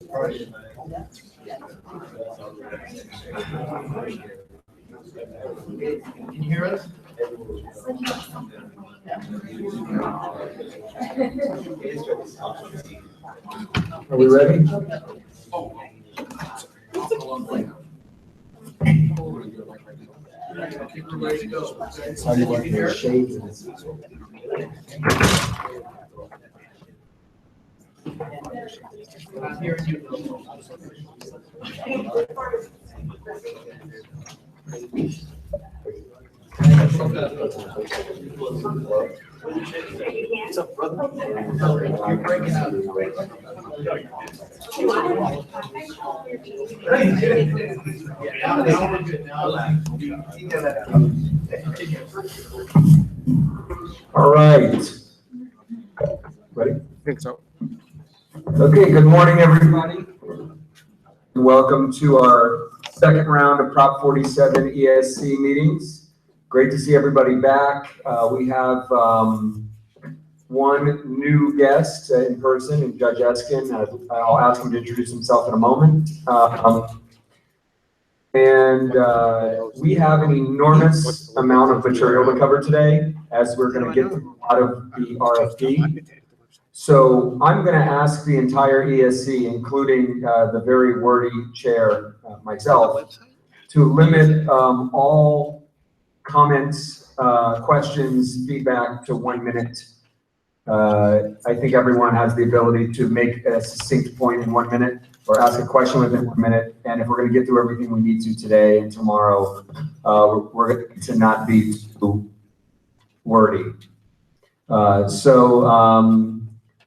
Can you hear us? Are we ready? How do you want your shades? I'm hearing you. What's up, brother? You're breaking up. Now we're good. All right. Ready? I think so. Okay, good morning, everybody. Welcome to our second round of Prop 47 ESC meetings. Great to see everybody back. We have one new guest in person, and Judge Eskin. I'll ask him to introduce himself in a moment. We have an enormous amount of material to cover today, as we're going to get through a lot of the RFP. So I'm going to ask the entire ESC, including the very wordy chair, myself, to limit all comments, questions, feedback to 1 minute. I think everyone has the ability to make a succinct point in 1 minute or ask a question within 1 minute. And if we're going to get through everything we need to today and tomorrow, we're going to not be too wordy.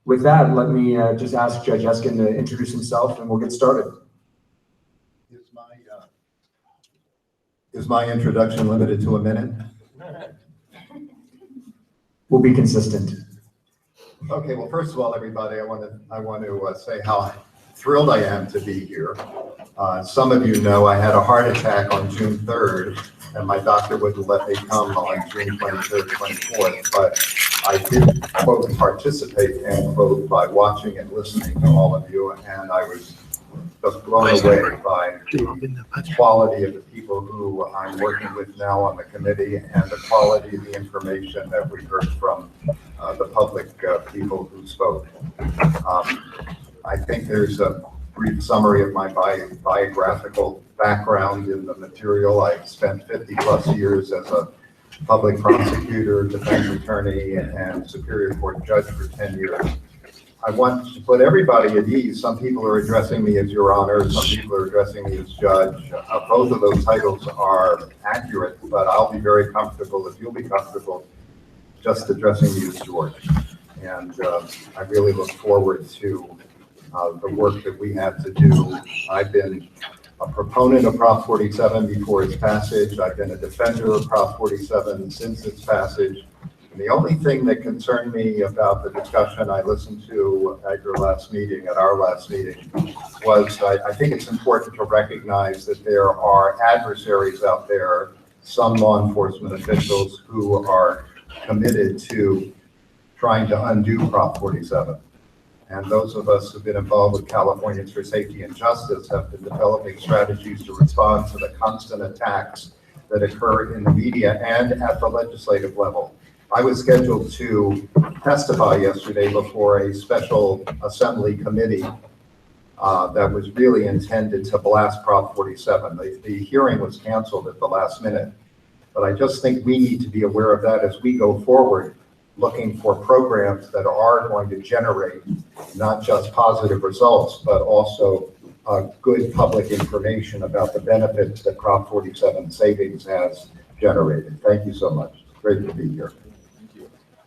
With that, let me just ask Judge Eskin to introduce himself and we'll get started. Is my introduction limited to 1 minute? We'll be consistent. Okay, well, first of all, everybody, I want to say how thrilled I am to be here. Some of you know I had a heart attack on June 3rd, and my doctor wouldn't let me come on June 23rd, 24th, but I did, quote, participate, end quote, by watching and listening to all of you, and I was just blown away by the quality of the people who I'm working with now on the committee and the quality of the information that we heard from the public people who spoke. I think there's a brief summary of my biographical background in the material. I spent 50 plus years as a public prosecutor, defense attorney, and Superior Court judge for 10 years. I want to put everybody at ease. Some people are addressing me as Your Honor, some people are addressing me as Judge. Both of those titles are accurate, but I'll be very comfortable, if you'll be comfortable, just addressing you as George. And I really look forward to the work that we have to do. I've been a proponent of Prop 47 before its passage. I've been a defender of Prop 47 since its passage. And the only thing that concerned me about the discussion I listened to at our last meeting, was I think it's important to recognize that there are adversaries out there, some law enforcement officials who are committed to trying to undo Prop 47. And those of us who've been involved with Californians for Safety and Justice have been developing strategies to respond to the constant attacks that occur in the media and at the legislative level. I was scheduled to testify yesterday before a special assembly committee that was really intended to blast Prop 47. The hearing was canceled at the last minute, but I just think we need to be aware of that as we go forward, looking for programs that are going to generate not just positive results, but also good public information about the benefits that Prop 47 savings has generated. Thank you so much. Great to be here.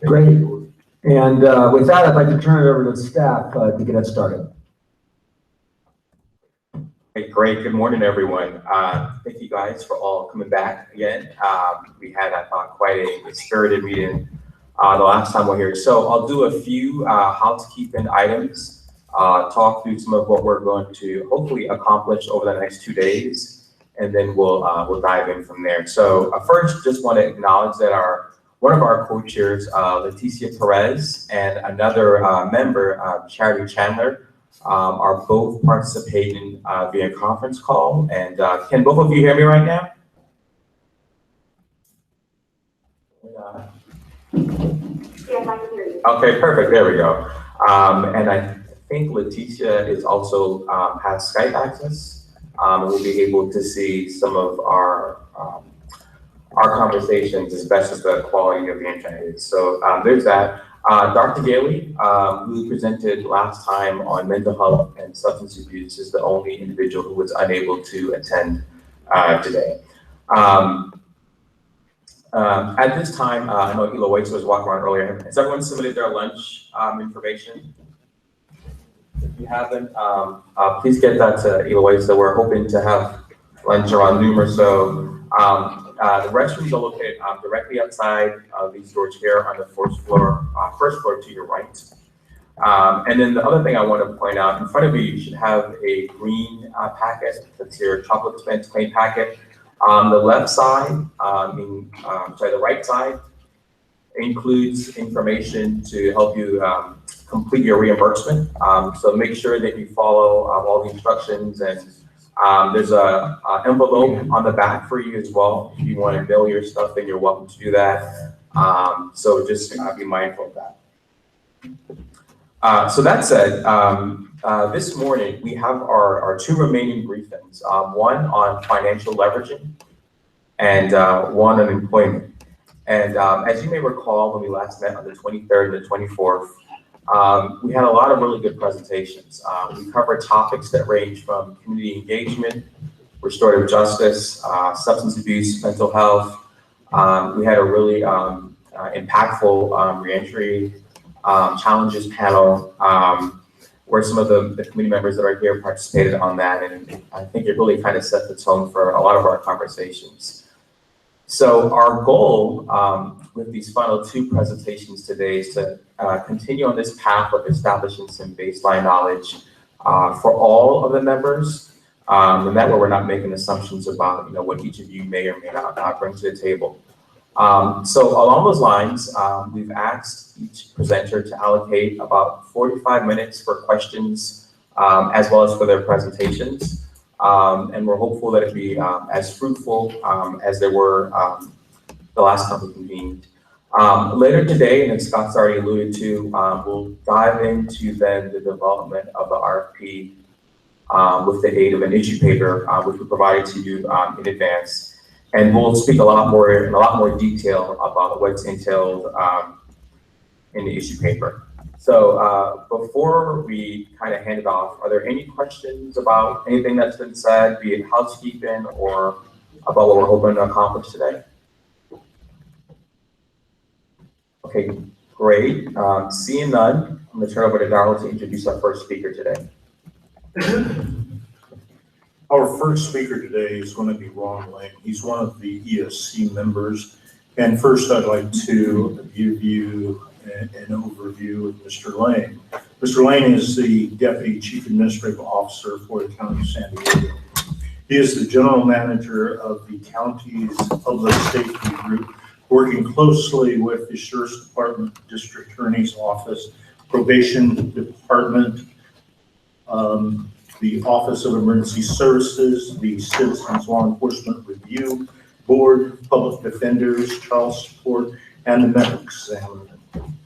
Great. And with that, I'd like to turn it over to staff to get us started. Hey, great. Good morning, everyone. Thank you guys for all coming back again. We had, I thought, quite a spirited meeting the last time we're here. So I'll do a few housekeeping items, talk through some of what we're going to hopefully accomplish over the next 2 days, and then we'll dive in from there. So first, just want to acknowledge that one of our co-chairs, Leticia Perez, and another member, Charity Chandler, are both participating via conference call. And can both of you hear me right now? Yes, I can hear you. Okay, perfect. There we go. And I think Leticia is also has Skype access. We'll be able to see some of our conversations as best as the quality of the internet is. So there's that. Dr. Gailey, who presented last time on mental health and substance abuse, is the only individual who was unable to attend today. At this time, I know Eloisa was walking around earlier. Has everyone submitted their lunch information? If you haven't, please get that to Eloisa. We're hoping to have lunch around noon or so. The restrooms are located directly outside these doors here on the first floor to your right. And then the other thing I want to point out, in front of you should have a green packet. That's your chocolate expense claim packet. The left side, the right side includes information to help you complete your reimbursement. So make sure that you follow all the instructions, and there's a envelope on the back for you as well. If you want to mail your stuff, then you're welcome to do that. So just be mindful of that. So that said, this morning we have our two remaining briefings, one on financial leveraging and one on employment. And as you may recall, when we last met on the 23rd and the 24th, we had a lot of really good presentations. We covered topics that range from community engagement, restorative justice, substance abuse, mental health. We had a really impactful reentry challenges panel, where some of the committee members that are here participated on that, and I think it really kind of set the tone for a lot of our conversations. So our goal with these final two presentations today is to continue on this path of establishing some baseline knowledge for all of the members, and that way we're not making assumptions about what each of you may or may not bring to the table. So along those lines, we've asked each presenter to allocate about 45 minutes for questions as well as for their presentations. And we're hopeful that it'll be as fruitful as they were the last time we convened. Later today, and as Scott's already alluded to, we'll dive into then the development of the RFP with the aid of an issue paper, which we provided to you in advance. And we'll speak in a lot more detail about what's entailed in the issue paper. So before we kind of hand it off, are there any questions about anything that's been said, be it housekeeping or about what we're hoping to accomplish today? Okay, great. Seeing none, I'm going to turn over to Darrell to introduce our first speaker today. Our first speaker today is going to be Ron Lane. He's one of the ESC members. And first, I'd like to give you an overview of Mr. Lane. Mr. Lane is the Deputy Chief Administrative Officer for the County of San Diego. He is the General Manager of the county's Public Safety Group, working closely with the Sheriff's Department, District Attorney's Office, Probation Department, the Office of Emergency Services, the Citizens Law Enforcement Review Board, Public Defenders, Child Support, and the Medical Examiner.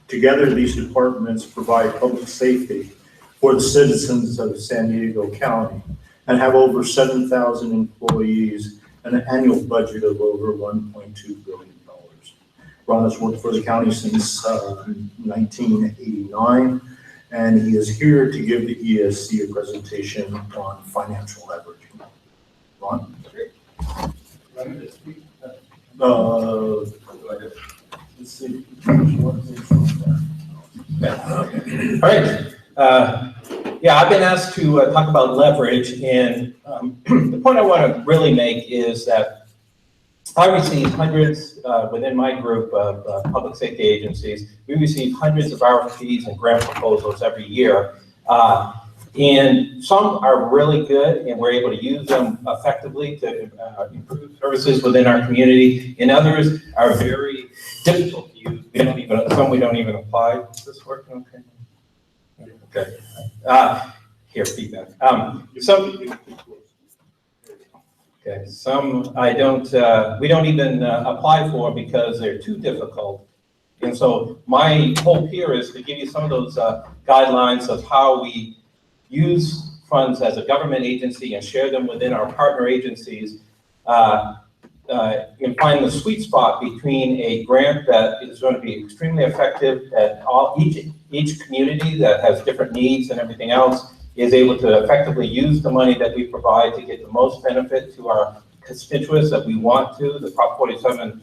Together, these departments provide public safety for the citizens of San Diego County and have over 7,000 employees and an annual budget of over $1.2 billion. Ron has worked for the county since 1989, and he is here to give the ESC a presentation on financial leveraging. Ron? Let's see. All right. Yeah, I've been asked to talk about leverage, and the point I want to really make is that I receive hundreds within my group of public safety agencies. We receive hundreds of RFPs and grant proposals every year. And some are really good, and we're able to use them effectively to improve services within our community. And others are very difficult to use. Some we don't even apply. Is this working okay? Okay. hear feedback. Some I don't, we don't even apply for because they're too difficult. And so my hope here is to give you some of those guidelines of how we use funds as a government agency and share them within our partner agencies, and find the sweet spot between a grant that is going to be extremely effective at each community that has different needs and everything else is able to effectively use the money that we provide to get the most benefit to our constituents that we want to, the Prop 47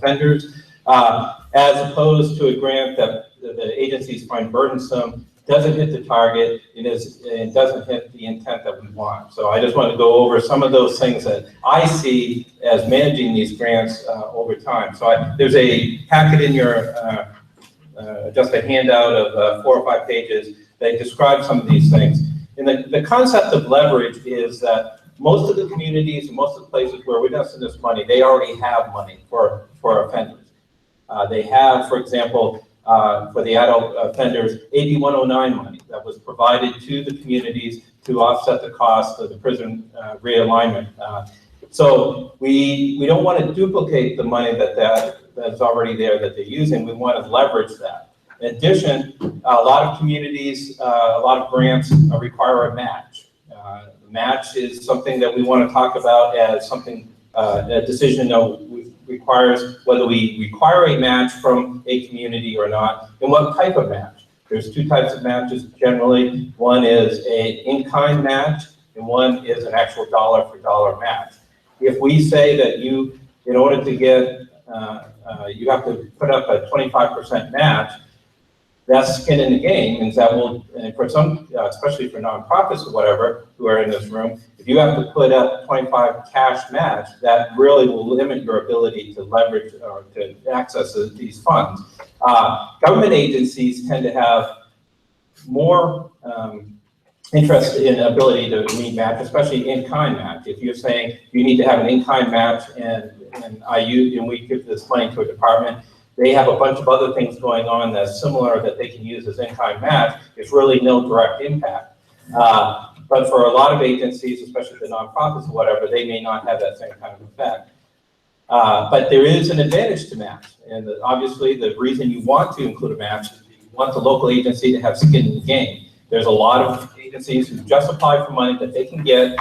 vendors, as opposed to a grant that the agencies find burdensome, doesn't hit the target, and doesn't hit the intent that we want. So I just want to go over some of those things that I see as managing these grants over time. So there's a packet in your, just a handout of 4 or 5 pages that describes some of these things. And the concept of leverage is that most of the communities and most of the places where we're investing this money, they already have money for offenders. They have, for example, for the adult offenders, AB 109 money that was provided to the communities to offset the cost of the prison realignment. So we don't want to duplicate the money that's already there that they're using. We want to leverage that. In addition, a lot of communities, a lot of grants require a match. The match is something that we want to talk about as something, a decision requires whether we require a match from a community or not, and what type of match. There's 2 types of matches generally. One is an in-kind match, and one is an actual dollar-for-dollar match. If we say that in order to get, you have to put up a 25% match, that's skin in the game, and that will, and for some, especially for nonprofits or whatever, who are in this room, if you have to put up 25 cash match, that really will limit your ability to leverage or to access these funds. Government agencies tend to have more interest in ability to meet match, especially in-kind match. If you're saying you need to have an in-kind match and we give this money to a department, they have a bunch of other things going on that's similar that they can use as in-kind match. It's really no direct impact. But for a lot of agencies, especially the nonprofits or whatever, they may not have that same kind of effect. But there is an advantage to match. And obviously the reason you want to include a match is you want the local agency to have skin in the game. There's a lot of agencies who just apply for money that they can get,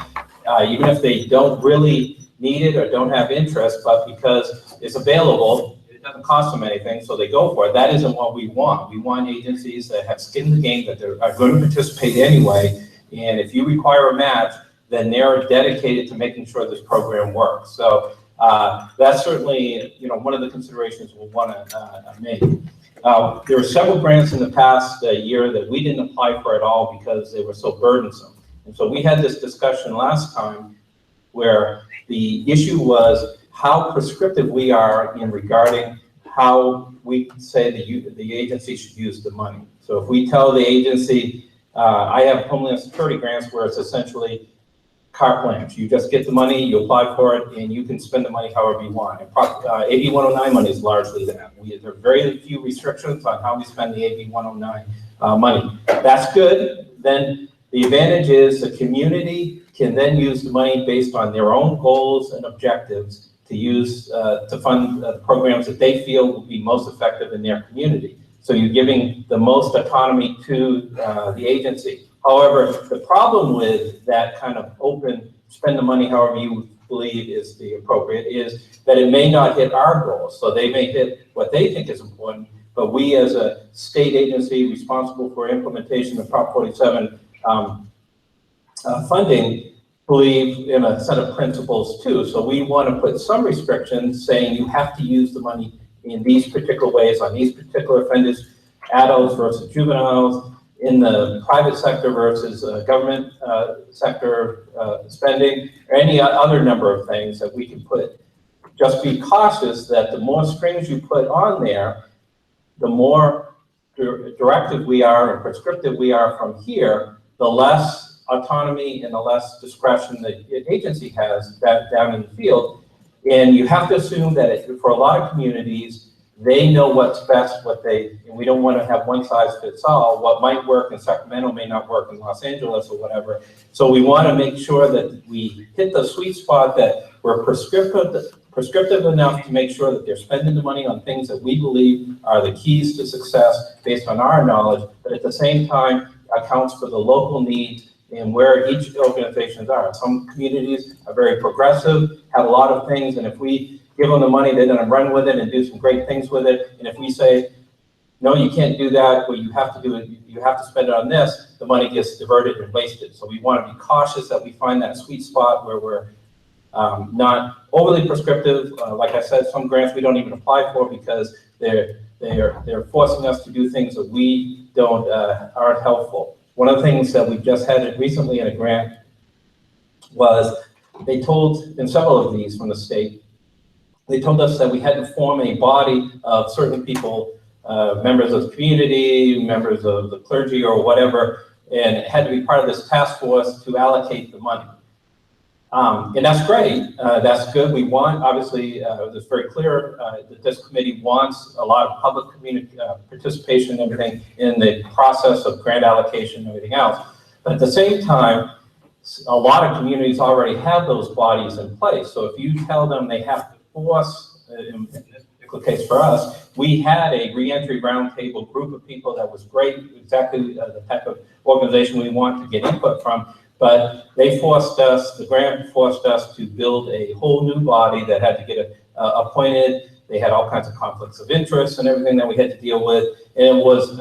even if they don't really need it or don't have interest, but because it's available, it doesn't cost them anything, so they go for it. That isn't what we want. We want agencies that have skin in the game, that are going to participate anyway. And if you require a match, then they're dedicated to making sure this program works. So that's certainly, one of the considerations we'll want to make. There were several grants in the past year that we didn't apply for at all because they were so burdensome. And so we had this discussion last time where the issue was how prescriptive we are in regarding how we say the agency should use the money. So if we tell the agency, I have Homeland Security grants where it's essentially carte blanche. You just get the money, you apply for it, and you can spend the money however you want. And AB 109 money is largely that. There are very few restrictions on how we spend the AB 109 money. That's good. Then the advantage is the community can then use the money based on their own goals and objectives to use to fund programs that they feel will be most effective in their community. So you're giving the most autonomy to the agency. However, the problem with that kind of open, spend the money however you believe is the appropriate, is that it may not hit our goals. So they may hit what they think is important, but we as a state agency responsible for implementation of Prop 47 funding believe in a set of principles too. So we want to put some restrictions saying you have to use the money in these particular ways on these particular offenders, adults versus juveniles, in the private sector versus government sector spending, or any other number of things that we can put. Just be cautious that the more strings you put on there, the more directive we are and prescriptive we are from here, the less autonomy and the less discretion the agency has down in the field. And you have to assume that for a lot of communities, they know what's best, and we don't want to have one size fits all. What might work in Sacramento may not work in Los Angeles or whatever. So we want to make sure that we hit the sweet spot, that we're prescriptive enough to make sure that they're spending the money on things that we believe are the keys to success based on our knowledge, but at the same time accounts for the local needs and where each organizations are. Some communities are very progressive, have a lot of things, and if we give them the money, they're going to run with it and do some great things with it. And if we say, no, you can't do that, well, you have to do it, you have to spend it on this, the money gets diverted and wasted. So we want to be cautious that we find that sweet spot where we're not overly prescriptive. Like I said, some grants we don't even apply for because they're forcing us to do things that we don't aren't helpful. One of the things that we just had recently in a grant was they told, in several of these from the state, they told us that we had to form a body of certain people, members of the community, members of the clergy or whatever, and it had to be part of this task force to allocate the money. And that's great, that's good. We want, obviously, it's very clear that this committee wants a lot of public participation and everything in the process of grant allocation and everything else. But at the same time, a lot of communities already have those bodies in place. So if you tell them they have to force, in this particular case for us, we had a reentry roundtable group of people that was great, exactly the type of organization we want to get input from. But they forced us, the grant forced us to build a whole new body that had to get appointed. They had all kinds of conflicts of interest and everything that we had to deal with. And it was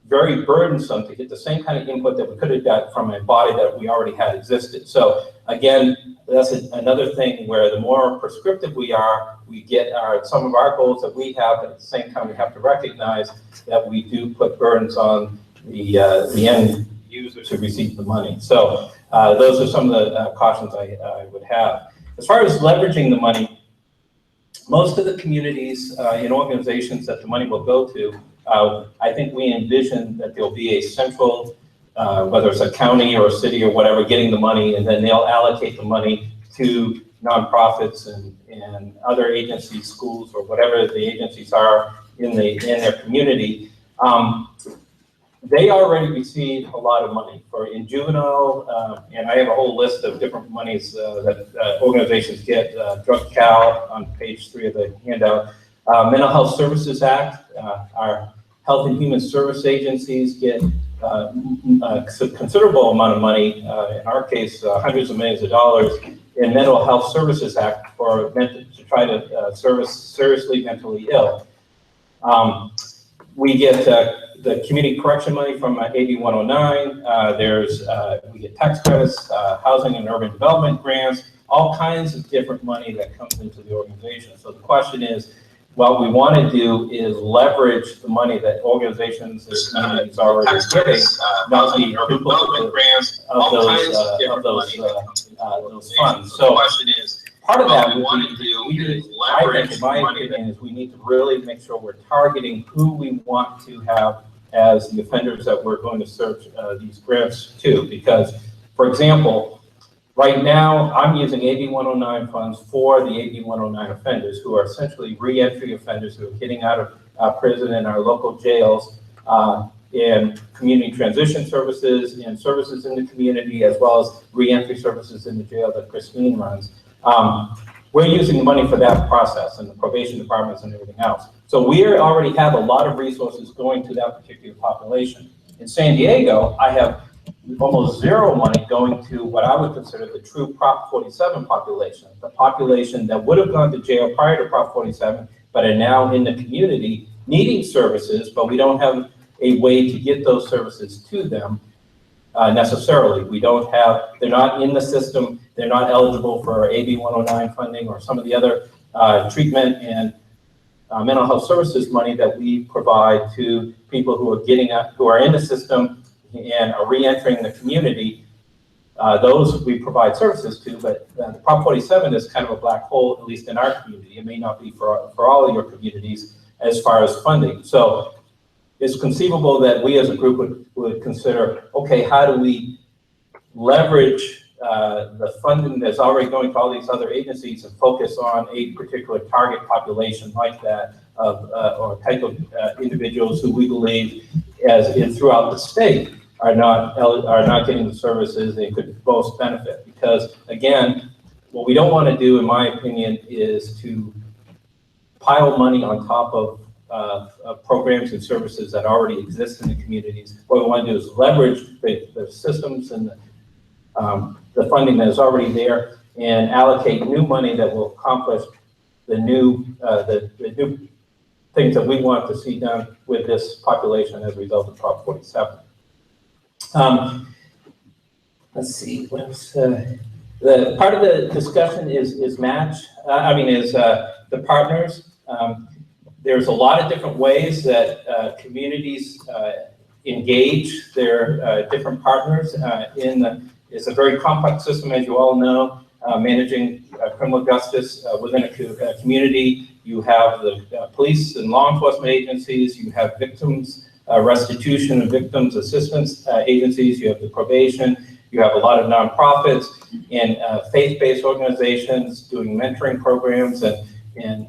very burdensome to get the same kind of input that we could have got from a body that we already had existed. So again, that's another thing where the more prescriptive we are, we get some of our goals that we have, but at the same time we have to recognize that we do put burdens on the end user to receive the money. So those are some of the cautions I would have. As far as leveraging the money, most of the communities and organizations that the money will go to, I think we envision that there'll be a central, whether it's a county or a city or whatever, getting the money, and then they'll allocate the money to nonprofits and other agencies, schools, or whatever the agencies are in their community. They already receive a lot of money in juvenile, and I have a whole list of different monies that organizations get. Drug Cal on page 3 of the handout. Mental Health Services Act, our health and human service agencies get a considerable amount of money, in our case, hundreds of millions of dollars, in Mental Health Services Act to try to service seriously mentally ill. We get the community correction money from AB 109. We get tax credits, housing and urban development grants, all kinds of different money that comes into the organization. So the question is, what we want to do is leverage the money that organizations and communities are already getting, not be duplicative of those funds. So part of that would be, I think, in my opinion, is we need to really make sure we're targeting who we want to have as the offenders that we're going to search these grants to. Because, for example, right now, I'm using AB 109 funds for the AB 109 offenders who are essentially re-entry offenders who are getting out of prison in our local jails, and community transition services and services in the community, as well as re-entry services in the jail that Christine runs. We're using the money for that process and the probation departments and everything else. So we already have a lot of resources going to that particular population. In San Diego, I have almost zero money going to what I would consider the true Prop 47 population, the population that would have gone to jail prior to Prop 47, but are now in the community needing services, but we don't have a way to get those services to them necessarily. They're not in the system, they're not eligible for AB 109 funding or some of the other treatment and mental health services money that we provide to people who are in the system and are re-entering the community. Those we provide services to, but Prop 47 is kind of a black hole, at least in our community. It may not be for all of your communities as far as funding. So it's conceivable that we as a group would consider, okay, how do we leverage the funding that's already going to all these other agencies and focus on a particular target population like that or type of individuals who we believe, as in throughout the state, are not getting the services they could most benefit. Because again, what we don't want to do, in my opinion, is to pile money on top of programs and services that already exist in the communities. What we want to do is leverage the systems and the funding that is already there, and allocate new money that will accomplish the new things that we want to see done with this population as a result of Prop 47. Let's see, the part of the discussion is match. The partners. There's a lot of different ways that communities engage their different partners it's a very complex system, as you all know, managing criminal justice within a community. You have the police and law enforcement agencies, you have victims restitution and victims assistance agencies, you have the probation, you have a lot of nonprofits and faith-based organizations doing mentoring programs and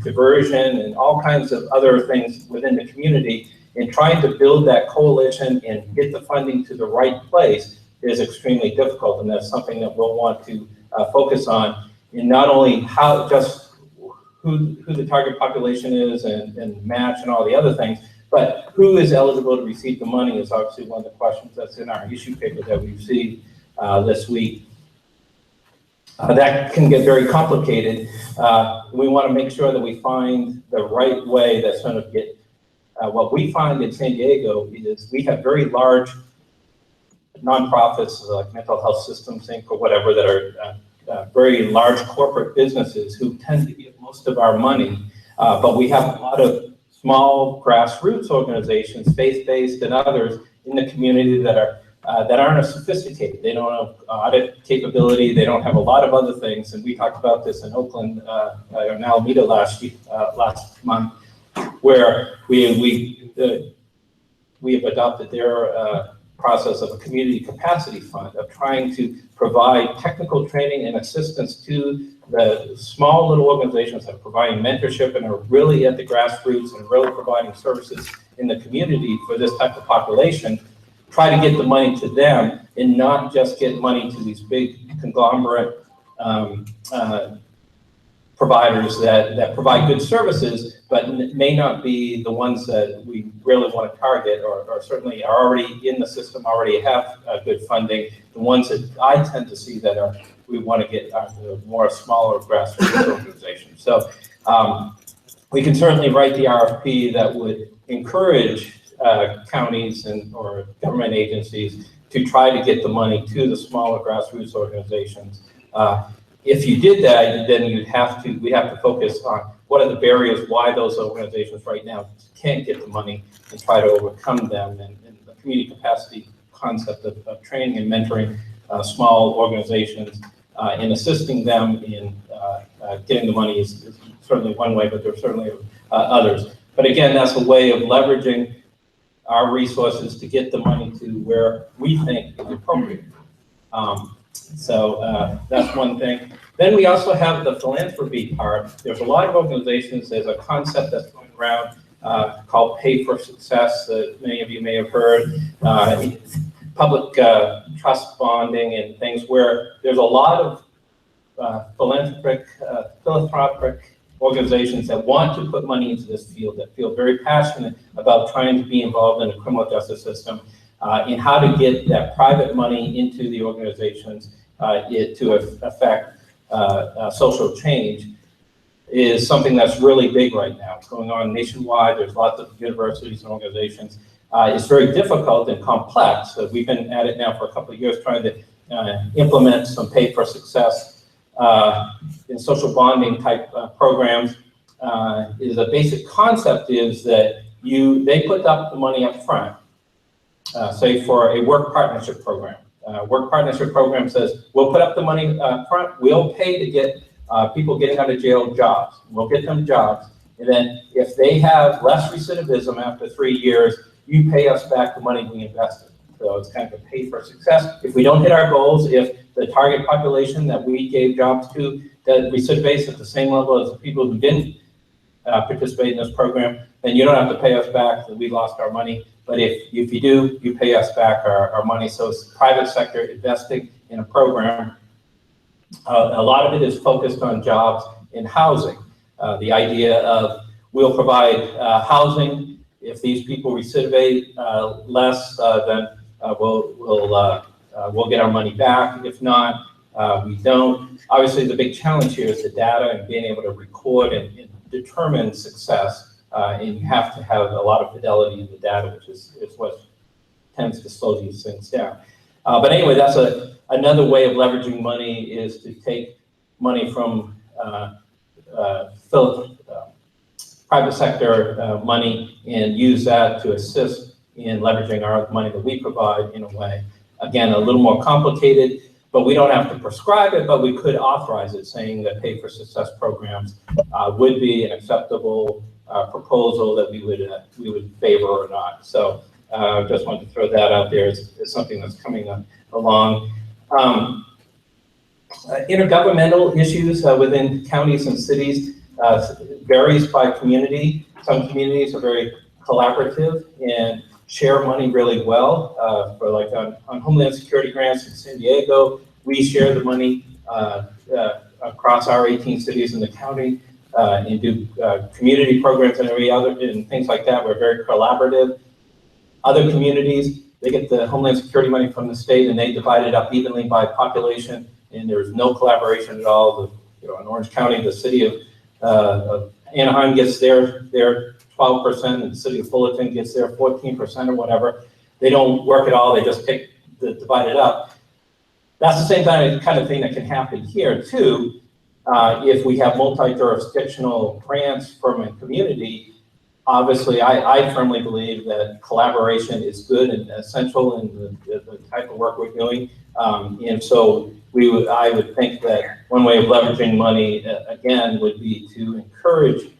diversion and all kinds of other things within the community. And trying to build that coalition and get the funding to the right place is extremely difficult, and that's something that we'll want to focus on, in not only who the target population is and match and all the other things, but who is eligible to receive the money is obviously one of the questions that's in our issue paper that we received this week. That can get very complicated. We want to make sure that we find the right way that's going to get, what we find in San Diego is we have very large nonprofits like Mental Health Systems Inc. or whatever that are very large corporate businesses who tend to get most of our money, but we have a lot of small grassroots organizations, faith-based and others in the community that aren't as sophisticated. They don't have audit capability. They don't have a lot of other things. And we talked about this in Oakland, in Alameda last month, where we have adopted their process of a community capacity fund of trying to provide technical training and assistance to the small little organizations that are providing mentorship and are really at the grassroots and really providing services in the community for this type of population. Try to get the money to them and not just get money to these big conglomerate providers that provide good services, but may not be the ones that we really want to target, or certainly are already in the system, already have good funding. The ones that I tend to see that we want to get the more smaller grassroots organizations. So we can certainly write the RFP that would encourage counties or government agencies to try to get the money to the smaller grassroots organizations. If you did that, then we'd have to focus on what are the barriers why those organizations right now can't get the money and try to overcome them. And the community capacity concept of training and mentoring small organizations and assisting them in getting the money is certainly one way, but there are certainly others. But again, that's a way of leveraging our resources to get the money to where we think is appropriate. So that's one thing. Then we also have the philanthropy part. There's a lot of organizations. There's a concept that's going around called Pay for Success that many of you may have heard. Public trust bonding and things where there's a lot of philanthropic organizations that want to put money into this field, that feel very passionate about trying to be involved in the criminal justice system, in how to get that private money into the organizations to affect social change is something that's really big right now. It's going on nationwide. There's lots of universities and organizations. It's very difficult and complex. We've been at it now for a couple of years trying to implement some Pay for Success in social bonding type programs. Is a basic concept is that they put up the money up front, say for a work partnership program. Work partnership program says, we'll put up the money up front, we'll pay to get people getting out of jail jobs. We'll get them jobs. And then if they have less recidivism after 3 years, you pay us back the money we invested. So it's kind of a pay for success. If we don't hit our goals, if the target population that we gave jobs to that recidivates at the same level as the people who didn't participate in this program, then you don't have to pay us back that we lost our money. But if you do, you pay us back our money. So it's private sector investing in a program. A lot of it is focused on jobs in housing. The idea of we'll provide housing. If these people recidivate less, then we'll get our money back. If not, we don't. Obviously, the big challenge here is the data and being able to record and determine success. And you have to have a lot of fidelity in the data, which is what tends to slow these things down. But anyway, that's another way of leveraging money is to take money from private sector money and use that to assist in leveraging our money that we provide in a way. Again, a little more complicated, but we don't have to prescribe it, but we could authorize it, saying that pay for success programs would be an acceptable proposal that we would favor or not. So just wanted to throw that out there as something that's coming along. Intergovernmental issues within counties and cities varies by community. Some communities are very collaborative and share money really well. For like on Homeland Security grants in San Diego, we share the money across our 18 cities in the county and do community programs and and things like that. We're very collaborative. Other communities, they get the Homeland Security money from the state and they divide it up evenly by population, and there's no collaboration at all. In Orange County, the city of Anaheim gets their 12%, and the city of Fullerton gets their 14% or whatever. They don't work at all. They just divide it up. That's the same kind of thing that can happen here too. If we have multi-jurisdictional grants from a community, obviously I firmly believe that collaboration is good and essential in the type of work we're doing. And so I would think that one way of leveraging money, again, would be to encourage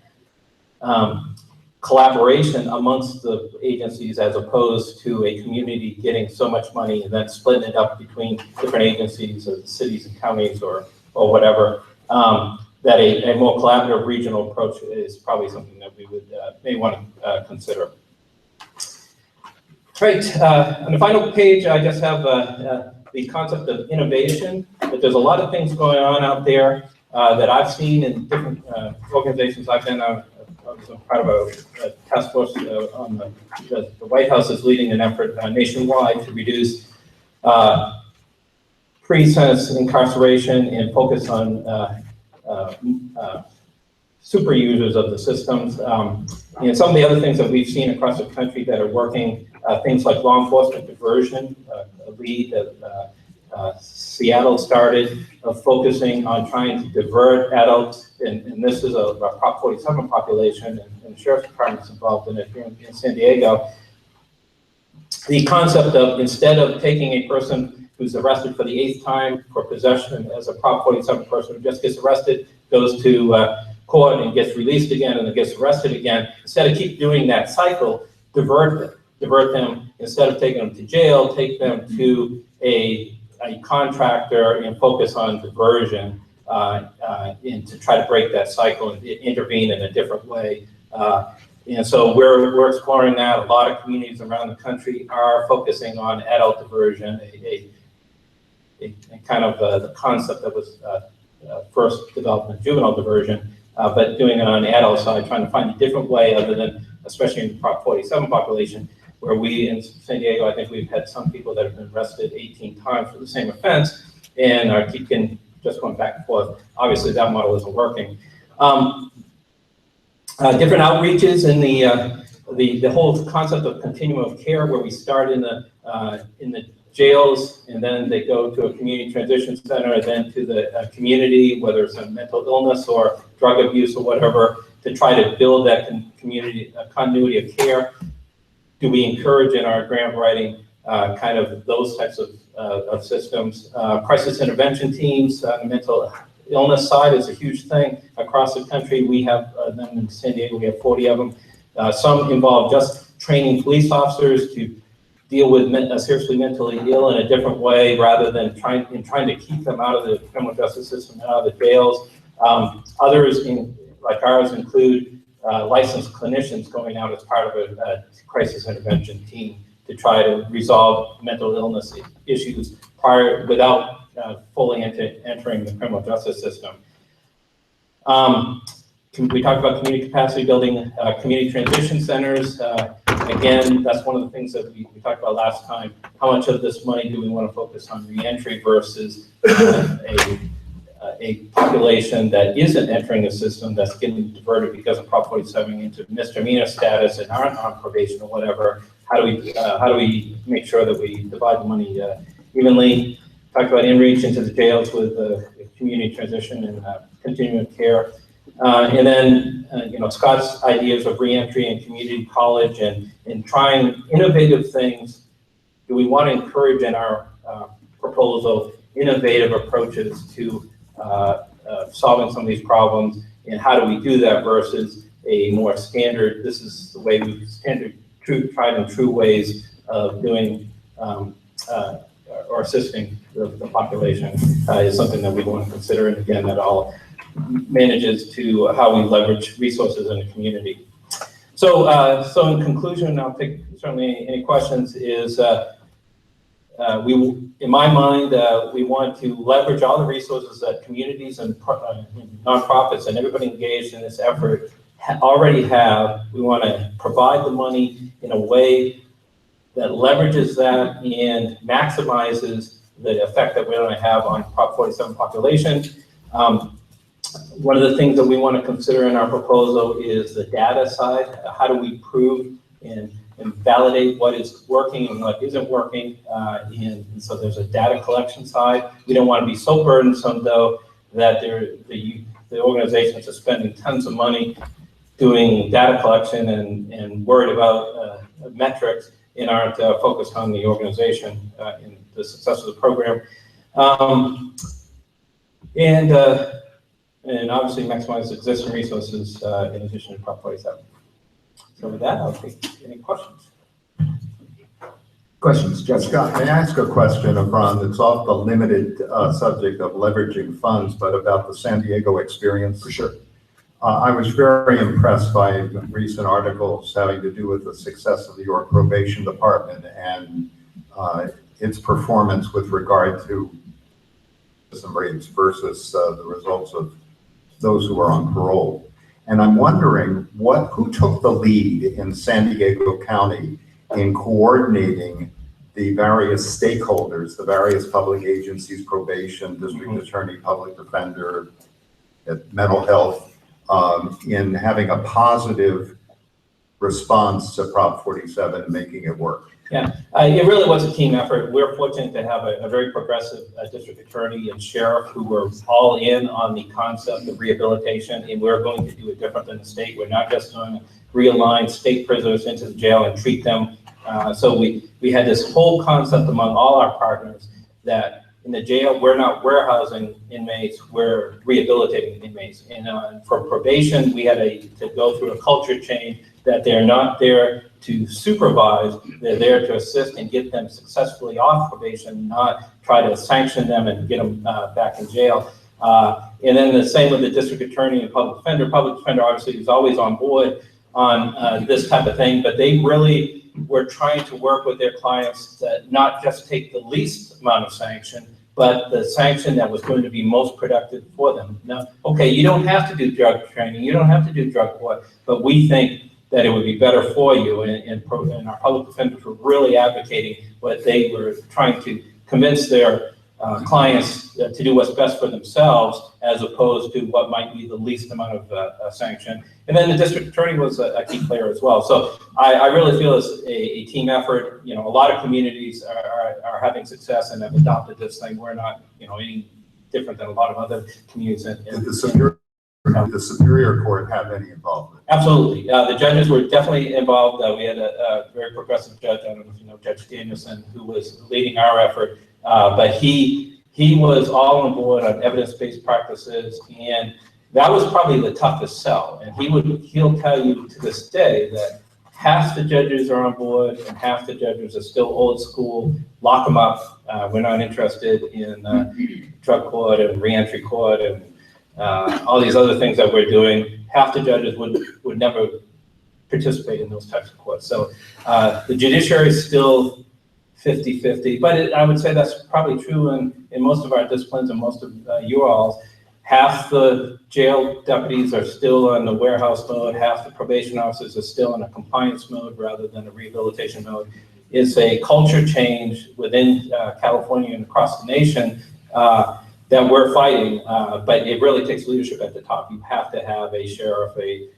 collaboration amongst the agencies as opposed to a community getting so much money and then splitting it up between different agencies or cities and counties or whatever. That a more collaborative regional approach is probably something that we would may want to consider. Right, on the final page, I just have the concept of innovation. But there's a lot of things going on out there that I've seen in different organizations I've been on. I was part of a task force on the White House is leading an effort nationwide to reduce pre-sentence incarceration and focus on super users of the systems. And some of the other things that we've seen across the country that are working, things like law enforcement diversion, a lead that Seattle started of focusing on trying to divert adults, and this is a Prop 47 population, and the Sheriff's Department's involved in it here in San Diego. The concept of instead of taking a person who's arrested for the 8th time for possession as a Prop 47 person who just gets arrested, goes to court and gets released again and then gets arrested again, instead of keep doing that cycle, divert them, instead of taking them to jail, take them to a contractor and focus on diversion and to try to break that cycle and intervene in a different way. And so we're exploring that. A lot of communities around the country are focusing on adult diversion, a kind of the concept that was first developed in juvenile diversion, but doing it on the adult side, trying to find a different way other than, especially in the Prop 47 population, where we in San Diego, I think we've had some people that have been arrested 18 times for the same offense and are keeping just going back and forth. Obviously, that model isn't working. Different outreaches in the whole concept of continuum of care, where we start in the jails and then they go to a community transition center and then to the community, whether it's a mental illness or drug abuse or whatever, to try to build that community continuity of care. Do we encourage in our grant writing kind of those types of systems? Crisis intervention teams on the mental illness side is a huge thing across the country. We have them in San Diego, we have 40 of them. Some involve just training police officers to deal with seriously mentally ill in a different way rather than trying to keep them out of the criminal justice system and out of the jails. Others, like ours, include licensed clinicians going out as part of a crisis intervention team to try to resolve mental illness issues without fully entering the criminal justice system. We talked about community capacity building, community transition centers. Again, that's one of the things that we talked about last time. How much of this money do we want to focus on reentry versus a population that isn't entering the system, that's getting diverted because of Prop 47 into misdemeanor status and aren't on probation or whatever? How do we make sure that we divide the money evenly? Talked about in-reach into the jails with community transition and continuing care. And then, Scott's ideas of reentry and community college and trying innovative things. Do we want to encourage in our proposal innovative approaches to solving some of these problems? And how do we do that versus a more standard, this is the way we tried and true ways of doing or assisting the population is something that we want to consider. And again, that all manages to how we leverage resources in the community. So in conclusion, I'll take certainly any questions, is in my mind, we want to leverage all the resources that communities and nonprofits and everybody engaged in this effort already have. We want to provide the money in a way that leverages that and maximizes the effect that we're going to have on Prop 47 population. One of the things that we want to consider in our proposal is the data side. How do we prove and validate what is working and what isn't working? And so there's a data collection side. We don't want to be so burdensome, though, that the organizations are spending tons of money doing data collection and worried about metrics and aren't focused on the organization and the success of the program. And obviously maximize existing resources in addition to Prop 47. So with that, I'll take any questions. Questions, Jeff? Scott, may I ask a question of Ron that's off the limited subject of leveraging funds, but about the San Diego experience? For sure. I was very impressed by recent articles having to do with the success of your probation department and its performance with regard to some rates versus the results of those who are on parole. And I'm wondering who took the lead in San Diego County in coordinating the various stakeholders, the various public agencies, probation, district attorney, public defender, mental health, in having a positive response to Prop 47 and making it work? Yeah, it really was a team effort. We're fortunate to have a very progressive district attorney and sheriff who were all in on the concept of rehabilitation, and we're going to do it different than the state. We're not just going to realign state prisoners into the jail and treat them. So we had this whole concept among all our partners that in the jail, we're not warehousing inmates, we're rehabilitating inmates. And for probation, we had to go through a culture change that they're not there to supervise, they're there to assist and get them successfully off probation, not try to sanction them and get them back in jail. And then the same with the district attorney and public defender. Public defender obviously is always on board on this type of thing, but they really were trying to work with their clients to not just take the least amount of sanction, but the sanction that was going to be most productive for them. Now, okay, you don't have to do drug training, you don't have to do drug court, but we think that it would be better for you, and our public defenders were really advocating what they were trying to convince their clients to do what's best for themselves, as opposed to what might be the least amount of sanction. And then the district attorney was a key player as well. So I really feel it's a team effort. You know, a lot of communities are having success and have adopted this thing. We're not, any different than a lot of other communities. Did the Superior Court have any involvement? Absolutely. The judges were definitely involved. We had a very progressive judge, I don't know if you know, Judge Danielson, who was leading our effort. But he was all on board on evidence-based practices, and that was probably the toughest sell. And he'll tell you to this day that half the judges are on board and half the judges are still old school. Lock them up. We're not interested in drug court and reentry court and all these other things that we're doing. half the judges would never participate in those types of courts. So the judiciary is still 50-50, but I would say that's probably true in most of our disciplines and most of you all's. Half the jail deputies are still in the warehouse mode, half the probation officers are still in a compliance mode rather than a rehabilitation mode. It's a culture change within California and across the nation that we're fighting, but it really takes leadership at the top. You have to have a sheriff, a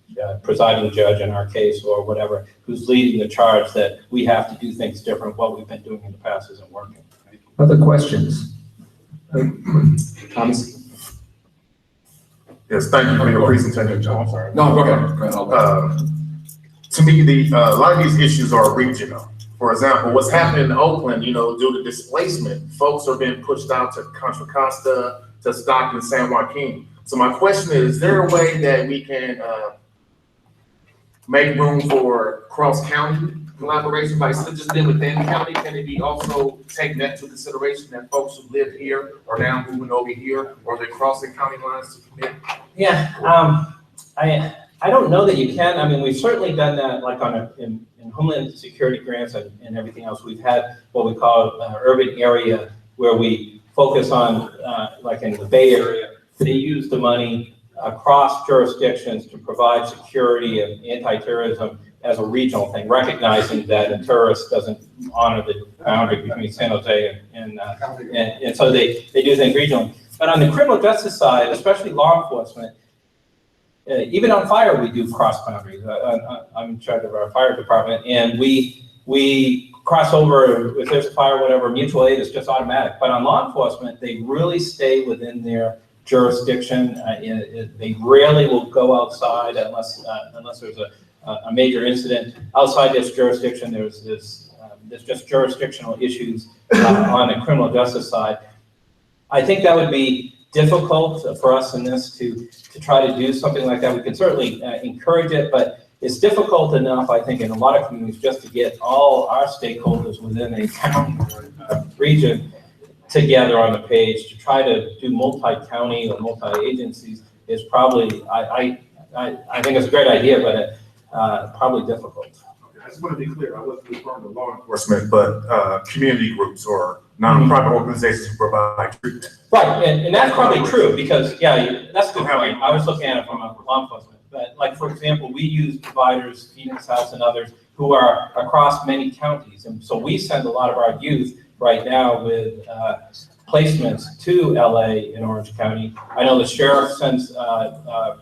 presiding judge in our case, or whatever, who's leading the charge that we have to do things different. What we've been doing in the past isn't working. Other questions? Thomas? Yes, thank you for your presentation, John. I'm sorry. No, go ahead. To me, a lot of these issues are regional. For example, what's happening in Oakland, due to displacement, folks are being pushed out to Contra Costa, to Stockton, San Joaquin. So my question is there a way that we can make room for cross-county collaboration, but instead of just being within county, can it be also taking that into consideration that folks who live here are now moving over here, or they're crossing county lines to commit? Yeah, I don't know that you can. I mean, we've certainly done that, like in Homeland Security grants and everything else. We've had what we call urban area, where we focus on, like in the Bay Area, they use the money across jurisdictions to provide security and anti-terrorism as a regional thing, recognizing that a terrorist doesn't honor the boundary between San Jose and so they do things regionally. But on the criminal justice side, especially law enforcement, even on fire, we do cross boundaries. I'm in charge of our fire department, and we cross over if there's a fire, whatever. Mutual aid is just automatic. But on law enforcement, they really stay within their jurisdiction. They rarely will go outside unless there's a major incident. Outside this jurisdiction, there's just jurisdictional issues on the criminal justice side. I think that would be difficult for us in this to try to do something like that. We can certainly encourage it, but it's difficult enough, I think, in a lot of communities just to get all our stakeholders within a county or region together on the page. To try to do multi-county or multi-agencies is probably, I think it's a great idea, but probably difficult. I just want to be clear, I wasn't referring to law enforcement, but community groups or nonprofit organizations who provide treatment. Right, and that's probably true, because, yeah, that's a good point. I was looking at it from a law enforcement. But like, for example, we use providers, Phoenix House and others, who are across many counties. And so we send a lot of our youth right now with placements to LA in Orange County. I know the sheriff sends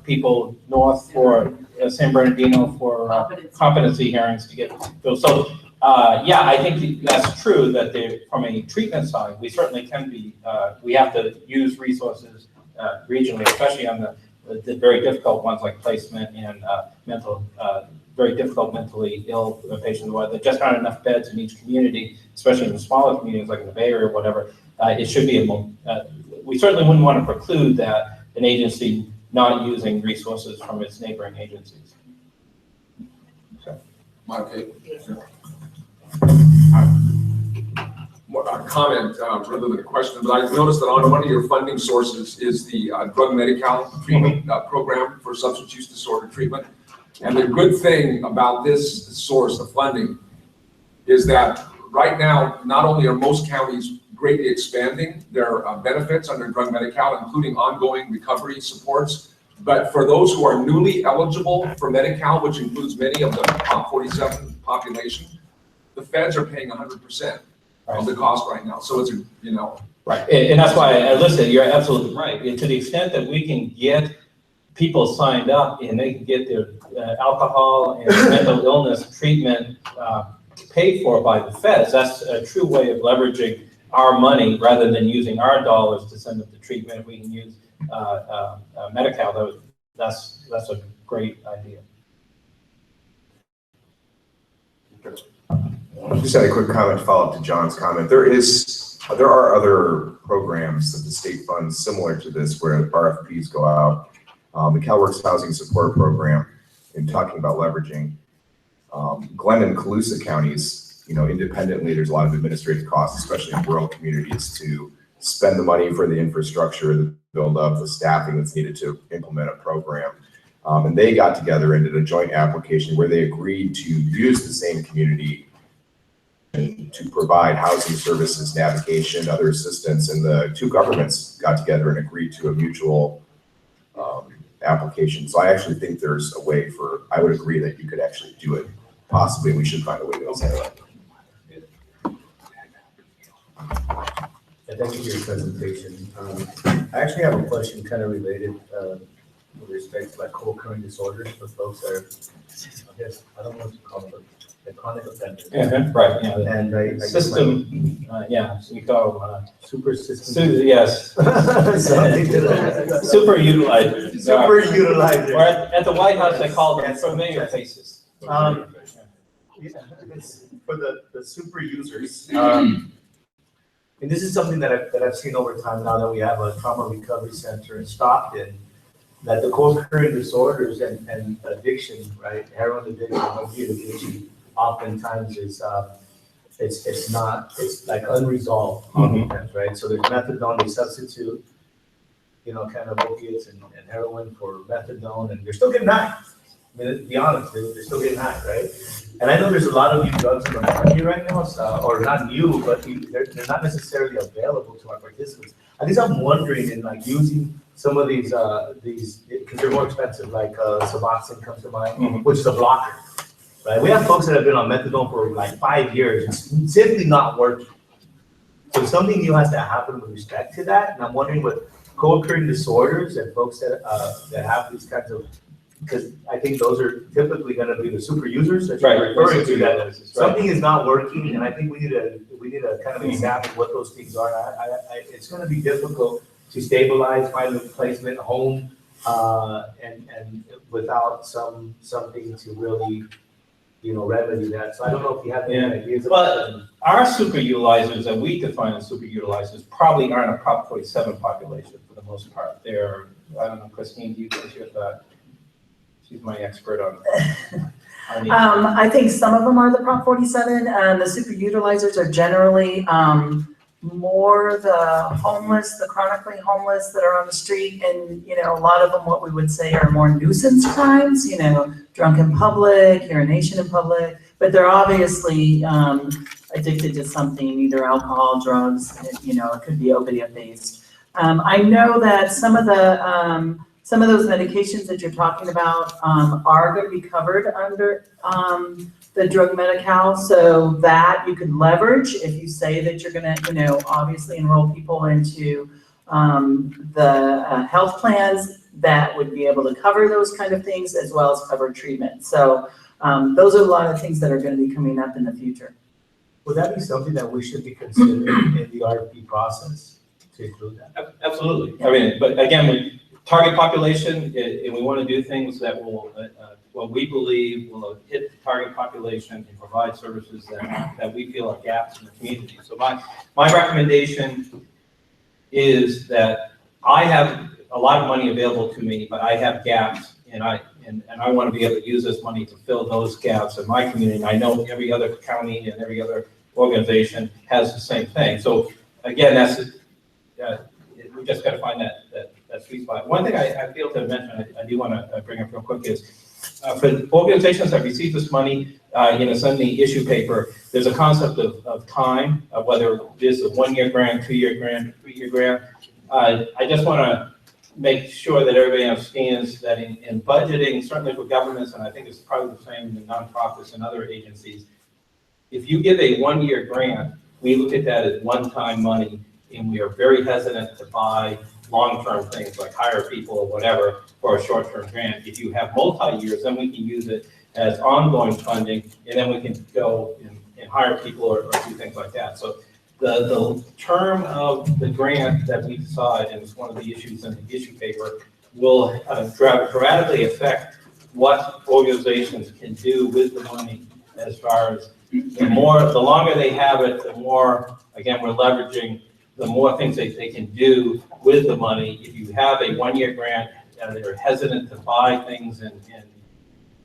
people north for San Bernardino for competency hearings to get those. So yeah, I think that's true that from a treatment side, we certainly can be, we have to use resources regionally, especially on the very difficult ones like placement and very difficult mentally ill patients where there just aren't enough beds in each community, especially in the smaller communities like in the Bay Area or whatever. It should be we certainly wouldn't want to preclude that an agency not using resources from its neighboring agencies. So. Okay. A comment rather than a question, but I noticed that on one of your funding sources is the drug Medi-Cal treatment program for substance use disorder treatment. And the good thing about this source of funding is that right now, not only are most counties greatly expanding their benefits under drug Medi-Cal, including ongoing recovery supports, but for those who are newly eligible for Medi-Cal, which includes many of the top 47 population, the feds are paying 100% of the cost right now. So it's, Right, and that's why I listed, you're absolutely right. And to the extent that we can get people signed up and they can get their alcohol and mental illness treatment paid for by the feds, that's a true way of leveraging our money rather than using our dollars to send them to treatment. If we can use Medi-Cal, that's a great idea. I just had a quick comment to follow up to John's comment. There are other programs that the state funds similar to this where RFPs go out. The CalWorks Housing Support Program, in talking about leveraging, Glenn and Colusa counties, independently, there's a lot of administrative costs, especially in rural communities, to spend the money for the infrastructure, the build up, the staffing that's needed to implement a program. And they got together and did a joint application where they agreed to use the same community to provide housing services, navigation, other assistance. And the two governments got together and agreed to a mutual application. So I actually think there's a way I would agree that you could actually do it. Possibly, we should find a way to do it. Thank you for your presentation. I actually have a question kind of related with respect to like co-occurring disorders for folks that are, I guess, I don't know what to call them, but they're chronic offenders. Yeah, right, yeah. And I System, yeah, so we call them, super system. yes. Something to that. Super utilized. Super utilized. Or at the White House, they call them familiar faces. Yeah, it's for the super users. And this is something that I've seen over time now that we have a trauma recovery center in Stockton, that the co-occurring disorders and addiction, right, heroin addiction, opiate addiction, oftentimes is it's like unresolved oftentimes, right? So there's methadone, they substitute, kind of opiates and heroin for methadone, and they're still getting high. I mean, to be honest, they're still getting high, right? And I know there's a lot of new drugs in the market right now, or not new, but they're not necessarily available to our participants. I guess I'm wondering in like using some of these because they're more expensive, like Suboxone comes to mind, which is a blocker, right? We have folks that have been on methadone for like 5 years. It's simply not working. So something new has to happen with respect to that. And I'm wondering what co-occurring disorders and folks that have these kinds of, because I think those are typically going to be the super users that you're referring to. That something is not working, and I think we need to kind of examine what those things are. It's going to be difficult to stabilize, find a replacement home, and without something to really, remedy that. So I don't know if you have any ideas. Well, our super utilizers that we define as super utilizers probably aren't a Prop 47 population for the most part. They're, I don't know, Christine, do you agree with that? She's my expert on. I think some of them are the Prop 47. The super utilizers are generally more the homeless, the chronically homeless that are on the street, and a lot of them, what we would say, are more nuisance crimes. Drunk in public, urination in public, but they're obviously addicted to something, either alcohol, drugs. It could be opiate based. I know that some of those medications that you're talking about are going to be covered under the drug Medi-Cal, so that you can leverage if you say that you're going to, obviously enroll people into the health plans that would be able to cover those kind of things as well as cover treatment. So those are a lot of things that are going to be coming up in the future. Would that be something that we should be considering in the RFP process to include that? Absolutely. I mean, but again, we target population, and we want to do things that will, what we believe will hit the target population and provide services that we feel are gaps in the community. So my recommendation is that I have a lot of money available to me, but I have gaps, and I want to be able to use this money to fill those gaps in my community. And I know every other county and every other organization has the same thing. So again, we just got to find that sweet spot. One thing I failed to mention, I do want to bring up real quick is for organizations that receive this money, send the issue paper, there's a concept of time, of whether it is a 1-year grant, 2-year grant, 3-year grant. I just want to make sure that everybody understands that in budgeting, certainly for governments, and I think it's probably the same in nonprofits and other agencies, if you give a 1-year grant, we look at that as one-time money, and we are very hesitant to buy long-term things like hire people or whatever for a short-term grant. If you have multi-years, then we can use it as ongoing funding, and then we can go and hire people or do things like that. So the term of the grant that we decide, and it's one of the issues in the issue paper, will dramatically affect what organizations can do with the money, as far as the longer they have it, the more, again, we're leveraging, the more things they can do with the money. If you have a 1-year grant, they're hesitant to buy things and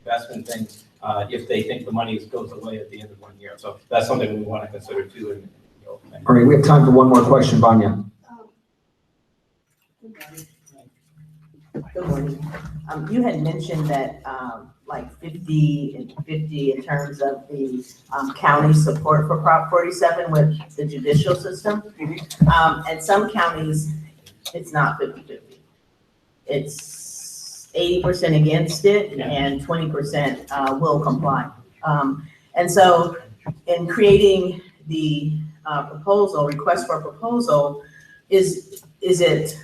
investment things if they think the money goes away at the end of 1 year. So that's something we want to consider too. All right, we have time for one more question, Vanya. Good morning. You had mentioned that, like 50 and 50 in terms of the, county support for Prop 47 with the judicial system. At some counties, it's not 50-50. It's 80% against it and 20%, will comply. And so in creating the, request for proposal, is it,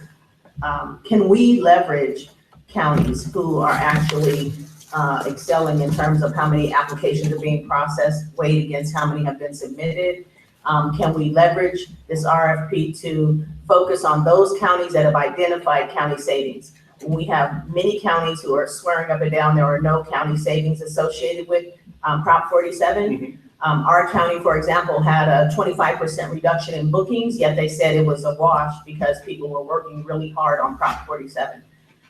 can we leverage counties who are actually excelling in terms of how many applications are being processed, weighed against how many have been submitted? Can we leverage this RFP to focus on those counties that have identified county savings? We have many counties who are swearing up and down there are no county savings associated with Prop 47. Our county, for example, had a 25% reduction in bookings, yet they said it was a wash because people were working really hard on Prop 47.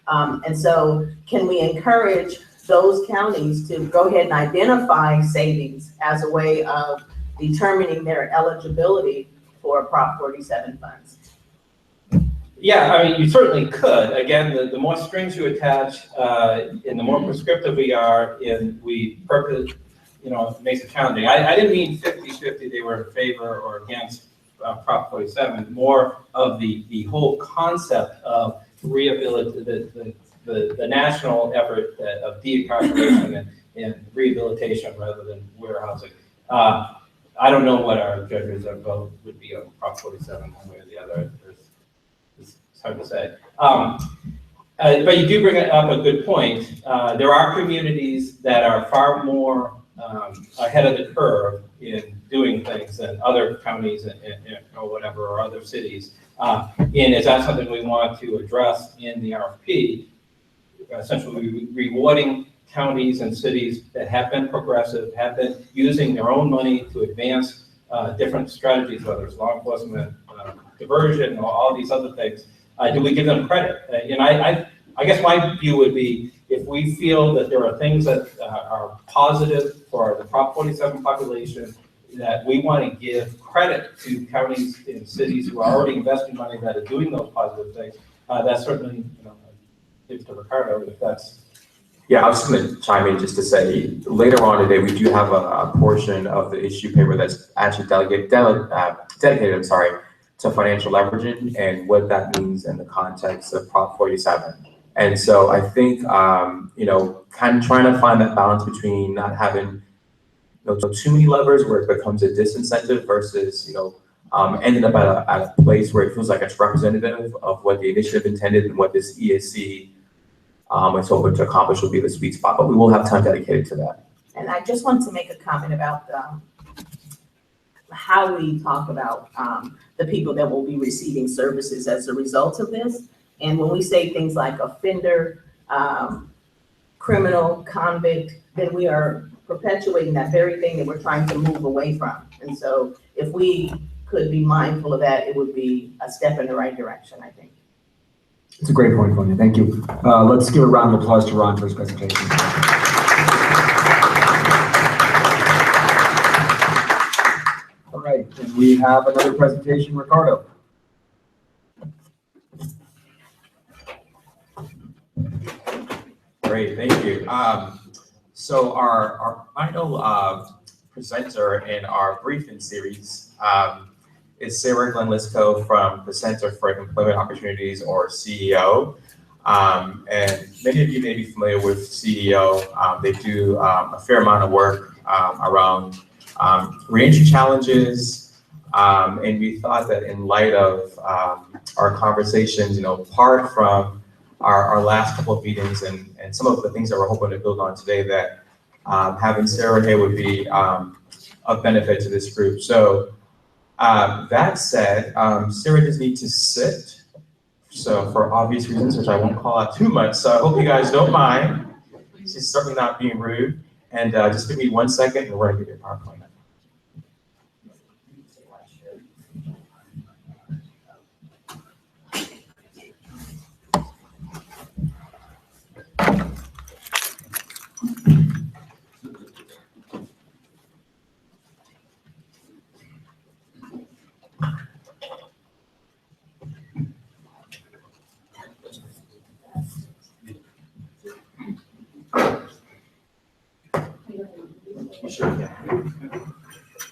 And so can we encourage those counties to go ahead and identify savings as a way of determining their eligibility for Prop 47 funds? Yeah, I mean, you certainly could. Again, the more strings you attach, and the more prescriptive we are we purpose, it makes it challenging. I didn't mean 50-50, they were in favor or against Prop 47, more of the whole concept of rehabilitation, the national effort of de-incarceration and rehabilitation rather than warehousing. I don't know what our judges of vote would be on Prop 47 one way or the other. It's hard to say. But you do bring up a good point. There are communities that are far more ahead of the curve in doing things than other counties or whatever, or other cities. And is that something we want to address in the RFP? Essentially rewarding counties and cities that have been progressive, have been using their own money to advance different strategies, whether it's law enforcement, diversion, or all these other things. Do we give them credit? And I guess my view would be, if we feel that there are things that are positive for the Prop 47 population, that we want to give credit to counties and cities who are already investing money that are doing those positive things, that's certainly, give to Ricardo if that's. Yeah, I was just going to chime in just to say, later on today, we do have a portion of the issue paper that's actually dedicated, to financial leveraging and what that means in the context of Prop 47. And so I think, kind of trying to find that balance between not having too many levers where it becomes a disincentive versus, ending up at a place where it feels like it's representative of what the initiative intended and what this ESC is hoping to accomplish will be the sweet spot, but we will have time dedicated to that. And I just want to make a comment about how we talk about the people that will be receiving services as a result of this. And when we say things like offender, criminal, convict, then we are perpetuating that very thing that we're trying to move away from. And so if we could be mindful of that, it would be a step in the right direction, I think. It's a great point, Sonia. Thank you. Let's give a round of applause to Ron for his presentation. All right, and we have another presentation, Ricardo. Great, thank you. So our final presenter in our briefing series is Sarah Glenn-Lisco from the Center for Employment Opportunities, or CEO. And many of you may be familiar with CEO. They do a fair amount of work around reentry challenges. And we thought that in light of our conversations, apart from our last couple of meetings and some of the things that we're hoping to build on today, that having Sarah here would be of benefit to this group. So that said, Sarah does need to sit. So for obvious reasons, which I won't call out too much. So I hope you guys don't mind. She's certainly not being rude. And just give me 1 second and we're gonna give you a PowerPoint.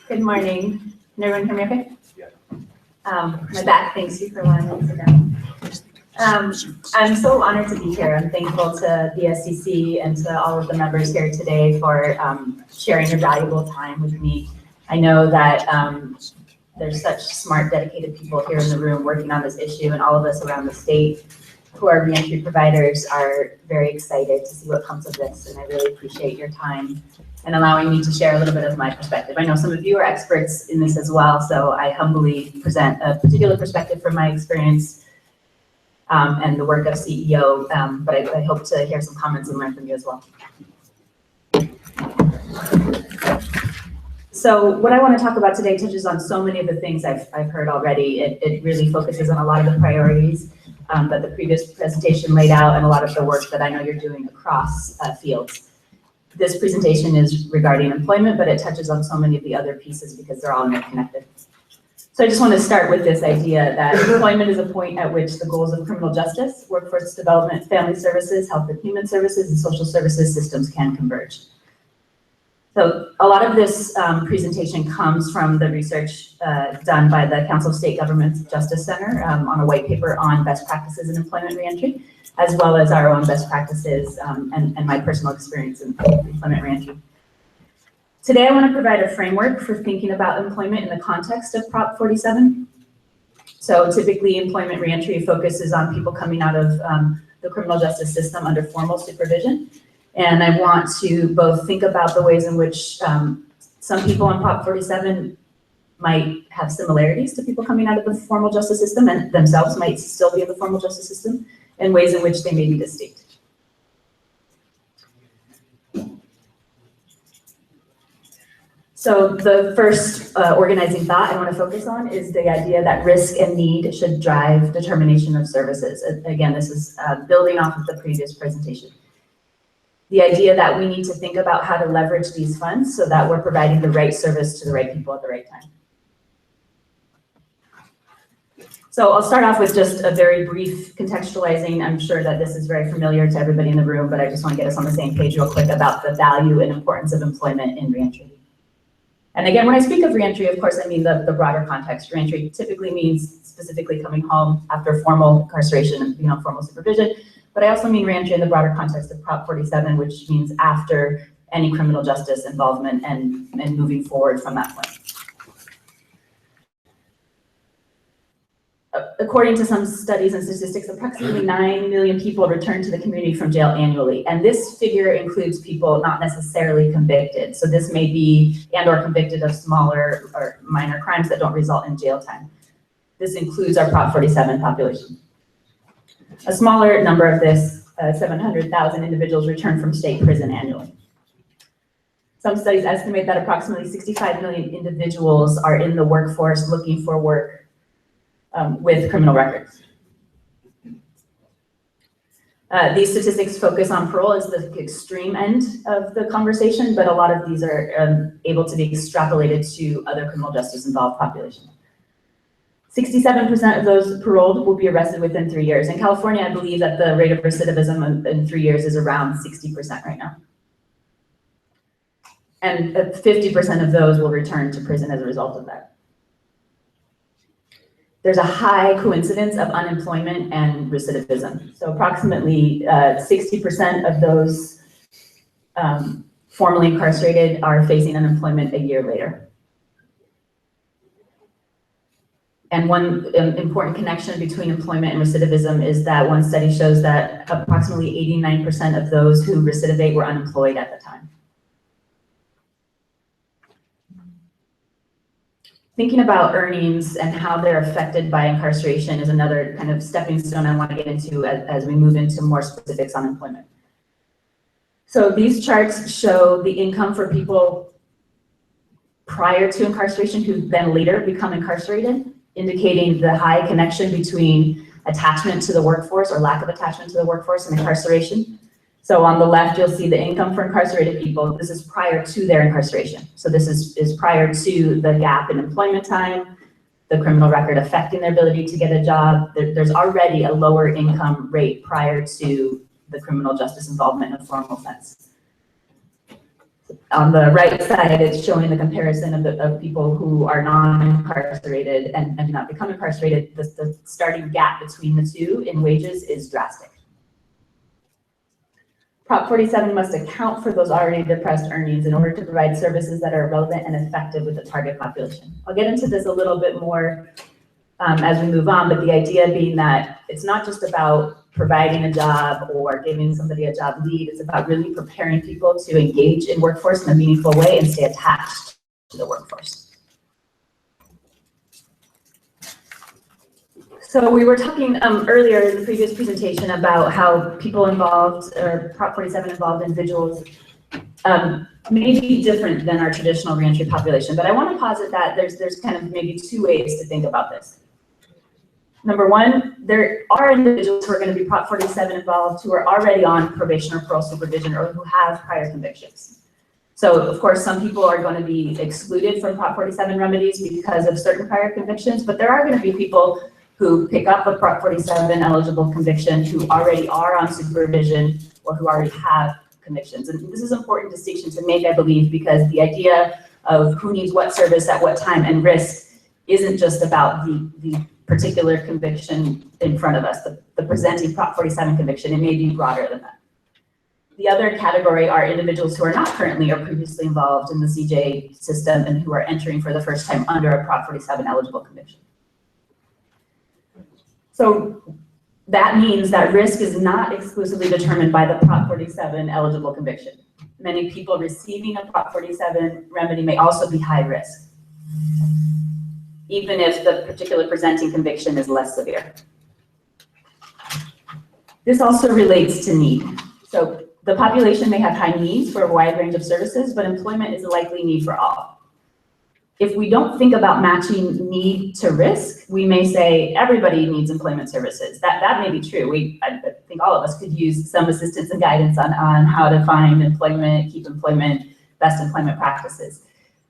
Good morning. Can everyone hear me okay? My back thanks you for allowing me to sit down. I'm so honored to be here. I'm thankful to the ESCC and to all of the members here today for sharing your valuable time with me. I know that there's such smart, dedicated people here in the room working on this issue, and all of us around the state who are reentry providers are very excited to see what comes of this, and I really appreciate your time and allowing me to share a little bit of my perspective. I know some of you are experts in this as well, so I humbly present a particular perspective from my experience and the work of CEO, but I hope to hear some comments and learn from you as well. So what I want to talk about today touches on so many of the things I've heard already. It really focuses on a lot of the priorities that the previous presentation laid out and a lot of the work that I know you're doing across fields. This presentation is regarding employment, but it touches on so many of the other pieces because they're all interconnected. So I just want to start with this idea that employment is a point at which the goals of criminal justice, workforce development, family services, health and human services, and social services systems can converge. So a lot of this presentation comes from the research done by the Council of State Governments Justice Center on a white paper on best practices in employment reentry, as well as our own best practices and my personal experience in employment reentry. Today, I want to provide a framework for thinking about employment in the context of Prop 47. So typically, employment reentry focuses on people coming out of the criminal justice system under formal supervision. And I want to both think about the ways in which some people on Prop 47 might have similarities to people coming out of the formal justice system and themselves might still be in the formal justice system, and ways in which they may be distinct. So the first organizing thought I want to focus on is the idea that risk and need should drive determination of services. Again, this is building off of the previous presentation. The idea that we need to think about how to leverage these funds so that we're providing the right service to the right people at the right time. So I'll start off with just a very brief contextualizing. I'm sure that this is very familiar to everybody in the room, but I just want to get us on the same page real quick about the value and importance of employment in reentry. And again, when I speak of reentry, of course, I mean the broader context. Reentry typically means specifically coming home after formal incarceration and being on formal supervision. But I also mean reentry in the broader context of Prop 47, which means after any criminal justice involvement and moving forward from that point. According to some studies and statistics, approximately 9 million people return to the community from jail annually. And this figure includes people not necessarily convicted. So this may be and/or convicted of smaller or minor crimes that don't result in jail time. This includes our Prop 47 population. A smaller number of this, 700,000 individuals return from state prison annually. Some studies estimate that approximately 65 million individuals are in the workforce looking for work with criminal records. These statistics focus on parole as the extreme end of the conversation, but a lot of these are able to be extrapolated to other criminal justice involved populations. 67% of those paroled will be arrested within 3 years. In California, I believe that the rate of recidivism in 3 years is around 60% right now. And 50% of those will return to prison as a result of that. There's a high coincidence of unemployment and recidivism. So approximately 60% of those formerly incarcerated are facing unemployment a year later. And one important connection between employment and recidivism is that one study shows that approximately 89% of those who recidivate were unemployed at the time. Thinking about earnings and how they're affected by incarceration is another kind of stepping stone I want to get into as we move into more specifics on employment. So these charts show the income for people prior to incarceration who then later become incarcerated, indicating the high connection between attachment to the workforce or lack of attachment to the workforce and incarceration. So on the left, you'll see the income for incarcerated people. This is prior to their incarceration. So this is prior to the gap in employment time, the criminal record affecting their ability to get a job. There's already a lower income rate prior to the criminal justice involvement in a formal sense. On the right side, it's showing the comparison of people who are non-incarcerated and do not become incarcerated. The starting gap between the two in wages is drastic. Prop 47 must account for those already depressed earnings in order to provide services that are relevant and effective with the target population. I'll get into this a little bit more as we move on, but the idea being that it's not just about providing a job or giving somebody a job lead, it's about really preparing people to engage in workforce in a meaningful way and stay attached to the workforce. So we were talking earlier in the previous presentation about how people involved, or Prop 47 involved individuals may be different than our traditional reentry population, but I want to posit that there's kind of maybe two ways to think about this. Number one, there are individuals who are going to be Prop 47 involved who are already on probation or parole supervision or who have prior convictions. So of course, some people are going to be excluded from Prop 47 remedies because of certain prior convictions, but there are going to be people who pick up a Prop 47 eligible conviction who already are on supervision or who already have convictions. And this is an important distinction to make, I believe, because the idea of who needs what service at what time and risk isn't just about the particular conviction in front of us, the presenting Prop 47 conviction. It may be broader than that. The other category are individuals who are not currently or previously involved in the CJ system and who are entering for the first time under a Prop 47 eligible conviction. So that means that risk is not exclusively determined by the Prop 47 eligible conviction. Many people receiving a Prop 47 remedy may also be high risk, even if the particular presenting conviction is less severe. This also relates to need. So the population may have high needs for a wide range of services, but employment is a likely need for all. If we don't think about matching need to risk, we may say everybody needs employment services. That may be true. I think all of us could use some assistance and guidance on how to find employment, keep employment, best employment practices.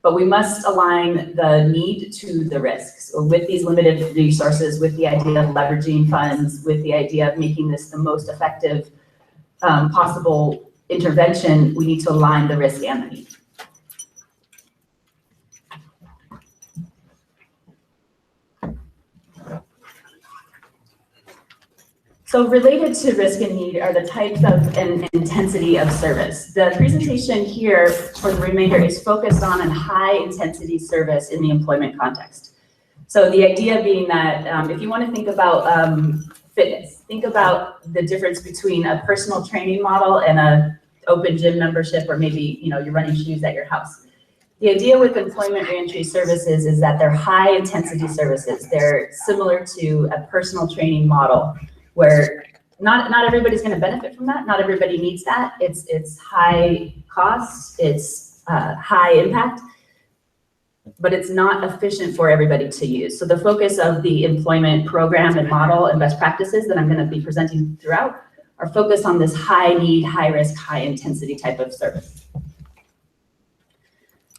But we must align the need to the risks. So with these limited resources, with the idea of leveraging funds, with the idea of making this the most effective possible intervention, we need to align the risk and the need. So related to risk and need are the types of and intensity of service. The presentation here for the remainder is focused on a high intensity service in the employment context. So the idea being that if you want to think about fitness, think about the difference between a personal training model and an open gym membership, or maybe you're running shoes at your house. The idea with employment reentry services is that they're high intensity services. They're similar to a personal training model, where not everybody's going to benefit from that. Not everybody needs that. It's high cost, it's high impact, but it's not efficient for everybody to use. So the focus of the employment program and model and best practices that I'm going to be presenting throughout are focused on this high need, high risk, high intensity type of service.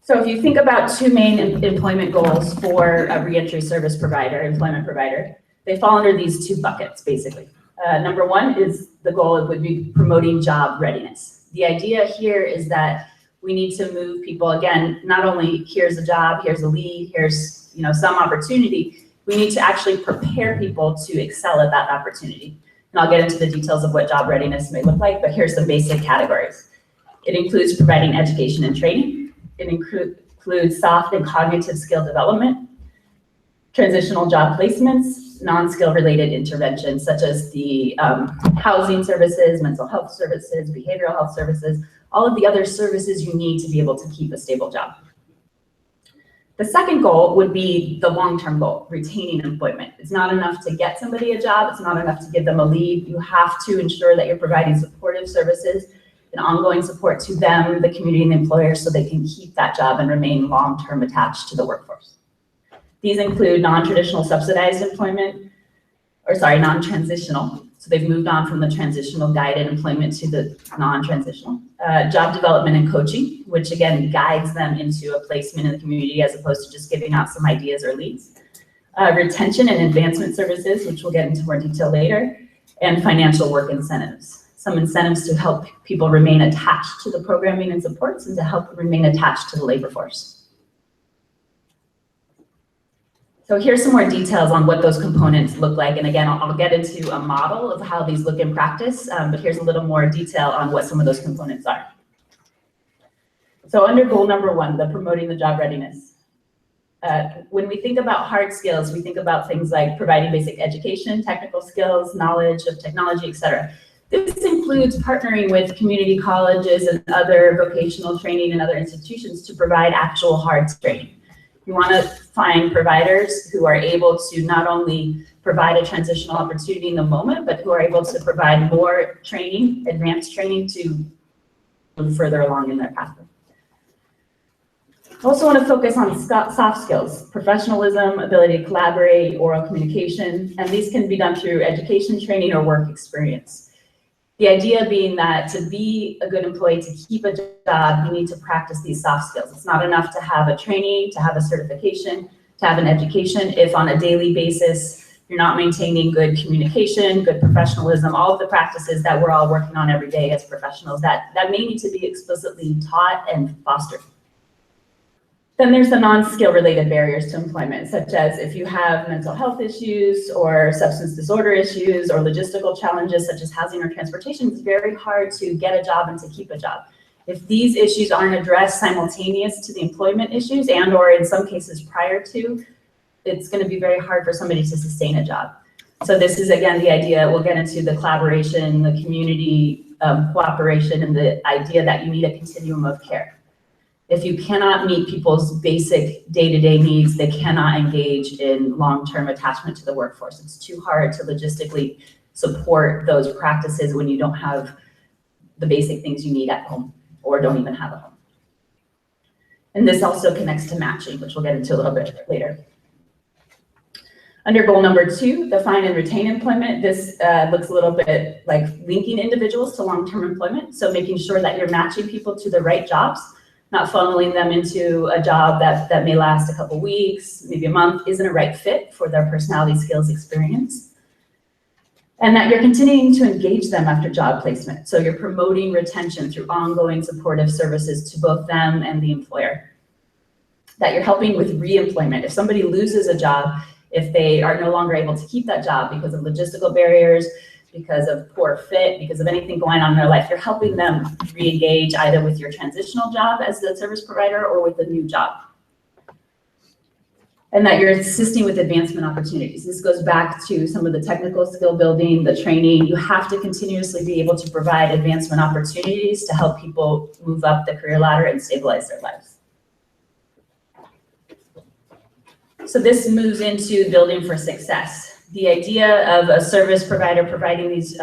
So if you think about two main employment goals for a reentry service provider, employment provider, they fall under these two buckets, basically. Number one is the goal would be promoting job readiness. The idea here is that we need to move people, again, not only here's a job, here's a lead, here's some opportunity, we need to actually prepare people to excel at that opportunity. And I'll get into the details of what job readiness may look like, but here's some basic categories. It includes providing education and training. It includes soft and cognitive skill development, transitional job placements, non-skill related interventions such as the housing services, mental health services, behavioral health services, all of the other services you need to be able to keep a stable job. The second goal would be the long-term goal, retaining employment. It's not enough to get somebody a job. It's not enough to give them a lead. You have to ensure that you're providing supportive services and ongoing support to them, the community, and the employer so they can keep that job and remain long-term attached to the workforce. These include non-traditional subsidized employment, non-transitional. So they've moved on from the transitional guided employment to the non-transitional. Job development and coaching, which again guides them into a placement in the community as opposed to just giving out some ideas or leads. Retention and advancement services, which we'll get into more detail later, and financial work incentives. some incentives to help people remain attached to the programming and supports and to help them remain attached to the labor force. So here's some more details on what those components look like. And again, I'll get into a model of how these look in practice, but here's a little more detail on what some of those components are. So under goal number 1, the promoting the job readiness. When we think about hard skills, we think about things like providing basic education, technical skills, knowledge of technology, et cetera. This includes partnering with community colleges and other vocational training and other institutions to provide actual hard training. You want to find providers who are able to not only provide a transitional opportunity in the moment, but who are able to provide more training, advanced training to move further along in their pathway. I also want to focus on soft skills, professionalism, ability to collaborate, oral communication, and these can be done through education, training, or work experience. The idea being that to be a good employee, to keep a job, you need to practice these soft skills. It's not enough to have a training, to have a certification, to have an education, if on a daily basis you're not maintaining good communication, good professionalism, all of the practices that we're all working on every day as professionals, that may need to be explicitly taught and fostered. Then there's the non-skill related barriers to employment, such as if you have mental health issues or substance disorder issues or logistical challenges such as housing or transportation, it's very hard to get a job and to keep a job. If these issues aren't addressed simultaneous to the employment issues and or in some cases prior to, it's going to be very hard for somebody to sustain a job. So this is again the idea, we'll get into the collaboration, the community cooperation, and the idea that you need a continuum of care. If you cannot meet people's basic day-to-day needs, they cannot engage in long-term attachment to the workforce. It's too hard to logistically support those practices when you don't have the basic things you need at home or don't even have a home. And this also connects to matching, which we'll get into a little bit later. Under goal number 2, define and retain employment. This looks a little bit like linking individuals to long-term employment. So making sure that you're matching people to the right jobs, not funneling them into a job that may last a couple weeks, maybe a month, isn't a right fit for their personality, skills, experience. And that you're continuing to engage them after job placement. So you're promoting retention through ongoing supportive services to both them and the employer. That you're helping with re-employment. If somebody loses a job, if they are no longer able to keep that job because of logistical barriers, because of poor fit, because of anything going on in their life, you're helping them re-engage either with your transitional job as the service provider or with a new job. And that you're assisting with advancement opportunities. This goes back to some of the technical skill building, the training. You have to continuously be able to provide advancement opportunities to help people move up the career ladder and stabilize their lives. So this moves into building for success. The idea of a service provider providing these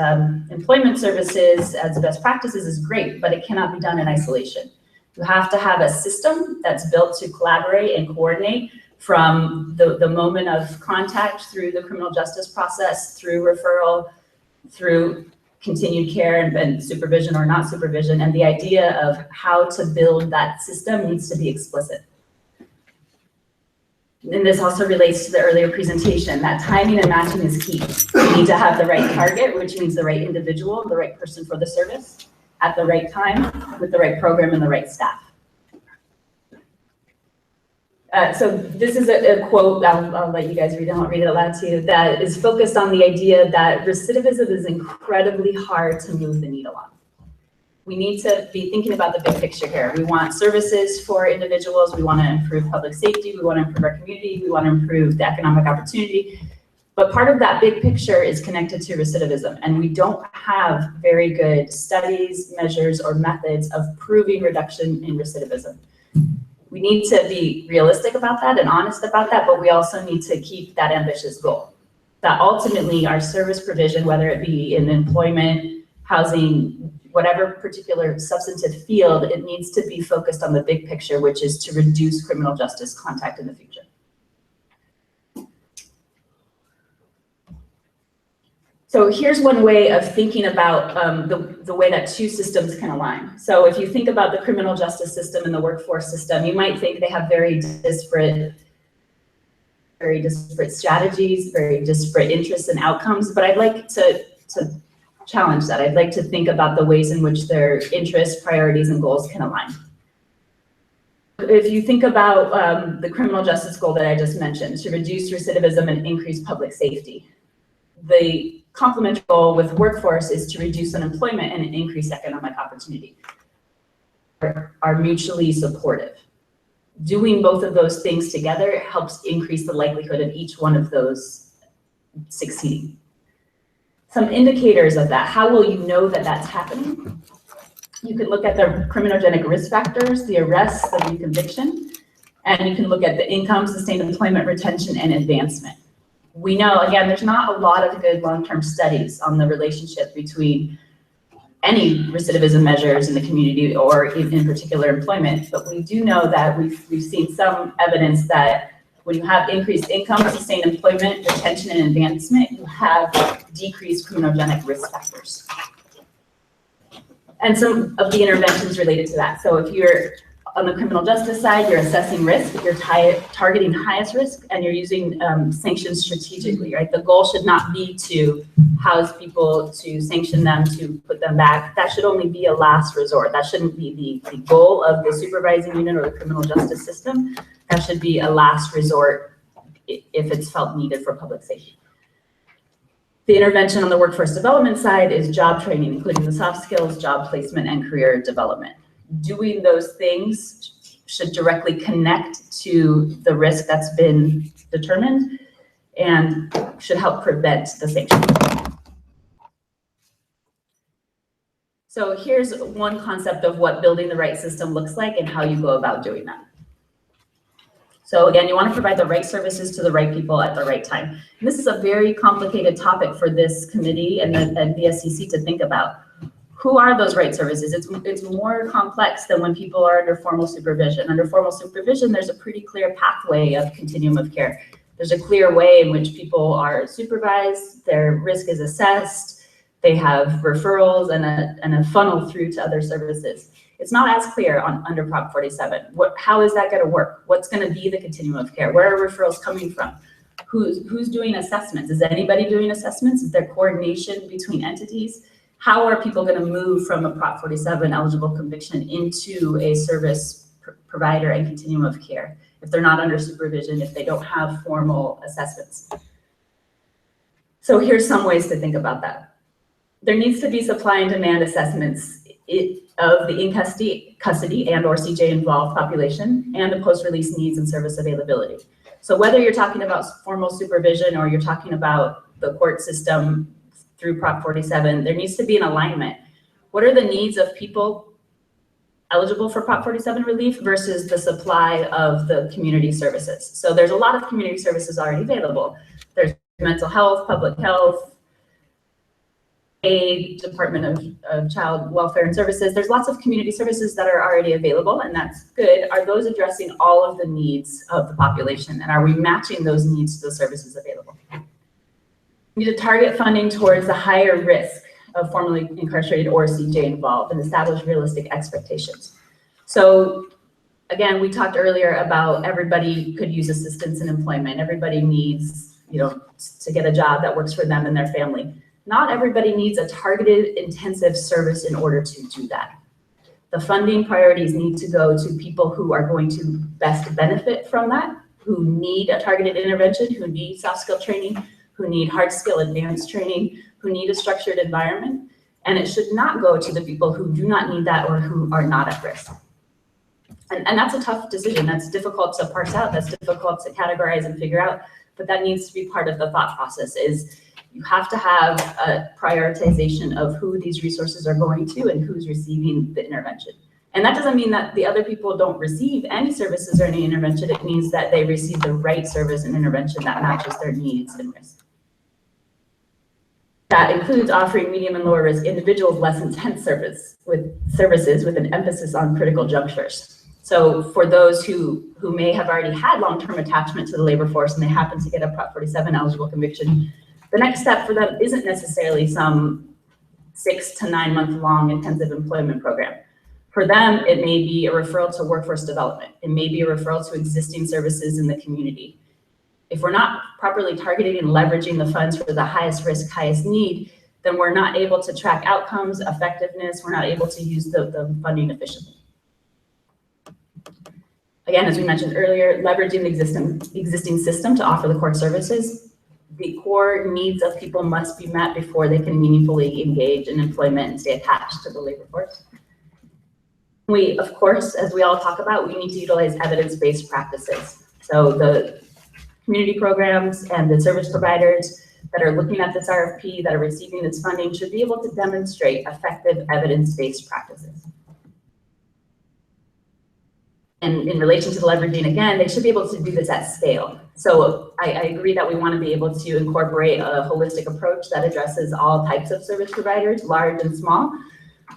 employment services as best practices is great, but it cannot be done in isolation. You have to have a system that's built to collaborate and coordinate from the moment of contact through the criminal justice process, through referral, through continued care and supervision or not supervision. And the idea of how to build that system needs to be explicit. And this also relates to the earlier presentation, that timing and matching is key. You need to have the right target, which means the right individual, the right person for the service at the right time with the right program and the right staff. So this is a quote, I'll let you guys read it, I'll read it aloud to you, that is focused on the idea that recidivism is incredibly hard to move the needle on. We need to be thinking about the big picture here. We want services for individuals. We want to improve public safety. We want to improve our community. We want to improve the economic opportunity. But part of that big picture is connected to recidivism. And we don't have very good studies, measures, or methods of proving reduction in recidivism. We need to be realistic about that and honest about that, but we also need to keep that ambitious goal. That ultimately our service provision, whether it be in employment, housing, whatever particular substantive field, it needs to be focused on the big picture, which is to reduce criminal justice contact in the future. So here's one way of thinking about the way that two systems can align. So if you think about the criminal justice system and the workforce system, you might think they have very disparate strategies, very disparate interests and outcomes, but I'd like to challenge that. I'd like to think about the ways in which their interests, priorities, and goals can align. If you think about the criminal justice goal that I just mentioned, to reduce recidivism and increase public safety, the complementary goal with workforce is to reduce unemployment and increase economic opportunity. Are mutually supportive. Doing both of those things together helps increase the likelihood of each one of those succeeding. Some indicators of that, how will you know that that's happening? You can look at the criminogenic risk factors, the arrests, the reconviction, and you can look at the income, sustained employment, retention, and advancement. We know, again, there's not a lot of good long-term studies on the relationship between any recidivism measures in the community or in particular employment, but we do know that we've seen some evidence that when you have increased income, sustained employment, retention, and advancement, you have decreased criminogenic risk factors. And some of the interventions related to that. So if you're on the criminal justice side, you're assessing risk, you're targeting highest risk, and you're using sanctions strategically, right? The goal should not be to house people, to sanction them, to put them back. That should only be a last resort. That shouldn't be the goal of the supervising unit or the criminal justice system. That should be a last resort if it's felt needed for public safety. The intervention on the workforce development side is job training, including the soft skills, job placement, and career development. Doing those things should directly connect to the risk that's been determined and should help prevent the sanctions. So here's one concept of what building the right system looks like and how you go about doing that. So again, you want to provide the right services to the right people at the right time. And this is a very complicated topic for this committee and the SEC to think about. Who are those right services? It's more complex than when people are under formal supervision. Under formal supervision, there's a pretty clear pathway of continuum of care. There's a clear way in which people are supervised, their risk is assessed, they have referrals and a funnel through to other services. It's not as clear under Prop 47. How is that going to work? What's going to be the continuum of care? Where are referrals coming from? Who's doing assessments? Is anybody doing assessments? Is there coordination between entities? How are people going to move from a Prop 47 eligible conviction into a service provider and continuum of care if they're not under supervision, if they don't have formal assessments? So here's some ways to think about that. There needs to be supply and demand assessments of the in-custody and or CJ involved population and the post-release needs and service availability. So whether you're talking about formal supervision or you're talking about the court system through Prop 47, there needs to be an alignment. What are the needs of people eligible for Prop 47 relief versus the supply of the community services? So there's a lot of community services already available. There's mental health, public health, aid, Department of Child Welfare and Services. There's lots of community services that are already available, and that's good. Are those addressing all of the needs of the population? And are we matching those needs to the services available? We need to target funding towards the higher risk of formerly incarcerated or CJ involved and establish realistic expectations. So again, we talked earlier about everybody could use assistance in employment. Everybody needs, to get a job that works for them and their family. Not everybody needs a targeted intensive service in order to do that. The funding priorities need to go to people who are going to best benefit from that, who need a targeted intervention, who need soft skill training, who need hard skill advanced training, who need a structured environment. And it should not go to the people who do not need that or who are not at risk. And that's a tough decision. That's difficult to parse out. That's difficult to categorize and figure out. But that needs to be part of the thought process is you have to have a prioritization of who these resources are going to and who's receiving the intervention. And that doesn't mean that the other people don't receive any services or any intervention. It means that they receive the right service and intervention that matches their needs and risk. That includes offering medium and lower risk individuals less intense services with an emphasis on critical junctures. So for those who may have already had long-term attachment to the labor force and they happen to get a Prop 47 eligible conviction, the next step for them isn't necessarily some 6 to 9 month long intensive employment program. For them, it may be a referral to workforce development. It may be a referral to existing services in the community. If we're not properly targeting and leveraging the funds for the highest risk, highest need, then we're not able to track outcomes, effectiveness, we're not able to use the funding efficiently. Again, as we mentioned earlier, leveraging the existing system to offer the core services. The core needs of people must be met before they can meaningfully engage in employment and stay attached to the labor force. We, of course, as we all talk about, we need to utilize evidence-based practices. So the community programs and the service providers that are looking at this RFP, that are receiving this funding, should be able to demonstrate effective evidence-based practices. And in relation to the leveraging, again, they should be able to do this at scale. So I agree that we want to be able to incorporate a holistic approach that addresses all types of service providers, large and small.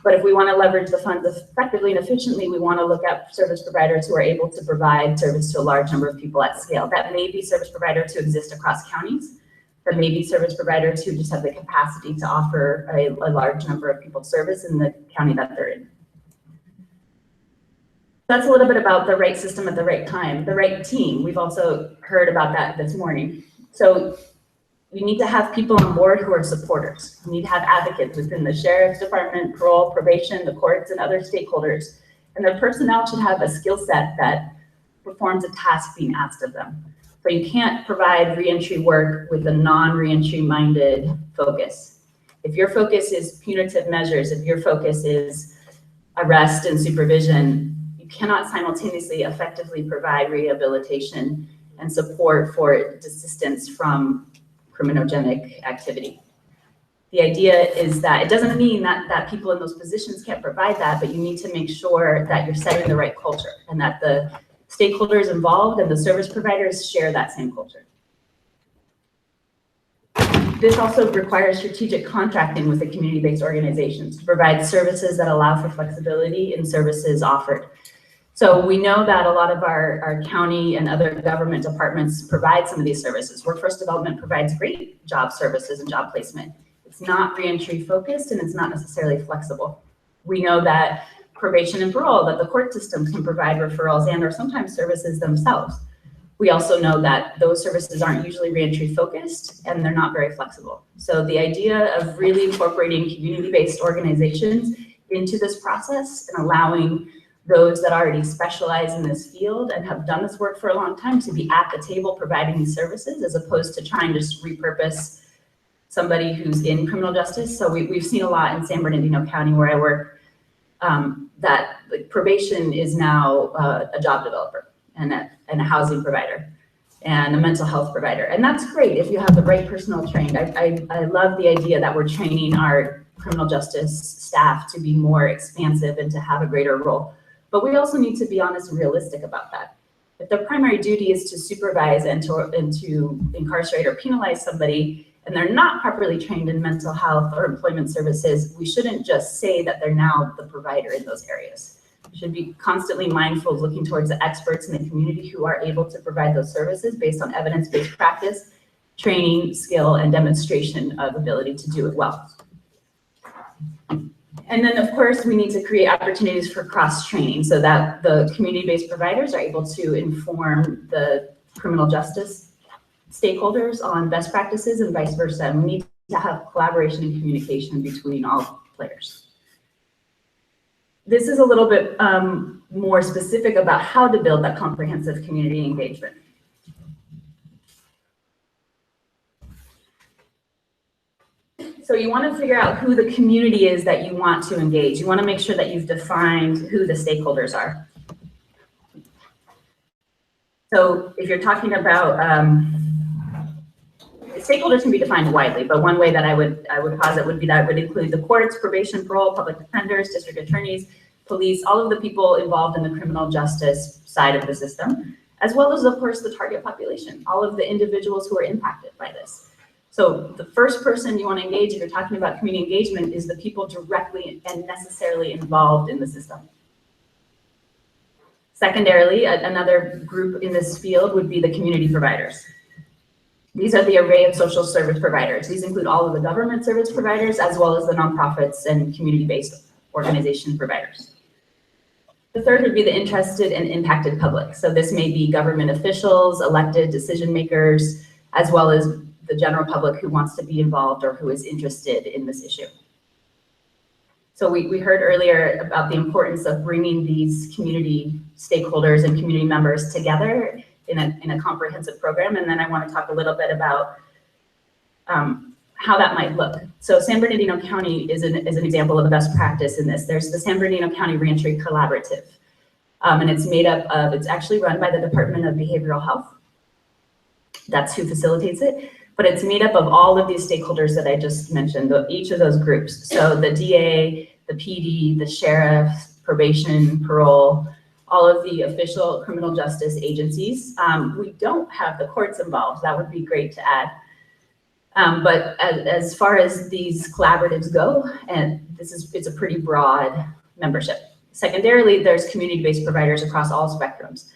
But if we want to leverage the funds effectively and efficiently, we want to look at service providers who are able to provide service to a large number of people at scale. That may be service providers who exist across counties. That may be service providers who just have the capacity to offer a large number of people service in the county that they're in. That's a little bit about the right system at the right time, the right team. We've also heard about that this morning. So you need to have people on board who are supporters. You need to have advocates within the sheriff's department, parole, probation, the courts, and other stakeholders. And their personnel should have a skill set that performs a task being asked of them. So you can't provide reentry work with a non-reentry minded focus. If your focus is punitive measures, if your focus is arrest and supervision, you cannot simultaneously effectively provide rehabilitation and support for desistance from criminogenic activity. The idea is that it doesn't mean that people in those positions can't provide that, but you need to make sure that you're setting the right culture and that the stakeholders involved and the service providers share that same culture. This also requires strategic contracting with the community-based organizations to provide services that allow for flexibility in services offered. So we know that a lot of our county and other government departments provide some of these services. Workforce development provides great job services and job placement. It's not reentry focused and it's not necessarily flexible. We know that probation and parole, that the court systems can provide referrals and or sometimes services themselves. We also know that those services aren't usually reentry focused and they're not very flexible. So the idea of really incorporating community-based organizations into this process and allowing those that already specialize in this field and have done this work for a long time to be at the table providing these services, as opposed to trying to just repurpose somebody who's in criminal justice. So we've seen a lot in San Bernardino County where I work, that like, probation is now a job developer and a housing provider and a mental health provider. And that's great if you have the right personnel trained. I love the idea that we're training our criminal justice staff to be more expansive and to have a greater role. But we also need to be honest and realistic about that. If their primary duty is to supervise and to incarcerate or penalize somebody, and they're not properly trained in mental health or employment services, we shouldn't just say that they're now the provider in those areas. We should be constantly mindful of looking towards the experts in the community who are able to provide those services based on evidence-based practice, training, skill, and demonstration of ability to do it well. And then, of course, we need to create opportunities for cross-training so that the community-based providers are able to inform the criminal justice stakeholders on best practices and vice versa. And we need to have collaboration and communication between all players. This is a little bit more specific about how to build that comprehensive community engagement. So you want to figure out who the community is that you want to engage. You want to make sure that you've defined who the stakeholders are. So if you're talking about, stakeholders can be defined widely, but one way that I would posit would be that it would include the courts, probation, parole, public defenders, district attorneys, police, all of the people involved in the criminal justice side of the system, as well as, of course, the target population, all of the individuals who are impacted by this. So the first person you want to engage if you're talking about community engagement is the people directly and necessarily involved in the system. Secondarily, another group in this field would be the community providers. These are the array of social service providers. These include all of the government service providers as well as the nonprofits and community-based organization providers. The third would be the interested and impacted public. So this may be government officials, elected decision makers, as well as the general public who wants to be involved or who is interested in this issue. So we heard earlier about the importance of bringing these community stakeholders and community members together in a comprehensive program. And then I want to talk a little bit about how that might look. So San Bernardino County is an example of a best practice in this. There's the San Bernardino County Reentry Collaborative. And it's made up of, it's actually run by the Department of Behavioral Health. That's who facilitates it. But it's made up of all of these stakeholders that I just mentioned, each of those groups. So the DA, the PD, the sheriff, probation, parole, all of the official criminal justice agencies. We don't have the courts involved. That would be great to add. But as far as these collaboratives go, and it's a pretty broad membership. Secondarily, there's community-based providers across all spectrums.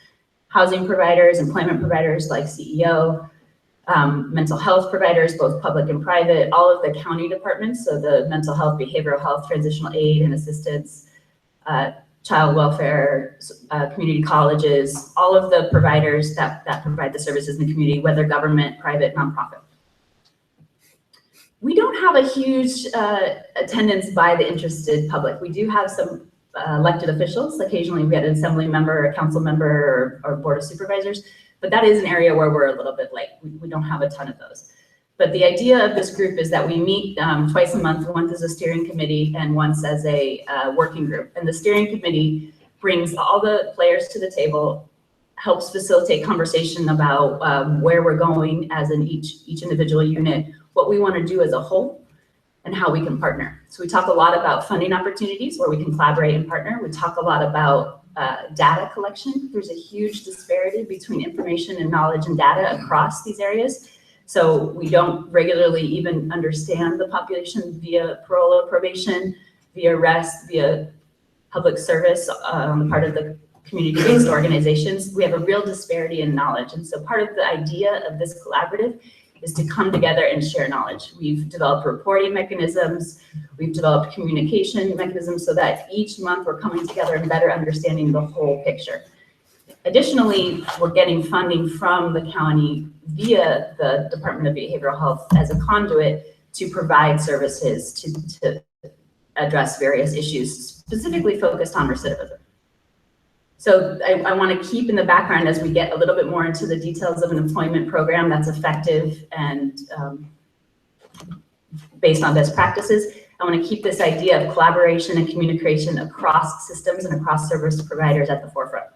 Housing providers, employment providers like CEO, mental health providers, both public and private, all of the county departments, so the mental health, behavioral health, transitional aid and assistance, child welfare, community colleges, all of the providers that provide the services in the community, whether government, private, nonprofit. We don't have a huge attendance by the interested public. We do have some elected officials. Occasionally we had an assembly member, a council member, or board of supervisors, but that is an area where we're a little bit late. We don't have a ton of those. But the idea of this group is that we meet twice a month, once as a steering committee and once as a working group. And the steering committee brings all the players to the table, helps facilitate conversation about where we're going as in each individual unit, what we want to do as a whole, and how we can partner. So we talk a lot about funding opportunities where we can collaborate and partner. We talk a lot about data collection. There's a huge disparity between information and knowledge and data across these areas. So we don't regularly even understand the population via parole or probation, via arrest, via public service on the part of the community-based organizations. We have a real disparity in knowledge. And so part of the idea of this collaborative is to come together and share knowledge. We've developed reporting mechanisms, we've developed communication mechanisms so that each month we're coming together and better understanding the whole picture. Additionally, we're getting funding from the county via the Department of Behavioral Health as a conduit to provide services to address various issues, specifically focused on recidivism. So I want to keep in the background as we get a little bit more into the details of an employment program that's effective and based on best practices. I want to keep this idea of collaboration and communication across systems and across service providers at the forefront.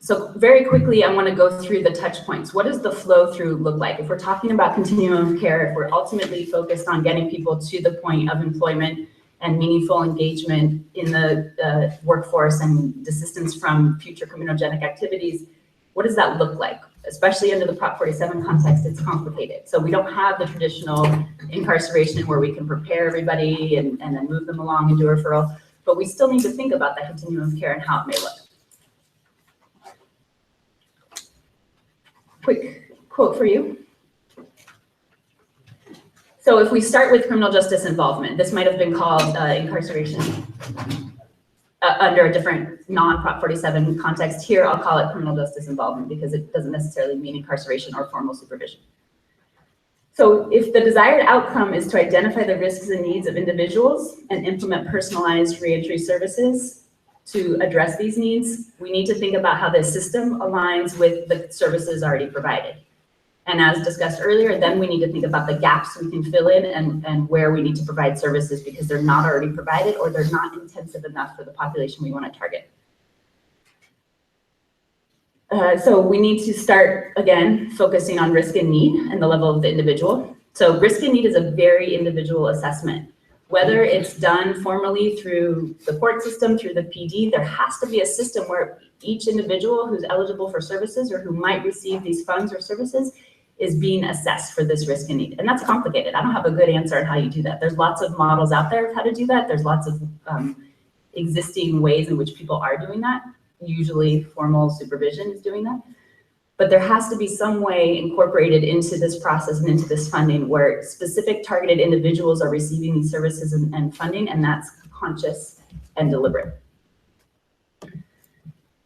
So very quickly, I want to go through the touch points. What does the flow through look like? If we're talking about continuum of care, if we're ultimately focused on getting people to the point of employment and meaningful engagement in the workforce and desistance from future criminogenic activities, what does that look like? Especially under the Prop 47 context, it's complicated. So we don't have the traditional incarceration where we can prepare everybody and then move them along and do a referral, but we still need to think about that continuum of care and how it may look. Quick quote for you. So if we start with criminal justice involvement, this might have been called incarceration under a different non-Prop 47 context. Here, I'll call it criminal justice involvement because it doesn't necessarily mean incarceration or formal supervision. So if the desired outcome is to identify the risks and needs of individuals and implement personalized reentry services to address these needs, we need to think about how the system aligns with the services already provided. And as discussed earlier, then we need to think about the gaps we can fill in and where we need to provide services because they're not already provided or they're not intensive enough for the population we want to target. So we need to start, again, focusing on risk and need and the level of the individual. So risk and need is a very individual assessment. Whether it's done formally through the court system, through the PD, there has to be a system where each individual who's eligible for services or who might receive these funds or services is being assessed for this risk and need. And that's complicated. I don't have a good answer on how you do that. There's lots of models out there of how to do that. There's lots of existing ways in which people are doing that. Usually formal supervision is doing that. But there has to be some way incorporated into this process and into this funding where specific targeted individuals are receiving these services and funding, and that's conscious and deliberate.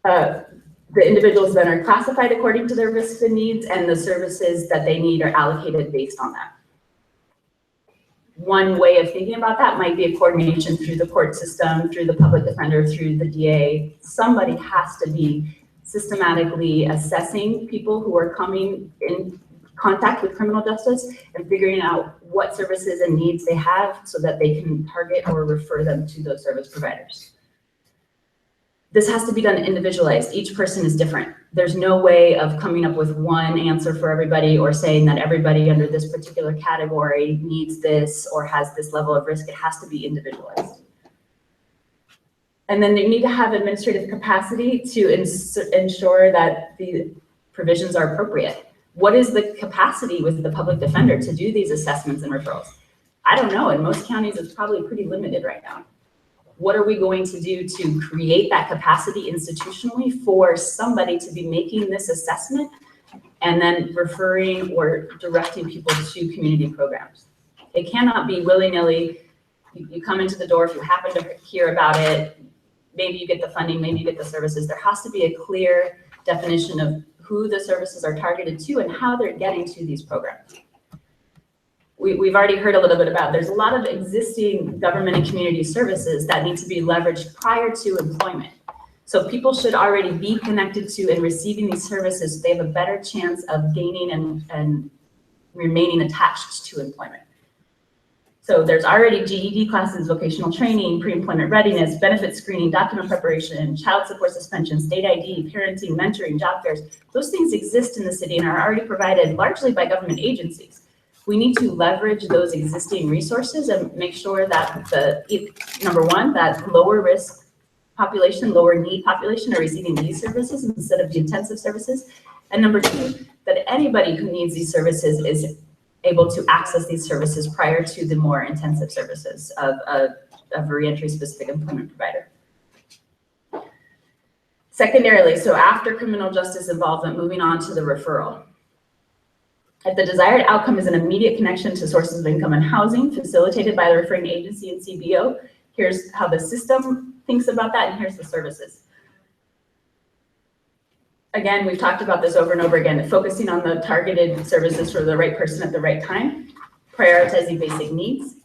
The individuals then are classified according to their risks and needs, and the services that they need are allocated based on that. One way of thinking about that might be a coordination through the court system, through the public defender, through the DA. Somebody has to be systematically assessing people who are coming in contact with criminal justice and figuring out what services and needs they have so that they can target or refer them to those service providers. This has to be done individualized. Each person is different. There's no way of coming up with one answer for everybody or saying that everybody under this particular category needs this or has this level of risk. It has to be individualized. And then they need to have administrative capacity to ensure that the provisions are appropriate. What is the capacity with the public defender to do these assessments and referrals? I don't know. In most counties, it's probably pretty limited right now. What are we going to do to create that capacity institutionally for somebody to be making this assessment and then referring or directing people to community programs? It cannot be willy-nilly. You come into the door, if you happen to hear about it, maybe you get the funding, maybe you get the services. There has to be a clear definition of who the services are targeted to and how they're getting to these programs. We've already heard a little bit about, there's a lot of existing government and community services that need to be leveraged prior to employment. So people should already be connected to and receiving these services so they have a better chance of gaining and remaining attached to employment. So there's already GED classes, vocational training, pre-employment readiness, benefit screening, document preparation, child support suspension, state ID, parenting, mentoring, job fairs. Those things exist in the city and are already provided largely by government agencies. We need to leverage those existing resources and make sure that number one, that lower risk population, lower need population are receiving these services instead of the intensive services. And number two, that anybody who needs these services is able to access these services prior to the more intensive services of a reentry specific employment provider. Secondarily, so after criminal justice involvement, moving on to the referral. If the desired outcome is an immediate connection to sources of income and housing facilitated by the referring agency and CBO, here's how the system thinks about that, and here's the services. Again, we've talked about this over and over again, focusing on the targeted services for the right person at the right time, prioritizing basic needs,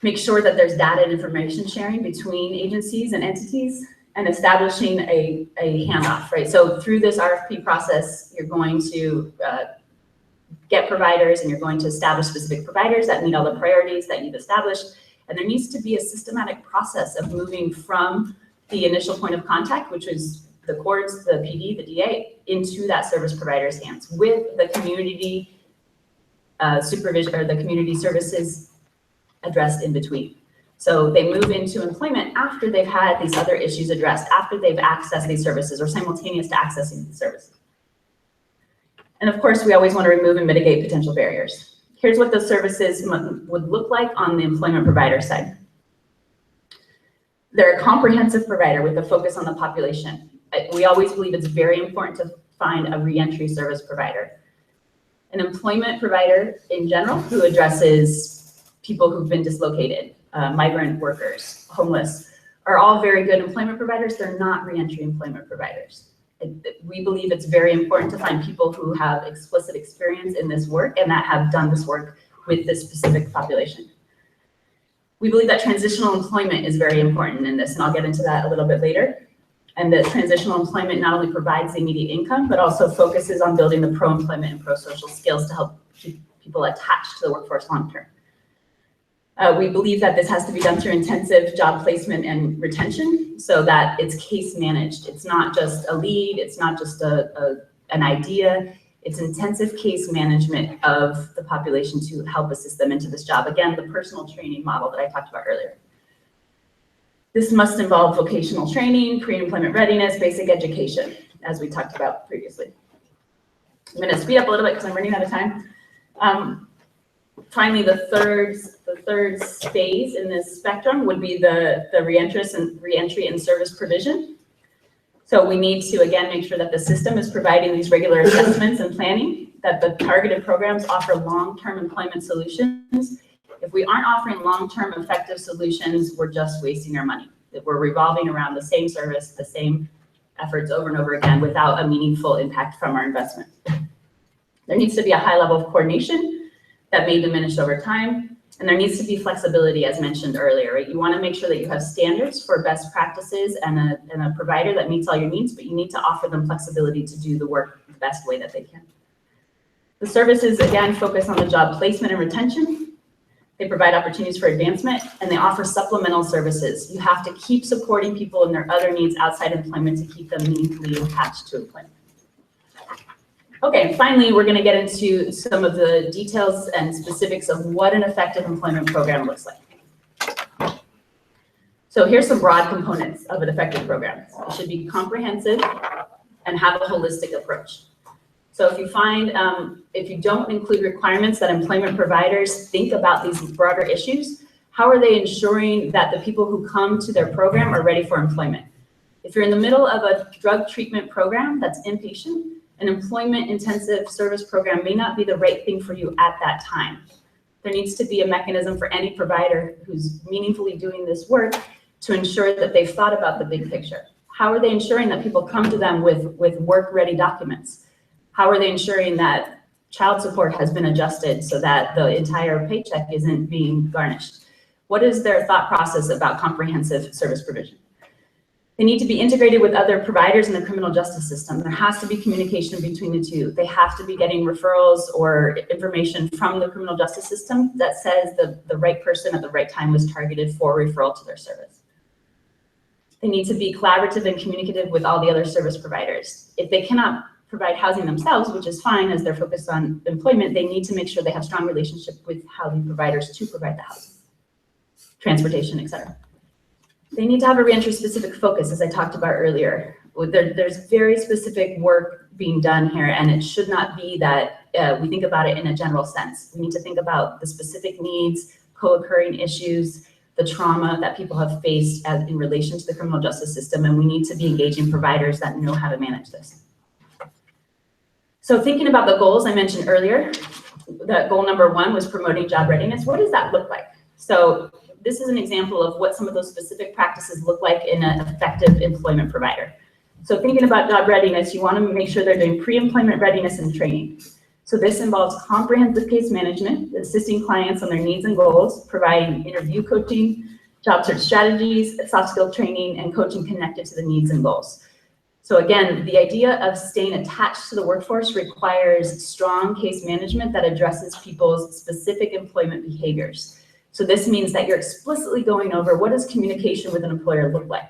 make sure that there's data and information sharing between agencies and entities, and establishing a handoff, right? So through this RFP process, you're going to get providers and you're going to establish specific providers that meet all the priorities that you've established. And there needs to be a systematic process of moving from the initial point of contact, which is the courts, the PD, the DA, into that service provider's hands with the community supervision or the community services addressed in between. So they move into employment after they've had these other issues addressed, after they've accessed these services or simultaneous to accessing these services. And of course, we always want to remove and mitigate potential barriers. Here's what the services would look like on the employment provider side. They're a comprehensive provider with a focus on the population. We always believe it's very important to find a reentry service provider. An employment provider in general who addresses people who've been dislocated, migrant workers, homeless, are all very good employment providers. They're not reentry employment providers. We believe it's very important to find people who have explicit experience in this work and that have done this work with this specific population. We believe that transitional employment is very important in this, and I'll get into that a little bit later. And that transitional employment not only provides the immediate income, but also focuses on building the pro-employment and pro-social skills to help keep people attached to the workforce long-term. We believe that this has to be done through intensive job placement and retention so that it's case managed. It's not just a lead, it's not just an idea, it's intensive case management of the population to help assist them into this job. Again, the personal training model that I talked about earlier. This must involve vocational training, pre-employment readiness, basic education, as we talked about previously. I'm gonna speed up a little bit because I'm running out of time. Finally, the third phase in this spectrum would be the reentry and service provision. So we need to, again, make sure that the system is providing these regular assessments and planning, that the targeted programs offer long-term employment solutions. If we aren't offering long-term effective solutions, we're just wasting our money. We're revolving around the same service, the same efforts over and over again without a meaningful impact from our investment. There needs to be a high level of coordination that may diminish over time, and there needs to be flexibility, as mentioned earlier, right? You want to make sure that you have standards for best practices and a provider that meets all your needs, but you need to offer them flexibility to do the work the best way that they can. The services, again, focus on the job placement and retention. They provide opportunities for advancement, and they offer supplemental services. You have to keep supporting people in their other needs outside employment to keep them meaningfully attached to employment. Okay, and finally, we're going to get into some of the details and specifics of what an effective employment program looks like. So here's some broad components of an effective program. It should be comprehensive and have a holistic approach. So if you find, if you don't include requirements that employment providers think about these broader issues, how are they ensuring that the people who come to their program are ready for employment? If you're in the middle of a drug treatment program that's inpatient, an employment intensive service program may not be the right thing for you at that time. There needs to be a mechanism for any provider who's meaningfully doing this work to ensure that they've thought about the big picture. How are they ensuring that people come to them with work-ready documents? How are they ensuring that child support has been adjusted so that the entire paycheck isn't being garnished? What is their thought process about comprehensive service provision? They need to be integrated with other providers in the criminal justice system. There has to be communication between the two. They have to be getting referrals or information from the criminal justice system that says the right person at the right time was targeted for referral to their service. They need to be collaborative and communicative with all the other service providers. If they cannot provide housing themselves, which is fine as they're focused on employment, they need to make sure they have strong relationship with housing providers to provide the housing, transportation, et cetera. They need to have a reentry specific focus, as I talked about earlier. There's very specific work being done here, and it should not be that we think about it in a general sense. We need to think about the specific needs, co-occurring issues, the trauma that people have faced in relation to the criminal justice system, and we need to be engaging providers that know how to manage this. So thinking about the goals I mentioned earlier, that goal number 1 was promoting job readiness. What does that look like? So this is an example of what some of those specific practices look like in an effective employment provider. So thinking about job readiness, you want to make sure they're doing pre-employment readiness and training. So this involves comprehensive case management, assisting clients on their needs and goals, providing interview coaching, job search strategies, soft skill training, and coaching connected to the needs and goals. So again, the idea of staying attached to the workforce requires strong case management that addresses people's specific employment behaviors. So this means that you're explicitly going over what does communication with an employer look like?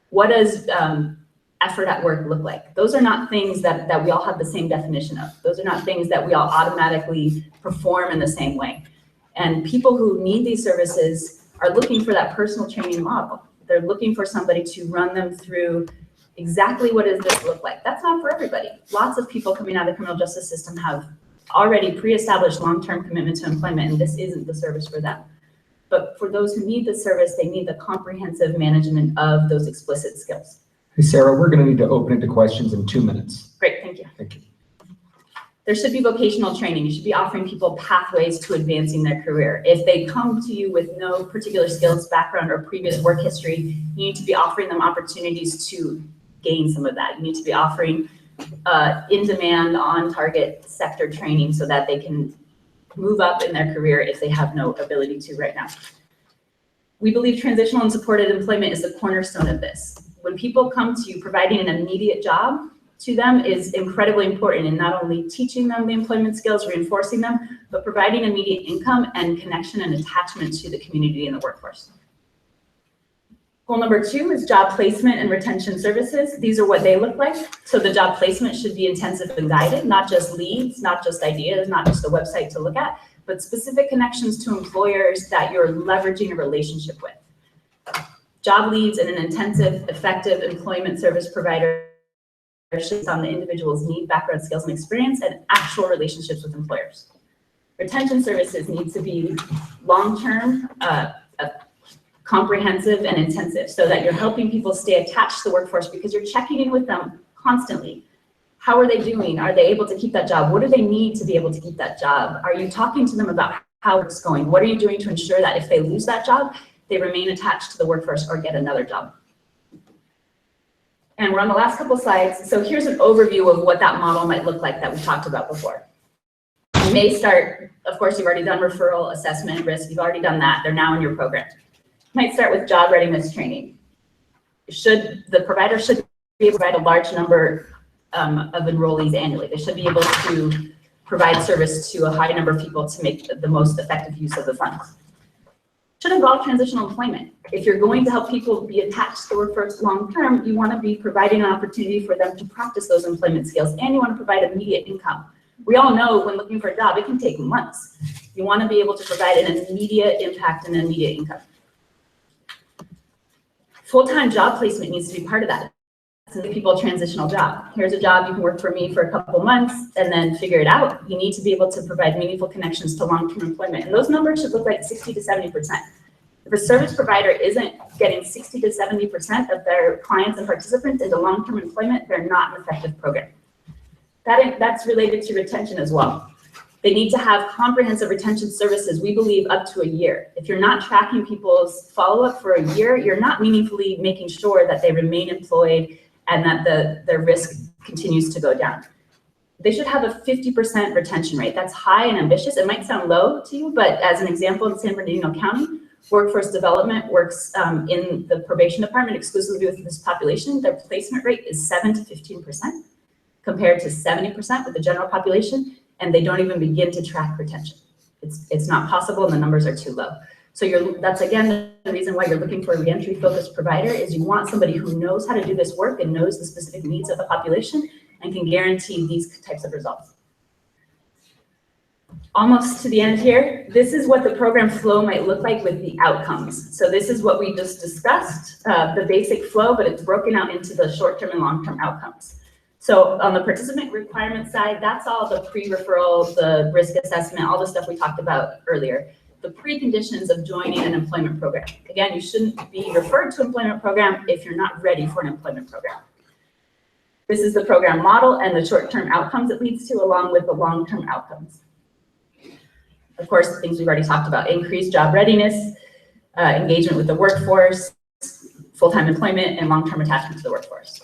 What does effort at work look like? Those are not things that we all have the same definition of. Those are not things that we all automatically perform in the same way. And people who need these services are looking for that personal training model. They're looking for somebody to run them through exactly what does this look like. That's not for everybody. Lots of people coming out of the criminal justice system have already pre-established long-term commitment to employment, and this isn't the service for them. But for those who need the service, they need the comprehensive management of those explicit skills. Hey, Sarah, we're going to need to open it to questions in 2 minutes. Great, thank you. Thank you. There should be vocational training. You should be offering people pathways to advancing their career. If they come to you with no particular skills, background, or previous work history, you need to be offering them opportunities to gain some of that. You need to be offering in-demand, on-target sector training so that they can move up in their career if they have no ability to right now. We believe transitional and supported employment is the cornerstone of this. When people come to you, providing an immediate job to them is incredibly important in not only teaching them the employment skills, reinforcing them, but providing immediate income and connection and attachment to the community and the workforce. Goal number 2 is job placement and retention services. These are what they look like. So the job placement should be intensive and guided, not just leads, not just ideas, not just a website to look at, but specific connections to employers that you're leveraging a relationship with. Job leads and an intensive, effective employment service provider based on the individual's need, background, skills, and experience, and actual relationships with employers. Retention services need to be long-term, comprehensive, and intensive so that you're helping people stay attached to the workforce because you're checking in with them constantly. How are they doing? Are they able to keep that job? What do they need to be able to keep that job? Are you talking to them about how it's going? What are you doing to ensure that if they lose that job, they remain attached to the workforce or get another job. And we're on the last couple slides. So here's an overview of what that model might look like that we talked about before. You may start, of course, you've already done referral, assessment, risk, you've already done that. They're now in your program. You might start with job readiness training. The provider should be able to provide a large number of enrollees annually. They should be able to provide service to a high number of people to make the most effective use of the funds. Should involve transitional employment. If you're going to help people be attached to the workforce long-term, you want to be providing an opportunity for them to practice those employment skills, and you want to provide immediate income. We all know when looking for a job, it can take months. You want to be able to provide an immediate impact and an immediate income. Full-time job placement needs to be part of that. So give people a transitional job. Here's a job, you can work for me for a couple months and then figure it out. You need to be able to provide meaningful connections to long-term employment. And those numbers should look like 60 to 70%. If a service provider isn't getting 60 to 70% of their clients and participants into long-term employment, they're not an effective program. That's related to retention as well. They need to have comprehensive retention services, we believe, up to a year. If you're not tracking people's follow-up for a year, you're not meaningfully making sure that they remain employed and that their risk continues to go down. They should have a 50% retention rate. That's high and ambitious. It might sound low to you, but as an example, in San Bernardino County, workforce development works in the probation department exclusively with this population. Their placement rate is 7 to 15% compared to 70% with the general population, and they don't even begin to track retention. It's not possible, and the numbers are too low. So that's again the reason why you're looking for a reentry focused provider, is you want somebody who knows how to do this work and knows the specific needs of the population and can guarantee these types of results. Almost to the end here, this is what the program flow might look like with the outcomes. So this is what we just discussed, the basic flow, but it's broken out into the short-term and long-term outcomes. So on the participant requirement side, that's all the pre-referral, the risk assessment, all the stuff we talked about earlier. The preconditions of joining an employment program. Again, you shouldn't be referred to an employment program if you're not ready for an employment program. This is the program model and the short-term outcomes it leads to, along with the long-term outcomes. Of course, the things we've already talked about: increased job readiness, engagement with the workforce, full-time employment, and long-term attachment to the workforce.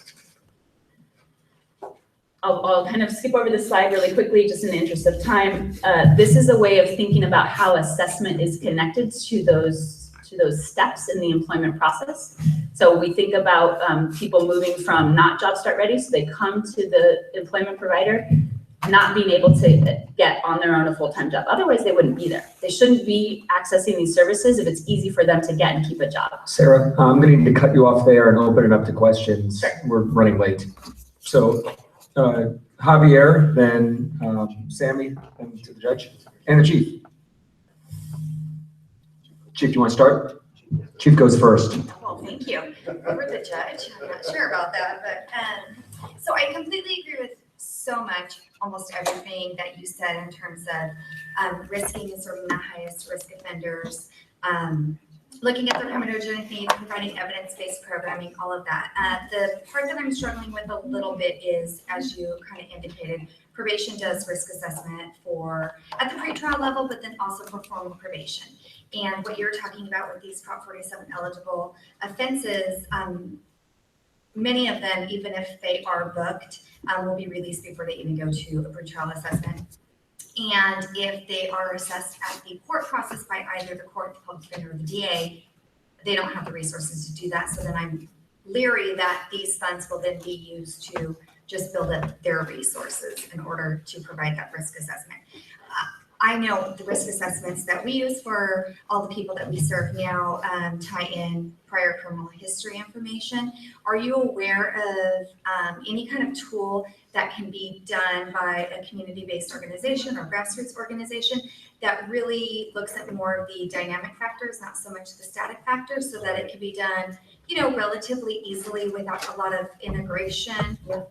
I'll kind of skip over this slide really quickly, just in the interest of time. This is a way of thinking about how assessment is connected to those steps in the employment process. So we think about people moving from not job start ready, so they come to the employment provider, not being able to get on their own a full-time job. Otherwise, they wouldn't be there. They shouldn't be accessing these services if it's easy for them to get and keep a job. Sarah, I'm going to need to cut you off there and open it up to questions. Sure. We're running late. So Javier, then Sammy, and to the judge, and the chief. Chief, do you want to start? Chief goes first. Well, thank you. For the judge, I'm not sure about that, but so I completely agree with so much, almost everything that you said in terms of risking and serving the highest risk offenders, looking at their criminogenic needs, providing evidence-based programming, all of that. The part that I'm struggling with a little bit is, as you kind of indicated, probation does risk assessment at the pretrial level, but then also for formal probation. And what you're talking about with these Prop 47 eligible offenses, many of them, even if they are booked, will be released before they even go to a pretrial assessment. And if they are assessed at the court process by either the court, the public defender, or the DA, they don't have the resources to do that. So then I'm leery that these funds will then be used to just build up their resources in order to provide that risk assessment. I know the risk assessments that we use for all the people that we serve now tie in prior criminal history information. Are you aware of any kind of tool that can be done by a community-based organization or grassroots organization that really looks at more of the dynamic factors, not so much the static factors, so that it can be done, relatively easily without a lot of integration? Yeah.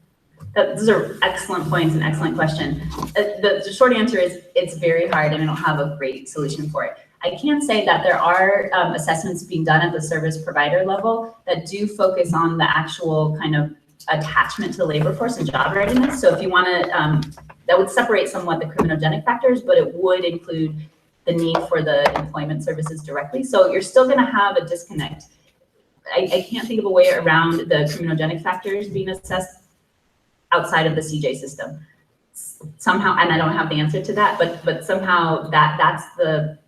Those are excellent points and excellent question. The short answer is it's very hard, and I don't have a great solution for it. I can say that there are assessments being done at the service provider level that do focus on the actual kind of attachment to the labor force and job readiness. So if you want to, that would separate somewhat the criminogenic factors, but it would include the need for the employment services directly. So you're still gonna have a disconnect. I can't think of a way around the criminogenic factors being assessed outside of the CJ system. Somehow, and I don't have the answer to that, but somehow that's the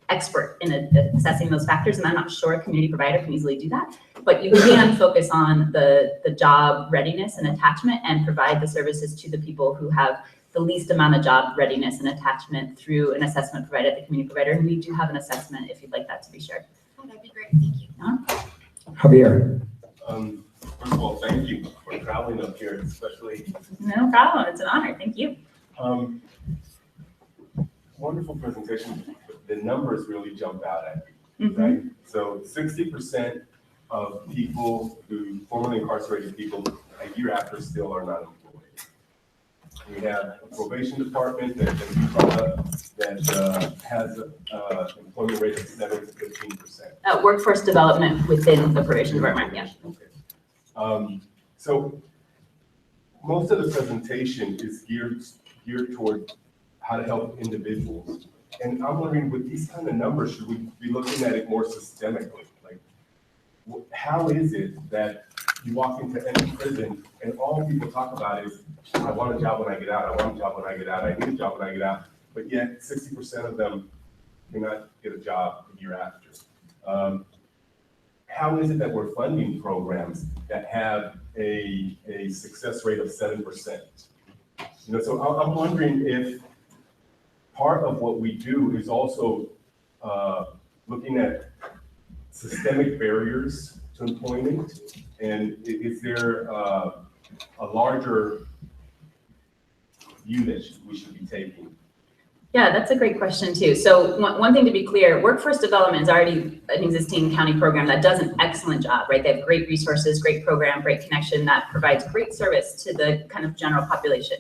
expert in assessing those factors, and I'm not sure a community provider can easily do that. But you can focus on the job readiness and attachment and provide the services to the people who have the least amount of job readiness and attachment through an assessment provided at the community provider. And we do have an assessment if you'd like that to be shared. Oh, that'd be great, thank you. Javier. First of all, thank you for traveling up here, especially. No problem, it's an honor, thank you. Wonderful presentation. The numbers really jump out at me, Mm-hmm. right? So 60% of people who formerly incarcerated people a year after still are not employed. We have a probation department that you brought up that has an employment rate of 7 to 15%. Workforce development within the probation department, yeah. Okay. So most of the presentation is geared toward how to help individuals. And I'm wondering, with these kind of numbers, should we be looking at it more systemically? Like, how is it that you walk into any prison and all people talk about is, I want a job when I get out, I want a job when I get out, I need a job when I get out, but yet 60% of them cannot get a job the year after. How is it that we're funding programs that have a success rate of 7%? You know, so I'm wondering if part of what we do is also looking at systemic barriers to employment, and is there a larger view that we should be taking? Yeah, that's a great question too. So one thing to be clear, workforce development is already an existing county program that does an excellent job, right? They have great resources, great program, great connection that provides great service to the kind of general population.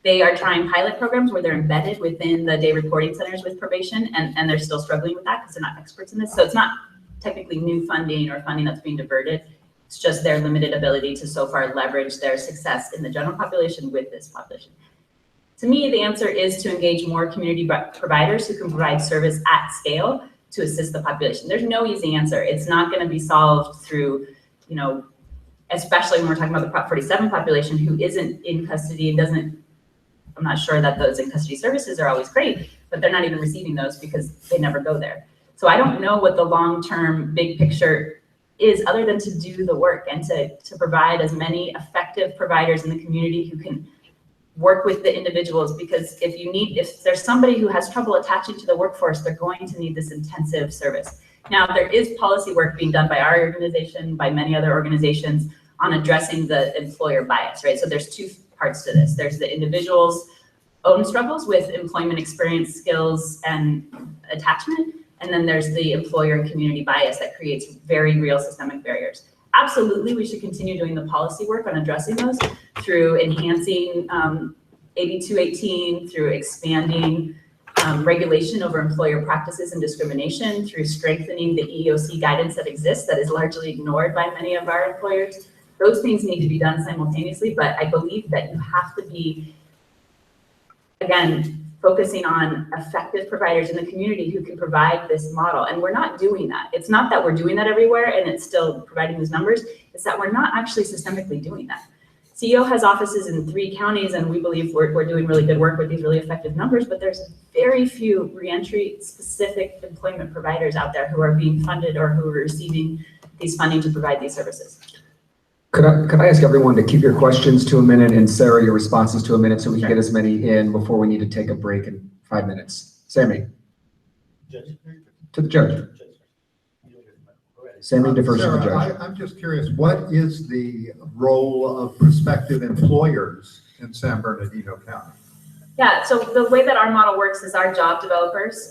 They are trying pilot programs where they're embedded within the day reporting centers with probation, and they're still struggling with that because they're not experts in this. So it's not technically new funding or funding that's being diverted. It's just their limited ability to so far leverage their success in the general population with this population. To me, the answer is to engage more community providers who can provide service at scale to assist the population. There's no easy answer. It's not going to be solved through, you know, especially when we're talking about the Prop 47 population who isn't in custody and doesn't, I'm not sure that those in custody services are always great, but they're not even receiving those because they never go there. So I don't know what the long-term big picture is other than to do the work and to provide as many effective providers in the community who can work with the individuals, because if there's somebody who has trouble attaching to the workforce, they're going to need this intensive service. Now, there is policy work being done by our organization, by many other organizations on addressing the employer bias, right? So there's two parts to this. There's the individual's own struggles with employment experience, skills, and attachment. And then there's the employer and community bias that creates very real systemic barriers. Absolutely, we should continue doing the policy work on addressing those through enhancing AB 218, through expanding regulation over employer practices and discrimination, through strengthening the EEOC guidance that exists that is largely ignored by many of our employers. Those things need to be done simultaneously, but I believe that you have to be, again, focusing on effective providers in the community who can provide this model. And we're not doing that. It's not that we're doing that everywhere and it's still providing these numbers. It's that we're not actually systemically doing that. CEO has offices in 3 counties, and we believe we're doing really good work with these really effective numbers, but there's very few reentry specific employment providers out there who are being funded or who are receiving these funding to provide these services. Could I ask everyone to keep your questions to a minute and Sarah, your responses to a minute so we can get as many in before we need to take a break in 5 minutes. Sammy. To the judge. Sammy defers to the judge. I'm just curious, what is the role of prospective employers in San Bernardino County? Yeah, so the way that our model works is our job developers,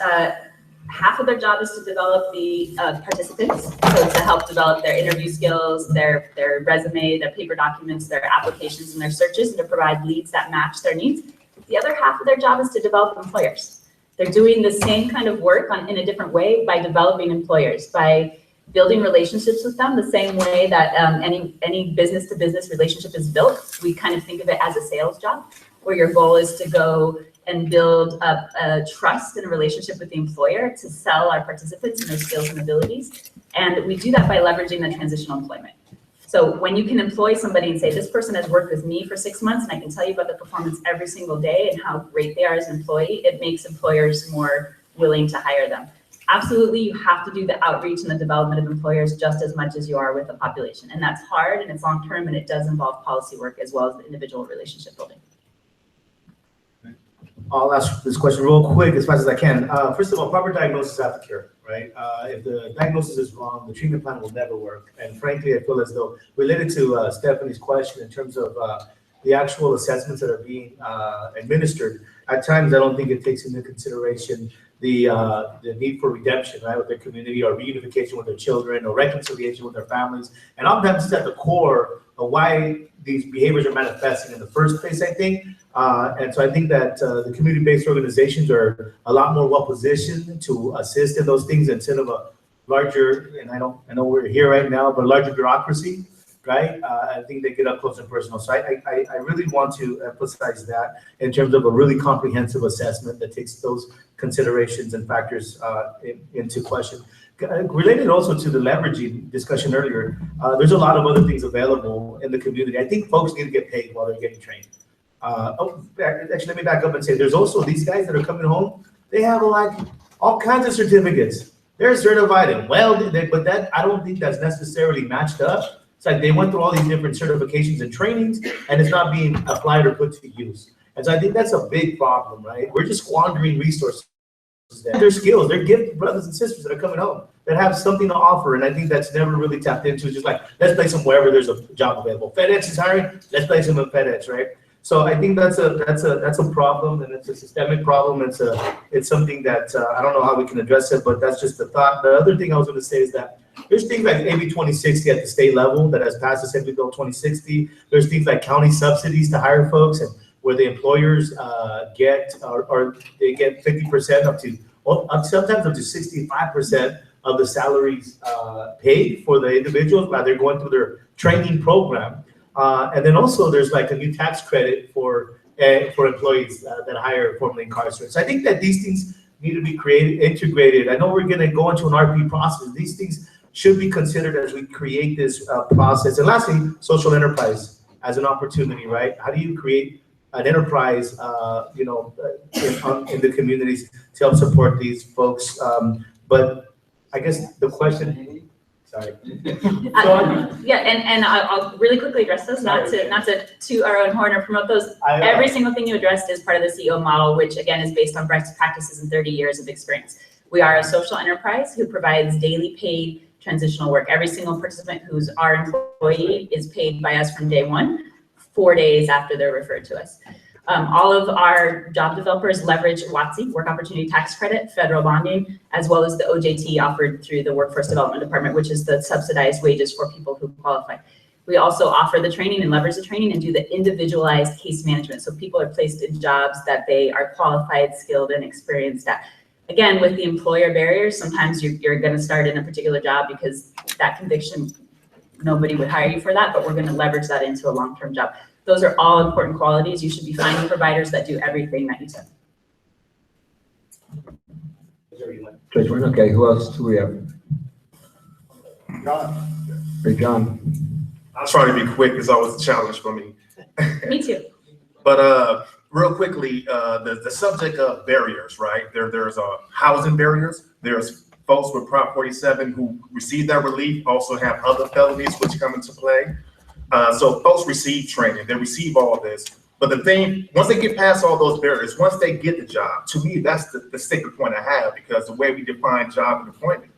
half of their job is to develop the participants, so to help develop their interview skills, their resume, their paper documents, their applications, and their searches, and to provide leads that match their needs. The other half of their job is to develop employers. They're doing the same kind of work in a different way by developing employers, by building relationships with them the same way that any business-to-business relationship is built. We kind of think of it as a sales job, where your goal is to go and build up a trust and a relationship with the employer to sell our participants and their skills and abilities. And we do that by leveraging the transitional employment. So when you can employ somebody and say, this person has worked with me for 6 months and I can tell you about their performance every single day and how great they are as an employee, it makes employers more willing to hire them. Absolutely, you have to do the outreach and the development of employers just as much as you are with the population. And that's hard and it's long-term and it does involve policy work as well as the individual relationship building. I'll ask this question real quick, as fast as I can. First of all, proper diagnosis after care, right? If the diagnosis is wrong, the treatment plan will never work. And frankly, I feel as though, related to Stephanie's question in terms of the actual assessments that are being administered, at times I don't think it takes into consideration the need for redemption, right, with their community, or reunification with their children, or reconciliation with their families. And oftentimes it's at the core of why these behaviors are manifesting in the first place, I think. And so I think that the community-based organizations are a lot more well-positioned to assist in those things instead of a larger, and I know we're here right now, but larger bureaucracy, right? I think they get up close and personal. So I really want to emphasize that in terms of a really comprehensive assessment that takes those considerations and factors into question. Related also to the leveraging discussion earlier, there's a lot of other things available in the community. I think folks need to get paid while they're getting trained. Actually, let me back up and say, there's also these guys that are coming home, they have like all kinds of certificates. They're certified and but that, I don't think that's necessarily matched up. It's like they went through all these different certifications and trainings and it's not being applied or put to use. And so I think that's a big problem, right? We're just squandering resources. Their skills, they're gifted brothers and sisters that are coming home that have something to offer, and I think that's never really tapped into. It's just like, let's place them wherever there's a job available. FedEx is hiring, let's place them in FedEx, right? So I think that's a problem, and it's a systemic problem. It's something that I don't know how we can address it, but that's just the thought. The other thing I was going to say is that there's things like AB 2060 at the state level that has passed Assembly Bill 2060. There's things like county subsidies to hire folks, and where the employers get or they get 50% up sometimes up to 65% of the salaries paid for the individuals while they're going through their training program. And then also there's like a new tax credit for employees that hire formerly incarcerated. So I think that these things need to be integrated. I know we're going to go into an RP process. These things should be considered as we create this process. And lastly, social enterprise as an opportunity, right? How do you create an enterprise, in the communities to help support these folks? But I guess the question, sorry. Yeah, and I'll really quickly address those, not to toot our own horn or promote those. Every single thing you addressed is part of the CEO model, which again is based on best practices and 30 years of experience. We are a social enterprise who provides daily paid transitional work. Every single participant who's our employee is paid by us from day one, 4 days after they're referred to us. All of our job developers leverage WOTC, Work Opportunity Tax Credit, federal bonding, as well as the OJT offered through the Workforce Development Department, which is the subsidized wages for people who qualify. We also offer the training and leverage the training and do the individualized case management. So people are placed in jobs that they are qualified, skilled, and experienced at. Again, with the employer barriers, sometimes you're going to start in a particular job because that conviction, nobody would hire you for that, but we're going to leverage that into a long-term job. Those are all important qualities. You should be finding providers that do everything that you said. Okay, who else do we have? John. Hey, John. I'll try to be quick. It's always a challenge for me. Me too. But real quickly, the subject of barriers, right? There's housing barriers. There's folks with Prop 47 who receive that relief also have other felonies which come into play. So folks receive training, they receive all of this. But the thing, once they get past all those barriers, once they get the job, to me, that's the sticking point I have, because the way we define job and employment,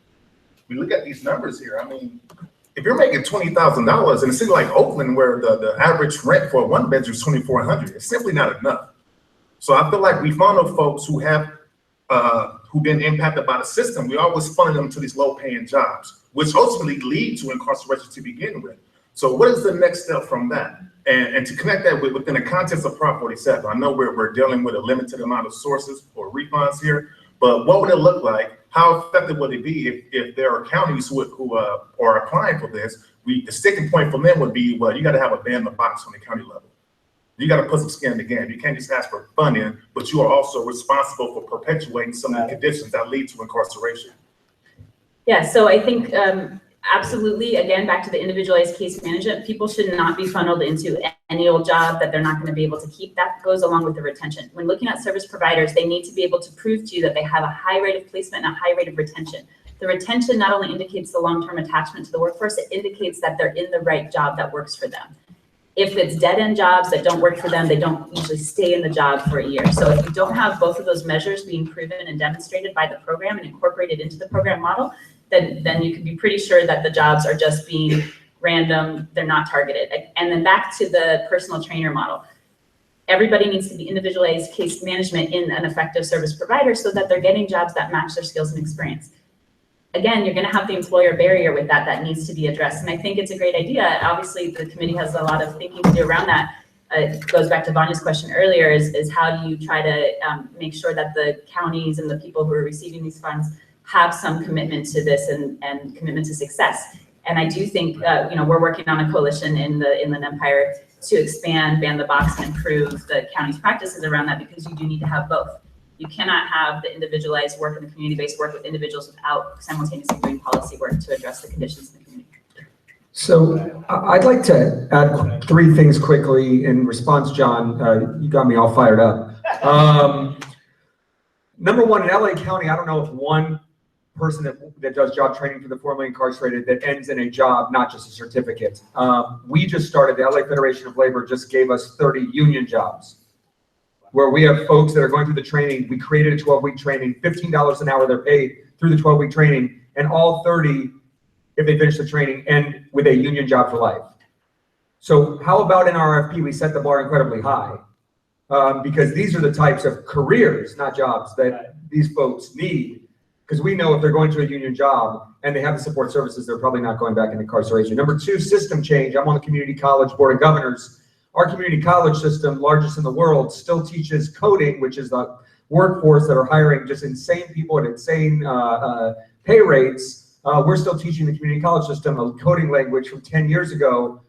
we look at these numbers here. I mean, if you're making $20,000 in a city like Oakland, where the average rent for a one bedroom is $2,400, it's simply not enough. So I feel like we funnel folks who have who've been impacted by the system. We always funnel them to these low-paying jobs, which ultimately lead to incarceration to begin with. So what is the next step from that? And to connect that within the context of Prop 47, I know we're dealing with a limited amount of sources or refunds here, but what would it look like? How effective would it be if there are counties who are applying for this? The sticking point for them would be, well, you got to have a ban in the box on the county level. you gotta put some skin in the game. You can't just ask for funding, but you are also responsible for perpetuating some of the conditions that lead to incarceration. Yeah, so I think absolutely, again, back to the individualized case management, people should not be funneled into any old job that they're not gonna be able to keep. That goes along with the retention. When looking at service providers, they need to be able to prove to you that they have a high rate of placement and a high rate of retention. The retention not only indicates the long-term attachment to the workforce, it indicates that they're in the right job that works for them. If it's dead-end jobs that don't work for them, they don't usually stay in the job for a year. So if you don't have both of those measures being proven and demonstrated by the program and incorporated into the program model, then you can be pretty sure that the jobs are just being random, they're not targeted. And then back to the personal trainer model. Everybody needs to be individualized case management in an effective service provider so that they're getting jobs that match their skills and experience. Again, you're gonna have the employer barrier with that needs to be addressed. And I think it's a great idea. Obviously, the committee has a lot of thinking to do around that. It goes back to Vanya's question earlier, is how do you try to make sure that the counties and the people who are receiving these funds have some commitment to this and commitment to success. And I do think, we're working on a coalition in the Inland Empire to expand, ban the box, and improve the county's practices around that, because you do need to have both. You cannot have the individualized work and the community-based work with individuals without simultaneously doing policy work to address the conditions in the community. So I'd like to add 3 things quickly in response, John. You got me all fired up. Number one, in LA County, I don't know if one person that does job training for the formerly incarcerated that ends in a job, not just a certificate. We just started, the LA Federation of Labor just gave us 30 union jobs, where we have folks that are going through the training. We created a 12-week training, $15 an hour they're paid through the 12-week training, and all 30, if they finish the training, end with a union job for life. So how about in RFP, we set the bar incredibly high? Because these are the types of careers, not jobs, that these folks need. Because we know if they're going to a union job and they have the support services, they're probably not going back into incarceration. Number 2, system change. I'm on the Community College Board of Governors. Our community college system, largest in the world, still teaches coding, which is the workforce that are hiring just insane people at insane pay rates. We're still teaching the community college system a coding language from 10 years ago,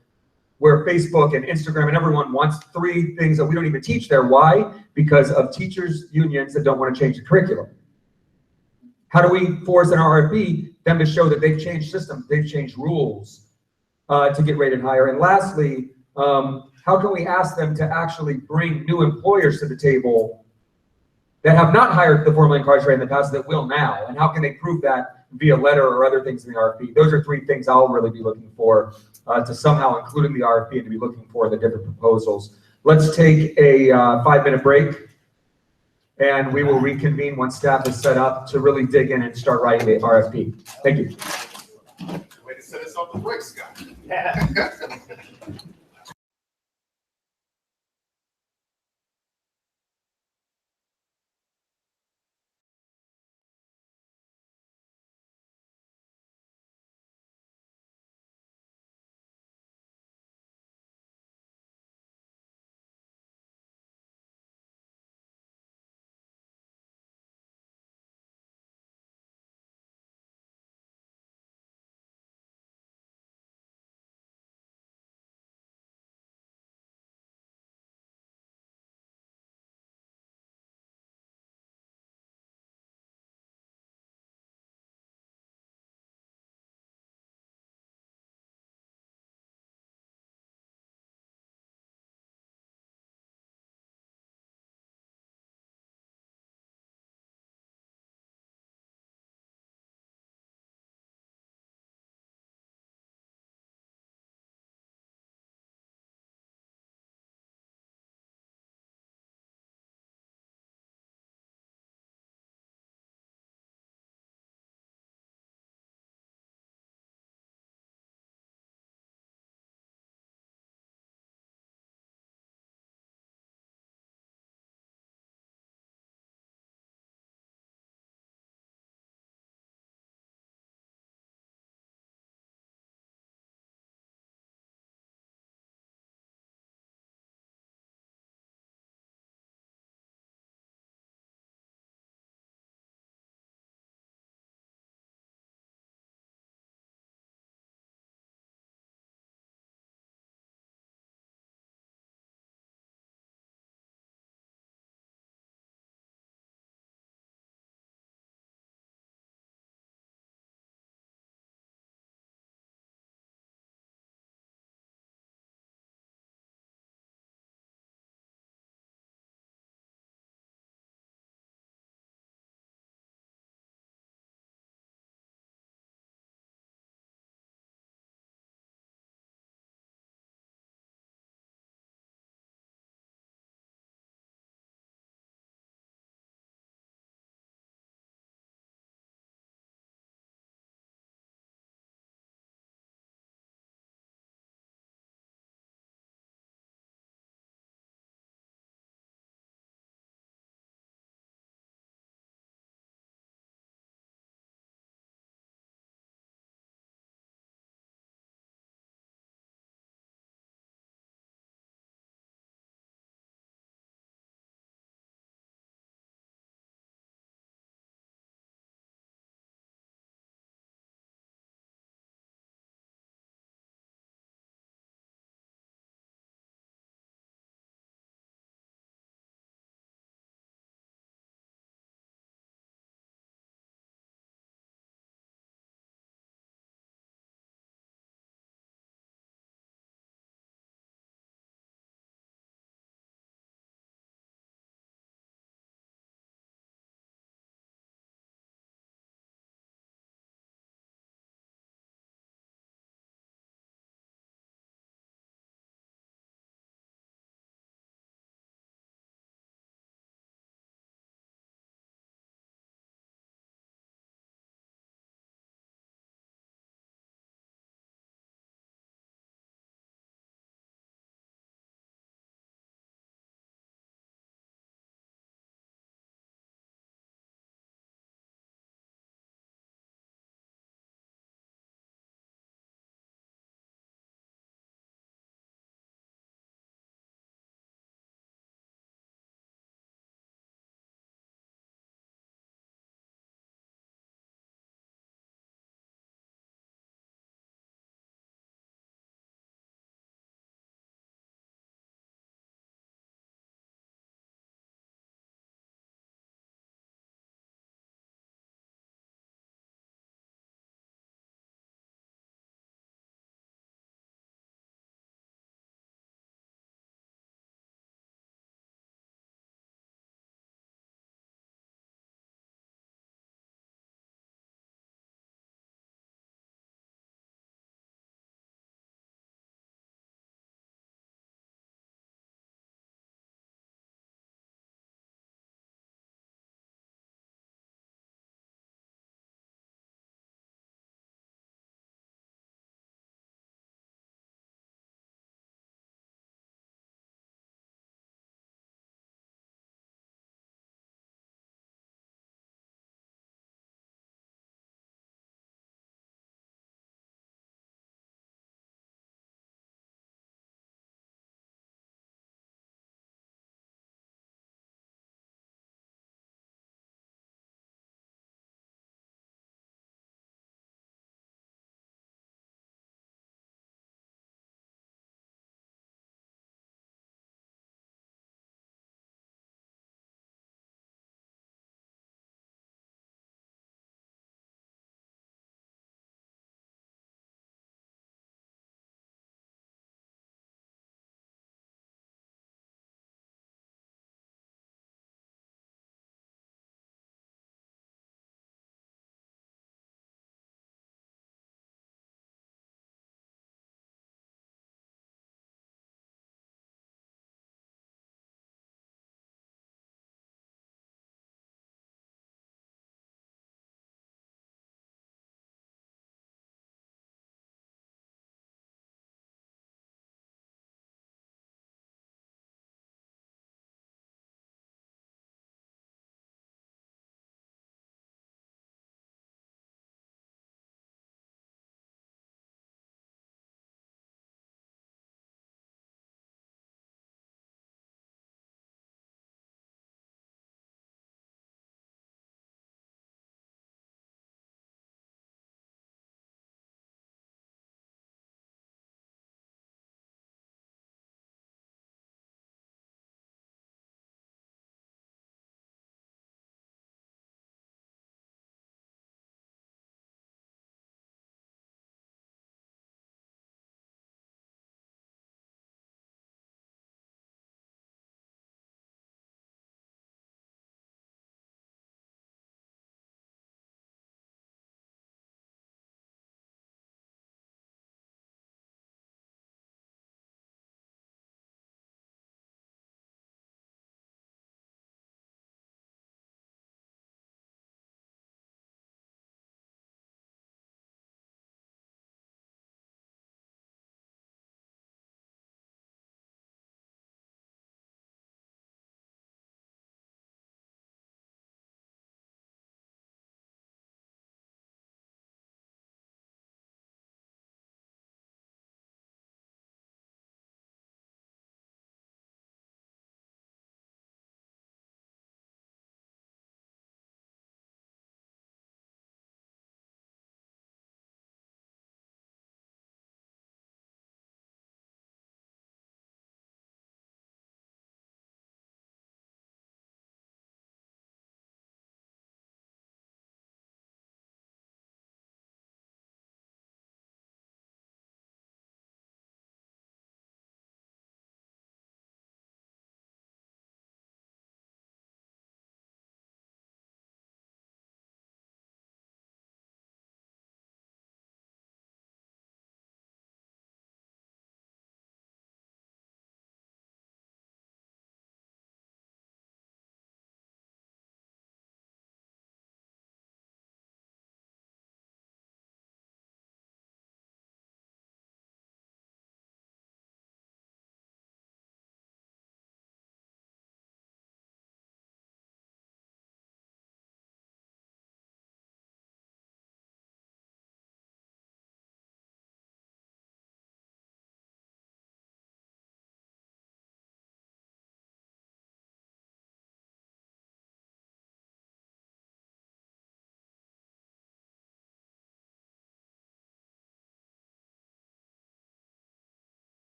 where Facebook and Instagram and everyone wants 3 things that we don't even teach there. Why? Because of teachers' unions that don't want to change the curriculum. How do we force an RFP them to show that they've changed systems, they've changed rules to get rated higher? And lastly, how can we ask them to actually bring new employers to the table that have not hired the formerly incarcerated in the past that will now? And how can they prove that via letter or other things in the RFP? Those are 3 things I'll really be looking for to somehow include in the RFP and to be looking for the different proposals. Let's take a 5-minute break, and we will reconvene once staff is set up to really dig in and start writing the RFP. Thank you. Way to set us up quick, Scott.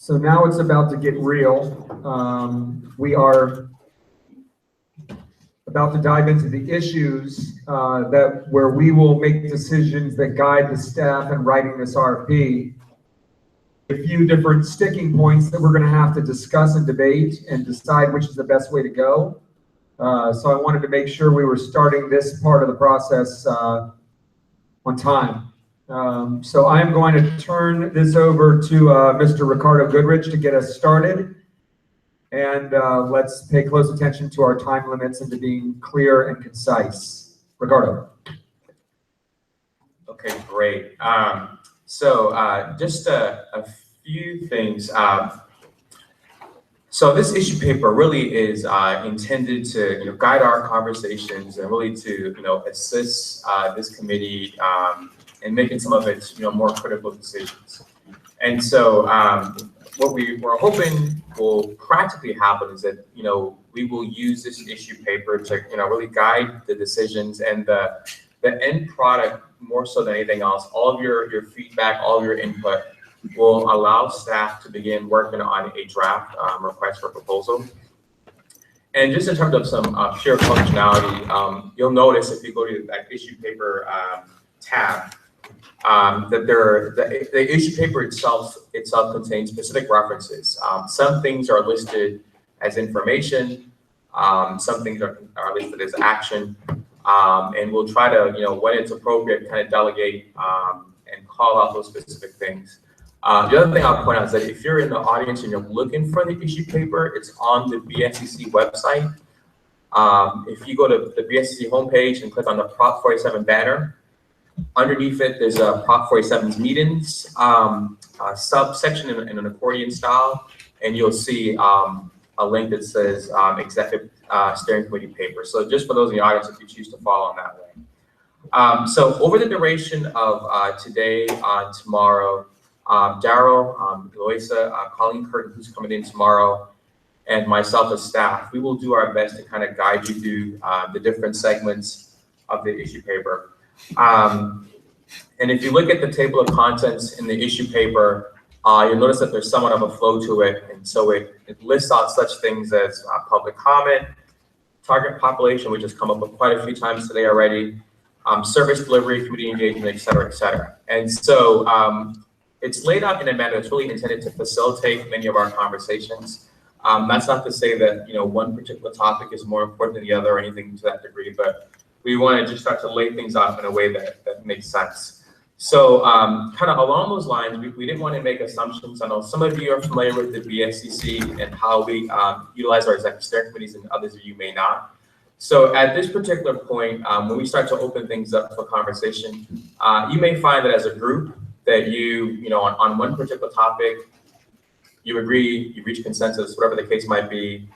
So now it's about to get real. We are about to dive into the issues where we will make decisions that guide the staff in writing this RFP. A few different sticking points that we're going to have to discuss and debate and decide which is the best way to go. So I wanted to make sure we were starting this part of the process on time. So I'm going to turn this over to Mr. Ricardo Goodrich to get us started. And let's pay close attention to our time limits and to being clear and concise. Ricardo. Okay, great. Just a few things. So this issue paper really is intended to guide our conversations and really to assist this committee in making some of its more critical decisions. And so what we were hoping will practically happen is that we will use this issue paper to really guide the decisions and the end product more so than anything else. All of your feedback, all of your input will allow staff to begin working on a draft request for proposal. And just in terms of some pure functionality, you'll notice if you go to that issue paper tab, that the issue paper itself contains specific references. Some things are listed as information, some things are listed as action, and we'll try to, when it's appropriate, kind of delegate and call out those specific things. The other thing I'll point out is that if you're in the audience and you're looking for the issue paper, it's on the BSCC website. If you go to the BSCC homepage and click on the Prop 47 banner, underneath it, there's a Prop 47's meetings subsection in an accordion style, and you'll see a link that says Executive Steering Committee paper. So just for those in the audience, if you choose to follow on that way. So over the duration of today, tomorrow, Daryl, Eloisa, Colleen Curtin, who's coming in tomorrow, and myself as staff, we will do our best to kind of guide you through the different segments of the issue paper. And if you look at the table of contents in the issue paper, you'll notice that there's somewhat of a flow to it. And so it lists out such things as public comment, target population, which has come up with quite a few times today already, service delivery, community engagement, et cetera, et cetera. And so it's laid out in a manner that's really intended to facilitate many of our conversations. That's not to say that one particular topic is more important than the other or anything to that degree, but we want to just start to lay things out in a way that makes sense. So kind of along those lines, we didn't want to make assumptions. I know some of you are familiar with the BSCC and how we utilize our executive steering committees, and others of you may not. So at this particular point, when we start to open things up for conversation, you may find that as a group that on one particular topic, you agree, you reach consensus, whatever the case might be.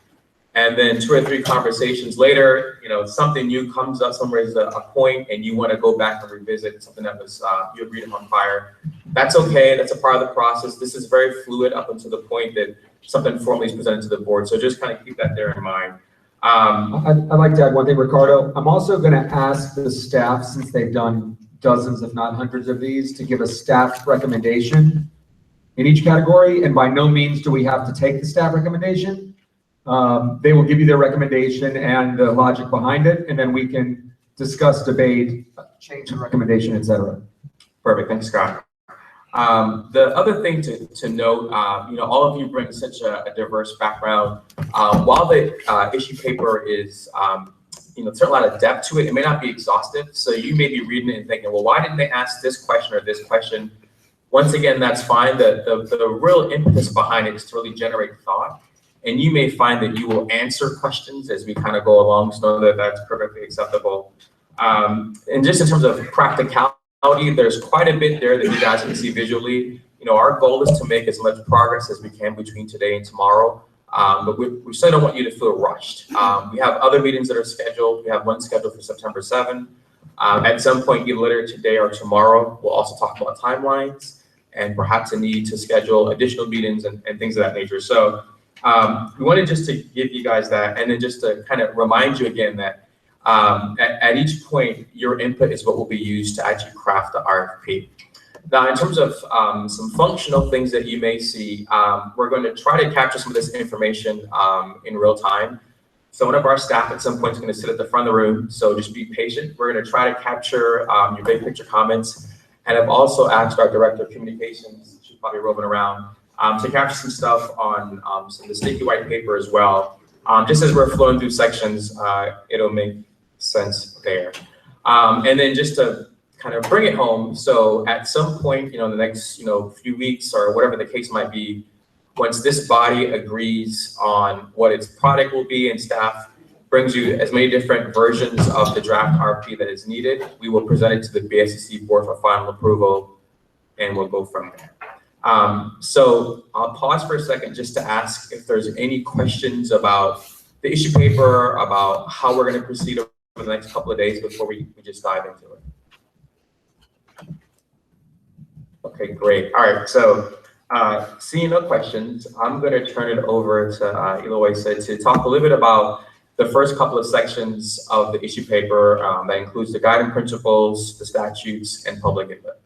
And then 2 or 3 conversations later, something new comes up, somewhere is a point, and you want to go back and revisit something that was you agreed upon prior. That's okay. That's a part of the process. This is very fluid up until the point that something formally is presented to the board. So just kind of keep that there in mind. I'd like to add one thing, Ricardo. I'm also going to ask the staff, since they've done dozens, if not hundreds of these, to give a staff recommendation in each category. And by no means do we have to take the staff recommendation. They will give you their recommendation and the logic behind it, and then we can discuss, debate, change the recommendation, et cetera. Perfect. Thanks, Scott. The other thing to note, all of you bring such a diverse background. While the issue paper is, there's a lot of depth to it, it may not be exhaustive. So you may be reading it and thinking, well, why didn't they ask this question or this question? Once again, that's fine. The real impetus behind it is to really generate thought. And you may find that you will answer questions as we kind of go along, so that that's perfectly acceptable. And just in terms of practicality, there's quite a bit there that you guys can see visually. Our goal is to make as much progress as we can between today and tomorrow. But we certainly don't want you to feel rushed. We have other meetings that are scheduled. We have one scheduled for September 7th. At some point, either later today or tomorrow, we'll also talk about timelines and perhaps a need to schedule additional meetings and things of that nature. So we wanted just to give you guys that, and then just to kind of remind you again that at each point, your input is what will be used to actually craft the RFP. Now, in terms of some functional things that you may see, we're going to try to capture some of this information in real time. So one of our staff at some point is going to sit at the front of the room, so just be patient. We're going to try to capture your big picture comments, and I've also asked our director of communications, she's probably roving around, to capture some stuff on some of the sticky white paper as well. Just as we're flowing through sections, it'll make sense there. And then just to kind of bring it home, so at some point, in the next, few weeks or whatever the case might be, once this body agrees on what its product will be and staff brings you as many different versions of the draft RFP that is needed, we will present it to the BSCC board for final approval, and we'll go from there. So I'll pause for a second just to ask if there's any questions about the issue paper, about how we're going to proceed over the next couple of days before we just dive into it. Okay, great. All right, so seeing no questions, I'm going to turn it over to Eloisa to talk a little bit about the first couple of sections of the issue paper that includes the guiding principles, the statutes, and public input.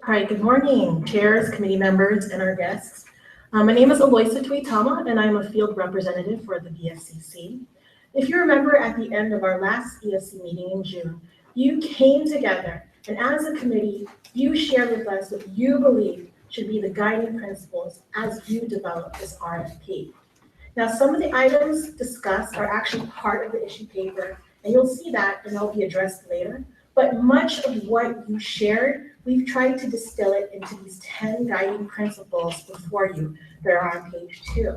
All right, good morning, chairs, committee members, and our guests. My name is Eloisa Tuitama, and I'm a field representative for the BSCC. If you remember at the end of our last ESC meeting in June, you came together, and as a committee, you shared with us what you believe should be the guiding principles as you develop this RFP. Now, some of the items discussed are actually part of the issue paper, and you'll see that, and they'll be addressed later. But much of what you shared, we've tried to distill it into these 10 guiding principles before you that are on page 2.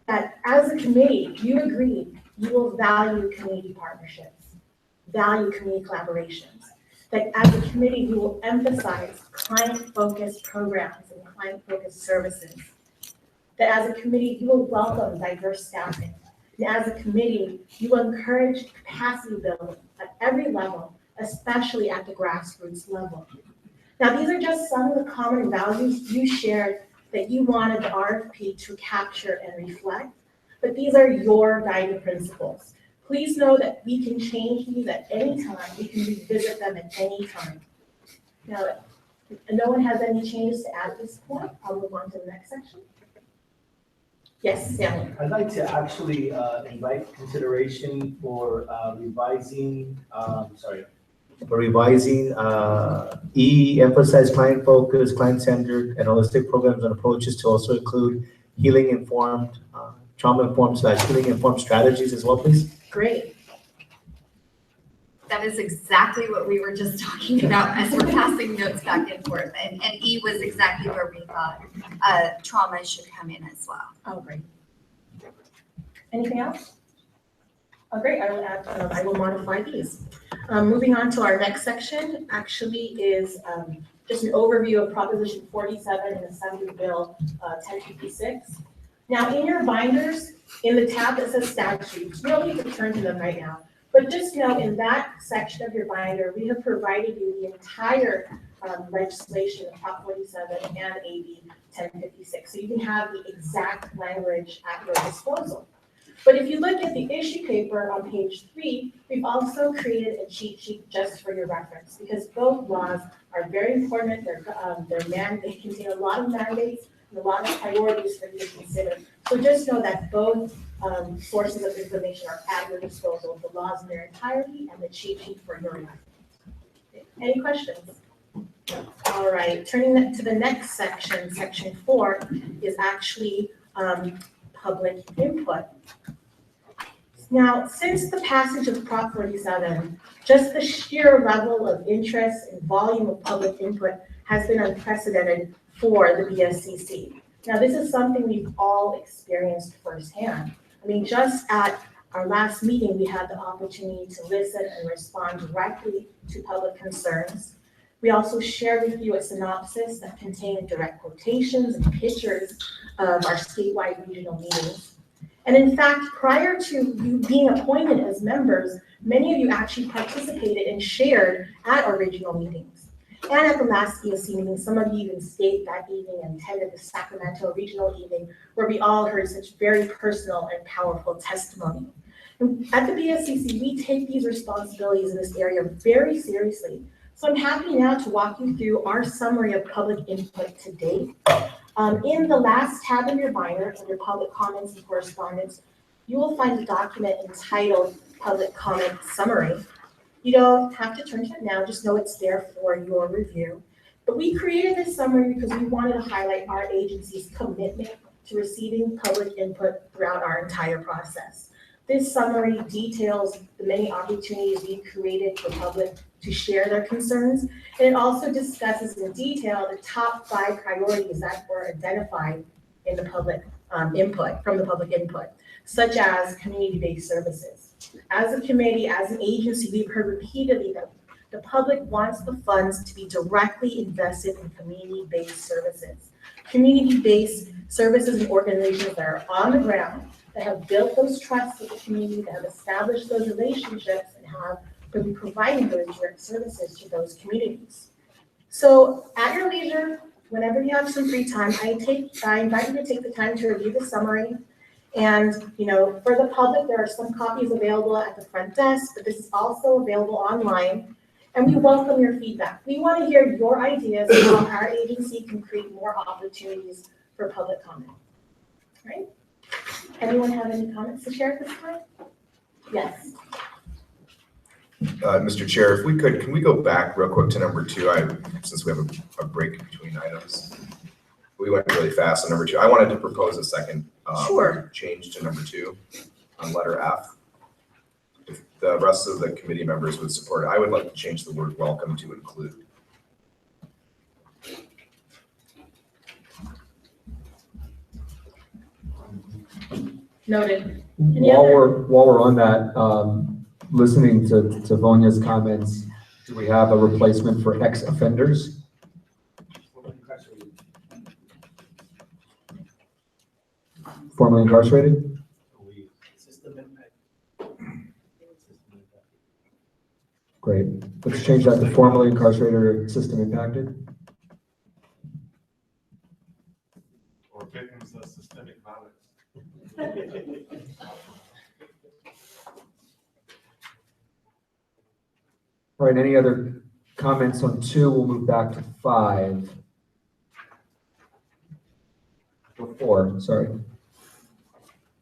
That as a committee, you agreed you will value community partnerships, value community collaborations. That as a committee, you will emphasize client-focused programs and client-focused services. That as a committee, you will welcome diverse staffing. And as a committee, you will encourage capacity building at every level, especially at the grassroots level. Now, these are just some of the common values you shared that you wanted the RFP to capture and reflect, but these are your guiding principles. Please know that we can change these at any time. We can revisit them at any time. Now, if no one has any changes to add at this point, I'll move on to the next section. Yes, Stanley. I'd like to actually invite consideration for revising emphasize client focused, client centered, and holistic programs and approaches to also include healing informed, trauma informed / healing informed strategies as well, please. Great. That is exactly what we were just talking about as we're passing notes back and forth. And E was exactly where we thought trauma should come in as well. Oh, great. Anything else? Oh, great. I will add. I will modify these. Moving on to our next section, actually is just an overview of Proposition 47 in Assembly Bill 1056. Now, in your binders, in the tab that says statutes, you don't need to turn to them right now. But just know in that section of your binder, we have provided you the entire legislation of Prop 47 and AB 1056. So you can have the exact language at your disposal. But if you look at the issue paper on page 3, we've also created a cheat sheet just for your reference because both laws are very important. They contain a lot of mandates and a lot of priorities for you to consider. So just know that both sources of information are at your disposal, the laws in their entirety and the cheat sheet for your reference. Any questions? All right, turning to the next section, section 4 is actually public input. Now, since the passage of Prop 47, just the sheer level of interest and volume of public input has been unprecedented for the BSCC. Now, this is something we've all experienced firsthand. I mean, just at our last meeting, we had the opportunity to listen and respond directly to public concerns. We also shared with you a synopsis that contained direct quotations and pictures of our statewide regional meetings. And in fact, prior to you being appointed as members, many of you actually participated and shared at our regional meetings. And at the last ESC meeting, some of you even stayed that evening and attended the Sacramento regional evening where we all heard such very personal and powerful testimony. At the BSCC, we take these responsibilities in this area very seriously. So I'm happy now to walk you through our summary of public input to date. In the last tab in your binder, under public comments and correspondence, you will find a document entitled Public Comment Summary. You don't have to turn to it now, just know it's there for your review. But we created this summary because we wanted to highlight our agency's commitment to receiving public input throughout our entire process. This summary details the many opportunities we've created for public to share their concerns. And it also discusses in detail the top 5 priorities that were identified in the public input, from the public input, such as community-based services. As a committee, as an agency, we've heard repeatedly that the public wants the funds to be directly invested in community-based services. Community-based services and organizations that are on the ground, that have built those trusts with the community, that have established those relationships, and have been providing those direct services to those communities. So at your leisure, whenever you have some free time, I invite you to take the time to review the summary. And, for the public, there are some copies available at the front desk, but this is also available online. And we welcome your feedback. We want to hear your ideas on how our agency can create more opportunities for public comment. Right? Anyone have any comments to share at this time? Yes. Mr. Chair, if we could, can we go back real quick to number 2? Since we have a break between items. We went really fast on number 2. I wanted to propose a second change to number 2 on letter F. If the rest of the committee members would support it, I would like to change the word welcome to include. Noted. While we're on that, listening to Vonya's comments, do we have a replacement for ex-offenders? Formerly incarcerated? Great. Let's change that to formerly incarcerated or system impacted. Or victims of systemic violence. All right, any other comments on 2? We'll move back to 5. Or 4, sorry.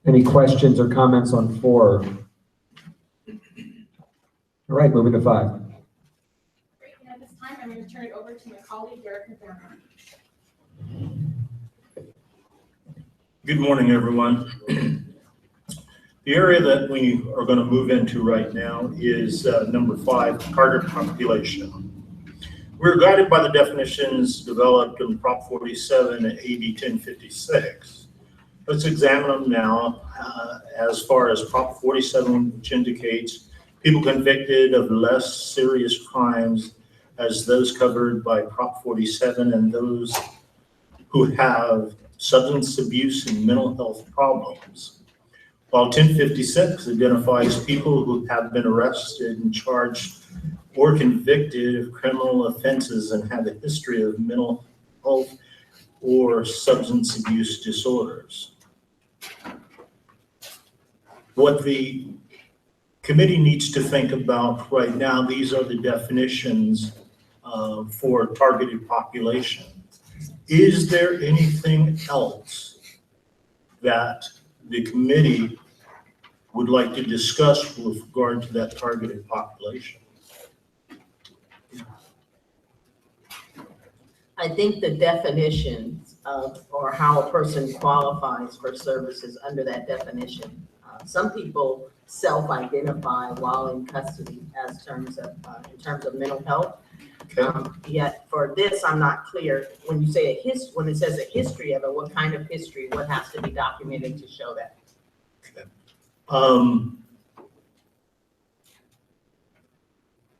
Any questions or comments on 4? All right, moving to 5. Great, and at this time, I'm going to turn it over to my colleague, Derek McDermott. Good morning, everyone. The area that we are going to move into right now is number 5, target population. We're guided by the definitions developed in Prop 47 and AB 1056. Let's examine them now as far as Prop 47, which indicates people convicted of less serious crimes as those covered by Prop 47 and those who have substance abuse and mental health problems. While 1056 identifies people who have been arrested and charged or convicted of criminal offenses and have a history of mental health or substance abuse disorders. What the committee needs to think about right now, these are the definitions for targeted population. Is there anything else that the committee would like to discuss with regard to that targeted population? I think the definitions of, or how a person qualifies for services under that definition. Some people self-identify while in custody as terms of, in terms of mental health. Yet for this, I'm not clear. When you say when it says a history of it, what kind of history? What has to be documented to show that?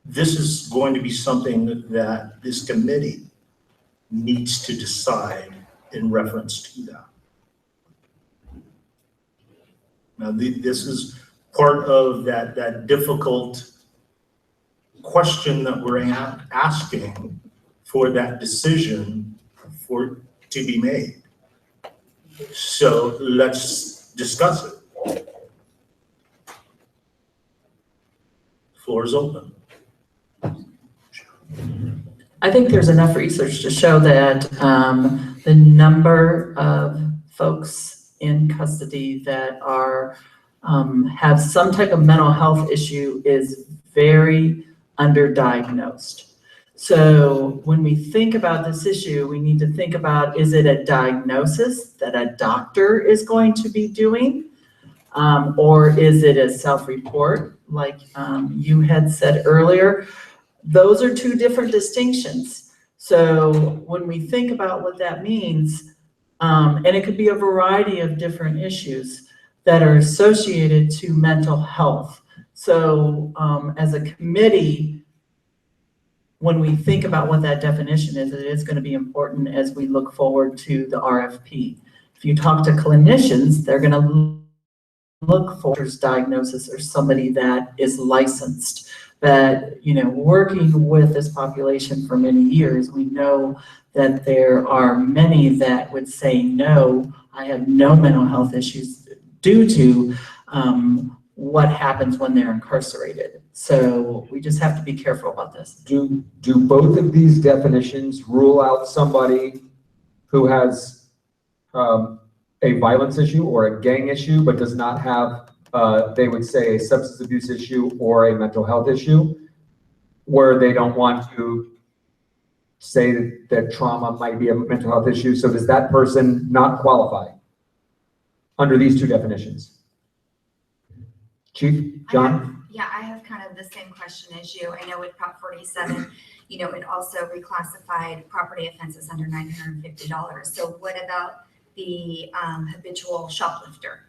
This is going to be something that this committee needs to decide in reference to that. Now, this is part of that difficult question that we're asking for that decision to be made. So let's discuss it. Floor is open. I think there's enough research to show that the number of folks in custody that are have some type of mental health issue is very underdiagnosed. So when we think about this issue, we need to think about, is it a diagnosis that a doctor is going to be doing? Or is it a self-report, like you had said earlier? Those are two different distinctions. So when we think about what that means, and it could be a variety of different issues that are associated to mental health. So as a committee, when we think about what that definition is, it is going to be important as we look forward to the RFP. If you talk to clinicians, they're going to look for diagnosis or somebody that is licensed, that, you know, working with this population for many years, we know that there are many that would say, no, I have no mental health issues due to what happens when they're incarcerated. So we just have to be careful about this. Do both of these definitions rule out somebody who has a violence issue or a gang issue, but does not have, they would say, a substance abuse issue or a mental health issue, where they don't want to say that trauma might be a mental health issue? So does that person not qualify under these two definitions? Chief, John? I have kind of the same question as you. I know with Prop 47, you know, it also reclassified property offenses under $950. So what about the habitual shoplifter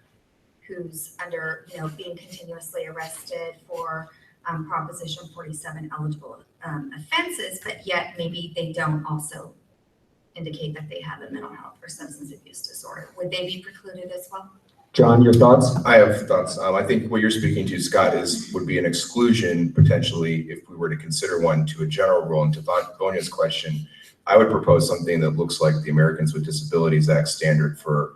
who's under, you know, being continuously arrested for Proposition 47 eligible offenses, but yet maybe they don't also indicate that they have a mental health or substance abuse disorder? Would they be precluded as well? John, your thoughts? I have thoughts. I think what you're speaking to, Scott, would be an exclusion potentially if we were to consider one to a general rule. And to Bonia's question, I would propose something that looks like the Americans with Disabilities Act standard for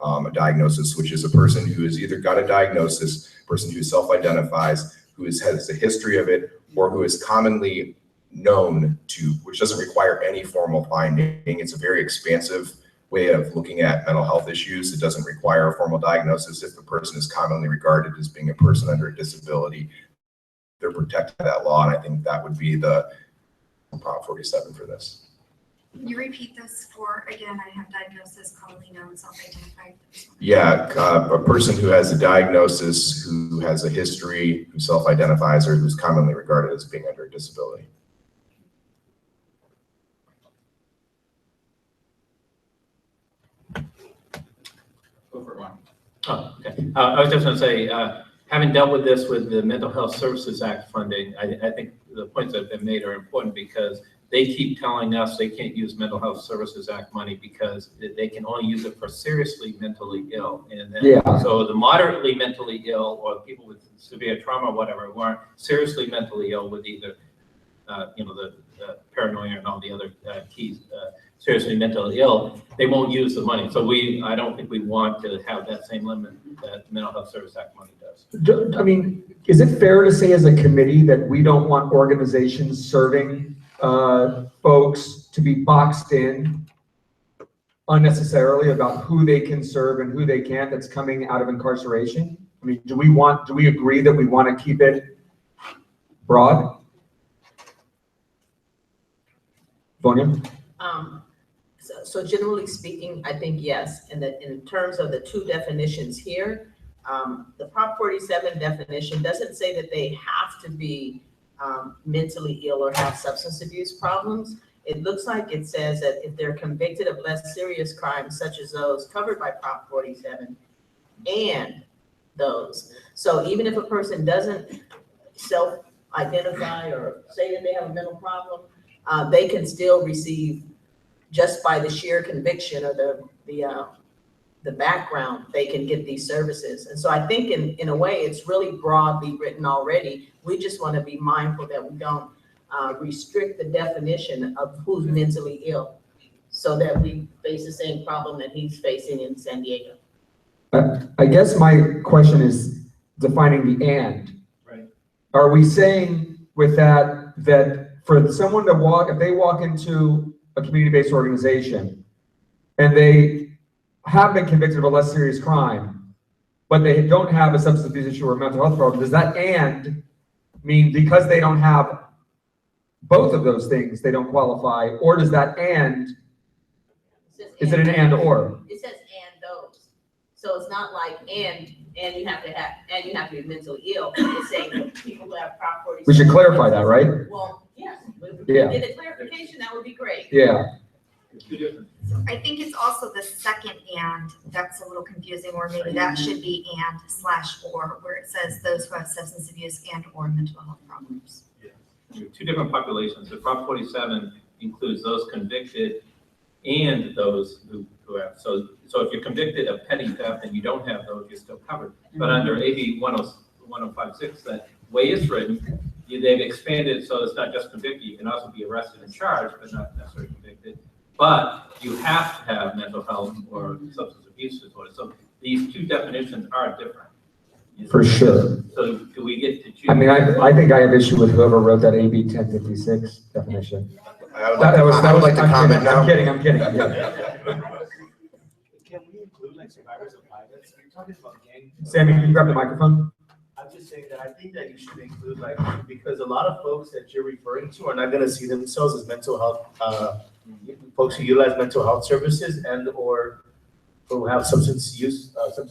a diagnosis, which is a person who has either got a diagnosis, a person who self-identifies, who has a history of it, or who is commonly known to, which doesn't require any formal finding. It's a very expansive way of looking at mental health issues. It doesn't require a formal diagnosis. If the person is commonly regarded as being a person under a disability, they're protected by that law, and I think that would be the Prop 47 for this. Can you repeat this for, again, I have diagnosis, commonly known, self-identified? Yeah, a person who has a diagnosis, who has a history, who self-identifies, or who's commonly regarded as being under a disability. Go for it, Ron. Oh, okay. I was just going to say, having dealt with this with the Mental Health Services Act funding, I think the points that have been made are important because they keep telling us they can't use Mental Health Services Act money because they can only use it for seriously mentally ill. And then, so the moderately mentally ill or people with severe trauma or whatever who aren't seriously mentally ill with either, you know, the paranoia and all the other keys, seriously mentally ill, they won't use the money. So I don't think we want to have that same limit that Mental Health Service Act money does. I mean, is it fair to say as a committee that we don't want organizations serving folks to be boxed in unnecessarily about who they can serve and who they can't that's coming out of incarceration? I mean, do we agree that we want to keep it broad? Vonia? So generally speaking, I think yes. And that in terms of the two definitions here, the Prop 47 definition doesn't say that they have to be mentally ill or have substance abuse problems. It looks like it says that if they're convicted of less serious crimes, such as those covered by Prop 47 and those. So even if a person doesn't self-identify or say that they have a mental problem, they can still receive, just by the sheer conviction or the background, they can get these services. And so I think in a way, it's really broadly written already. We just want to be mindful that we don't restrict the definition of who's mentally ill so that we face the same problem that he's facing in San Diego. I guess my question is defining the and. Right. are we saying with that, that for someone to walk, if they walk into a community-based organization and they have been convicted of a less serious crime, but they don't have a substance abuse issue or a mental health problem, does that and mean because they don't have both of those things, they don't qualify, or does that and, is it an and or? It says and those. So it's not like and you have to be mentally ill. It's saying people who have Prop 47. We should clarify that, right? Well, yes, if Yeah. we did a clarification, that would be great. Yeah. I think it's also the second and that's a little confusing, or maybe that should be and/or, where it says those who have substance abuse and or mental health problems. Two different populations. The Prop 47 includes those convicted and those who have. So if you're convicted of petty theft and you don't have those, you're still covered. But under AB 1056, that way it's written, they've expanded so it's not just convicted. You can also be arrested and charged, but not necessarily convicted. But you have to have mental health or substance abuse disorder. So these two definitions are different. For sure. So do we get to choose? I mean, I think I have issue with whoever wrote that AB 1056 definition. I would like to comment now. I'm kidding. Yeah. Can we include like survivors of violence? You're talking about gang. Sammy, can you grab the microphone? I'm just saying that I think that you should include like, because a lot of folks that you're referring to are not gonna see themselves as mental health, folks who utilize mental health services and or who have substance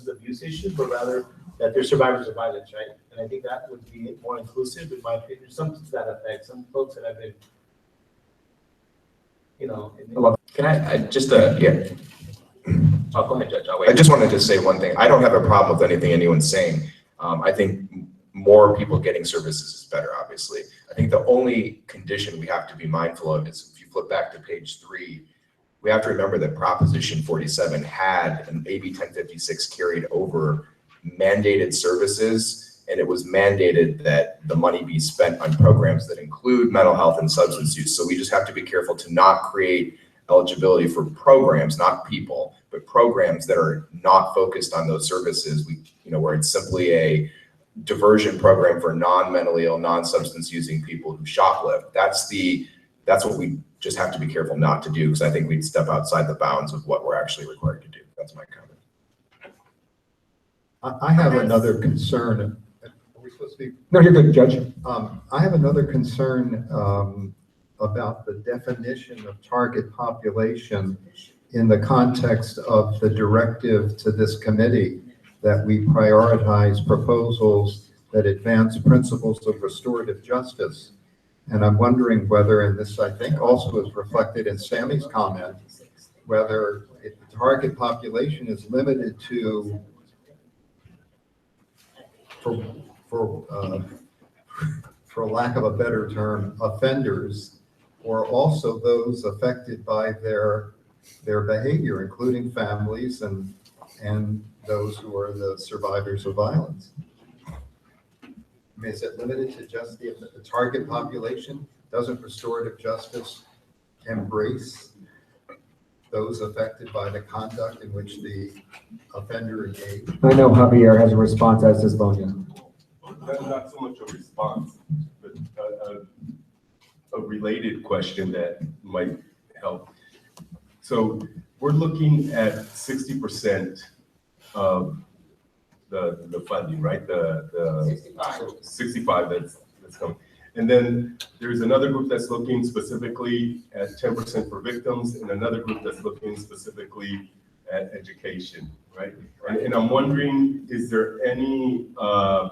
abuse issues, but rather that they're survivors of violence, right? And I think that would be more inclusive, in my opinion, something to that effect. Some folks that have been, you know. Can I just, yeah. Oh, go ahead, Judge. I'll wait. I just wanted to say one thing. I don't have a problem with anything anyone's saying. I think more people getting services is better, obviously. I think the only condition we have to be mindful of is if you flip back to page 3, we have to remember that Proposition 47 had an AB 1056 carried over mandated services, and it was mandated that the money be spent on programs that include mental health and substance use. So we just have to be careful to not create eligibility for programs, not people, but programs that are not focused on those services. Where it's simply a diversion program for non-mentally ill, non-substance using people who shoplift. That's what we just have to be careful not to do, because I think we'd step outside the bounds of what we're actually required to do. That's my comment. I have another concern. Are we supposed to be? No, you're good, Judge. I have another concern about the definition of target population in the context of the directive to this committee that we prioritize proposals that advance principles of restorative justice. And I'm wondering whether, and this I think also is reflected in Sammy's comment, whether the target population is limited to, for lack of a better term, offenders, or also those affected by their behavior, including families and those who are the survivors of violence. I mean, is it limited to just the target population? Doesn't restorative justice embrace those affected by the conduct in which the offender engaged? I know Javier has a response, as does Bonia. Not so much a response, but a related question that might help. So we're looking at 60% of the funding, right? The 65 that's coming. And then there's another group that's looking specifically at 10% for victims, and another group that's looking specifically at education, right? And I'm wondering, is there any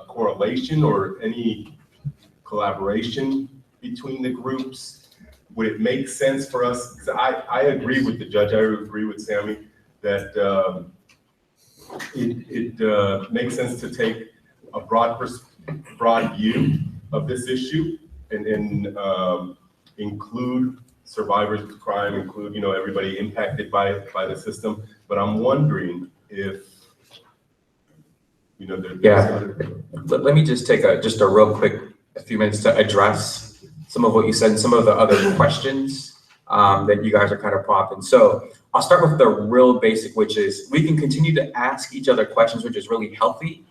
correlation or any collaboration between the groups? Would it make sense for us? Because I agree with the judge, I agree with Sammy, that it makes sense to take a broad view of this issue and include survivors of crime, include everybody impacted by the system. But I'm wondering if Let me just take a real quick few minutes to address some of what you said and some of the other questions that you guys are kind of prompting. So I'll start with the real basic, which is we can continue to ask each other questions, which is really healthy.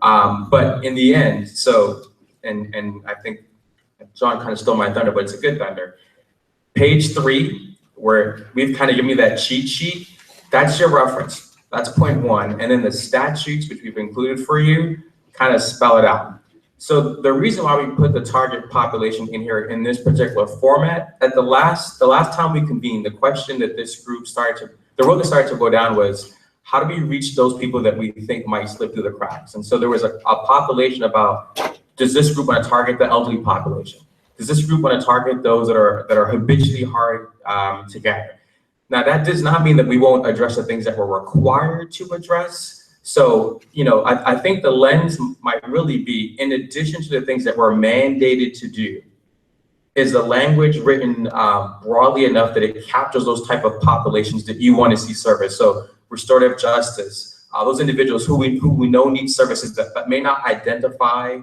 But in the end, and I think John kind of stole my thunder, but it's a good thunder. Page 3, where we've kind of given you that cheat sheet, that's your reference. That's point 1. And then the statutes, which we've included for you, kind of spell it out. So the reason why we put the target population in here in this particular format, at the last time we convened, the question that this group the road that started to go down was, how do we reach those people that we think might slip through the cracks? And so there was a population about, does this group want to target the elderly population? Does this group want to target those that are habitually hard to get? Now, that does not mean that we won't address the things that we're required to address. So, I think the lens might really be, in addition to the things that we're mandated to do, is the language written broadly enough that it captures those type of populations that you want to see service. So restorative justice, those individuals who we know need services that may not identify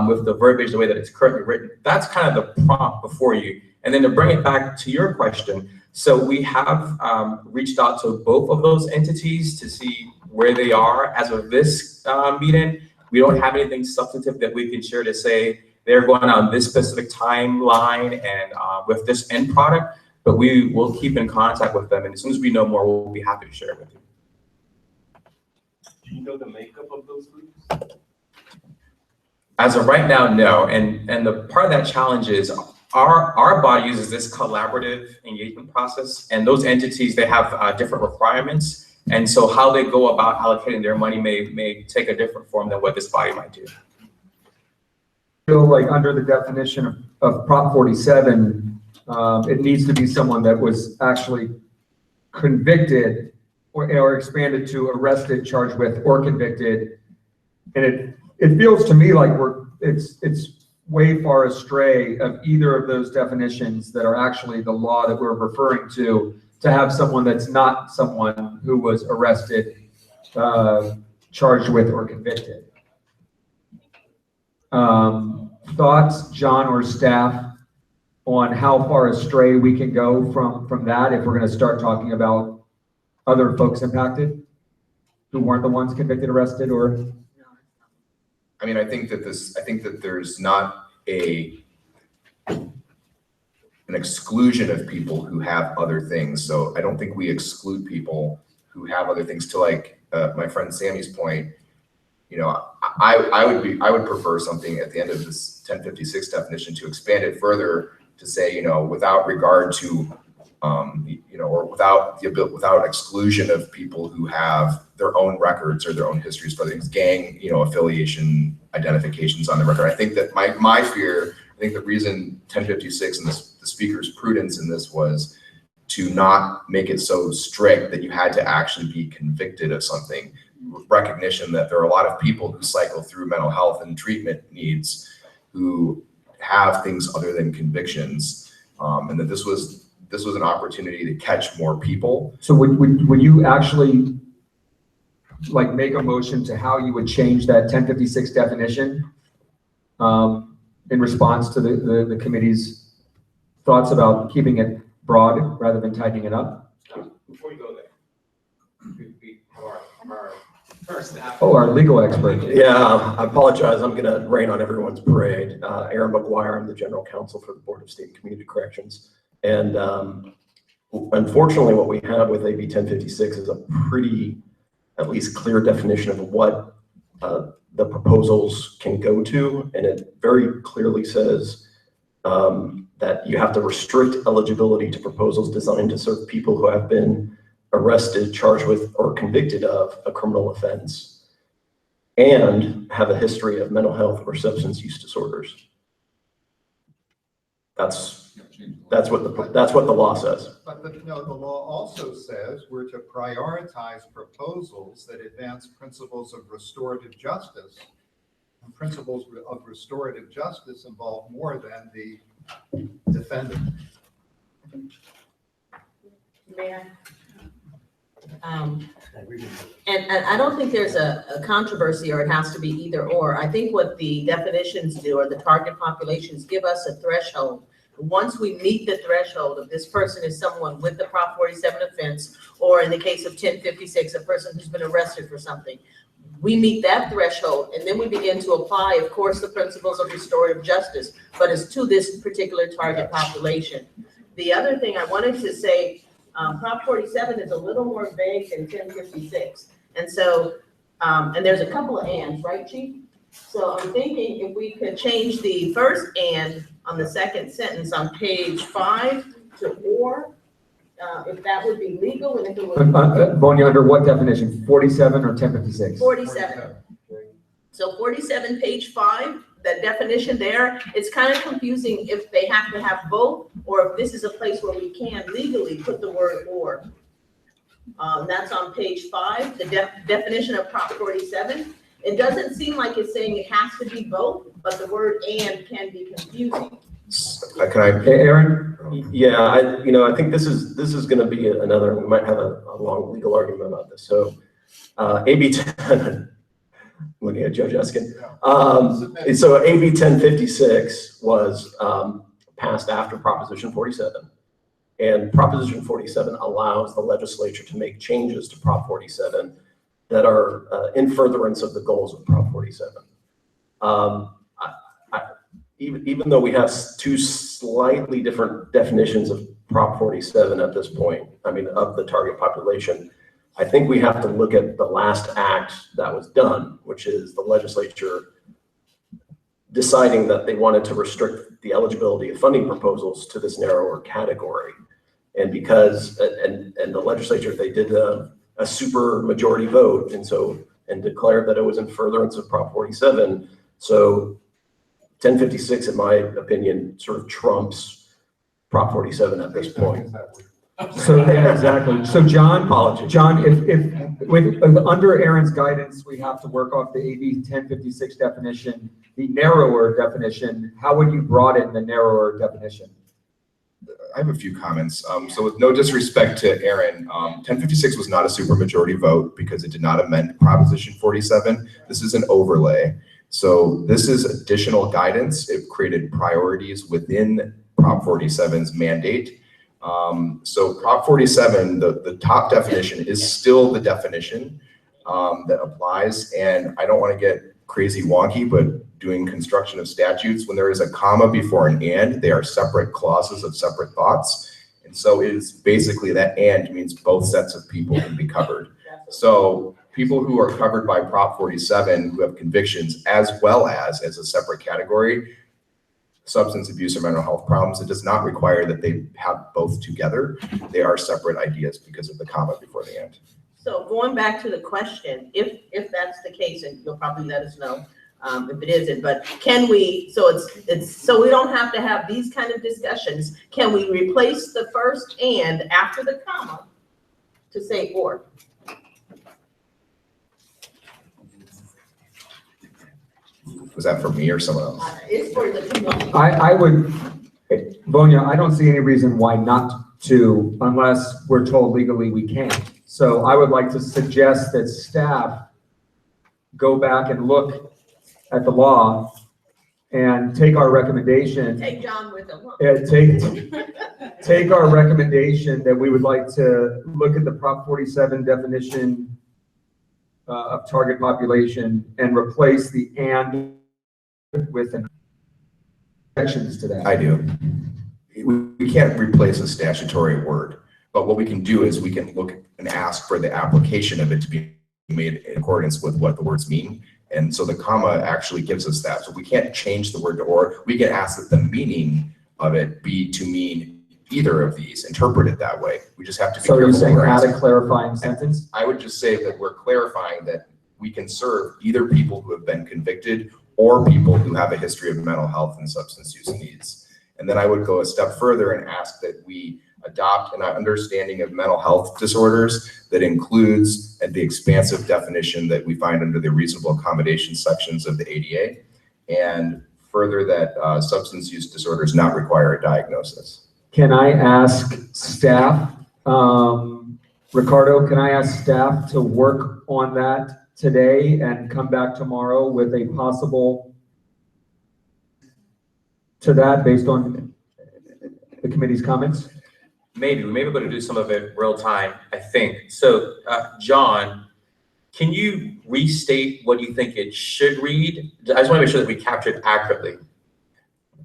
with the verbiage the way that it's currently written. That's kind of the prompt before you. And then to bring it back to your question, so we have reached out to both of those entities to see where they are as of this meeting. We don't have anything substantive that we can share to say they're going on this specific timeline and with this end product, but we will keep in contact with them. And as soon as we know more, we'll be happy to share it with you. Do you know the makeup of those groups? As of right now, no. And the part of that challenge is our body uses this collaborative engagement process, and those entities, they have different requirements. And so how they go about allocating their money may take a different form than what this body might do. Feel like under the definition of Prop 47, it needs to be someone that was actually convicted or expanded to arrested, charged with, or convicted. And it feels to me like it's way far astray of either of those definitions that are actually the law that we're referring to have someone that's not someone who was arrested, charged with, or convicted. Thoughts, John or staff, on how far astray we can go from that if we're going to start talking about other folks impacted who weren't the ones convicted, arrested, or? I mean, I think that there's not an exclusion of people who have other things. So I don't think we exclude people who have other things. To like my friend Sammy's point, I would prefer something at the end of this 1056 definition to expand it further to say, without regard to, or without exclusion of people who have their own records or their own histories for things, gang, affiliation identifications on the record. I think that my fear, I think the reason 1056 and the speaker's prudence in this was to not make it so strict that you had to actually be convicted of something. Recognition that there are a lot of people who cycle through mental health and treatment needs who have things other than convictions, and that this was an opportunity to catch more people. So would you actually like make a motion to how you would change that 1056 definition in response to the committee's thoughts about keeping it broad rather than tightening it up? Before you go there, our staff. Oh, our legal expert. Yeah, I apologize. I'm going to rain on everyone's parade. Aaron McGuire, I'm the general counsel for the Board of State and Community Corrections. And unfortunately, what we have with AB 1056 is a pretty, at least clear definition of what the proposals can go to. And it very clearly says that you have to restrict eligibility to proposals designed to serve people who have been arrested, charged with, or convicted of a criminal offense and have a history of mental health or substance use disorders. That's what the law says. But the law also says we're to prioritize proposals that advance principles of restorative justice. And principles of restorative justice involve more than the defendant. May I? And I don't think there's a controversy or it has to be either or. I think what the definitions do or the target populations give us a threshold. Once we meet the threshold of this person is someone with the Prop 47 offense, or in the case of 1056, a person who's been arrested for something. we meet that threshold, and then we begin to apply, of course, the principles of restorative justice, but it's to this particular target population. The other thing I wanted to say, Prop 47 is a little more vague than 1056. And so, and there's a couple of ands, right, Chief? So I'm thinking if we could change the first and on the second sentence on page 5 to or, if that would be legal, and if it was. Bonia, under what definition, 47 or 1056? 47. So 47, page 5, the definition there, it's kind of confusing if they have to have both, or if this is a place where we can legally put the word or. That's on page 5, the definition of Prop 47. It doesn't seem like it's saying it has to be both, but the word and can be confusing. Can I? Aaron? Yeah, I think this is going to be another, we might have a long legal argument about this. So AB 10, looking at Judge Eskin. So AB 1056 was passed after Proposition 47. And Proposition 47 allows the legislature to make changes to Prop 47 that are in furtherance of the goals of Prop 47. Even though we have two slightly different definitions of Prop 47 at this point, I mean, of the target population, I think we have to look at the last act that was done, which is the legislature deciding that they wanted to restrict the eligibility of funding proposals to this narrower category. And because, and the legislature, they did a super majority vote, and declared that it was in furtherance of Prop 47. So 1056, in my opinion, sort of trumps Prop 47 at this point. So, yeah, exactly. So John, if under Aaron's guidance, we have to work off the AB 1056 definition, the narrower definition, how would you broaden the narrower definition? I have a few comments. So with no disrespect to Aaron, 1056 was not a supermajority vote because it did not amend Proposition 47. This is an overlay. So this is additional guidance. It created priorities within Prop 47's mandate. So Prop 47, the top definition is still the definition that applies. And I don't want to get crazy wonky, but doing construction of statutes, when there is a comma before an and, they are separate clauses of separate thoughts. And so it is basically that and means both sets of people can be covered. So people who are covered by Prop 47 who have convictions as well as a separate category, substance abuse or mental health problems, it does not require that they have both together. They are separate ideas because of the comma before the and. So going back to the question, if that's the case, and you'll probably let us know if it isn't, but can we, so we don't have to have these kind of discussions, can we replace the first and after the comma to say or? Was that for me or someone else? It's for the people. I would, Bonia, I don't see any reason why not to, unless we're told legally we can. So I would like to suggest that staff go back and look at the law and take our recommendation. Take John with them. Huh? Take our recommendation that we would like to look at the Prop 47 definition of target population and replace the and with an sections to that. I do. We can't replace a statutory word, but what we can do is we can look and ask for the application of it to be made in accordance with what the words mean. And so the comma actually gives us that. So we can't change the word to or, we can ask that the meaning of it be to mean either of these, interpret it that way. We just have to be careful. So you're saying add a asking. clarifying sentence? I would just say that we're clarifying that we can serve either people who have been convicted or people who have a history of mental health and substance use needs. And then I would go a step further and ask that we adopt an understanding of mental health disorders that includes the expansive definition that we find under the reasonable accommodation sections of the ADA, and further that substance use disorders not require a diagnosis. Can I ask staff, Ricardo, can I ask staff to work on that today and come back tomorrow with a possible to that based on the committee's comments? Maybe, we may be able to do some of it real time, I think. So, John, Can you restate what you think it should read? I just want to make sure that we capture it accurately.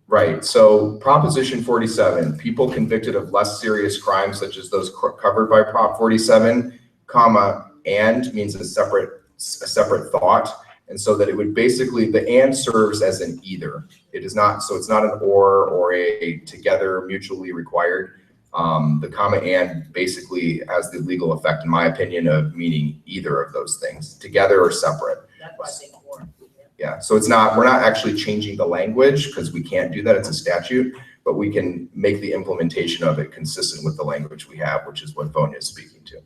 Right, so Proposition 47, people convicted of less serious crimes such as those covered by Prop 47, comma, and means a separate thought. And so that it would basically, the and serves as an either. It is not, so it's not an or a together mutually required. The comma and basically has the legal effect, in my opinion, of meaning either of those things, together or separate. That's why I think or. Yeah, so it's not, we're not actually changing the language because we can't do that, it's a statute, but we can make the implementation of it consistent with the language we have, which is what Vonia is speaking to.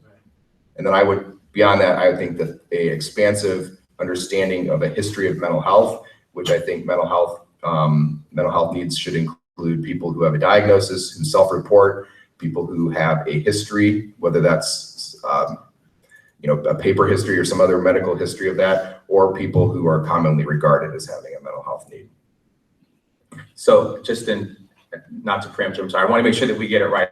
And then I would, beyond that, I think that a expansive understanding of a history of mental health, which I think mental health needs should include people who have a diagnosis, who self-report, people who have a history, whether that's a paper history or some other medical history of that, or people who are commonly regarded as having a mental health need. So just not to preempt you, I'm sorry, I want to make sure that we get it right.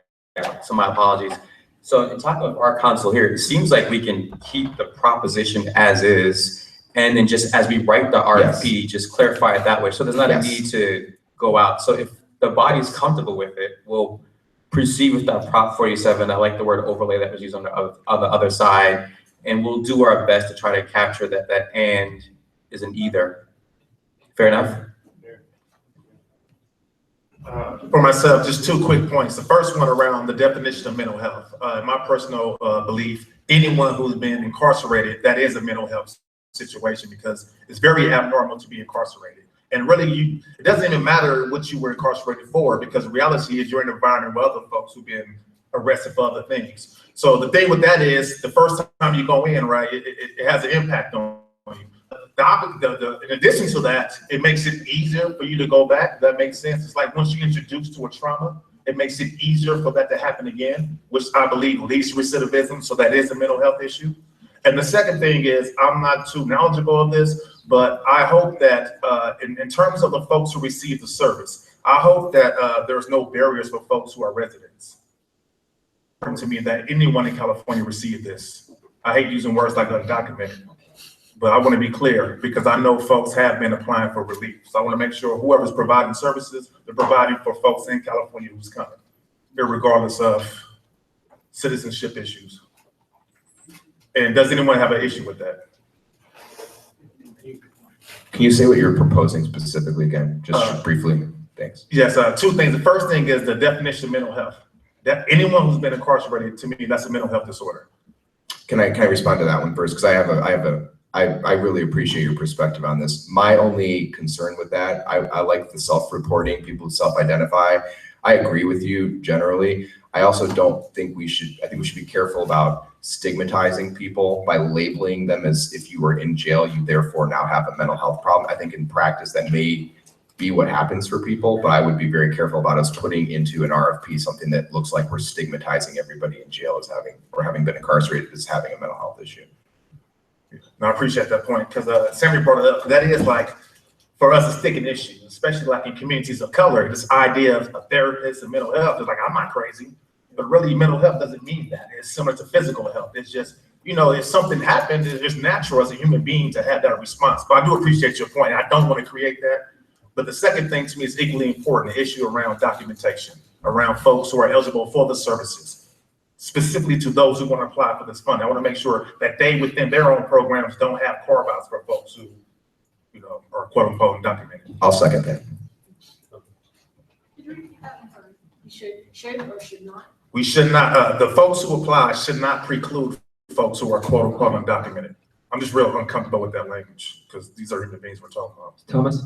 So my apologies. So in talking with our counsel here, it seems like we can keep the proposition as is, and then just as we write the RFP, just clarify it that way. So there's not a need to go out. So if the body's comfortable with it, we'll proceed with that Prop 47. I like the word overlay that was used on the other side. And we'll do our best to try to capture that and is an either. Fair enough? For myself, just 2 quick points. The first one around the definition of mental health. In my personal belief, anyone who's been incarcerated, that is a mental health situation because it's very abnormal to be incarcerated. And really, it doesn't even matter what you were incarcerated for because the reality is you're in an environment with other folks who've been arrested for other things. So the thing with that is the first time you go in, right, it has an impact on you. In addition to that, it makes it easier for you to go back. That makes sense. It's like once you're introduced to a trauma, it makes it easier for that to happen again, which I believe leads to recidivism. So that is a mental health issue. And the second thing is, I'm not too knowledgeable of this, but I hope that in terms of the folks who receive the service, I hope that there's no barriers for folks who are residents. To me that anyone in California received this. I hate using words like undocumented, but I want to be clear because I know folks have been applying for relief. So I want to make sure whoever's providing services, they're providing for folks in California who's coming, regardless of citizenship issues. And does anyone have an issue with that? Can you say what you're proposing specifically again, just briefly? Thanks. Yes, 2 things. The first thing is the definition of mental health. That anyone who's been incarcerated, to me, that's a mental health disorder. Can I respond to that one first? Because I really appreciate your perspective on this. My only concern with that, I like the self-reporting, people who self-identify. I agree with you generally. I also don't think I think we should be careful about stigmatizing people by labeling them as if you were in jail, you therefore now have a mental health problem. I think in practice that may be what happens for people, but I would be very careful about us putting into an RFP something that looks like we're stigmatizing everybody in jail as having, or having been incarcerated as having a mental health issue. No, I appreciate that point because Sammy brought it up. That is like, for us, a sticking issue, especially like in communities of color, this idea of a therapist and mental health is like, I'm not crazy, but really mental health doesn't mean that. It's similar to physical health. It's just, if something happens, it's natural as a human being to have that response. But I do appreciate your point. I don't want to create that. But the second thing to me is equally important, the issue around documentation, around folks who are eligible for the services, specifically to those who want to apply for this fund. I want to make sure that they, within their own programs, don't have carve-outs for folks who, are quote unquote undocumented. I'll second that. Should or should not? We should not, the folks who apply should not preclude folks who are quote unquote undocumented. I'm just real uncomfortable with that language because these are human beings we're talking about. Thomas?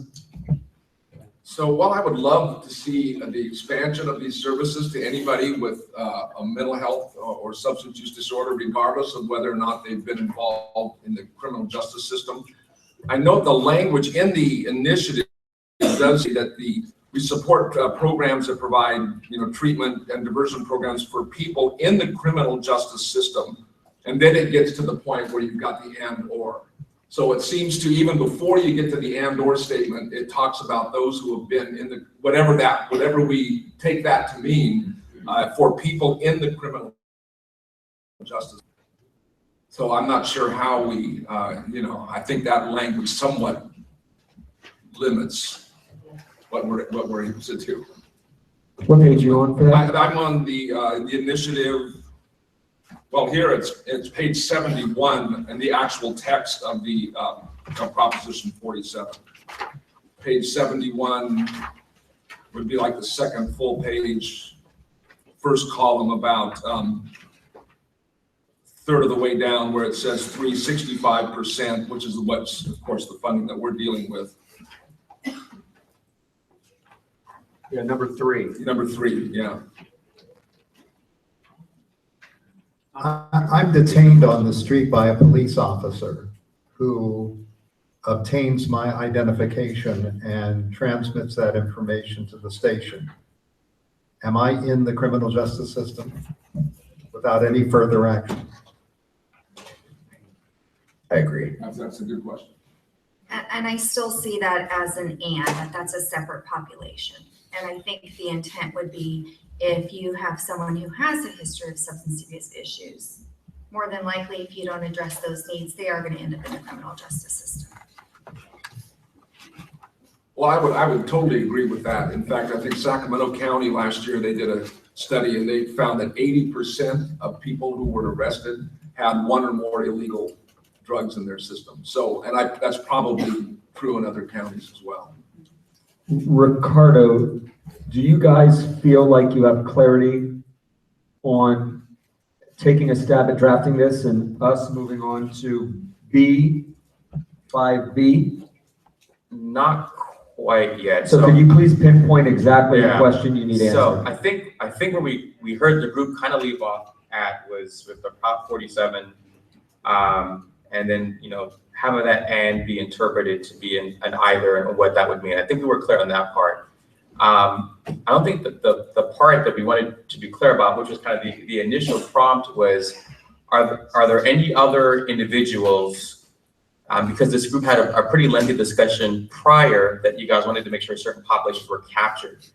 So while I would love to see the expansion of these services to anybody with a mental health or substance use disorder, regardless of whether or not they've been involved in the criminal justice system, I note the language in the initiative does say that we support programs that provide treatment and diversion programs for people in the criminal justice system. And then it gets to the point where you've got the and or. So it seems to, even before you get to the and or statement, it talks about those who have been in the, whatever we take that to mean, for people in the criminal justice. So I'm not sure how we, I think that language somewhat limits what we're able to do. What page are you on for that? I'm on the initiative. Well, here it's page 71 and the actual text of the of Proposition 47. Page 71 would be like the second full page, first column about third of the way down where it says 365%, which is what's, of course, the funding that we're dealing with. Yeah, number 3. Number 3, yeah. I'm detained on the street by a police officer who obtains my identification and transmits that information to the station. Am I in the criminal justice system without any further action? I agree. That's a good question. And I still see that as an that's a separate population. And I think the intent would be if you have someone who has a history of substance abuse issues, more than likely, if you don't address those needs, they are going to end up in the criminal justice system. Well, I would totally agree with that. In fact, I think Sacramento County last year, they did a study and they found that 80% of people who were arrested had one or more illegal drugs in their system. So, and that's probably true in other counties as well. Ricardo, do you guys feel like you have clarity on taking a stab at drafting this and us moving on to B, 5B? Not quite yet. So can you please pinpoint exactly the Yeah. question you need So answered? I think where we heard the group kind of leave off at was with the Prop 47, and then having that and be interpreted to be an either and what that would mean. I think we were clear on that part. I don't think that the part that we wanted to be clear about, which was kind of the initial prompt, was are there any other individuals? Because this group had a pretty lengthy discussion prior that you guys wanted to make sure certain populations were captured.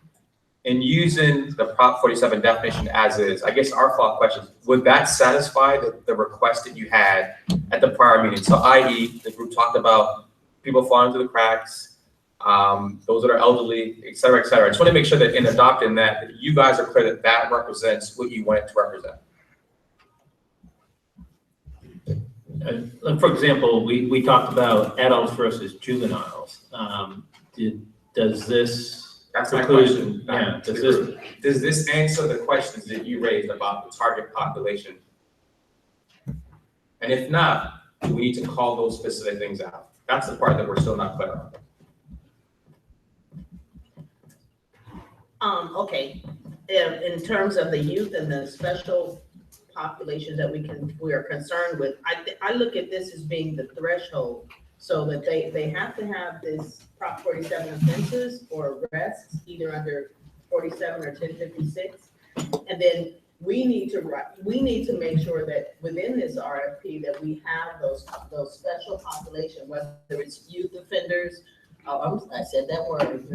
In using the Prop 47 definition as is, I guess our follow-up question, would that satisfy the request that you had at the prior meeting? So i.e., the group talked about people falling through the cracks, those that are elderly, et cetera, et cetera. I just want to make sure that in adopting that you guys are clear that that represents what you want it to represent. For example, we talked about adults versus juveniles. Does this That's my preclude- question. Yeah, Does this answer the questions that you raised about the target population? And if not, do we need to call those specific things out? That's the part that we're still not clear on. Okay, in terms of the youth and the special populations that we are concerned with, I look at this as being the threshold, so that they have to have this Prop 47 offenses or arrests, either under 47 or 1056, and then we need to make sure that within this RFP that we have those special population, whether it's youth offenders. I said that word.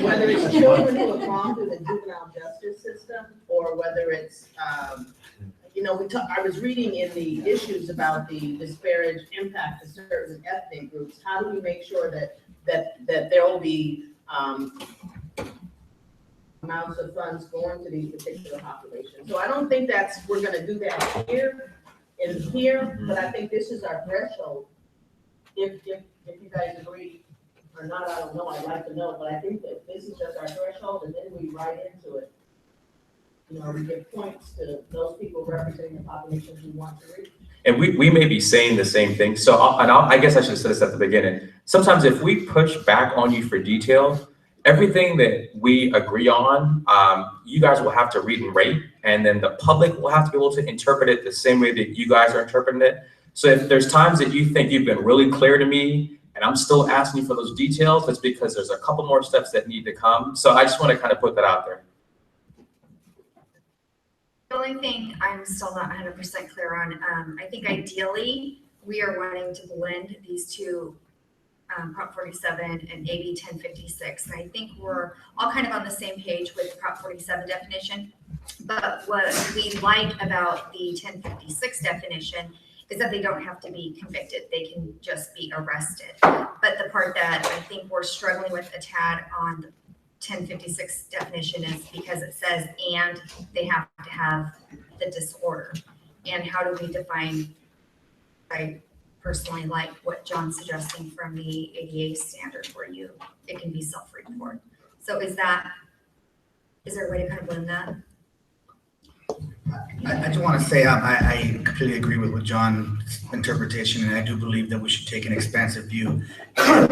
Whether it's children who have gone through the juvenile justice system, or whether it's, I was reading in the issues about the disparate impact to certain ethnic groups. How do we make sure that there will be amounts of funds going to these particular populations? So I don't think we're going to do that here, but I think this is our threshold. If you guys agree or not, I don't know, I'd like to know, but I think that this is just our threshold, and then we write into it. We give points to those people representing the populations we want to reach. And we may be saying the same thing. So I guess I should have said this at the beginning. Sometimes if we push back on you for detail, everything that we agree on, you guys will have to read and rate, and then the public will have to be able to interpret it the same way that you guys are interpreting it. So if there's times that you think you've been really clear to me and I'm still asking you for those details, that's because there's a couple more steps that need to come. So I just want to kind of put that out there. The only thing I'm still not 100% clear on, I think ideally we are wanting to blend these two Prop 47 and AB 1056. And I think we're all kind of on the same page with Prop 47 definition. But what we like about the 1056 definition is that they don't have to be convicted. They can just be arrested. But the part that I think we're struggling with a tad on the 1056 definition is because it says, and they have to have the disorder. And how do we define, I personally like what John's suggesting from the ADA standard where it can be self-report. So is there a way to kind of blend that? I just want to say I completely agree with John's interpretation, and I do believe that we should take an expansive view.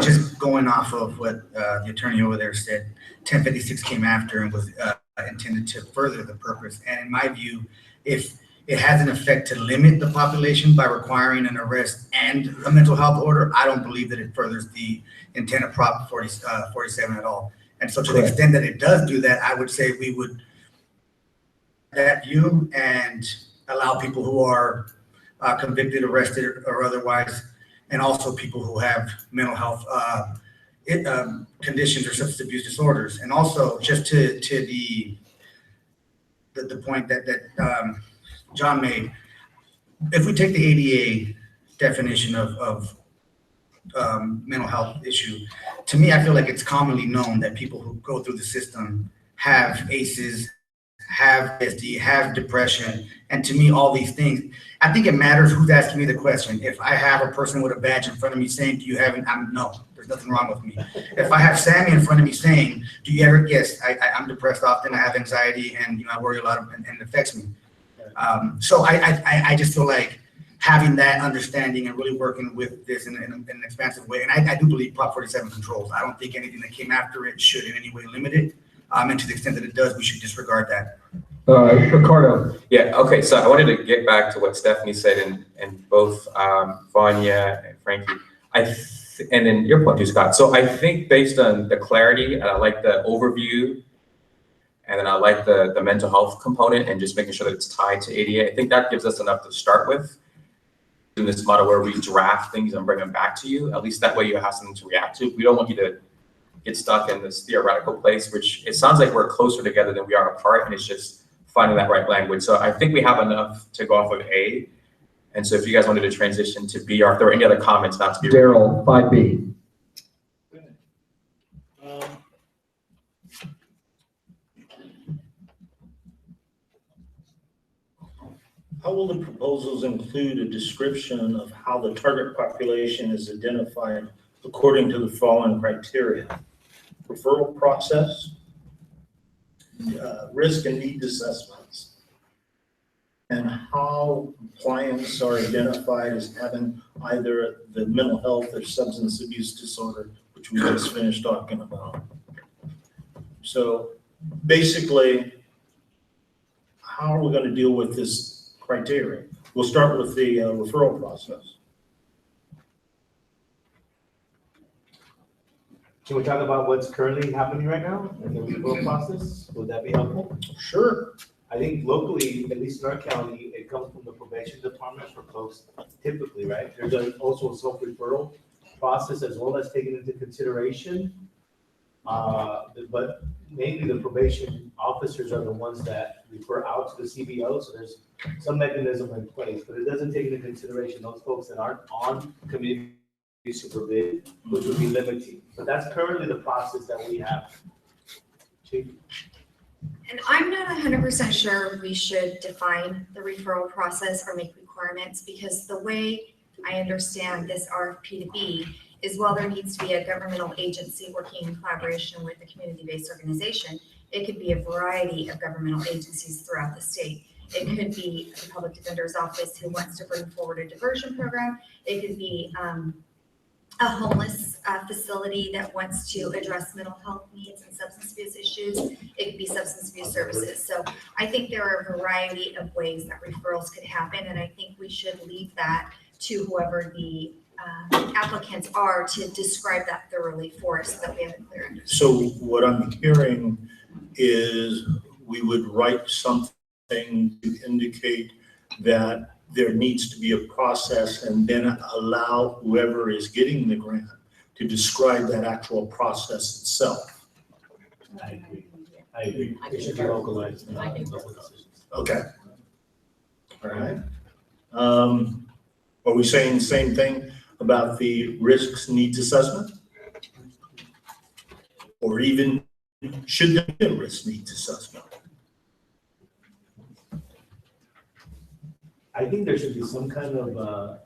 Just going off of what the attorney over there said, 1056 came after and was intended to further the purpose. And in my view, if it has an effect to limit the population by requiring an arrest and a mental health order, I don't believe that it furthers the intent of Prop 47 at all. And so to the extent that it does do that, I would say we would that view and allow people who are convicted, arrested, or otherwise, and also people who have mental health conditions or substance abuse disorders. And also just to the point that John made, if we take the ADA definition of mental health issue, to me, I feel like it's commonly known that people who go through the system have ACEs, have PSD, have depression, and to me, all these things. I think it matters who's asking me the question. If I have a person with a badge in front of me saying, do you have, no, there's nothing wrong with me. If I have Sammy in front of me saying, do you ever, yes, I'm depressed often, I have anxiety, and I worry a lot, and it affects me. So I just feel like having that understanding and really working with this in an expansive way, and I do believe Prop 47 controls. I don't think anything that came after it should in any way limit it. And to the extent that it does, we should disregard that. Ricardo. Yeah, okay, so I wanted to get back to what Stephanie said and both Vanya and Frankie, and then your point too, Scott. So I think based on the clarity, and I like the overview, and then I like the mental health component and just making sure that it's tied to ADA, I think that gives us enough to start with in this model where we draft things and bring them back to you. At least that way you have something to react to. We don't want you to get stuck in this theoretical place, which it sounds like we're closer together than we are apart, and it's just finding that right language. So I think we have enough to go off of A. And so if you guys wanted to transition to B, or if there were any other comments, not to be. Daryl, 5B. How will the proposals include a description of how the target population is identified according to the following criteria? Referral process, risk and needs assessments, and how clients are identified as having either the mental health or substance abuse disorder, which we just finished talking about. So basically, how are we going to deal with this criteria? We'll start with the referral process. Can we talk about what's currently happening right now in the referral process? Would that be helpful? Sure. I think locally, at least in our county, it comes from the probation department for folks typically, right? There's also a self-referral process as well as taken into consideration. But mainly the probation officers are the ones that refer out to the CBO, so there's some mechanism in place, but it doesn't take into consideration those folks that aren't on community supervision, which would be limiting. But that's currently the process that we have. Chief? And I'm not 100% sure we should define the referral process or make requirements, because the way I understand this RFP to be is, while there needs to be a governmental agency working in collaboration with a community-based organization, it could be a variety of governmental agencies throughout the state. It could be the public defender's office who wants to bring forward a diversion program. It could be a homeless facility that wants to address mental health needs and substance abuse issues. It could be substance abuse services. So I think there are a variety of ways that referrals could happen, and I think we should leave that to whoever the applicants are to describe that thoroughly for us so that we have a clear understanding. So what I'm hearing is we would write something to indicate that there needs to be a process, and then allow whoever is getting the grant to describe that actual process itself. I agree. I agree. It should be localized. Okay. All right. Are we saying the same thing about the risks needs assessment? Or even should there be a risk needs assessment? I think there should be some kind of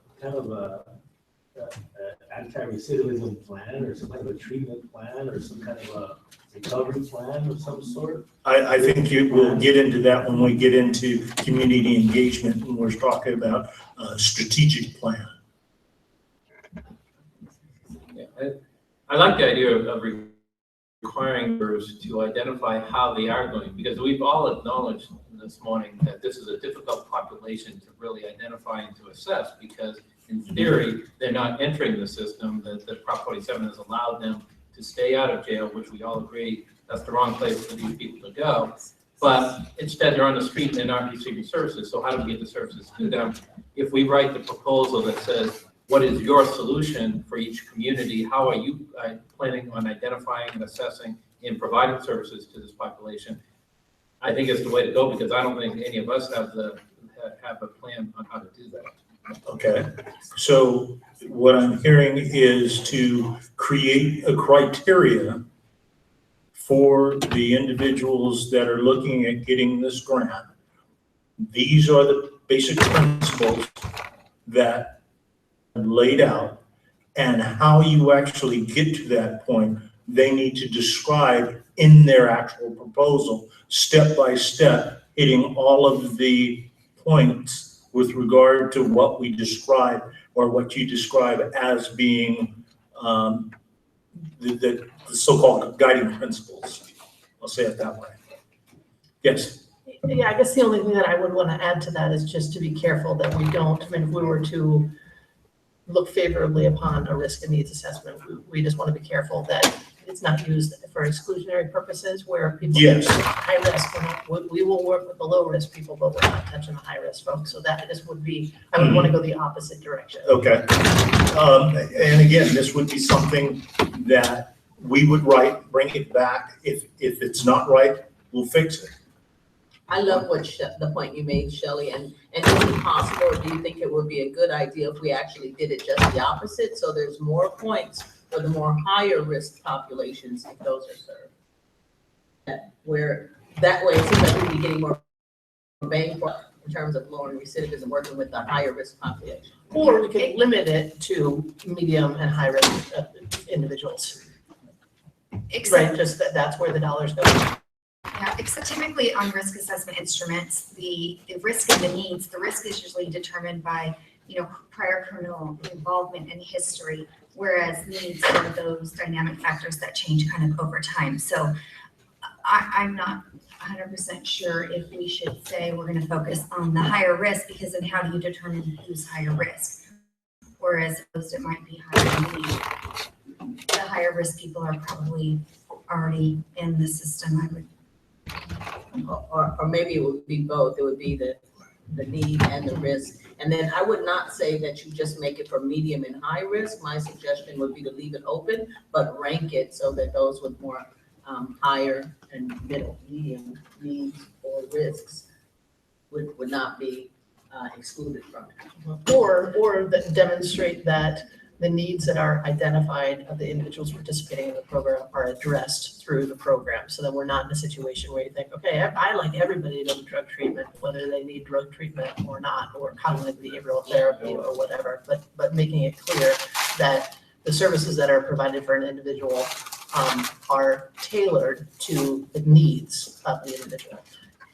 anti-recidivism plan or some kind of a treatment plan or some kind of a recovery plan of some sort. I think we'll get into that when we get into community engagement and we're talking about a strategic plan. Yeah, I like the idea of requiring members to identify how they are going, because we've all acknowledged this morning that this is a difficult population to really identify and to assess, because in theory, they're not entering the system, that Prop 47 has allowed them to stay out of jail, which we all agree that's the wrong place for these people to go. But instead, they're on the street and they're not receiving services. So how do we get the services to them? If we write the proposal that says, what is your solution for each community? How are you planning on identifying and assessing and providing services to this population? I think it's the way to go, because I don't think any of us have a plan on how to do that. Okay, so what I'm hearing is to create a criteria for the individuals that are looking at getting this grant. These are the basic principles that are laid out, and how you actually get to that point, they need to describe in their actual proposal, step by step, hitting all of the points with regard to what we describe or what you describe as being the so-called guiding principles. I'll say it that way. Yes. Yeah, I guess the only thing that I would want to add to that is just to be careful that we don't, I mean, if we were to look favorably upon a risk and needs assessment, we just want to be careful that it's not used for exclusionary purposes where people Yes. are high risk. We will work with the low risk people, but we're not touching the high risk folks. So that just would be, I would want to go the opposite direction. Okay. And again, this would be something that we would write, bring it back. If it's not right, we'll fix it. I love the point you made, Shelley, and is it possible, or do you think it would be a good idea if we actually did it just the opposite? So there's more points for the more higher risk populations if those are served. Where that way it seems like we'd be getting more bang for in terms of lowering recidivism, working with the higher risk population. Or we could limit it to medium and high risk individuals. Right, just that's where the dollars go. Yeah, except typically on risk assessment instruments, the risk and the needs, the risk is usually determined by, prior criminal involvement and history, whereas needs are those dynamic factors that change kind of over time. So I'm not 100% sure if we should say we're going to focus on the higher risk, because then how do you determine who's higher risk? Whereas those that might be higher need, the higher risk people are probably already in the system, I would. Or maybe it would be both. It would be the need and the risk. And then I would not say that you just make it for medium and high risk. My suggestion would be to leave it open, but rank it so that those with more higher and medium needs or risks would not be excluded from it. Or that demonstrate that the needs that are identified of the individuals participating in the program are addressed through the program. So that we're not in a situation where you think, okay, I like everybody to do drug treatment, whether they need drug treatment or not, or cognitive behavioral therapy or whatever, but making it clear that the services that are provided for an individual are tailored to the needs of the individual.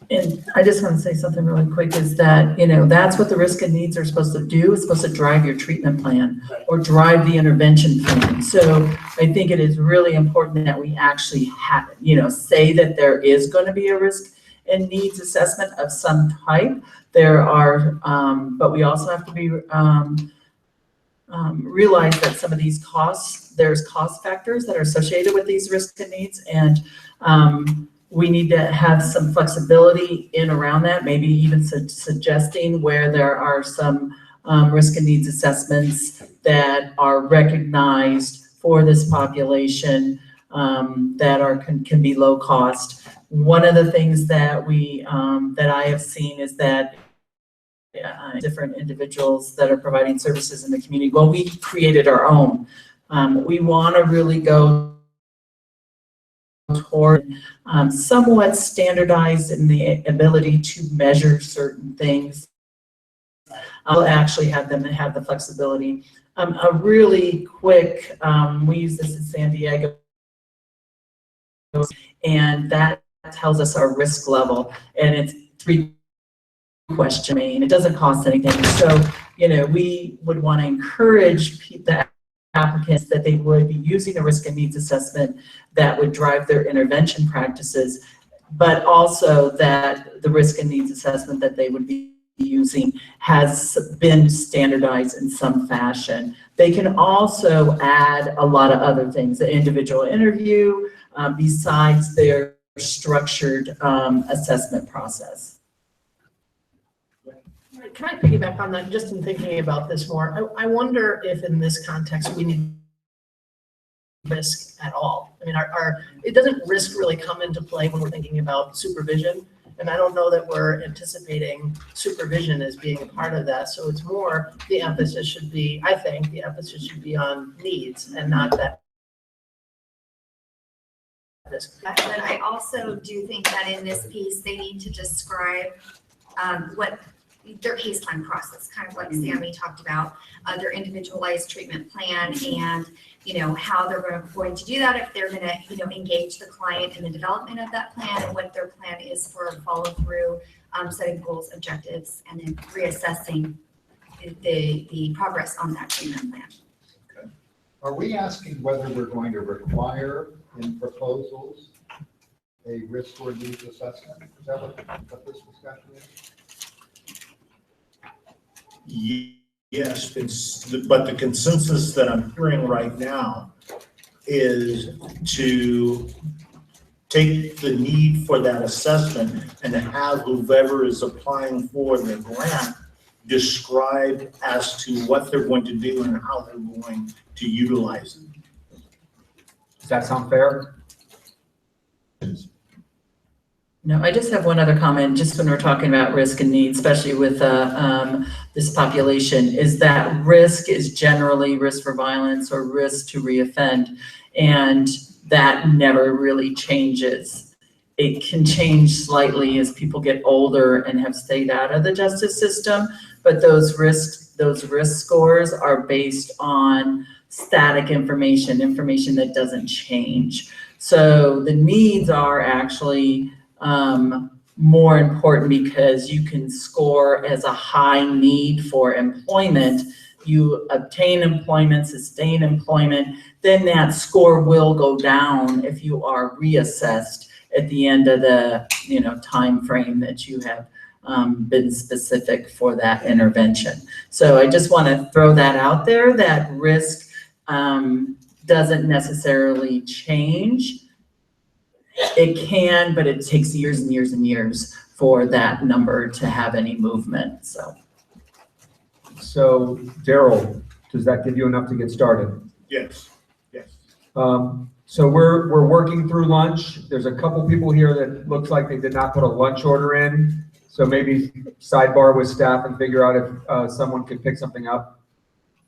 And I just want to say something really quick is that, that's what the risk and needs are supposed to do. It's supposed to drive your treatment plan or drive the intervention plan. So I think it is really important that we actually have, say that there is going to be a risk and needs assessment of some type. There are, but we also have to be, realize that some of these costs, there's cost factors that are associated with these risks and needs. And, we need to have some flexibility in around that, maybe even suggesting where there are some risk and needs assessments that are recognized for this population that can be low cost. One of the things that that I have seen is that different individuals that are providing services in the community, well, we created our own. We want to really go toward somewhat standardized in the ability to measure certain things. I'll actually have them have the flexibility. A really quick, we use this in San Diego, and that tells us our risk level, and it's 3 questioning. It doesn't cost anything. So, you know, we would want to encourage the applicants that they would be using a risk and needs assessment that would drive their intervention practices, but also that the risk and needs assessment that they would be using has been standardized in some fashion. They can also add a lot of other things, the individual interview, besides their structured assessment process. Can I piggyback on that, just in thinking about this more? I wonder if in this context we need risk at all. I mean, it doesn't risk really come into play when we're thinking about supervision? And I don't know that we're anticipating supervision as being a part of that. So it's more, the emphasis should be, I think, the emphasis should be on needs and not that. But I also do think that in this piece, they need to describe what their case plan process, kind of like Sammy talked about, their individualized treatment plan, and you know how they're going to do that, if they're going to engage the client in the development of that plan, and what their plan is for follow through, setting goals, objectives, and then reassessing the progress on that treatment plan. Okay. Are we asking whether we're going to require in proposals a risk or needs assessment? Is that what this discussion is? Yes, but the consensus that I'm hearing right now is to take the need for that assessment and have whoever is applying for the grant describe as to what they're going to do and how they're going to utilize it. Does that sound fair? No, I just have one other comment, just when we're talking about risk and needs, especially with this population, is that risk is generally risk for violence or risk to reoffend, and that never really changes. It can change slightly as people get older and have stayed out of the justice system, but those risk scores are based on static information that doesn't change. So the needs are actually more important because you can score as a high need for employment. You obtain employment, sustain employment, then that score will go down if you are reassessed at the end of the time frame that you have been specific for that intervention. So I just want to throw that out there, that risk doesn't necessarily change. It can, but it takes years and years and years for that number to have any movement. So Daryl, does that give you enough to get started? Yes, yes. So we're working through lunch. There's a couple people here that looks like they did not put a lunch order in. So maybe sidebar with staff and figure out if someone could pick something up.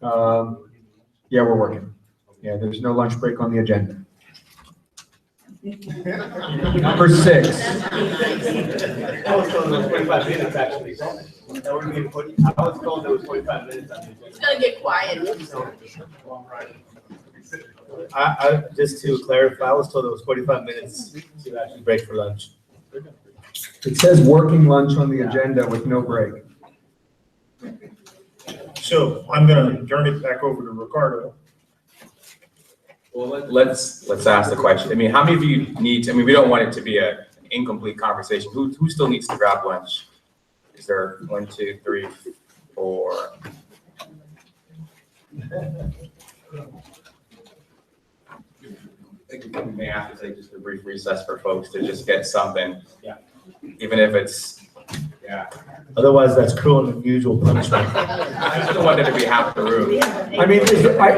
Yeah, we're working. Yeah, there's no lunch break on the agenda. Number 6. I was told it was 25 minutes actually. I was told it was 25 minutes. It's gonna get quiet. I just to clarify, I was told it was 45 minutes to actually break for lunch. It says working lunch on the agenda with no break. So I'm gonna turn it back over to Ricardo. Well, let's ask the question. I mean, how many of you need, I mean, we don't want it to be an incomplete conversation. Who still needs to grab lunch? Is there 1, 2, 3, 4? I think we may have to take just a brief recess for folks to just get something. Yeah. Even if it's, yeah. Otherwise, that's cruel and unusual punishment. I still wanted to be half the room. I mean,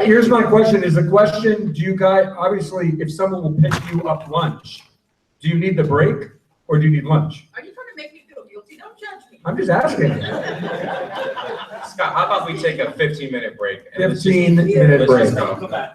here's my question, is the question, do you guys, obviously, if someone will pick you up lunch, do you need the break or do you need lunch? Are you trying to make me feel guilty? Don't judge me. I'm just asking. Scott, how about we take a 15-minute break? and let's just- 15-minute let's just break. go.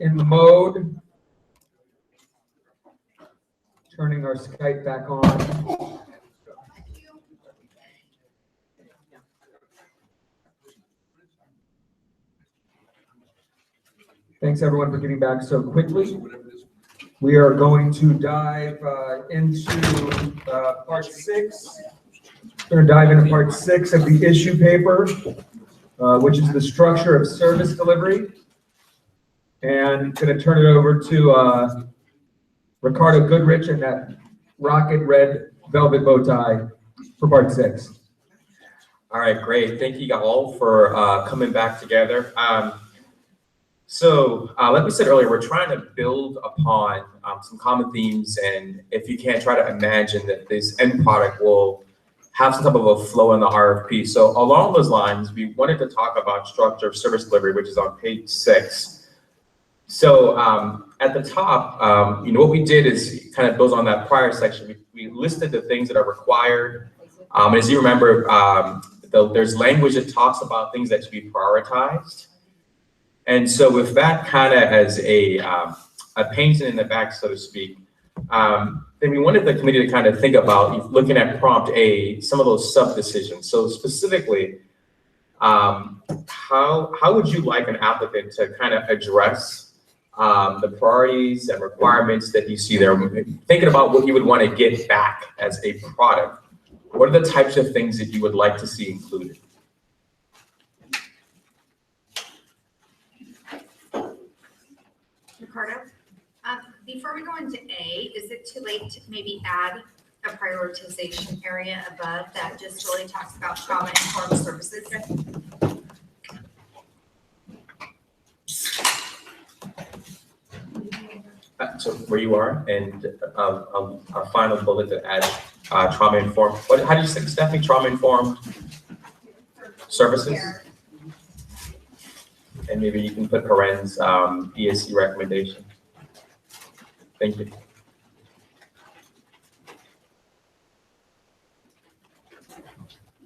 in mode. Turning our Skype back on. Thanks everyone for getting back so quickly. We are going to dive into part 6. We're going to dive into part 6 of the issue paper, which is the structure of service delivery. And going to turn it over to Ricardo Goodrich and that rocket red velvet bow tie for part 6. All right, great. Thank you all for coming back together. So like we said earlier, we're trying to build upon some common themes, and if you can, try to imagine that this end product will have some type of a flow in the RFP. So along those lines, we wanted to talk about structure of service delivery, which is on page 6. So at the top, what we did is kind of builds on that prior section. We listed the things that are required. And as you remember, there's language that talks about things that should be prioritized. And so with that kind of as a painting in the back, so to speak, then we wanted the committee to kind of think about looking at prompt A, some of those sub-decisions. So specifically, how would you like an applicant to kind of address the priorities and requirements that you see there? Thinking about what you would want to get back as a product, what are the types of things that you would like to see included? Ricardo, before we go into A, is it too late to maybe add a prioritization area above that just really talks about trauma-informed services? So where you are, and our final bullet to add trauma-informed. How do you say, Stephanie? Trauma-informed services. And maybe you can put parens ESC recommendation. Thank you.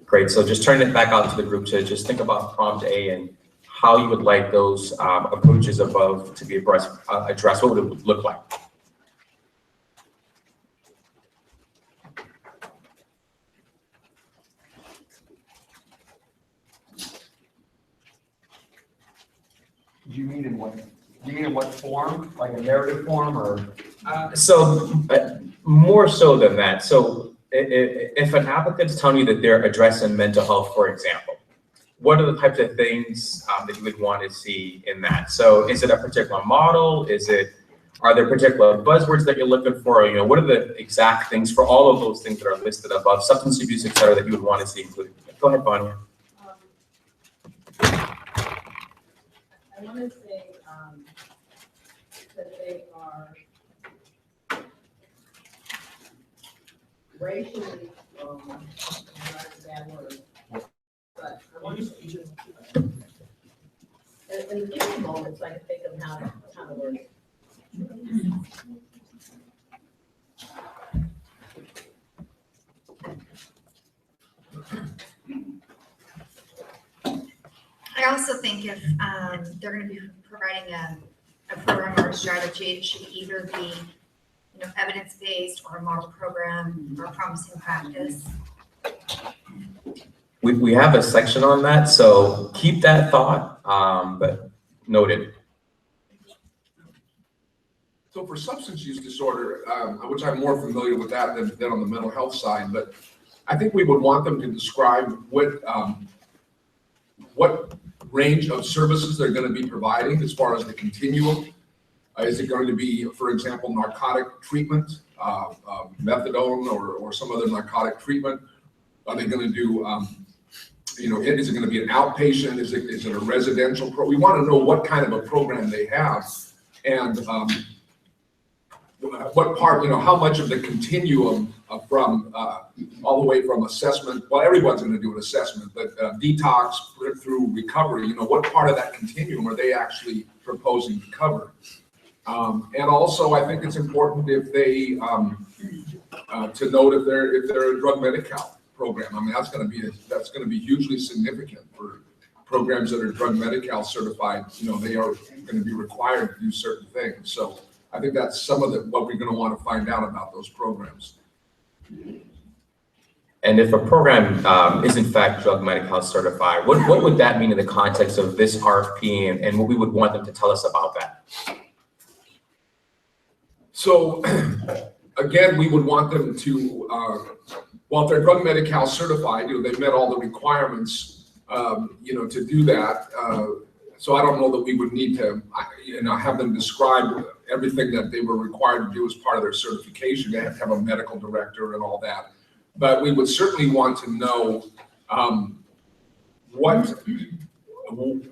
Great. So just turn it back out to the group to just think about prompt A and how you would like those approaches above to be addressed. What would it look like? Do you mean in what form? Like a narrative form or? More so than that. So if an applicant's telling you that they're addressing mental health, for example, what are the types of things that you would want to see in that? So is it a particular model? Are there particular buzzwords that you're looking for? What are the exact things for all of those things that are listed above, substance abuse, et cetera, that you would want to see included? Go ahead, Bonnie. I want to say that they are racially, that's a bad word, but I want to just, and give me a moment so I can think of how to word it. I also think if they're going to be providing a program or a strategy, it should either be, evidence-based or a model program or promising practice. We have a section on that, so keep that thought, but noted. So for substance use disorder, which I'm more familiar with that than on the mental health side, but I think we would want them to describe what range of services they're going to be providing as far as the continuum. Is it going to be, for example, narcotic treatment, methadone or some other narcotic treatment? Are they going to do, is it going to be an outpatient? Is it a residential program? We want to know what kind of a program they have and what part, how much of the continuum from all the way from assessment, well, everyone's going to do an assessment, but detox through recovery, what part of that continuum are they actually proposing to cover? And also, I think it's important if they to note if they're a drug Medi-Cal program. I mean, that's going to be hugely significant for programs that are drug Medi-Cal certified, they are going to be required to do certain things. So I think that's some of what we're going to want to find out about those programs. And if a program is in fact drug Medi-Cal certified, what would that mean in the context of this RFP and what we would want them to tell us about that? So again, we would want them to, well, if they're drug Medi-Cal certified, they've met all the requirements, to do that. So I don't know that we would need to, have them describe everything that they were required to do as part of their certification. They have to have a medical director and all that. But we would certainly want to know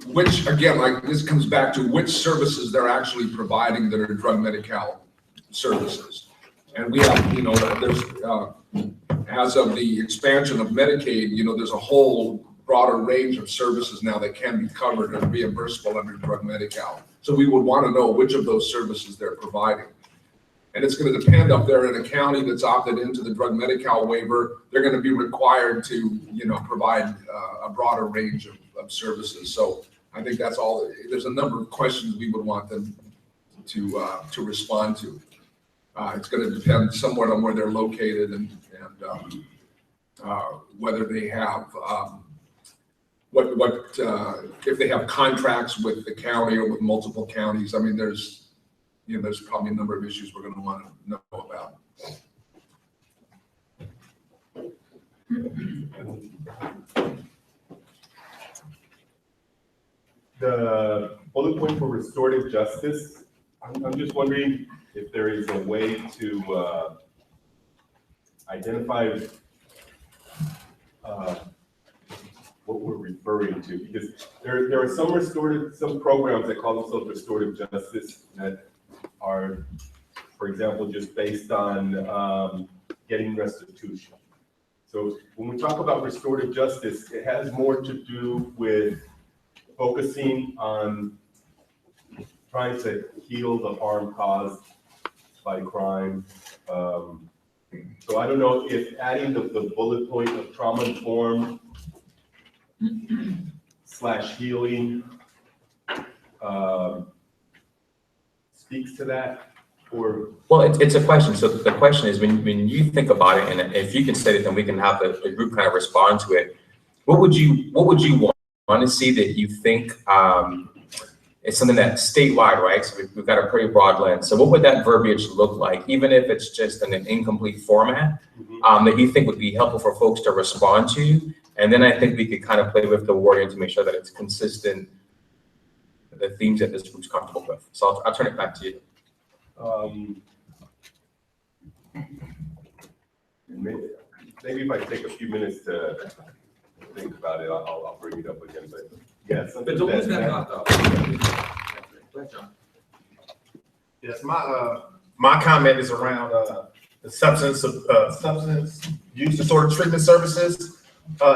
which, again, like this comes back to which services they're actually providing that are drug Medi-Cal services. And we have, there's, as of the expansion of Medicaid, there's a whole broader range of services now that can be covered and reimbursable under drug Medi-Cal. So we would want to know which of those services they're providing. And it's going to depend if they're in a county that's opted into the drug Medi-Cal waiver, they're going to be required to, provide a broader range of services. So I think that's all. There's a number of questions we would want them to respond to. It's going to depend somewhat on where they're located and whether they have if they have contracts with the county or with multiple counties. I mean, there's probably a number of issues we're going to want to know about. The bullet point for restorative justice, I'm just wondering if there is a way to identify what we're referring to, because there are some programs that call themselves restorative justice that are, for example, just based on getting restitution. So when we talk about restorative justice, it has more to do with focusing on trying to heal the harm caused by crime. So I don't know if adding the bullet point of trauma-informed / healing speaks to that, or? Well, it's a question. So the question is, when you think about it, and if you can say it, then we can have the group kind of respond to it. What would you want to see that you think it's something that's statewide, right? So we've got a pretty broad lens. So what would that verbiage look like, even if it's just in an incomplete format, that you think would be helpful for folks to respond to? And then I think we could kind of play with the wording to make sure that it's consistent, the themes that this group's comfortable with. So I'll turn it back to you. Maybe if I take a few minutes to think about it, I'll bring it up again. But yes, but don't lose that thought, though. Yes, my comment is around the substance use disorder treatment services.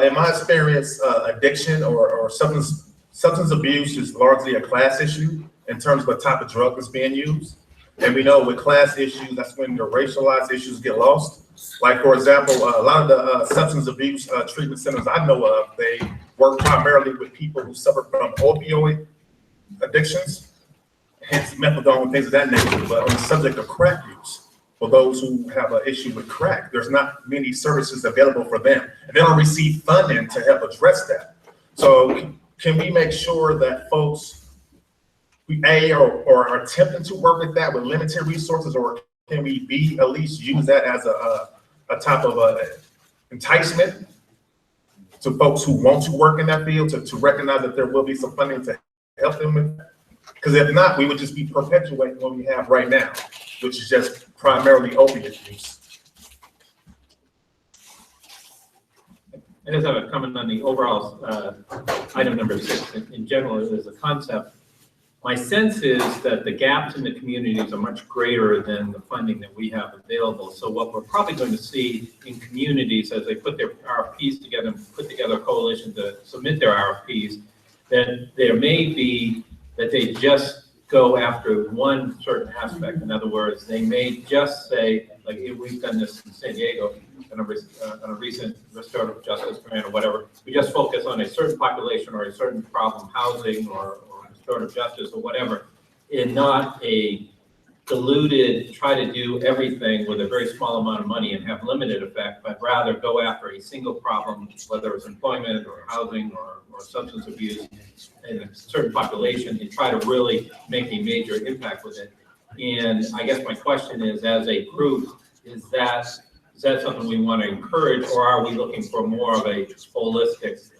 In my experience, addiction or substance abuse is largely a class issue in terms of what type of drug is being used. And we know with class issues, that's when the racialized issues get lost. Like, for example, a lot of the substance abuse treatment centers I know of, they work primarily with people who suffer from opioid addictions, hence methadone and things of that nature. But on the subject of crack use, for those who have an issue with crack, there's not many services available for them. And they don't receive funding to help address that. So can we make sure that folks, or are attempting to work with that with limited resources, or can we at least use that as a type of enticement to folks who want to work in that field to recognize that there will be some funding to help them with that? Because if not, we would just be perpetuating what we have right now, which is just primarily opiate use. I just have a comment on the overall item number 6 in general as a concept. My sense is that the gaps in the communities are much greater than the funding that we have available. So what we're probably going to see in communities as they put their RFPs together and put together a coalition to submit their RFPs, that there may be that they just go after one certain aspect. In other words, they may just say, like we've done this in San Diego, in a recent restorative justice grant or whatever, we just focus on a certain population or a certain problem, housing or restorative justice or whatever, and not a diluted, try to do everything with a very small amount of money and have limited effect, but rather go after a single problem, whether it's employment or housing or substance abuse in a certain population, and try to really make a major impact with it. And I guess my question is, as a group, is that something we want to encourage, or are we looking for more of a holistic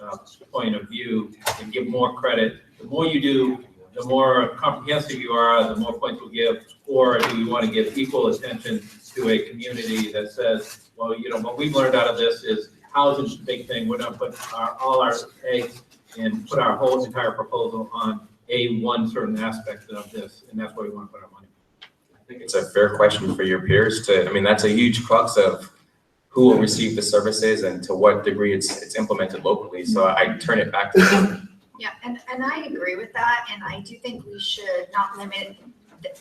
point of view and give more credit? The more you do, the more comprehensive you are, the more points we'll give, or do we want to give equal attention to a community that says, well, you know, what we've learned out of this is housing's a big thing. We're going to put all our eggs and put our whole entire proposal on one certain aspect of this, and that's where we want to put our money. I think it's a fair question for your peers to, I mean, that's a huge crux of who will receive the services and to what degree it's implemented locally. So I turn it back to them. Yeah, and I agree with that, and I do think we should not limit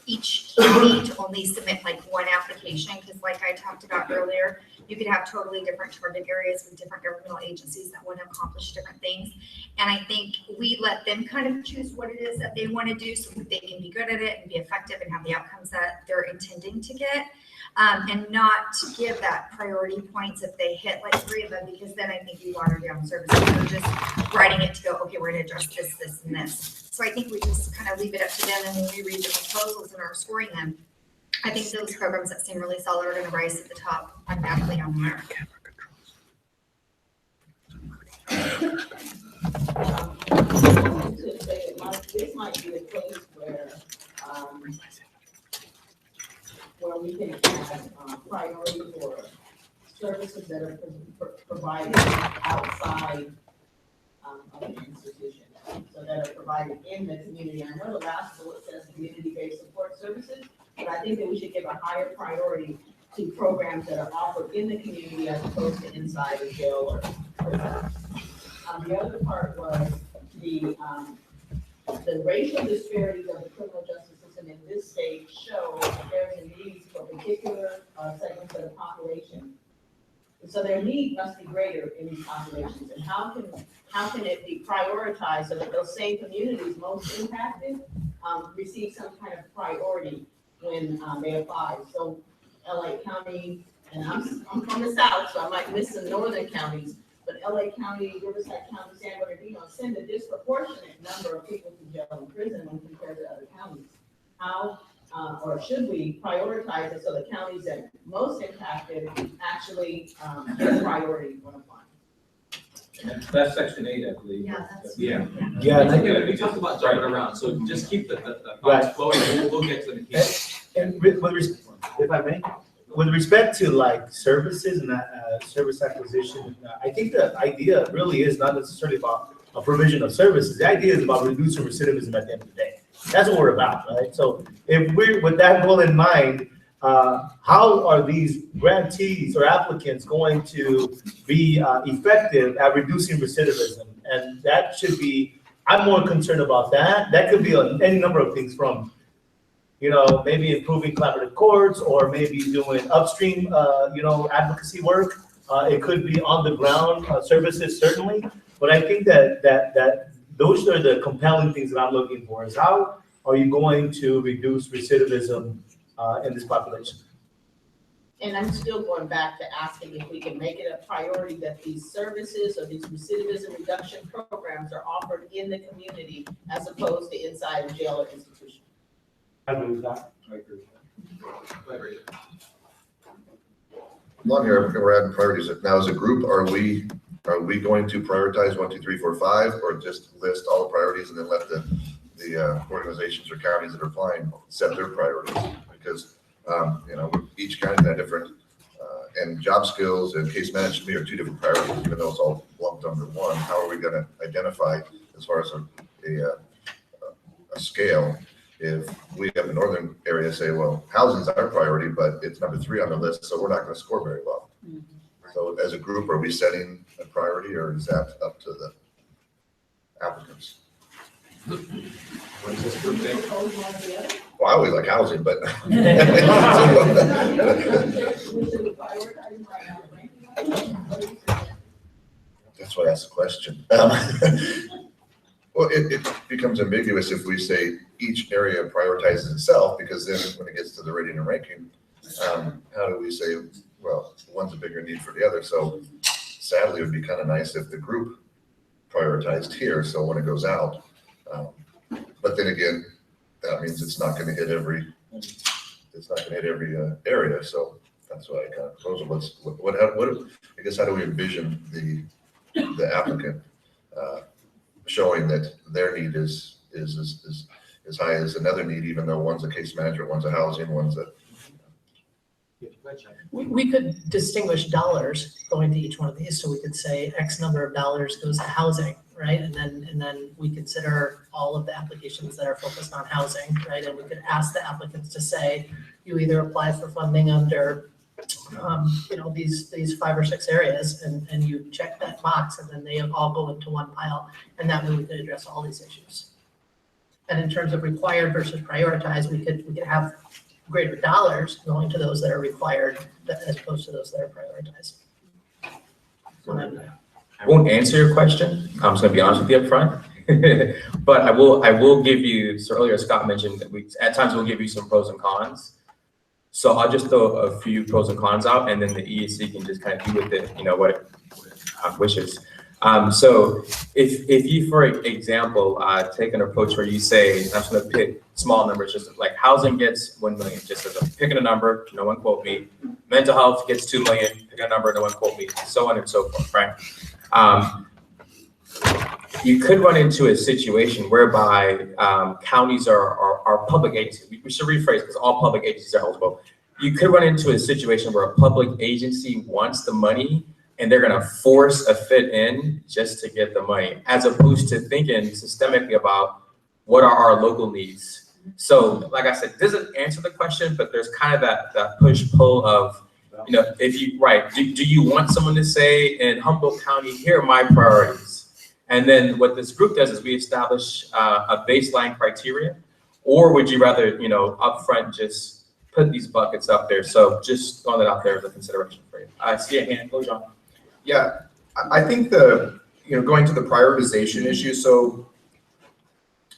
each county to only submit like one application, because like I talked about earlier, you could have totally different target areas with different governmental agencies that want to accomplish different things. And I think we let them kind of choose what it is that they want to do so that they can be good at it and be effective and have the outcomes that they're intending to get. And not give that priority points if they hit like 3 of them, because then I think you water down services. They're just writing it to go, okay, we're going to address this, this, and this. So I think we just kind of leave it up to them, and when we read the proposals and are scoring them, I think those programs that seem really solid are going to rise to the top automatically on there. This might be a place where we can have priority for services that are provided outside of the institution, so that are provided in the community. I know the last bullet says community-based support services, but I think that we should give a higher priority to programs that are offered in the community as opposed to inside a jail or prison. The other part was the racial disparities of the criminal justice system in this state show that there's a need for particular segments of the population. And so their need must be greater in these populations. And how can it be prioritized so that those same communities most impacted receive some kind of priority when they apply? So LA County, and I'm from the South, so I might miss some northern counties, but LA County, Riverside County, San Bernardino send a disproportionate number of people to jail and prison when compared to other counties. How, or should we prioritize it so the counties that most impacted actually get priority when applying? That's section 8, I believe. Yeah, that's. Yeah. Yeah, we talked about jumping around, so just keep the thoughts flowing, and we'll get to the key. And if I may, with respect to like services and service acquisition, I think the idea really is not necessarily about a provision of services. The idea is about reducing recidivism at the end of the day. That's what we're about, right? So if we're with that goal in mind, how are these grantees or applicants going to be effective at reducing recidivism? And that should be, I'm more concerned about that. That could be any number of things from, you know, maybe improving collaborative courts, or maybe doing upstream, advocacy work. It could be on the ground services, certainly. But I think that those are the compelling things that I'm looking for, is how are you going to reduce recidivism in this population? And I'm still going back to asking if we can make it a priority that these services or these recidivism reduction programs are offered in the community as opposed to inside a jail or institution. I agree with that. I agree with that. Along here, we're adding priorities. Now, as a group, are we going to prioritize 1, 2, 3, 4, 5, or just list all the priorities and then let the organizations or counties that are applying set their priorities? Because each county has different, and job skills and case management to me are 2 different priorities, even though it's all lumped under one. How are we going to identify, as far as a scale, if we have the northern area say, well, housing's our priority, but it's number 3 on the list, so we're not going to score very well. So as a group, are we setting a priority, or is that up to the applicants? Well, I always like housing, but That's why I asked the question. Well, it becomes ambiguous if we say each area prioritizes itself, because then when it gets to the rating and ranking, how do we say, well, one's a bigger need for the other? So sadly, it would be kind of nice if the group prioritized here, so when it goes out. But then again, that means it's not going to hit every area. So that's why I kind of propose what I guess, how do we envision the applicant showing that their need is as high as another need, even though one's a case management, one's a housing, one's a. We could distinguish dollars going to each one of these, so we could say X number of dollars goes to housing, right? And then we consider all of the applications that are focused on housing, right? And we could ask the applicants to say, you either apply for funding under these 5 or 6 areas, and you check that box, and then they all go into one pile, and that way we could address all these issues. And in terms of required versus prioritized, we could have greater dollars going to those that are required as opposed to those that are prioritized. I won't answer your question. I'm just gonna be honest with you up front. But I will give you, so earlier Scott mentioned that at times we'll give you some pros and cons. So I'll just throw a few pros and cons out, and then the ESC can just kind of do with it, what it wishes. So if you, for example, take an approach where you say, I'm just going to pick small numbers, just like housing gets 1 million, just as I'm picking a number, no one quote me. Mental health gets 2 million, pick a number, no one quote me, so on and so forth, right? You could run into a situation whereby counties are public agencies. We should rephrase, because all public agencies are eligible. You could run into a situation where a public agency wants the money and they're gonna force a fit in just to get the money, as opposed to thinking systemically about what are our local needs. So like I said, it doesn't answer the question, but there's kind of that push-pull of, if you, do you want someone to say in Humboldt County, here are my priorities? And then what this group does is we establish a baseline criteria, or would you rather, upfront just put these buckets up there? So just throwing that out there as a consideration for you. I see a hand, go John. Yeah, I think going to the prioritization issue. So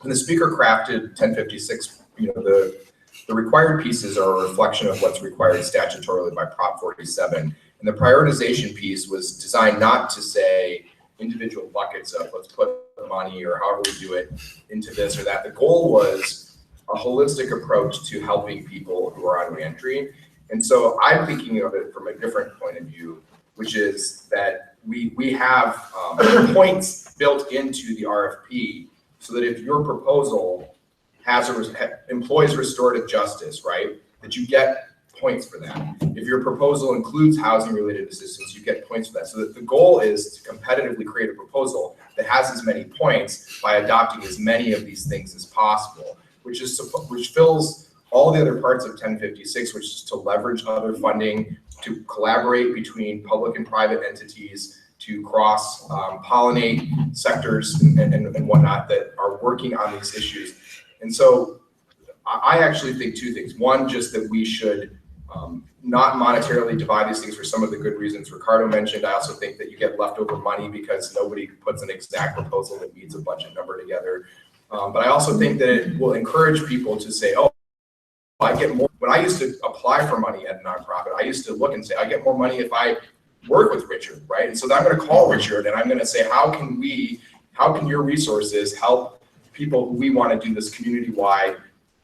when the speaker crafted 1056, the required pieces are a reflection of what's required statutorily by Prop 47. And the prioritization piece was designed not to say individual buckets of let's put money or however we do it into this or that. The goal was a holistic approach to helping people who are on reentry. And so I'm thinking of it from a different point of view, which is that we have points built into the RFP so that if your proposal employs restorative justice, right, that you get points for that. If your proposal includes housing related assistance, you get points for that. So that the goal is to competitively create a proposal that has as many points by adopting as many of these things as possible, which fills all the other parts of 1056, which is to leverage other funding, to collaborate between public and private entities, to cross pollinate sectors and whatnot that are working on these issues. And so I actually think 2 things. One, just that we should not monetarily divide these things for some of the good reasons Ricardo mentioned. I also think that you get leftover money because nobody puts an exact proposal that needs a budget number together. But I also think that it will encourage people to say, oh, I get more. When I used to apply for money at a nonprofit, I used to look and say, I get more money if I work with Richard, right? And so I'm going to call Richard and I'm going to say, how can your resources help people who we want to do this community-wide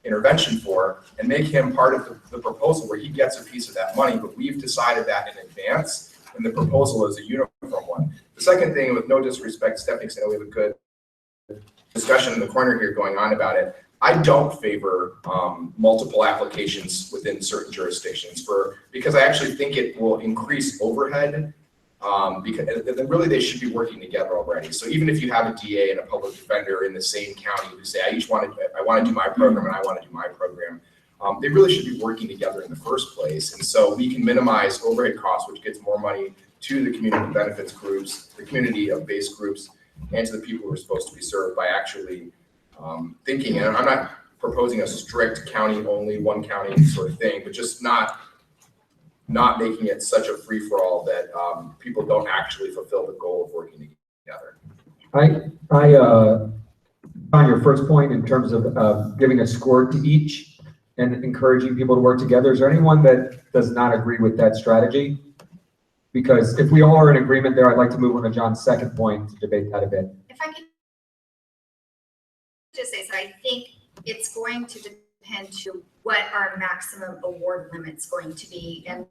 intervention for, and make him part of the proposal where he gets a piece of that money, but we've decided that in advance, and the proposal is a uniform one. The second thing, with no disrespect, Stephanie, because I know we have a good discussion in the corner here going on about it, I don't favor multiple applications within certain jurisdictions because I actually think it will increase overhead. Because really they should be working together already. So even if you have a DA and a public defender in the same county who say, I want to do my program and I want to do my program, they really should be working together in the first place. And so we can minimize overhead costs, which gets more money to the community benefits groups, the community of base groups, and to the people who are supposed to be served by actually thinking. And I'm not proposing a strict county only, one county sort of thing, but just not making it such a free-for-all that people don't actually fulfill the goal of working together. together. On your first point in terms of giving a score to each and encouraging people to work together, is there anyone that does not agree with that strategy? Because if we all are in agreement there, I'd like to move on to John's second point to debate that a bit. If I could just say, so I think it's going to depend to what our maximum award limit's going to be and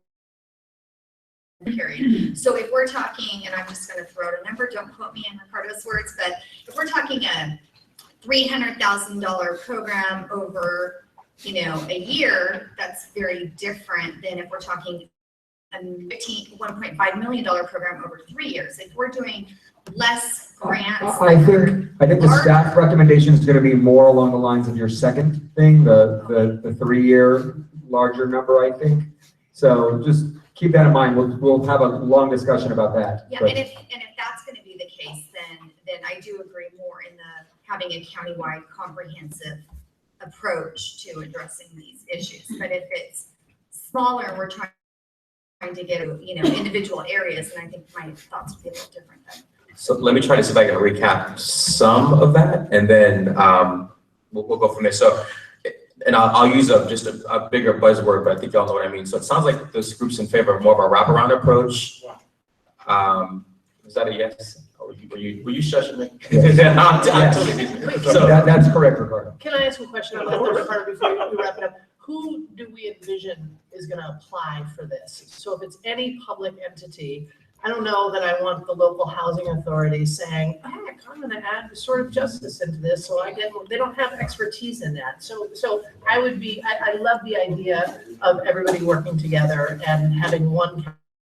period. So if we're talking, and I'm just going to throw out a number, don't quote me in Ricardo's words, but if we're talking a $300,000 program over, a year, that's very different than if we're talking a $1.5 million program over 3 years. If we're doing less grants. I think the staff recommendation is going to be more along the lines of your second thing, the 3-year larger number, I think. So just keep that in mind. We'll have a long discussion about that. Yeah, but. and if that's going to be the case, then I do agree more in having a countywide comprehensive approach to addressing these issues. But if it's smaller and we're trying to get individual areas, and I think my thoughts would be a little different then. So let me try to see if I can recap some of that, and then we'll go from there. So, and I'll use just a bigger buzzword, but I think y'all know what I mean. So it sounds like this group's in favor of more of a wraparound approach. Is that a yes? Or were you shushing me? So that's correct, Ricardo. Can I ask a question about that, Ricardo, before we wrap it up? Who do we envision is going to apply for this? So if it's any public entity, I don't know that I want the local housing authority saying, heck, I'm going to add restorative justice into this, so they don't have expertise in that. So I love the idea of everybody working together and having one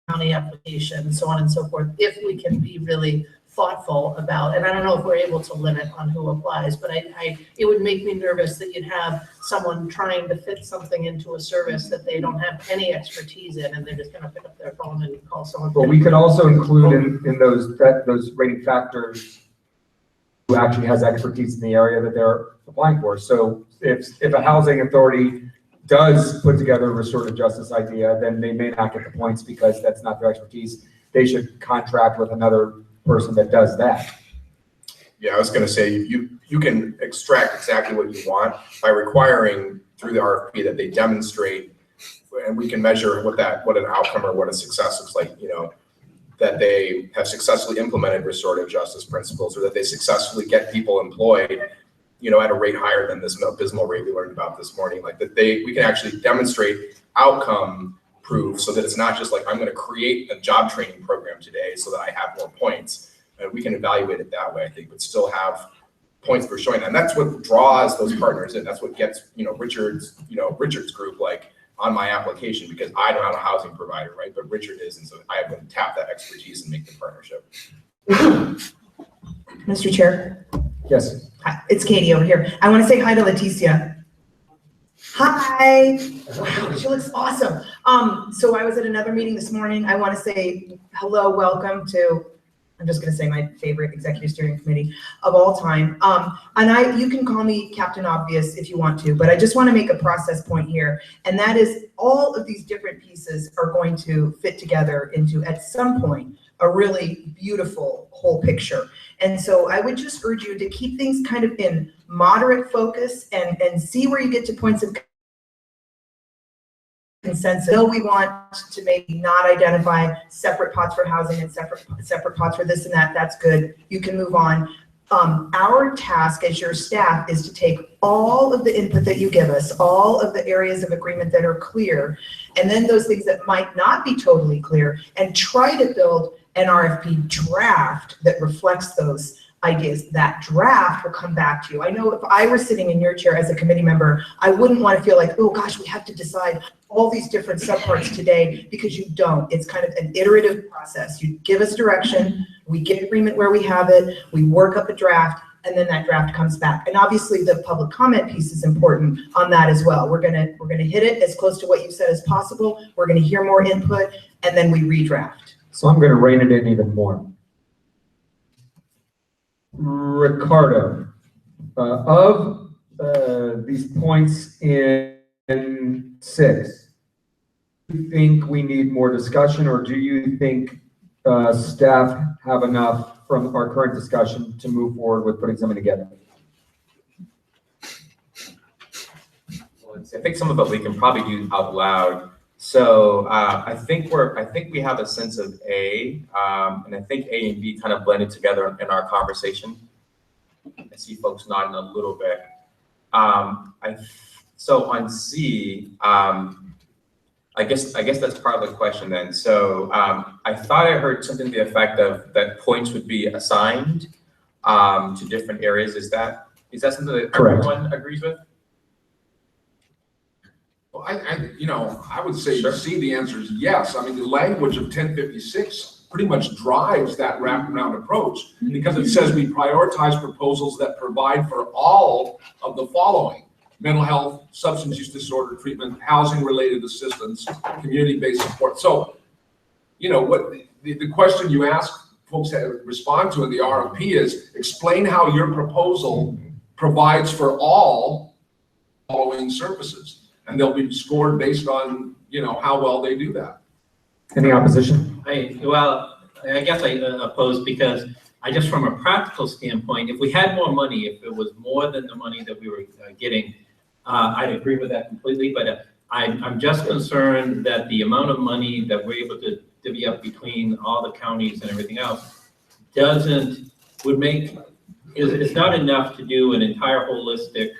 county application, so on and so forth, if we can be really thoughtful about, and I don't know if we're able to limit on who applies, but it would make me nervous that you'd have someone trying to fit something into a service that they don't have any expertise in, and they're just gonna pick up their phone and call someone. Well, we could also include in those rating factors who actually has expertise in the area that they're applying for. So if a housing authority does put together a restorative justice idea, then they may not get the points because that's not their expertise. They should contract with another person that does that. Yeah, I was gonna say, you can extract exactly what you want by requiring through the RFP that they demonstrate, and we can measure what an outcome or what a success looks like, that they have successfully implemented restorative justice principles, or that they successfully get people employed, at a rate higher than this abysmal rate we learned about this morning. Like that we can actually demonstrate outcome proof, so that it's not just like, I'm going to create a job training program today so that I have more points. And we can evaluate it that way, I think, but still have points for showing that. And that's what draws those partners in. That's what gets, Richard's group, like, on my application, because I'm not a housing provider, right? But Richard is, and so I'm going to tap that expertise and make the partnership. Mr. Chair. Yes. Hi, it's Katie over here. I want to say hi to Leticia. Hi. Wow, she looks awesome. So I was at another meeting this morning. I want to say hello, welcome to, I'm just going to say my favorite executive steering committee of all time. And you can call me Captain Obvious if you want to, but I just want to make a process point here. And that is, all of these different pieces are going to fit together into, at some point, a really beautiful whole picture. And so I would just urge you to keep things kind of in moderate focus and see where you get to points of consensus. So we want to maybe not identify separate pots for housing and separate pots for this and that. That's good. You can move on. Our task as your staff is to take all of the input that you give us, all of the areas of agreement that are clear, and then those things that might not be totally clear, and try to build an RFP draft that reflects those ideas. That draft will come back to you. I know if I were sitting in your chair as a committee member, I wouldn't want to feel like, oh gosh, we have to decide all these different subparts today, because you don't. It's kind of an iterative process. You give us direction, we get agreement where we have it, we work up a draft, and then that draft comes back. And obviously the public comment piece is important on that as well. We're gonna hit it as close to what you said as possible. We're gonna hear more input, and then we redraft. So I'm going to rein it in even more. Ricardo, of these points in 6, do you think we need more discussion, or do you think staff have enough from our current discussion to move forward with putting something together? I think some of it we can probably do out loud. So I think we have a sense of A, and I think A and B kind of blended together in our conversation. I see folks nodding a little bit. So on C, I guess that's part of the question then. So I thought I heard something to the effect of that points would be assigned to different areas. Is that something that everyone agrees with? Well, I would say C, the answer is yes. I mean, the language of 1056 pretty much drives that wraparound approach because it says we prioritize proposals that provide for all of the following: mental health, substance use disorder treatment, housing-related assistance, community-based support. So, what the question you ask folks to respond to in the RFP is explain how your proposal provides for all following services. And they'll be scored based on, how well they do that. Any opposition? I guess I oppose because from a practical standpoint, if we had more money, if it was more than the money that we were getting, I'd agree with that completely. But I'm just concerned that the amount of money that we're able to divvy up between all the counties and everything else is not enough to do an entire holistic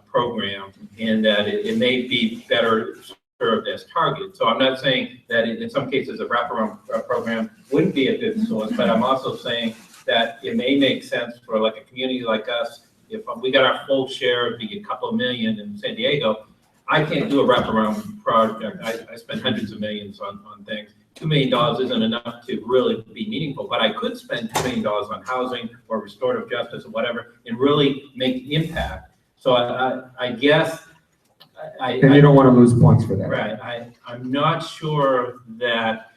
program, and that it may be better served as targeted. So I'm not saying that in some cases a wraparound program wouldn't be a good source, but I'm also saying that it may make sense for like a community like us, if we got our full share of the couple of million in San Diego, I can't do a wraparound project. I spend hundreds of millions on things. $2 million isn't enough to really be meaningful, but I could spend $2 million on housing or restorative justice or whatever and really make impact. So I guess And you don't want to lose points for that. Right. I'm not sure that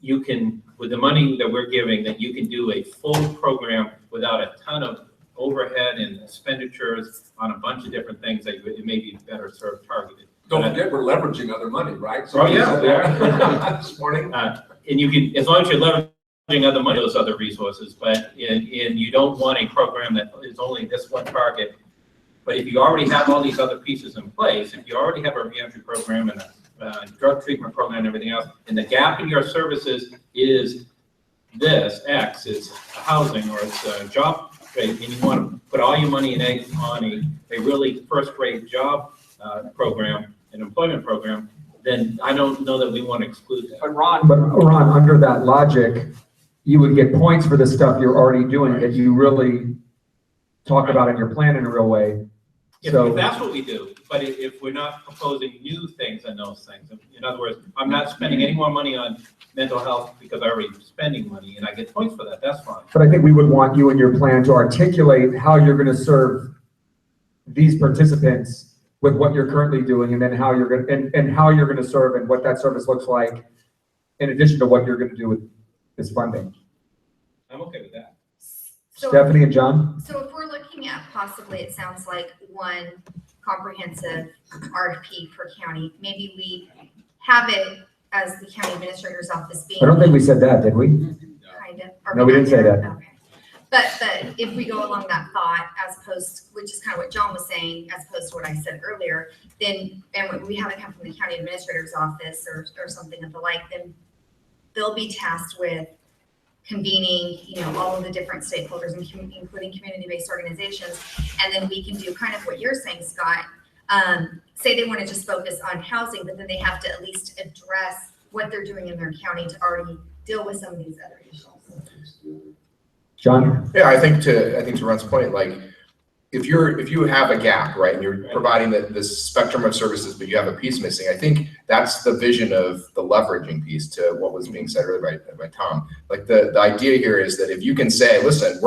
you can, with the money that we're giving, that you can do a full program without a ton of overhead and expenditures on a bunch of different things that it may be better served targeted. Don't forget, we're leveraging other money, right? So this morning. And you can, as long as you're leveraging other money, those other resources, but you don't want a program that is only this one target. But if you already have all these other pieces in place, if you already have a reentry program and a drug treatment program and everything else, and the gap in your services is this X, it's housing or it's a job, and you want to put all your money and eggs on a really first-rate job program, an employment program, then I don't know that we want to exclude that. But Ron, under that logic, you would get points for the stuff you're already doing that you really talk about in your plan in a real way. If that's what we do, but if we're not proposing new things on those things, in other words, I'm not spending any more money on mental health because I already spending money and I get points for that, that's fine. But I think we would want you in your plan to articulate how you're going to serve these participants with what you're currently doing, and then how you're going to, and how you're going to serve and what that service looks like, in addition to what you're going to do with this funding. I'm okay with that. Stephanie and John? So if we're looking at possibly, it sounds like one comprehensive RFP per county, maybe we have it as the county administrator's office being. I don't think we said that, did we? Kind of. No, we didn't say that. Okay. But if we go along that thought, as opposed, which is kind of what John was saying, as opposed to what I said earlier, then, and we have it come from the county administrator's office or something of the like, then they'll be tasked with convening, all of the different stakeholders, including community-based organizations. And then we can do kind of what you're saying, Scott. Say they want to just focus on housing, but then they have to at least address what they're doing in their county to already deal with some of these other issues. John? Yeah, I think to Ron's point, like if you have a gap, right, and you're providing this spectrum of services, but you have a piece missing, I think that's the vision of the leveraging piece to what was being said earlier by Tom. Like the idea here is that if you can say, listen,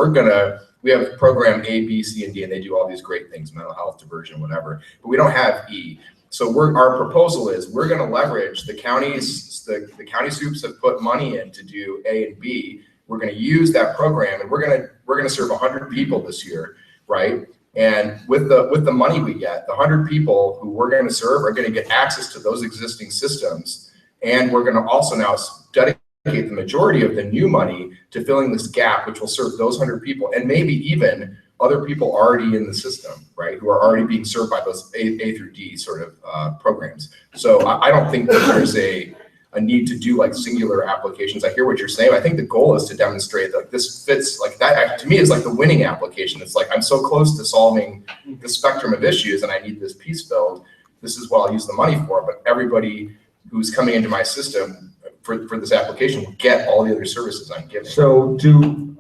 we have program A, B, C, and D, and they do all these great things, mental health, diversion, whatever, but we don't have E. So our proposal is we're going to leverage the counties, the county soups have put money in to do A and B. We're going to use that program, and we're going to serve 100 people this year, right? And with the money we get, the 100 people who we're going to serve are going to get access to those existing systems, and we're going to also now dedicate dedicate the majority of the new money to filling this gap, which will serve those 100 people and maybe even other people already in the system, right, who are already being served by those A through D sort of programs. So I don't think that there's a need to do like singular applications. I hear what you're saying. I think the goal is to demonstrate that like, this fits, like that to me is like the winning application. It's like, I'm so close to solving the spectrum of issues and I need this piece filled. This is what I'll use the money for, but everybody who's coming into my system for this application will get all the other services I'm giving. So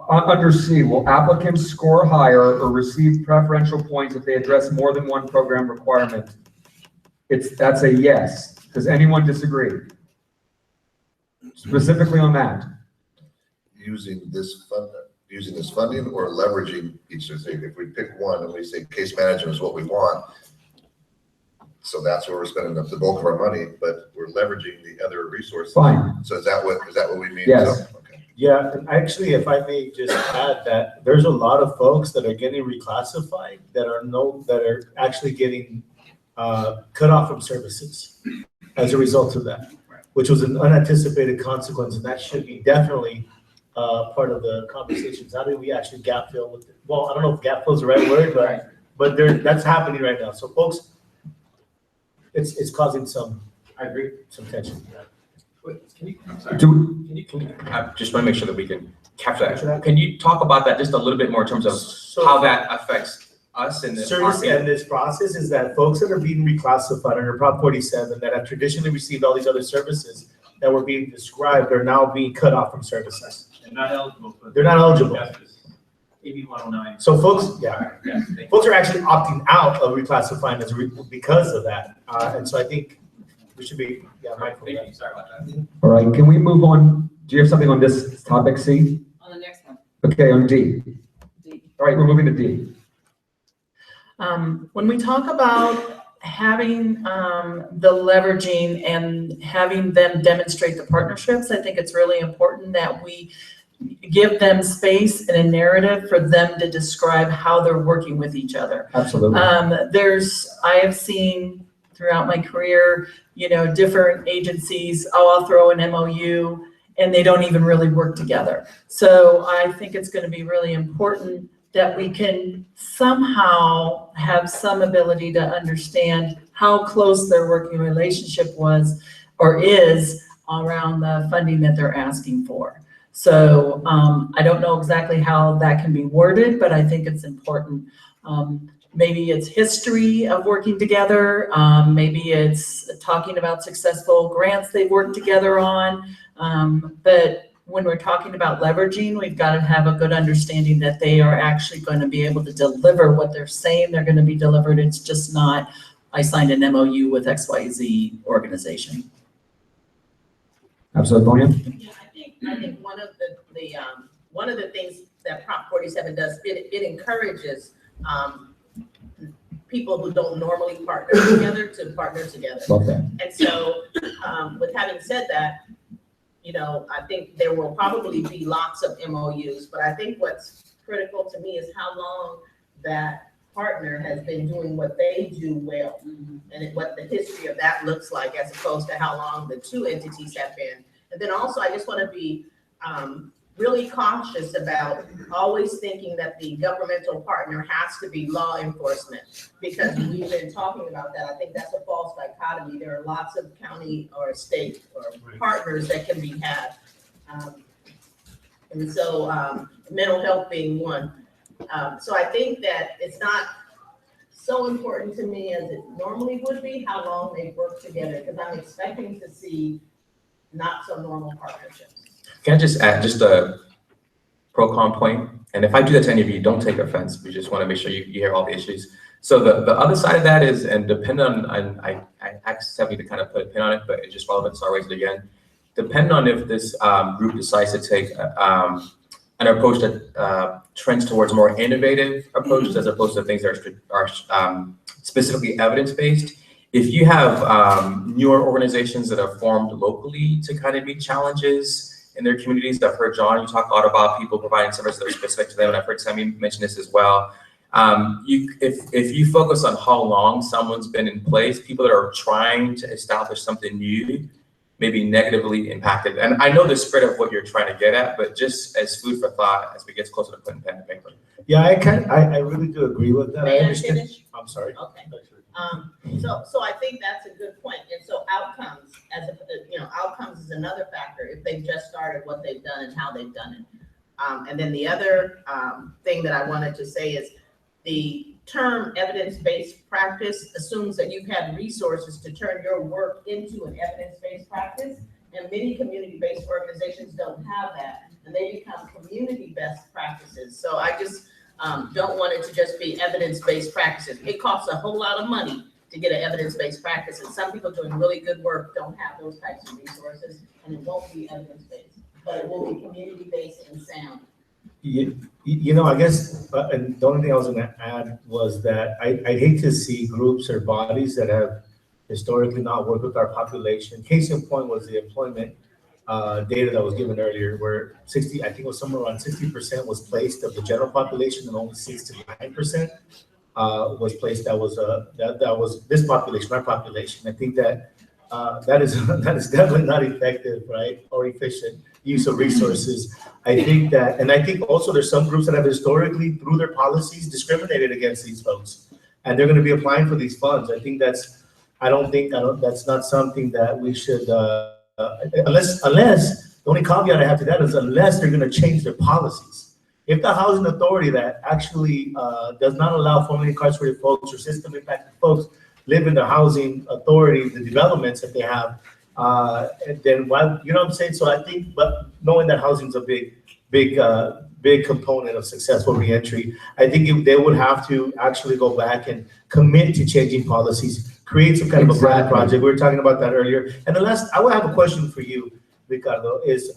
under C, will applicants score higher or receive preferential points if they address more than one program requirement? That's a yes. Does anyone disagree? Specifically on that? Using this funding or leveraging each of things. If we pick one and we say case management is what we want, so that's where we're spending the bulk of our money, but we're leveraging the other resources. Fine. So is that what we mean? Yes. So, okay. Yeah, and actually, if I may just add that there's a lot of folks that are getting reclassified that are actually getting cut off from services as a result of that, which was an unanticipated consequence, and that should be definitely part of the conversations. How do we actually gap fill with it? Well, I don't know if gap fill is the right word, but that's happening right now. So folks, it's causing some tension. Can you just want to make sure that we can capture that. Can you talk about that just a little bit more in terms of how that affects us in the service and this process is that folks that are being reclassified under Prop 47 that have traditionally received all these other services that were being described are now being cut off from services. They're not eligible. They're not eligible. AB 109. So folks, folks are actually opting out of reclassifying because of that. And so I think we should be mindful of that. Sorry about that. All right, can we move on? Do you have something on this topic, C? On the next one. Okay, on D. All right, we're moving to D. When we talk about having the leveraging and having them demonstrate the partnerships, I think it's really important that we give them space and a narrative for them to describe how they're working with each other. Absolutely. I have seen throughout my career, different agencies, I'll throw an MOU and they don't even really work together. So I think it's going to be really important that we can somehow have some ability to understand how close their working relationship was or is around the funding that they're asking for. So I don't know exactly how that can be worded, but I think it's important. Maybe it's history of working together. Maybe it's talking about successful grants they've worked together on. But when we're talking about leveraging, we've got to have a good understanding that they are actually going to be able to deliver what they're saying they're going to be delivered. It's just not, I signed an MOU with XYZ organization. Absolutely. Yeah, I think one of the things that Prop 47 does, it encourages people who don't normally partner together to partner together. Love that. And so, with having said that, I think there will probably be lots of MOUs, but I think what's critical to me is how long that partner has been doing what they do well, and what the history of that looks like, as opposed to how long the two entities have been. And then also, I just want to be really cautious about always thinking that the governmental partner has to be law enforcement, because we've been talking about that. I think that's a false dichotomy. There are lots of county or state or partners that can be had. And so mental health being one. So I think that it's not so important to me as it normally would be how long they work together, because I'm expecting to see not so normal partnerships. Can I just add just a pro-con point? And if I do that to any of you, don't take offense. We just want to make sure you hear all the issues. So the other side of that is, and depending on, I asked Stephanie to kind of put a pin on it, but it's just relevant, so I'll raise it again. Depending on if this group decides to take an approach that trends towards more innovative approaches as opposed to things that are specifically evidence-based. If you have newer organizations that are formed locally to kind of meet challenges in their communities, I've heard John, you talk a lot about people providing services that are specific to them, and I've heard Sammy mention this as well. If you focus on how long someone's been in place, people that are trying to establish something new maybe negatively impacted? And I know the spirit of what you're trying to get at, but just as food for thought as we get closer to putting pen to paper. Yeah, I really do agree with that. I May I understand. finish? I'm sorry. Okay. So I think that's a good point. And so outcomes, outcomes is another factor. If they've just started, what they've done and how they've done it. And then the other thing that I wanted to say is the term evidence-based practice assumes that you've had resources to turn your work into an evidence-based practice. And many community-based organizations don't have that, and they become community best practices. So I just don't want it to just be evidence-based practices. It costs a whole lot of money to get an evidence-based practice, and some people doing really good work don't have those types of resources, and it won't be evidence-based, but it will be community-based and sound. I guess, and the only thing I was gonna add was that I'd hate to see groups or bodies that have historically not worked with our population. Case in point was the employment data that was given earlier, where I think it was somewhere around 60% was placed of the general population, and only 6 to 9% was placed that was this population, our population. I think that that is definitely not effective, right, or efficient use of resources. I think also there's some groups that have historically, through their policies, discriminated against these folks, and they're going to be applying for these funds. I think that's not something that we should, unless the only caveat I have to that is unless they're going to change their policies. If the housing authority that actually does not allow formerly incarcerated folks or system impacted folks live in the housing authority, the developments that they have, then why, you know what I'm saying? So I think, but knowing that housing is a big component of successful reentry, I think they would have to actually go back and commit to changing policies, create some kind of a brand project. We were talking about that earlier. And the last, I would have a question for you, Ricardo, is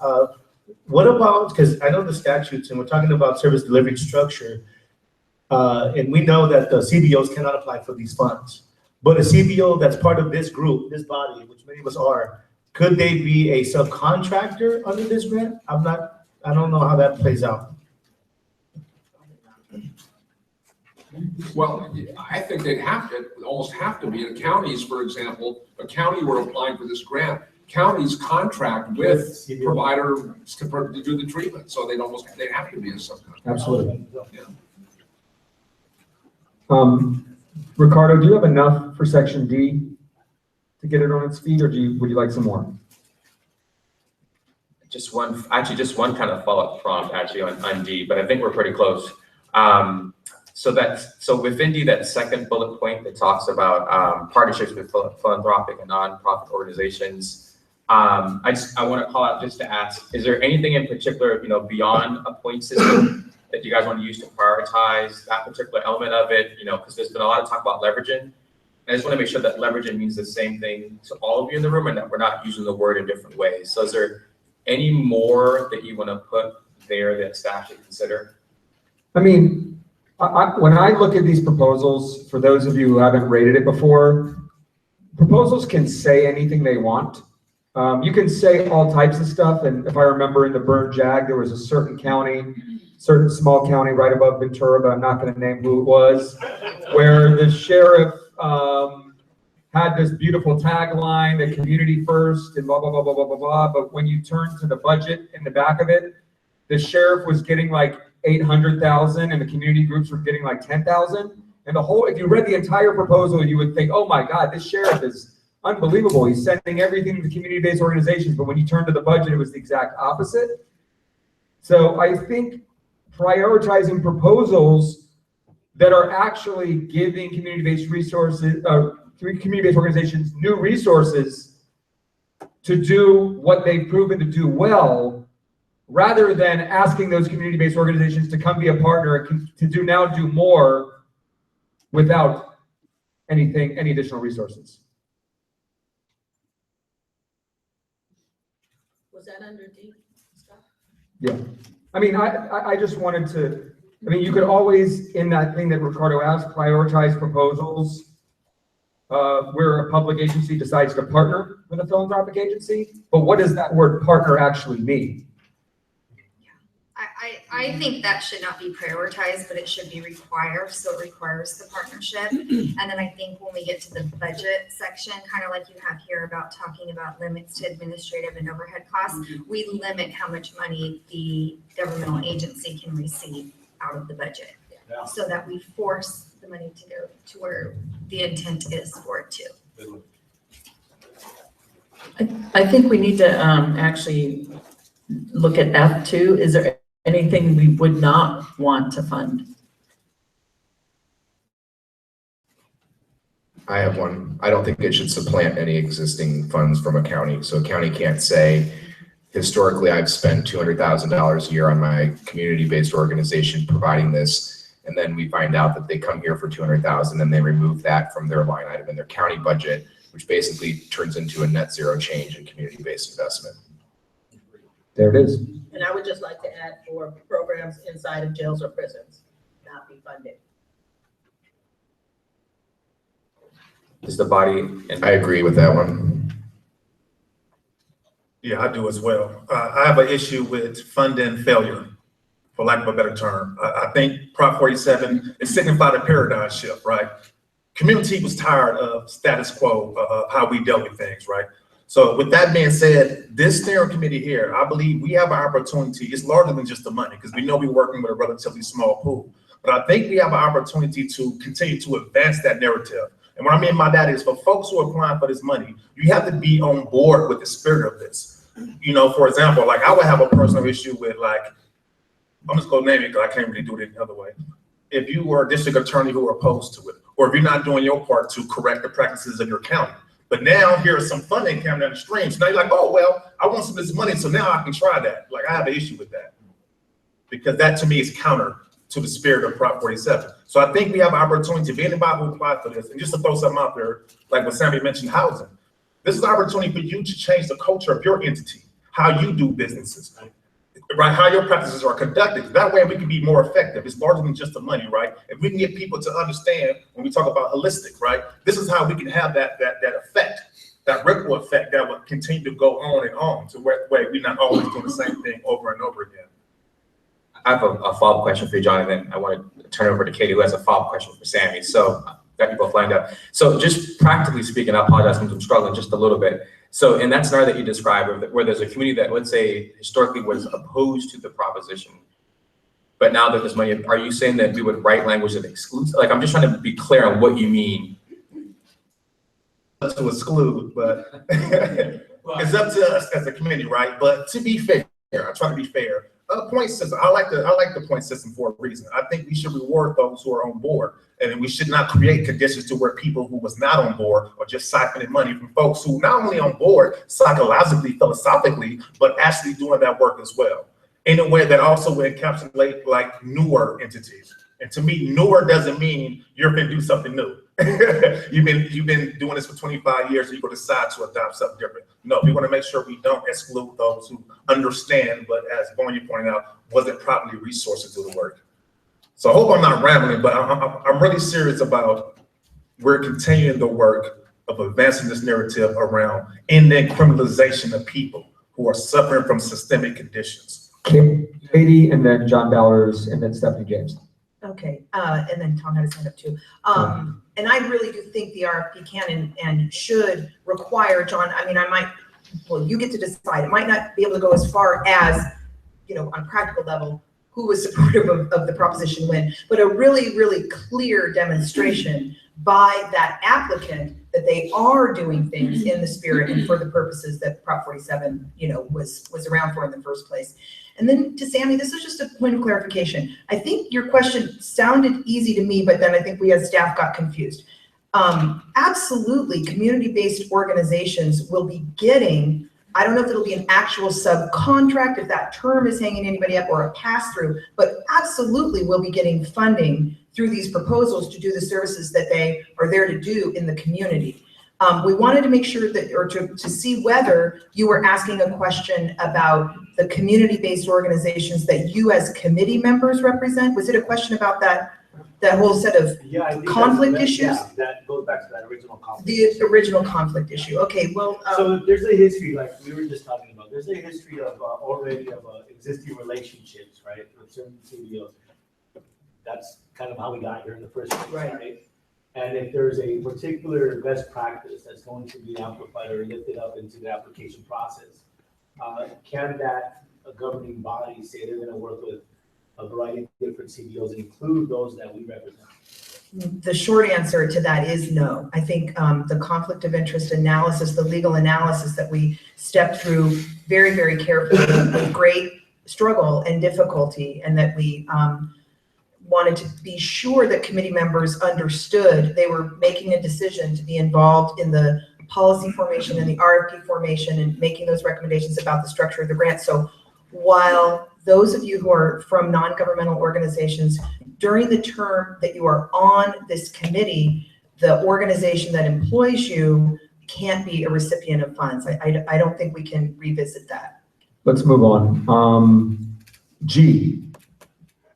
what about, because I know the statutes and we're talking about service delivery structure, and we know that the CBOs cannot apply for these funds. But a CBO that's part of this group, this body, which many of us are, could they be a subcontractor under this grant? I don't know how that plays out. Well, I think they'd almost have to be. In counties, for example, a county were applying for this grant. Counties contract with providers to do the treatment, so they'd have to be a subcontractor. Absolutely. Yeah. Ricardo, do you have enough for section D to get it on its feet, or would you like some more? Just one kind of follow-up prompt actually on D, but I think we're pretty close. So within D, that second bullet point that talks about partnerships with philanthropic and nonprofit organizations, I want to call out just to ask, is there anything in particular, beyond a point system that you guys want to use to prioritize that particular element of it? Because there's been a lot of talk about leveraging. I just want to make sure that leveraging means the same thing to all of you in the room and that we're not using the word in different ways. So is there any more that you want to put there that staff should consider? I mean, when I look at these proposals, for those of you who haven't rated it before, proposals can say anything they want. You can say all types of stuff. And if I remember in the Burn Jag, there was a certain small county right above Ventura, but I'm not going to name who it was, where the sheriff had this beautiful tagline, the community first and blah, blah, blah, blah, blah, blah, blah. But when you turn to the budget in the back of it, the sheriff was getting like 800,000 and the community groups were getting like 10,000. And if you read the entire proposal, you would think, oh my God, this sheriff is unbelievable. He's sending everything to the community-based organizations. But when you turn to the budget, it was the exact opposite. So I think prioritizing proposals that are actually giving community-based resources, community-based organizations new resources to do what they've proven to do well, rather than asking those community-based organizations to come be a partner and to do more without any additional resources. Was that under D stuff? Yeah. I mean, I just wanted to, you could always, in that thing that Ricardo asked, prioritize proposals where a public agency decides to partner with a philanthropic agency. But what does that word partner actually mean? I think that should not be prioritized, but it should be required, so it requires the partnership. And then I think when we get to the budget section, kind of like you have here about talking about limits to administrative and overhead costs, we limit how much money the governmental agency can receive out of the budget. So that we force the money to go to where the intent is for it to. I think we need to actually look at F2. Is there anything we would not want to fund? I have one. I don't think it should supplant any existing funds from a county. So a county can't say, historically, I've spent $200,000 a year on my community-based organization providing this. And then we find out that they come here for 200,000 and they remove that from their line item in their county budget, which basically turns into a net zero change in community-based investment. There it is. And I would just like to add for programs inside of jails or prisons, not be funded. Is the body? I agree with that one. Yeah, I do as well. I have an issue with funding failure, for lack of a better term. I think Prop 47 is signified a paradigm shift, right? Community was tired of status quo, how we dealt with things, right? So with that being said, this steering committee here, I believe we have an opportunity. It's larger than just the money, because we know we're working with a relatively small pool. But I think we have an opportunity to continue to advance that narrative. And what I mean by that is, for folks who are applying for this money, you have to be on board with the spirit of this. You know, for example, like I would have a personal issue with, like, I'm just gonna name it because I can't really do it any other way. If you were a district attorney who were opposed to it, or if you're not doing your part to correct the practices of your county. But now here's some funding coming down the stream. So now you're like, oh, well, I want some of this money, so now I can try that. Like, I have an issue with that. Because that to me is counter to the spirit of Prop 47. So I think we have an opportunity for anybody who applied for this, and just to throw something out there, like what Sammy mentioned, housing. This is an opportunity for you to change the culture of your entity, how you do businesses, right? How your practices are conducted. That way we can be more effective. It's larger than just the money, right? If we can get people to understand when we talk about holistic, right? This is how we can have that effect, that ripple effect that will continue to go on and on, to where we're not always doing the same thing over and over again. I have a follow-up question for you, John, and then I want to turn it over to Katie, who has a follow-up question for Sammy. So got you both lined up. So just practically speaking, I apologize because I'm struggling just a little bit. So in that scenario that you described, where there's a community that, let's say, historically was opposed to the proposition, but now that there's money, are you saying that we would write language that excludes? Like, I'm just trying to be clear on what you mean. To exclude, but it's up to us as a committee, right? But to be fair, I try to be fair. Point system. I like the point system for a reason. I think we should reward those who are on board, and we should not create conditions to where people who was not on board are just siphoning money from folks who not only on board psychologically, philosophically, but actually doing that work as well in a way that also will encapsulate like newer entities. And to me, newer doesn't mean you're going to do something new. You've been doing this for 25 years, so you go decide to adopt something different. No, we want to make sure we don't exclude those who understand, but as Bonnie pointed out, wasn't properly resourced to do the work. So I hope I'm not rambling, but I'm really serious about we're continuing the work of advancing this narrative around ending criminalization of people who are suffering from systemic conditions. Katie, and then John Bowers, and then Stephanie James. Okay, and then Tom had his hand up too. And I really do think the RFP can and should require, John, I mean, well, you get to decide. It might not be able to go as far as, you know, on a practical level, who was supportive of the proposition when, but a really, really clear demonstration by that applicant that they are doing things in the spirit and for the purposes that Prop 47, you know, was around for in the first place. And then to Sammy, this is just a point of clarification. I think your question sounded easy to me, but then I think we as staff got confused. Absolutely, community-based organizations will be getting, I don't know if it'll be an actual subcontract, if that term is hanging anybody up, or a pass-through, but absolutely will be getting funding through these proposals to do the services that they are there to do in the community. We wanted to make sure that, or to see whether you were asking a question about the community-based organizations that you as committee members represent. Was it a question about that? That whole set of Yeah, I think conflict that's- issues? yeah, that goes back to that original conflict. The original conflict issue, okay, well, So there's a history, like we were just talking about, there's a history of already of existing relationships, right, with certain CBOs. That's kind of how we got here in the first place, right? And if there's a particular best practice that's going to be amplified or lifted up into the application process, can that governing body say they're gonna work with a variety of different CBOs, include those that we represent? the short answer to that is no. I think the conflict of interest analysis, the legal analysis that we stepped through very, very carefully with great struggle and difficulty, and that we wanted to be sure that committee members understood they were making a decision to be involved in the policy formation and the RFP formation and making those recommendations about the structure of the grant. So while those of you who are from non-governmental organizations, during the term that you are on this committee, the organization that employs you can't be a recipient of funds. I don't think we can revisit that. Let's move on. G.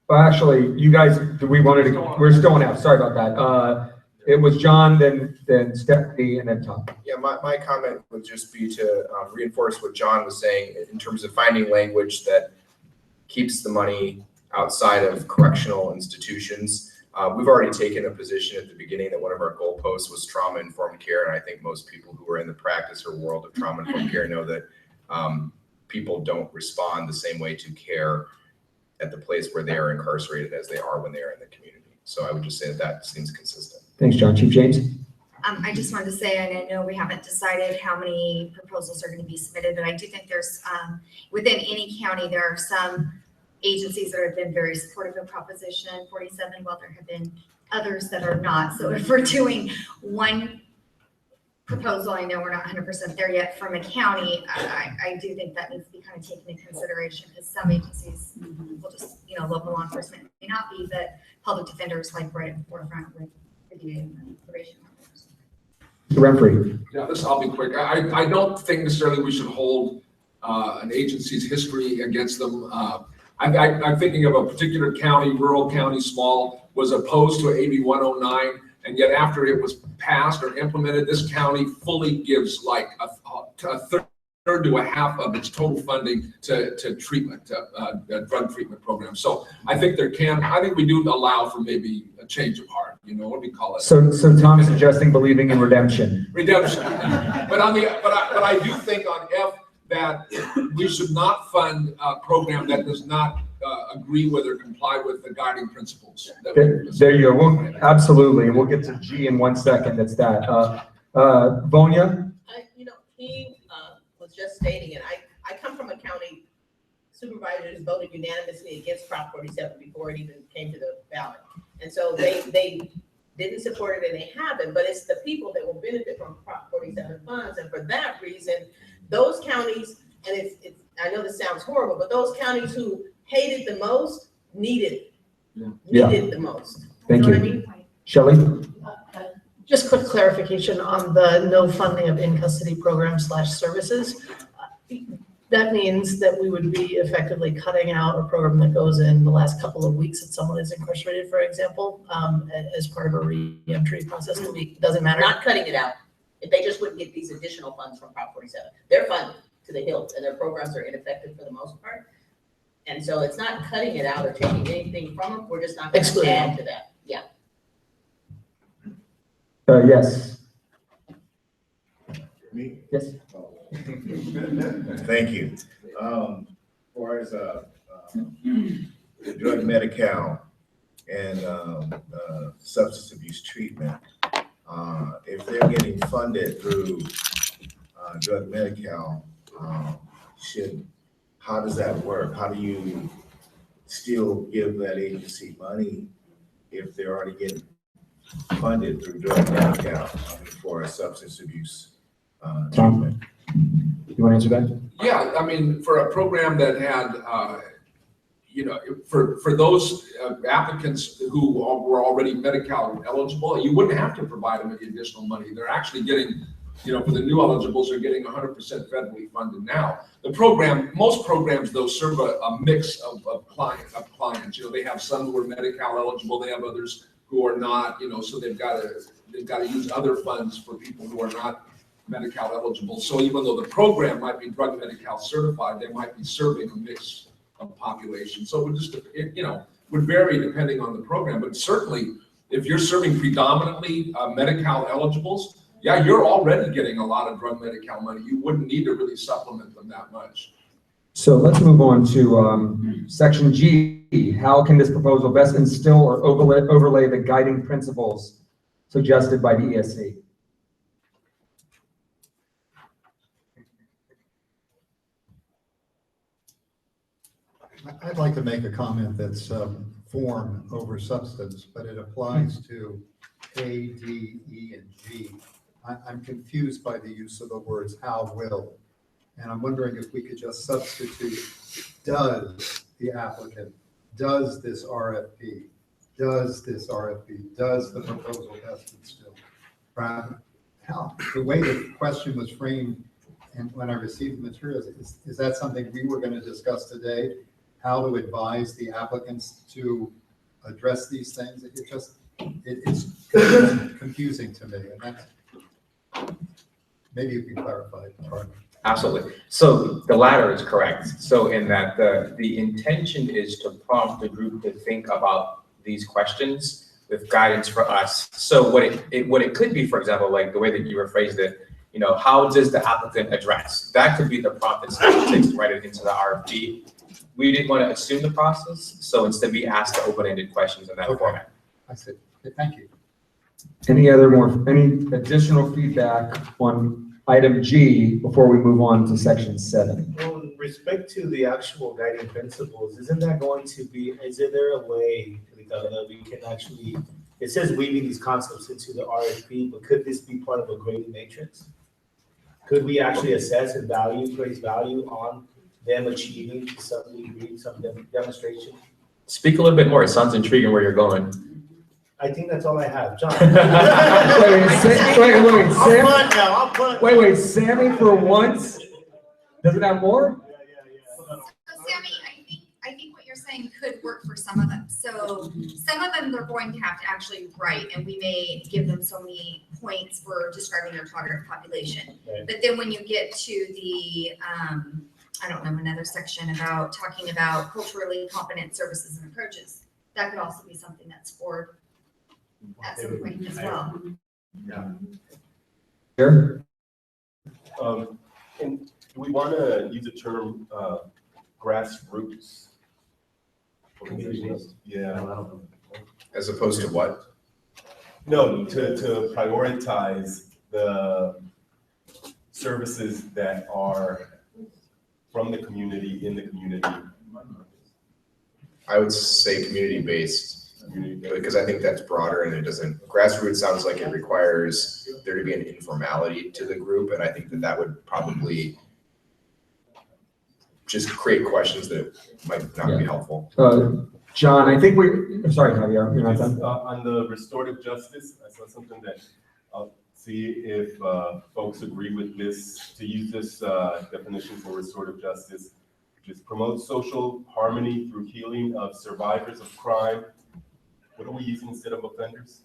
Well, actually, you guys, we're still on F, sorry about that. It was John, then Stephanie, and then Tom. Yeah, my comment would just be to reinforce what John was saying in terms of finding language that keeps the money outside of correctional institutions. We've already taken a position at the beginning that one of our goalposts was trauma-informed care, and I think most people who are in the practice or world of trauma-informed care know that people don't respond the same way to care at the place where they are incarcerated as they are when they are in the community. So I would just say that seems consistent. Thanks, John. Chief James? I just wanted to say, and I know we haven't decided how many proposals are going to be submitted, but I do think there's, within any county, there are some agencies that have been very supportive of Proposition 47, while there have been others that are not. So if we're doing one proposal, I know we're not 100% there yet from a county, I do think that needs to be kind of taken into consideration, because some agencies will just, local law enforcement may not be, but public defenders like right in the forefront with the DA and probation officers. Renfrey. Yeah, I'll be quick. I don't think necessarily we should hold an agency's history against them. I'm thinking of a particular county, rural county, small, was opposed to AB 109, and yet after it was passed or implemented, this county fully gives like a third to a half of its total funding to treatment, drug treatment programs. So I think we do allow for maybe a change of heart. What do we call it? So Tom's suggesting believing in redemption. Redemption. But I do think on F that we should not fund a program that does not agree with or comply with the guiding principles. There you go. Well, absolutely. We'll get to G in 1 second. That's that. Vonya? He was just stating it. I come from a county supervisors voted unanimously against Prop 47 before it even came to the ballot. And so they didn't support it and they haven't, but it's the people that will benefit from Prop 47 funds. And for that reason, those counties, and I know this sounds horrible, but those counties who hated the most needed the most. Thank you. What I mean? Shelley? Just quick clarification on the no funding of in-custody programs/services. That means that we would be effectively cutting out a program that goes in the last couple of weeks that someone is incarcerated, for example, as part of a re-entry process. It doesn't matter. Not cutting it out. If they just wouldn't get these additional funds from Prop 47. They're funded to the hilt and their programs are ineffective for the most part. And so it's not cutting it out or taking anything from them. We're just not going to add to that. Yeah. Yes. Me? Yes. Thank you. As far as the drug Medi-Cal and substance abuse treatment, if they're getting funded through drug Medi-Cal, how does that work? How do you still give that agency money if they're already getting funded through drug Medi-Cal for a substance abuse treatment? You want to answer that? Yeah, I mean, for a program that had, for those applicants who were already Medi-Cal eligible, you wouldn't have to provide them with the additional money. They're actually getting For the new eligibles are getting 100% federally funded now. The program, most programs though serve a mix of clients. They have some who are Medi-Cal eligible, they have others who are not, so they've got to use other funds for people who are not Medi-Cal eligible. So even though the program might be drug Medi-Cal certified, they might be serving a mix of population. So it would just, would vary depending on the program, but certainly if you're serving predominantly Medi-Cal eligibles, yeah, you're already getting a lot of drug Medi-Cal money. You wouldn't need to really supplement them that much. So let's move on to section G. How can this proposal best instill or overlay the guiding principles suggested by the ESC? I'd like to make a comment that's form over substance, but it applies to A, D, E, and G. I'm confused by the use of the words how, will, and I'm wondering if we could just substitute does the applicant, does this RFP, does the proposal best instill? Right? How, the way the question was framed and when I received the materials, is that something we were going to discuss today? How to advise the applicants to address these things? It's confusing to me, and that's, maybe you can clarify it, pardon. Absolutely. So the latter is correct. So in that the intention is to prompt the group to think about these questions with guidance for us. So what it could be, for example, like the way that you rephrased it, how does the applicant address? That could be the prompt that staff takes to write it into the RFP. We didn't want to assume the process, so instead we asked the open-ended questions in that format. I see. Okay, thank you. Any additional feedback on item G before we move on to section 7? Well, in respect to the actual guiding principles, isn't that going to be, is there a way that we can actually, it says weaving these concepts into the RFP, but could this be part of a grading matrix? Could we actually assess and place value on them achieving to some degree, some demonstration? Speak a little bit more. It sounds intriguing where you're going. I think that's all I have. John. Wait, Sammy for once doesn't have more? So Sammy, I think what you're saying could work for some of them. So some of them they're going to have to actually write, and we may give them so many points for describing their target population. Okay. But then when you get to the I don't know, another section about talking about culturally competent services and approaches, that could also be something that's scored at some point as well. Yeah. Sure. And do we want to use the term grassroots? Yeah. As opposed to what? No, to prioritize the services that are from the community, in the community. I would say community-based, because I think that's broader and it doesn't, grassroots sounds like it requires there to be an informality to the group, and I think that would probably just create questions that might not be helpful. John, I think I'm sorry, Javier, you're not done. On the restorative justice, I saw something that I'll see if folks agree with this, to use this definition for restorative justice, just promote social harmony through healing of survivors of crime. What are we using instead of offenders?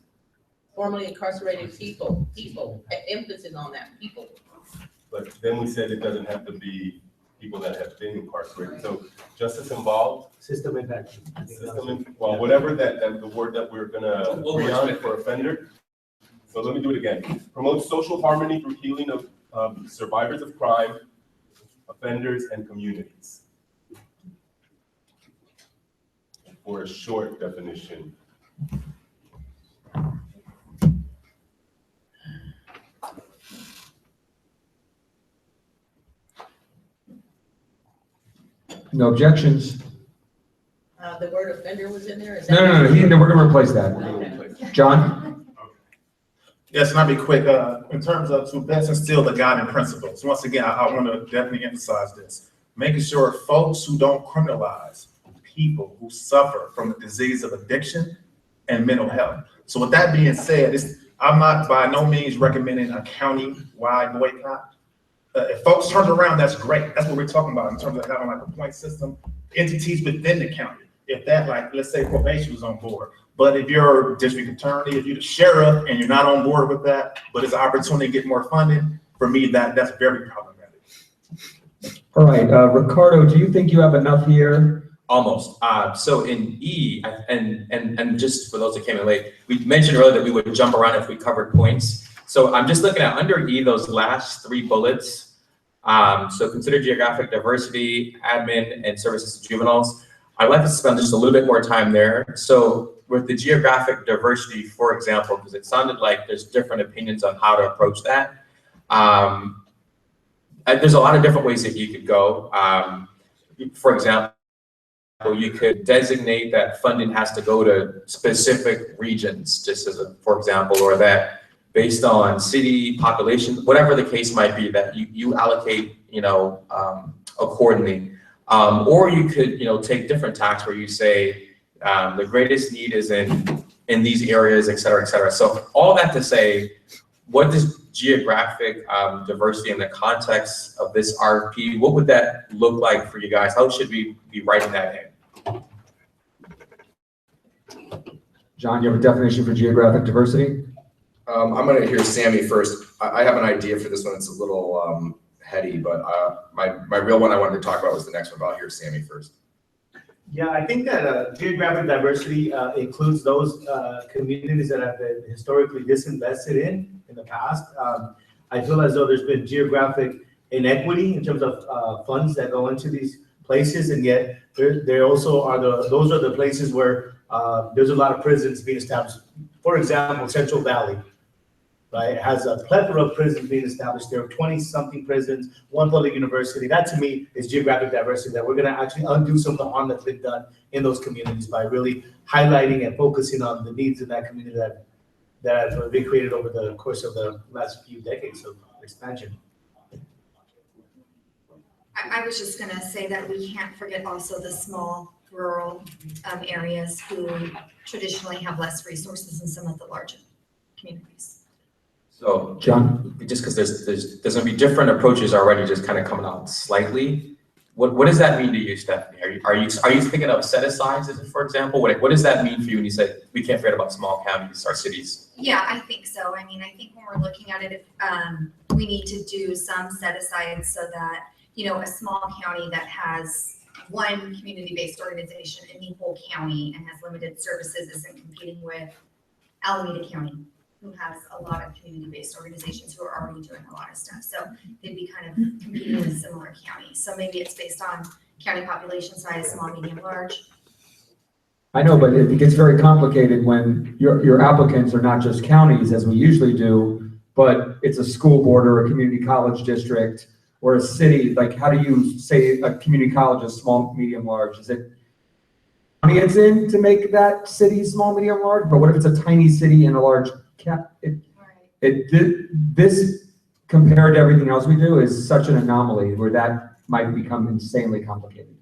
Formerly incarcerated people, emphasis on that, people. But then we said it doesn't have to be people that have been incarcerated. So justice involved. System impact. Well, whatever that the word that we're gonna agree on for offender. So let me do it again. Promote social harmony through healing of survivors of crime, offenders, and communities. For a short definition. No objections? The word offender was in there? Is No, we're going to replace that. Okay. John? Yes, and I'll be quick. In terms of to best instill the guiding principles, once again, I want to definitely emphasize this. Making sure folks who don't criminalize people who suffer from the disease of addiction and mental health. So with that being said, I'm not by no means recommending a county-wide boycott. If folks turn around, that's great. That's what we're talking about in terms of having like a point system, entities within the county. If that, like, let's say probation was on board. But if you're district attorney, if you're the sheriff and you're not on board with that, but it's an opportunity to get more funding, for me, that's very problematic. All right, Ricardo, do you think you have enough here? Almost. So in E, and just for those that came in late, we mentioned earlier that we would jump around if we covered points. So I'm just looking at under E, those last 3 bullets. So consider geographic diversity, admin, and services to juveniles. I'd like to spend just a little bit more time there. So with the geographic diversity, for example, because it sounded like there's different opinions on how to approach that. There's a lot of different ways that you could go. For example, you could designate that funding has to go to specific regions, just as a, for example, or that based on city population, whatever the case might be, that you allocate, accordingly. Or you could, take different tacks where you say the greatest need is in these areas, et cetera, et cetera. So all that to say, what does geographic diversity in the context of this RFP, what would that look like for you guys? How should we be writing that in? John, you have a definition for geographic diversity? I'm going to hear Sammy first. I have an idea for this one. It's a little heady, but my real one I wanted to talk about was the next one, but I'll hear Sammy first. Yeah, I think that geographic diversity includes those communities that have been historically disinvested in the past. I feel as though there's been geographic inequity in terms of funds that go into these places, and yet there also are those are the places where there's a lot of prisons being established. For example, Central Valley, right, it has a plethora of prisons being established. There are 20-something prisons, 1 public university. That to me is geographic diversity, that we're going to actually undo some of the harm that's been done in those communities by really highlighting and focusing on the needs in that community that have been created over the course of the last few decades of expansion. I was just gonna say that we can't forget also the small rural areas who traditionally have less resources than some of the larger communities. So, John, just because there's going to be different approaches already, just kind of coming out slightly. What does that mean to you, Stephanie? Are you thinking of set asides, for example? What does that mean for you when you say we can't forget about small counties or cities? Yeah, I think so. I mean, I think when we're looking at it, we need to do some set aside so that, a small county that has 1 community-based organization in the whole county and has limited services isn't competing with Alameda County, who has a lot of community-based organizations who are already doing a lot of stuff. So they'd be kind of competing with similar counties. So maybe it's based on county population size, small, medium, large. I know, but it gets very complicated when your applicants are not just counties, as we usually do, but it's a school board or a community college district or a city. Like, how do you say a community college is small, medium, large? Is it county it's in to make that city small, medium, large? But what if it's a tiny city and a large this compared to everything else we do is such an anomaly where that might become insanely complicated.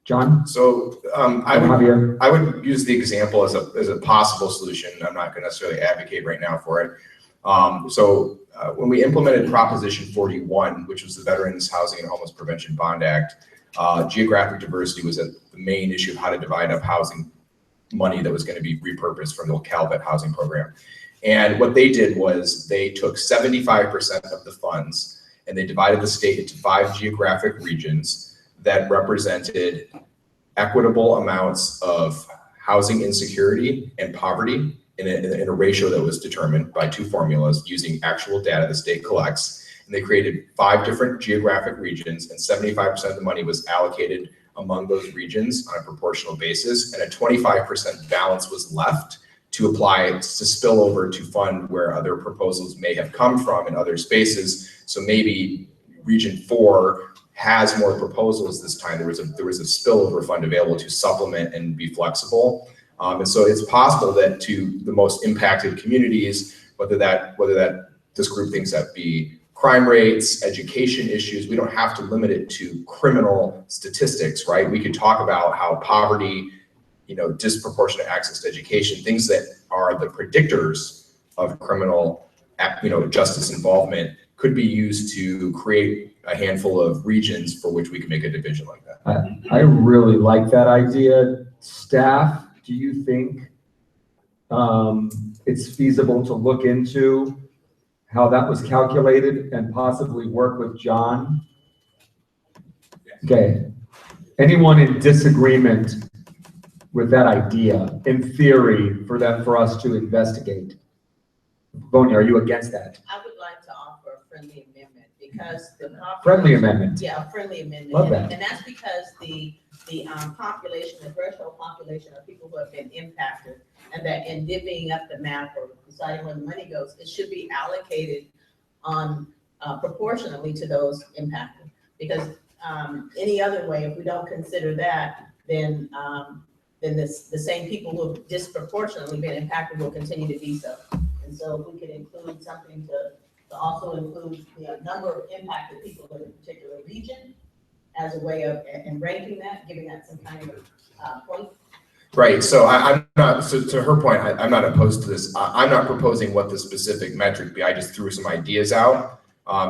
John? So I would use the example as a possible solution. I'm not going to necessarily advocate right now for it. When we implemented Proposition 41, which was the Veterans Housing and Homeless Prevention Bond Act, geographic diversity was the main issue of how to divide up housing money that was going to be repurposed from the Calvet housing program. And what they did was they took 75% of the funds and they divided the state into 5 geographic regions that represented equitable amounts of housing insecurity and poverty in a ratio that was determined by 2 formulas using actual data the state collects. And they created 5 different geographic regions, and 75% of the money was allocated among those regions on a proportional basis, and a 25% balance was left to apply to spill over to fund where other proposals may have come from in other spaces. So maybe Region 4 has more proposals this time. There was a spillover fund available to supplement and be flexible. And so it's possible that to the most impacted communities, whether this group thinks that be crime rates, education issues, we don't have to limit it to criminal statistics, right? We could talk about how poverty, disproportionate access to education, things that are the predictors of criminal, justice involvement could be used to create a handful of regions for which we can make a division like that. I really like that idea. Staff, do you think it's feasible to look into how that was calculated and possibly work with John? Okay. Anyone in disagreement with that idea, in theory, for us to investigate? Bonnie, are you against that? I would like to offer a friendly amendment because the. Friendly amendment? Yeah, a friendly amendment. Love that. And that's because the population, the threshold population of people who have been impacted, and that in divvying up the map or deciding where the money goes, it should be allocated on proportionally to those impacted. Because any other way, if we don't consider that, then the same people who have disproportionately been impacted will continue to be so. And so if we could include something to also include the number of impacted people in a particular region as a way of, and ranking that, giving that some kind of point. Right, so I'm not, so to her point, I'm not opposed to this. I'm not proposing what the specific metric be. I just threw some ideas out.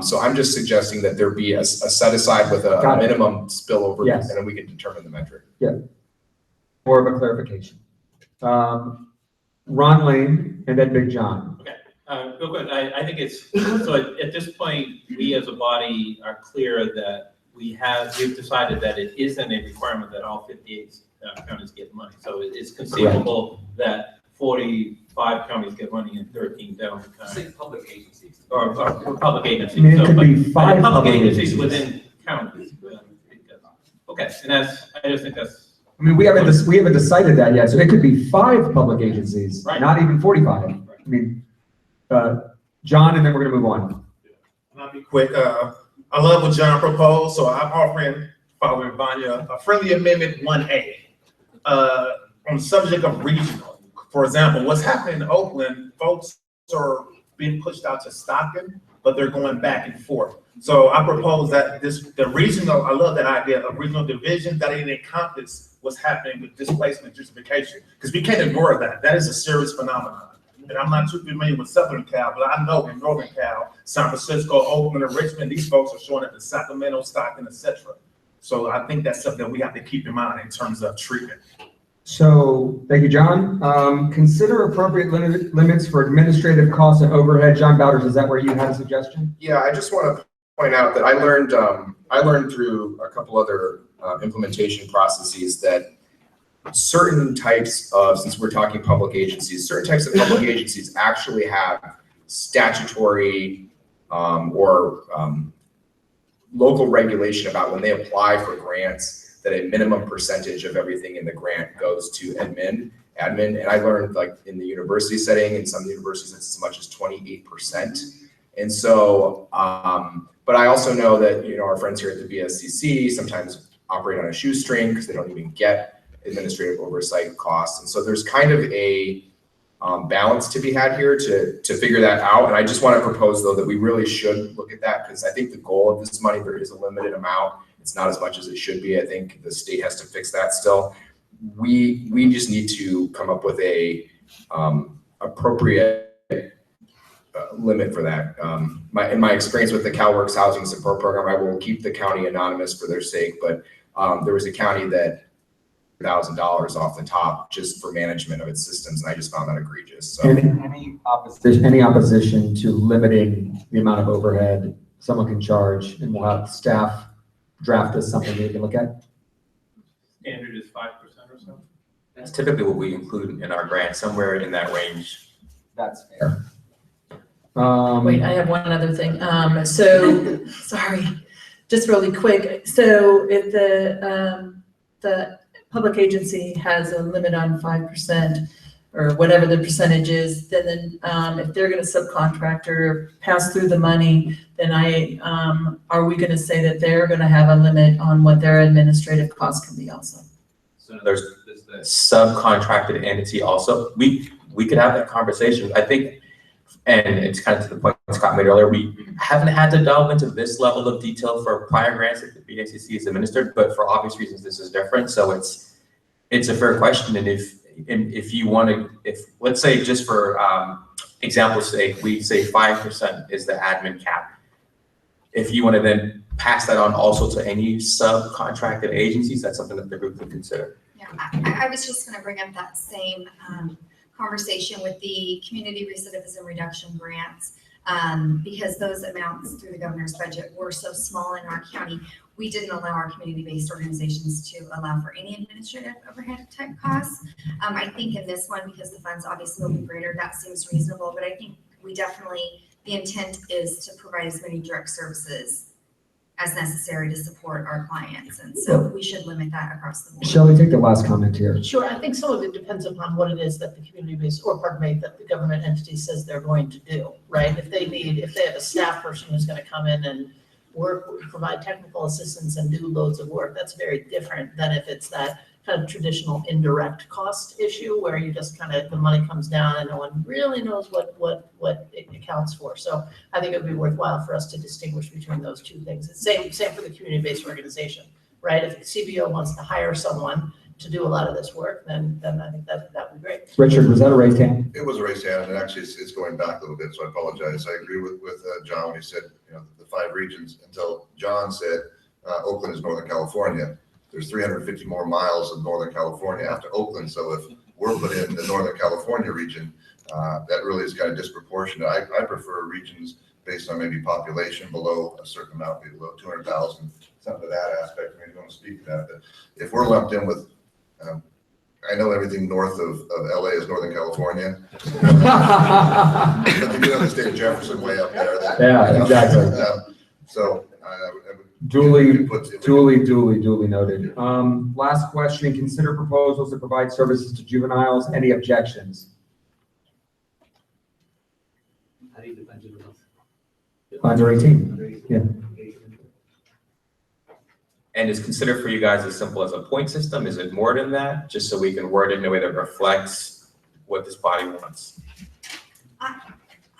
So I'm just suggesting that there be a set aside with a minimum spillover, Yes. and then we can determine the metric. Yeah. More of a clarification. Ron Lane and then Big John. Okay, real quick, I think it's, so at this point, we as a body are clear that we've decided that it isn't a requirement that all 58 counties get money. So it's conceivable that 45 counties get money and 13 don't. Say public agencies. Or public agencies. I mean, it could be but 5 public agencies agencies. within counties. Okay, and I just think that's. I mean, we haven't decided that yet, so it could be 5 public agencies, Right. not even 45. I mean, John, and then we're gonna move on. I'll be quick. I love what John proposed, so I'm offering, following Vanya, a friendly amendment 1A. On the subject of regional, for example, what's happening in Oakland, folks are being pushed out to Stockton, but they're going back and forth. So I propose that the regional, I love that idea of regional division, that it encompasses what's happening with displacement gentrification, because we can't ignore that. That is a serious phenomenon. And I'm not too familiar with Southern Cal, but I know in Northern Cal, San Francisco, Oakland, and Richmond, these folks are showing up in Sacramento, Stockton, etc. So I think that's something that we have to keep in mind in terms of treatment. So, thank you, John. Consider appropriate limits for administrative costs and overhead. John Bowders, is that where you had a suggestion? Yeah, I just want to point out that I learned through a couple other implementation processes that certain types of, since we're talking public agencies, certain types of public agencies actually have statutory or local regulation about when they apply for grants, that a minimum percentage of everything in the grant goes to admin. And I learned, like, in the university setting, in some universities it's as much as 28%. And so, but I also know that, our friends here at the BSCC sometimes operate on a shoestring because they don't even get administrative oversight costs. And so there's kind of a balance to be had here to figure that out. And I just want to propose, though, that we really should look at that, because I think the goal of this money, there is a limited amount. It's not as much as it should be. I think the state has to fix that still. We just need to come up with a appropriate limit for that. In my experience with the CalWorks Housing Support Program, I will keep the county anonymous for their sake, but there was a county that $1,000 off the top just for management of its systems, and I just found that egregious. So Any opposition to limiting the amount of overhead someone can charge, and we'll have staff draft us something we can look at? Standard is 5% or so. That's typically what we include in our grant, somewhere in that range. That's fair. Wait, I have one other thing. So, sorry, just really quick. So if the public agency has a limit on 5% or whatever the percentage is, then if they're going to subcontract or pass through the money, then are we going to say that they're going to have a limit on what their administrative costs can be also? So there's the subcontracted entity also. We could have that conversation. I think, and it's kind of to the point Scott made earlier, we haven't had to delve into this level of detail for prior grants that the BACC is administered, but for obvious reasons, this is different. So it's a fair question. And if you want to, let's say just for example's sake, we say 5% is the admin cap. If you want to then pass that on also to any subcontracted agencies, that's something that the group could consider. Yeah, I was just gonna bring up that same conversation with the community recidivism reduction grants. Because those amounts through the governor's budget were so small in our county, we didn't allow our community-based organizations to allow for any administrative overhead type costs. I think in this one, because the funds obviously will be greater, that seems reasonable, but I think we definitely, the intent is to provide as many direct services as necessary to support our clients, and so we should limit that across the board. Shelley, take the last comment here. Sure, I think some of it depends upon what it is that the community-based, or pardon me, that the government entity says they're going to do, right? If they have a staff person who's gonna come in and provide technical assistance and do loads of work, that's very different than if it's that kind of traditional indirect cost issue where you just kind of, the money comes down and no one really knows what it accounts for. So I think it would be worthwhile for us to distinguish between those two things. It's same for the community-based organization, right? If the CBO wants to hire someone to do a lot of this work, then I think that would be great. Richard, was that a raised hand? It was a raised hand, and actually it's going back a little bit, so I apologize. I agree with John when he said, the 5 regions, until John said Oakland is Northern California. There's 350 more miles of Northern California after Oakland, so if we're put in the Northern California region, that really is kind of disproportionate. I prefer regions based on maybe population below a certain amount, below 200,000, something to that aspect. Maybe you want to speak to that. But if we're lumped in with, I know everything north of LA is Northern California. But the state of Jefferson way up there. Yeah, exactly. So Duly noted. Last question, consider proposals to provide services to juveniles. Any objections? Under 18, yeah. And is considered for you guys as simple as a point system? Is it more than that? Just so we can word it in a way that reflects what this body wants.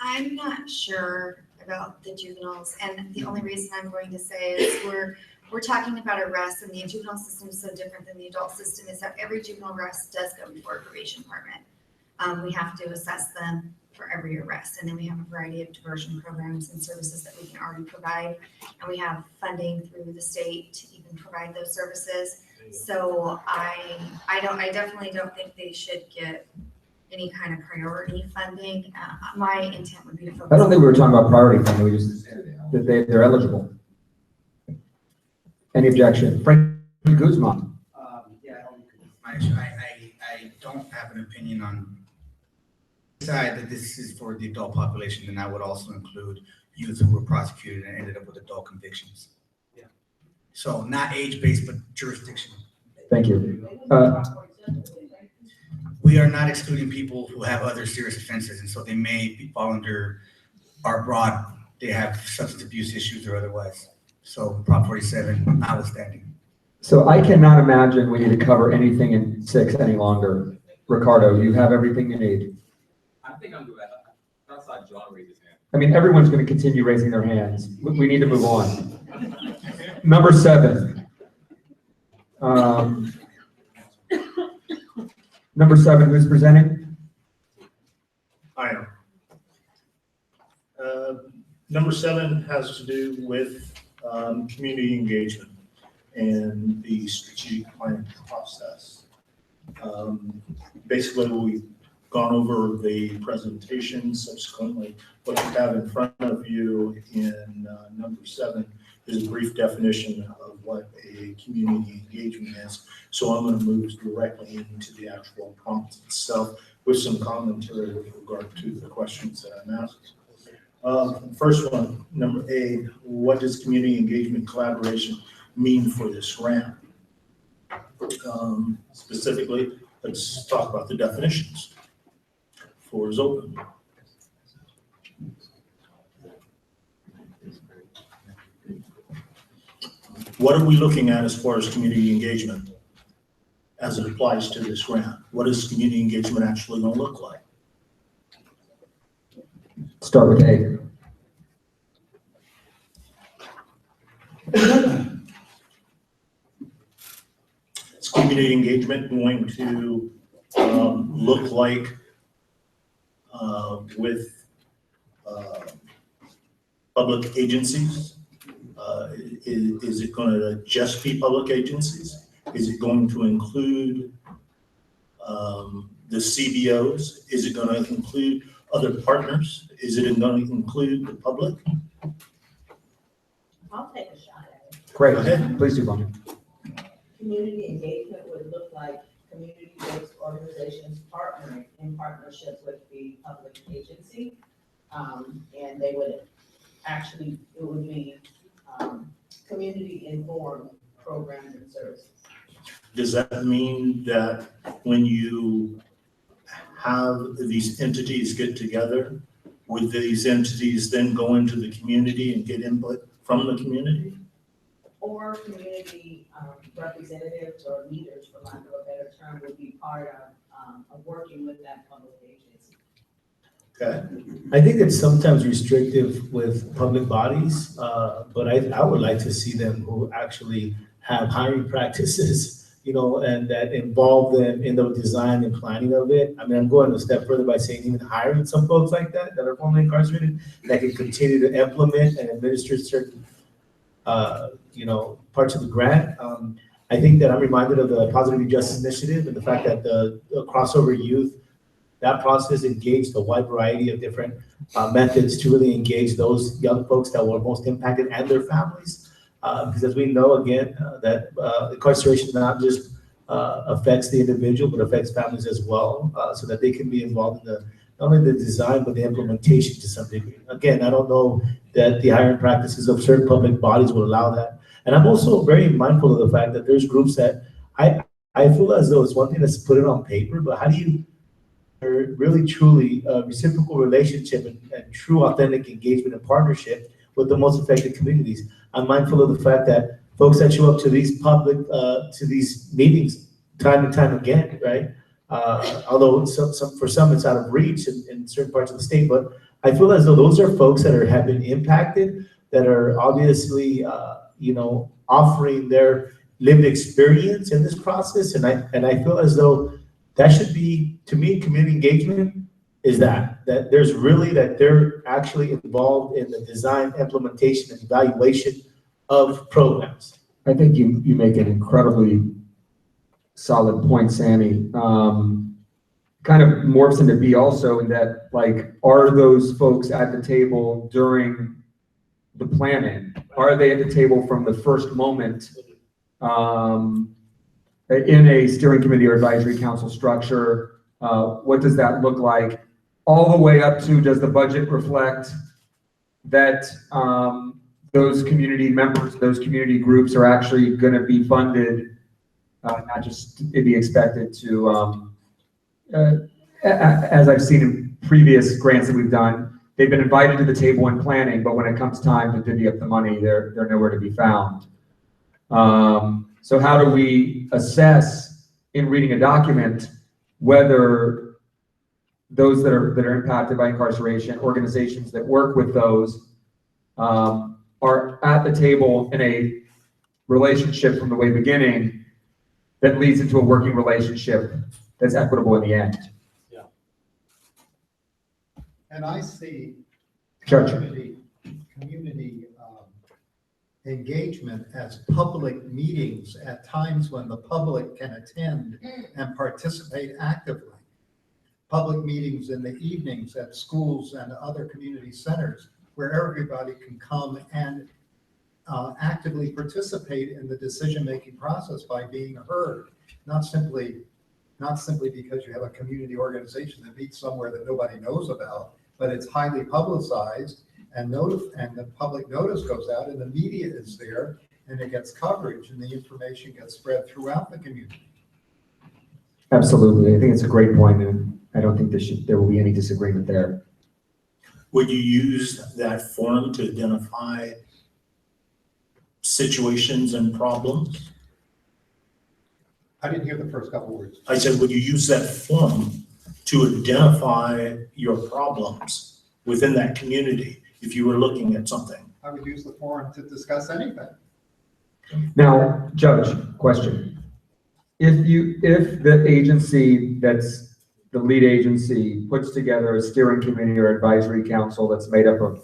I'm not sure about the juveniles, and the only reason I'm going to say is we're talking about arrests, and the juvenile system is so different than the adult system, is that every juvenile arrest does go before a probation department. We have to assess them for every arrest, and then we have a variety of diversion programs and services that we can already provide, and we have funding through the state to even provide those services. So I definitely don't think they should get any kind of priority funding. My intent would be to focus. I don't think we were talking about priority funding, we just, that they're eligible. Any objection? Frank Guzman. I don't have an opinion on side that this is for the adult population, and I would also include youth who were prosecuted and ended up with adult convictions. Yeah. So not age-based, but jurisdiction. Thank you. We are not excluding people who have other serious offenses, and so they may fall under our broad, they have substance abuse issues or otherwise. So Prop 47 notwithstanding. So I cannot imagine we need to cover anything in 6 any longer. Ricardo, you have everything you need. I think I'm good. That's not John raised his hand. I mean, everyone's going to continue raising their hands. We need to move on. Number 7. Number 7, who's presenting? I am. Number 7 has to do with community engagement and the strategic planning process. Basically, we've gone over the presentation. Subsequently, what you have in front of you in number 7 is a brief definition of what a community engagement is. So I'm going to move directly into the actual prompt itself with some commentary with regard to the questions that I'm asked. First one, number A, what does community engagement collaboration mean for this grant? Specifically, let's talk about the definitions. Floor is open. What are we looking at as far as community engagement as it applies to this grant? What is community engagement actually going to look like? Start with A. Is community engagement going to look like with public agencies? Is it going to just be public agencies? Is it going to include the CBOs? Is it going to include other partners? Is it going to include the public? I'll take a shot at it. Great, please do, Bonnie. Community engagement would look like community-based organizations partnering in partnership with the public agency. And they would actually, it would be community-informed programs and services. Does that mean that when you have these entities get together, would these entities then go into the community and get input from the community? Or community representatives or leaders, for lack of a better term, would be part of working with that public agency. Okay. I think it's sometimes restrictive with public bodies, but I would like to see them who actually have hiring practices, you know, and that involve them in the design and planning of it. I mean, I'm going a step further by saying even hiring some folks like that are formerly incarcerated that can continue to implement and administer certain, you know, parts of the grant. I think that I'm reminded of the Positive Justice Initiative and the fact that the crossover youth, that process engaged a wide variety of different methods to really engage those young folks that were most impacted and their families. Because as we know, again, that incarceration not just affects the individual, but affects families as well, so that they can be involved in not only the design, but the implementation to some degree. Again, I don't know that the hiring practices of certain public bodies will allow that. And I'm also very mindful of the fact that there's groups that I feel as though it's one thing to put it on paper, but how do you really truly reciprocal relationship and true authentic engagement and partnership with the most affected communities? I'm mindful of the fact that folks that show up to these public, to these meetings time and time again, right? Although for some it's out of reach in certain parts of the state, but I feel as though those are folks that have been impacted, that are obviously, you know, offering their lived experience in this process. And I feel as though that should be, to me, community engagement is that there's really, that they're actually involved in the design, implementation, and evaluation of programs. I think you make an incredibly solid point, Sammy. Kind of morphs into B also in that, like, are those folks at the table during the planning? Are they at the table from the first moment in a steering committee or advisory council structure? What does that look like? All the way up to, does the budget reflect that those community members, those community groups are actually going to be funded, not just be expected to, as I've seen in previous grants that we've done, they've been invited to the table in planning, but when it comes time to divvy up the money, they're nowhere to be found. So how do we assess in reading a document whether those that are impacted by incarceration, organizations that work with those, are at the table in a relationship from the way beginning that leads into a working relationship that's equitable in the end? Yeah. And I see Judge. community engagement as public meetings at times when the public can attend and participate actively. Public meetings in the evenings at schools and other community centers where everybody can come and actively participate in the decision-making process by being heard, not simply because you have a community organization that meets somewhere that nobody knows about, but it's highly publicized and the public notice goes out and the media is there and it gets coverage and the information gets spread throughout the community. Absolutely. I think it's a great point, and I don't think there will be any disagreement there. Would you use that forum to identify situations and problems? I didn't hear the first couple words. I said, would you use that forum to identify your problems within that community if you were looking at something? I would use the forum to discuss anything. Now, Judge, question. If the agency that's the lead agency puts together a steering committee or advisory council that's made up of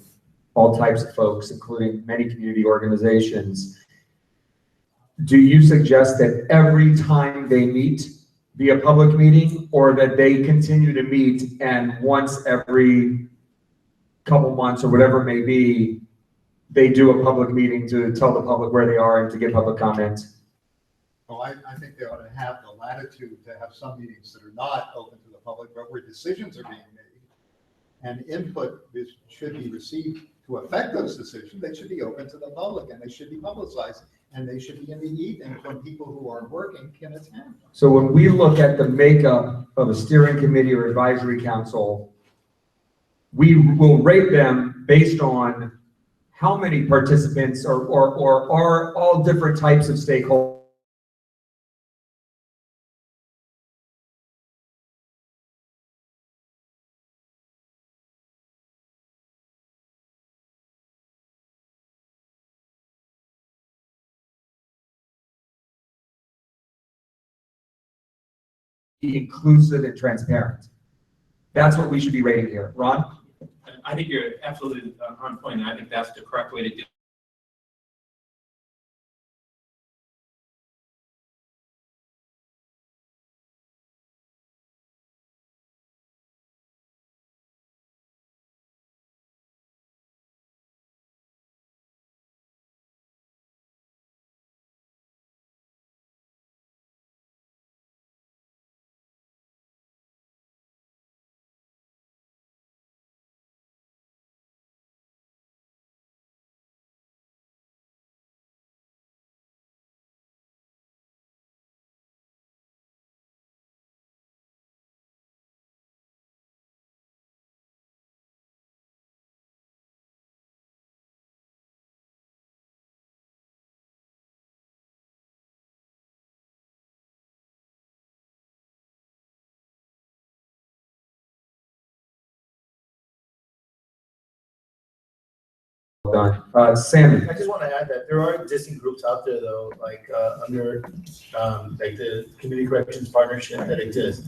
all types of folks, including many community organizations, do you suggest that every time they meet be a public meeting, or that they continue to meet and once every couple months or whatever it may be, they do a public meeting to tell the public where they are and to get public comment? Well, I think they ought to have the latitude to have some meetings that are not open to the public, but where decisions are being made. And input should be received to affect those decisions. They should be open to the public and they should be publicized. And they should be in the evenings when people who aren't working can attend. So when we look at the makeup of a steering committee or advisory council, we will rate them based on how many participants or are all different types of stakeholders inclusive and transparent. That's what we should be rating here. Ron? I think you're absolutely on point, and I think that's the correct way to do it. Done. Sammy? I just want to add that there are existing groups out there though, like, under, like the Community Corrections Partnership that exists.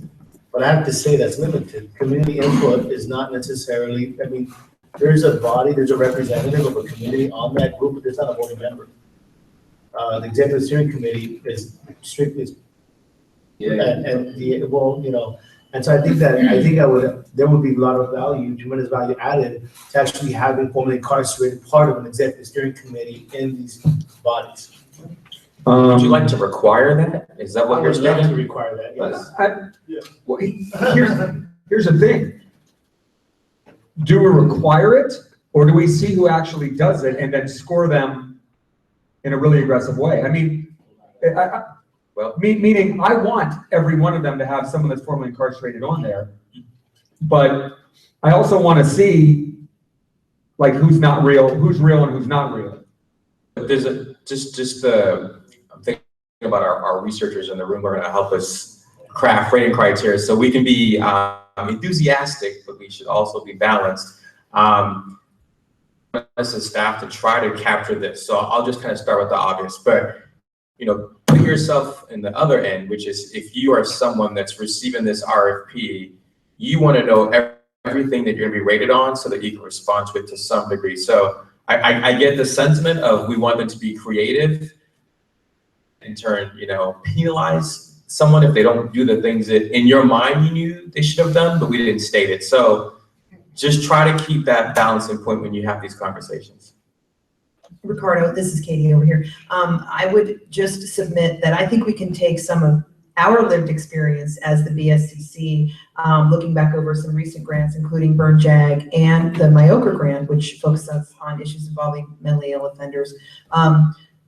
But I have to say that's limited. Community input is not necessarily, I mean, there's a body, there's a representative of a community on that group, but there's not a voting member. The Executive Steering Committee is strictly, and the, well, you know, and so I think there would be a lot of value, tremendous value added to actually having formerly incarcerated part of an executive steering committee in these bodies. Would you like to require that? Is that what you're saying? I would love to require that, yes. Well, here's the thing. Do we require it, or do we see who actually does it and then score them in a really aggressive way? I mean, meaning I want every one of them to have someone that's formerly incarcerated on there, but I also want to see like who's not real, who's real and who's not real. But there's I'm thinking about our researchers in the room who are going to help us craft rating criteria so we can be enthusiastic, but we should also be balanced. As a staff to try to capture this. So I'll just kind of start with the obvious, but you know, put yourself in the other end, which is if you are someone that's receiving this RFP, you want to know everything that you're going to be rated on so that you can respond to it to some degree. So I get the sentiment of we want them to be creative, in turn, you know, penalize someone if they don't do the things that in your mind you knew they should have done, but we didn't state it. So just try to keep that balancing point when you have these conversations. Ricardo, this is Katie over here. I would just submit that I think we can take some of our lived experience as the BSCC, looking back over some recent grants, including Burn JAG and the MIOCA grant, which focuses on issues involving mentally ill offenders.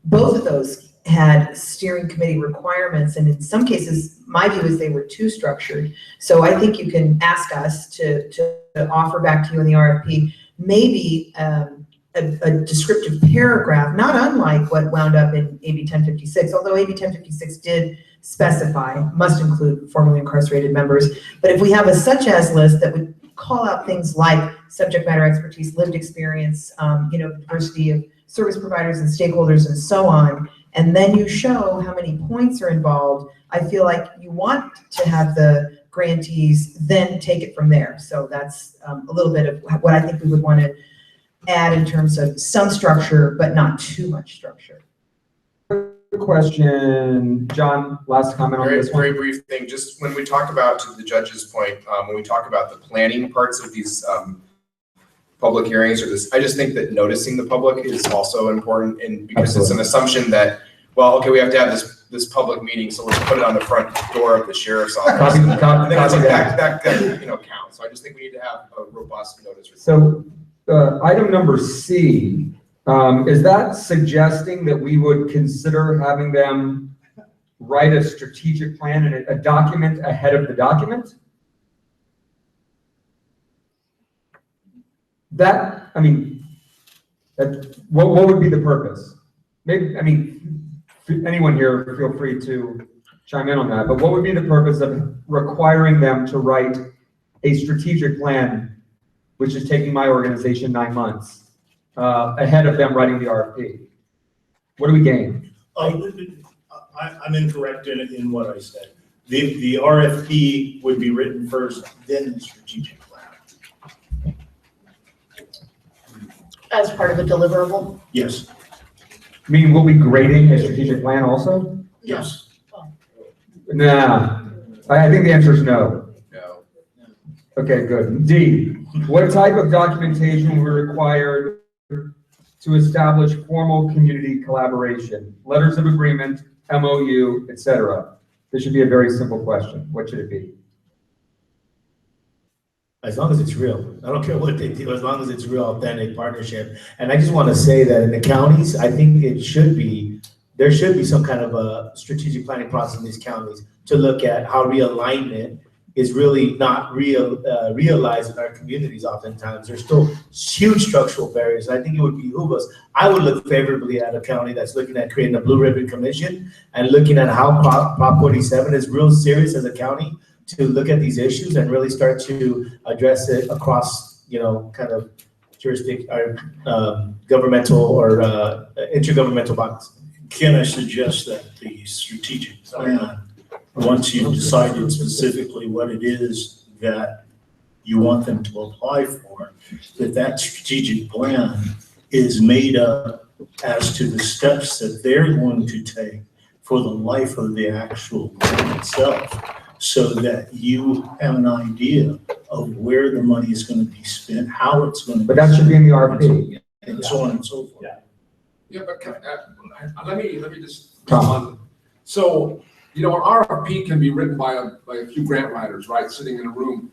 Both of those had steering committee requirements, and in some cases, my view is they were too structured. So I think you can ask us to offer back to you in the RFP, maybe a descriptive paragraph, not unlike what wound up in AB 1056, although AB 1056 did specify, must include formerly incarcerated members. But if we have a such as list that would call out things like subject matter expertise, lived experience, you know, diversity of service providers and stakeholders and so on, and then you show how many points are involved, I feel like you want to have the grantees, then take it from there. So that's a little bit of what I think we would want to add in terms of some structure, but not too much structure. Question, John, last comment on this one? Very brief thing, just when we talk about, to the judge's point, when we talk about the planning parts of these public hearings or this, I just think that noticing the public is also important, and because it's an assumption that, well, okay, we have to have this public meeting, so let's put it on the front door of the sheriff's office. And then it's like that counts. So I just think we need to have a robust notice. So item number C, is that suggesting that we would consider having them write a strategic plan and a document ahead of the document? That, I mean, what would be the purpose? Maybe, I mean, anyone here, feel free to chime in on that, but what would be the purpose of requiring them to write a strategic plan, which is taking my organization 9 months, ahead of them writing the RFP? What do we gain? I'm incorrect in what I said. The RFP would be written first, then the strategic plan. As part of a deliverable? Yes. Meaning we'll be grading a strategic plan also? Yes. Nah, I think the answer is no. No. Okay, good. D, what type of documentation will be required to establish formal community collaboration? Letters of agreement, MOU, etc. This should be a very simple question. What should it be? As long as it's real. I don't care what they do, as long as it's real, authentic partnership. And I just want to say that in the counties, I think there should be some kind of a strategic planning process in these counties to look at how realignment is really not realized in our communities oftentimes. There's still huge structural barriers. I think it would behoove us. I would look favorably at a county that's looking at creating a blue ribbon commission and looking at how Prop 47 is real serious as a county to look at these issues and really start to address it across, kind of jurisdiction or governmental or intergovernmental bodies. Can I suggest that the strategic plan, once you've decided specifically what it is that you want them to apply for, that strategic plan is made up as to the steps that they're going to take for the life of the actual plan itself, so that you have an idea of where the money is going to be spent, how it's going to be But that should be in the RFP. and so on and so forth. Yeah, but let me just respond. So, an RFP can be written by a few grant writers, right, sitting in a room.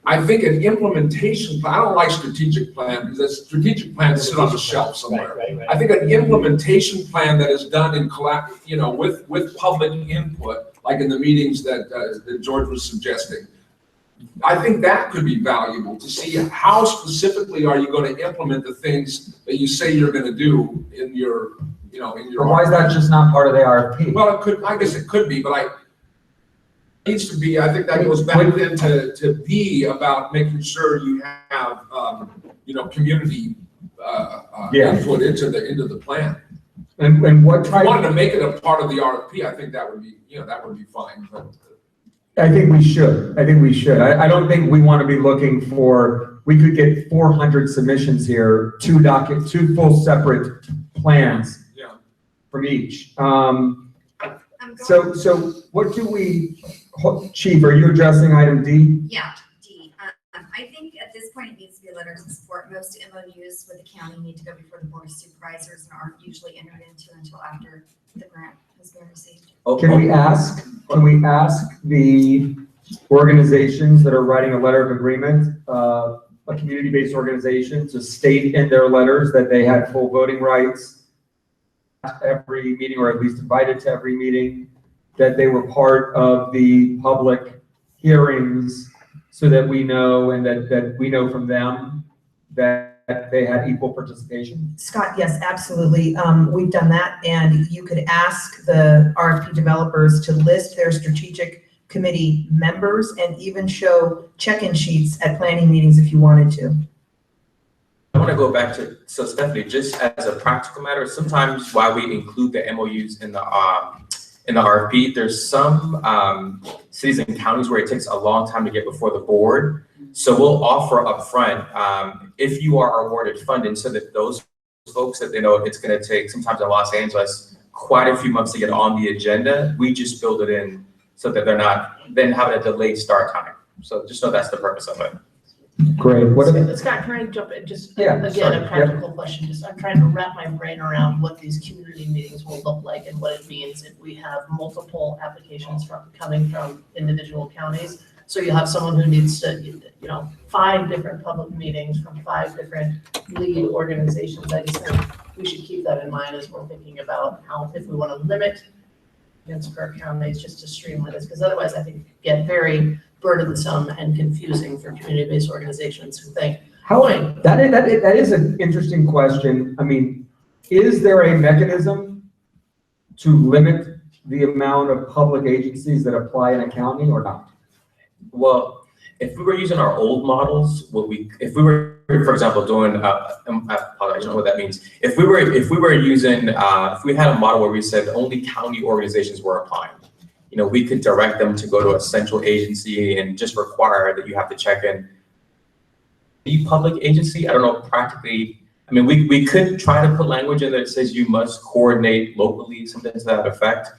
I think an implementation plan, I don't like strategic plan because a strategic plan sit on the shelf somewhere. Right. I think an implementation plan that is done in with public input, like in the meetings that George was suggesting, I think that could be valuable to see how specifically are you going to implement the things that you say you're going to do in your, But why is that just not part of the RFP? Well, I guess it could be, but it needs to be, I think that goes back then to be about making sure you have, community input into the plan. And what If type? you wanted to make it a part of the RFP, I think that would be, fine. But I think we should. I don't think we want to be looking for, we could get 400 submissions here, two full separate plans from each. So what do we, Chief, are you addressing item D? Yeah, D. I think at this point it needs to be letters of support. Most MOUs with the county need to go before the board of supervisors and aren't usually entered into until after the grant has been received. Can we ask the organizations that are writing a letter of agreement, a community-based organization, to state in their letters that they had full voting rights at every meeting, or at least invited to every meeting, that they were part of the public hearings, so that we know, and that we know from them that they had equal participation? Scott, yes, absolutely. We've done that, and you could ask the RFP developers to list their strategic committee members and even show check-in sheets at planning meetings if you wanted to. I want to go back to, so Stephanie, just as a practical matter, sometimes why we include the MOUs in in the RFP. There's some cities and counties where it takes a long time to get before the board. So we'll offer upfront, if you are awarded funding, so that those folks that they know it's going to take, sometimes in Los Angeles, quite a few months to get on the agenda, we just build it in so that they're not then having a delayed start time. So just know that's the purpose of it. Great. Scott, can I jump in? Just, Yeah, again, sorry. a practical question. Just, I'm trying to wrap my brain around what these community meetings will look like and what it means if we have multiple applications coming from individual counties. So you have someone who needs to, 5 different public meetings from 5 different lead organizations. I just think we should keep that in mind as we're thinking about how, if we want to limit against our counties, just to streamline this, because otherwise I think it could get very burdensome and confusing for community-based organizations who think, that is an interesting question. I mean, is there a mechanism to limit the amount of public agencies that apply in a county or not? Well, if we were using our old models, if we were, for example, doing, I apologize, I don't know what that means. If we were using, if we had a model where we said only county organizations were applying, we could direct them to go to a central agency and just require that you have to check in the public agency. I don't know, practically, I mean, we could try to put language in that says you must coordinate locally, something to that effect.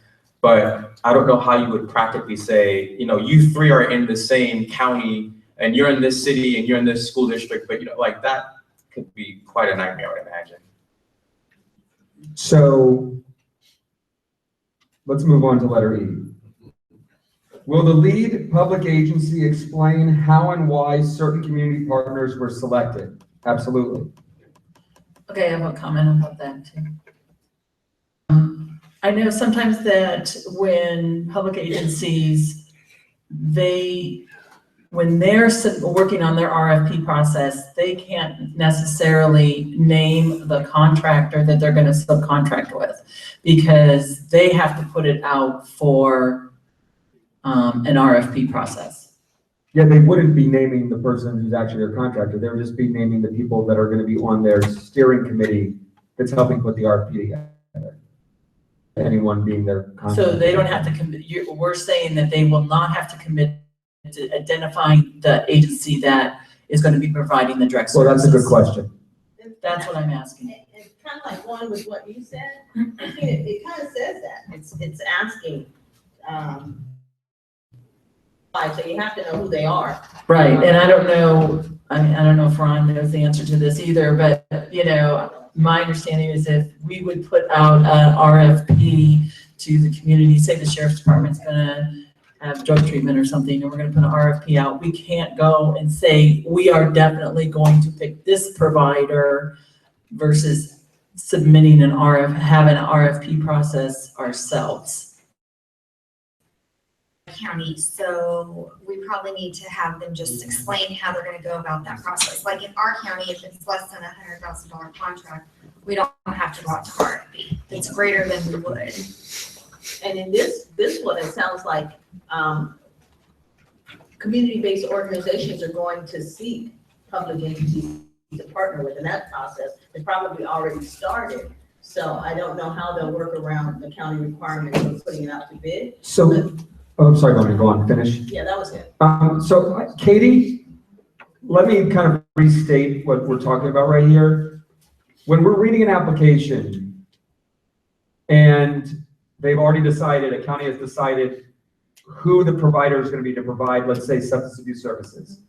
But I don't know how you would practically say, you 3 are in the same county and you're in this city and you're in this school district, but like that could be quite a nightmare, I would imagine. So let's move on to letter E. Will the lead public agency explain how and why certain community partners were selected? Absolutely. Okay, I have a comment about that too. I know sometimes that when public agencies, when they're working on their RFP process, they can't necessarily name the contractor that they're going to subcontract with because they have to put it out for an RFP process. Yeah, they wouldn't be naming the person who's actually their contractor. They would just be naming the people that are going to be on their steering committee that's helping put the RFP together. Anyone being their contractor. So they don't have to commit, we're saying that they will not have to commit to identifying the agency that is going to be providing the direct Well, services. that's a good question. That's what I'm asking. It's kind of like one with what you said. It kind of says that. It's asking, so you have to know who they are. Right, and I don't know, I don't know if Ron knows the answer to this either, but, my understanding is if we would put out an RFP to the community, say the sheriff's department's gonna have drug treatment or something, and we're gonna put an RFP out, we can't go and say, we are definitely going to pick this provider versus submitting having an RFP process ourselves. County, so we probably need to have them just explain how they're gonna go about that process. Like in our county, if it's less than $100,000 contract, we don't have to go out to RFP. If it's greater than we would. And in this one, it sounds like, community-based organizations are going to seek public entities to partner with in that process. It probably already started. So I don't know how they'll work around the county requirements of putting it out to bid. So, I'm sorry, go on, finish. Yeah, that was it. So Katie, let me kind of restate what we're talking about right here. When we're reading an application and they've already decided, a county has decided who the provider is going to be to provide, let's say, substance abuse services.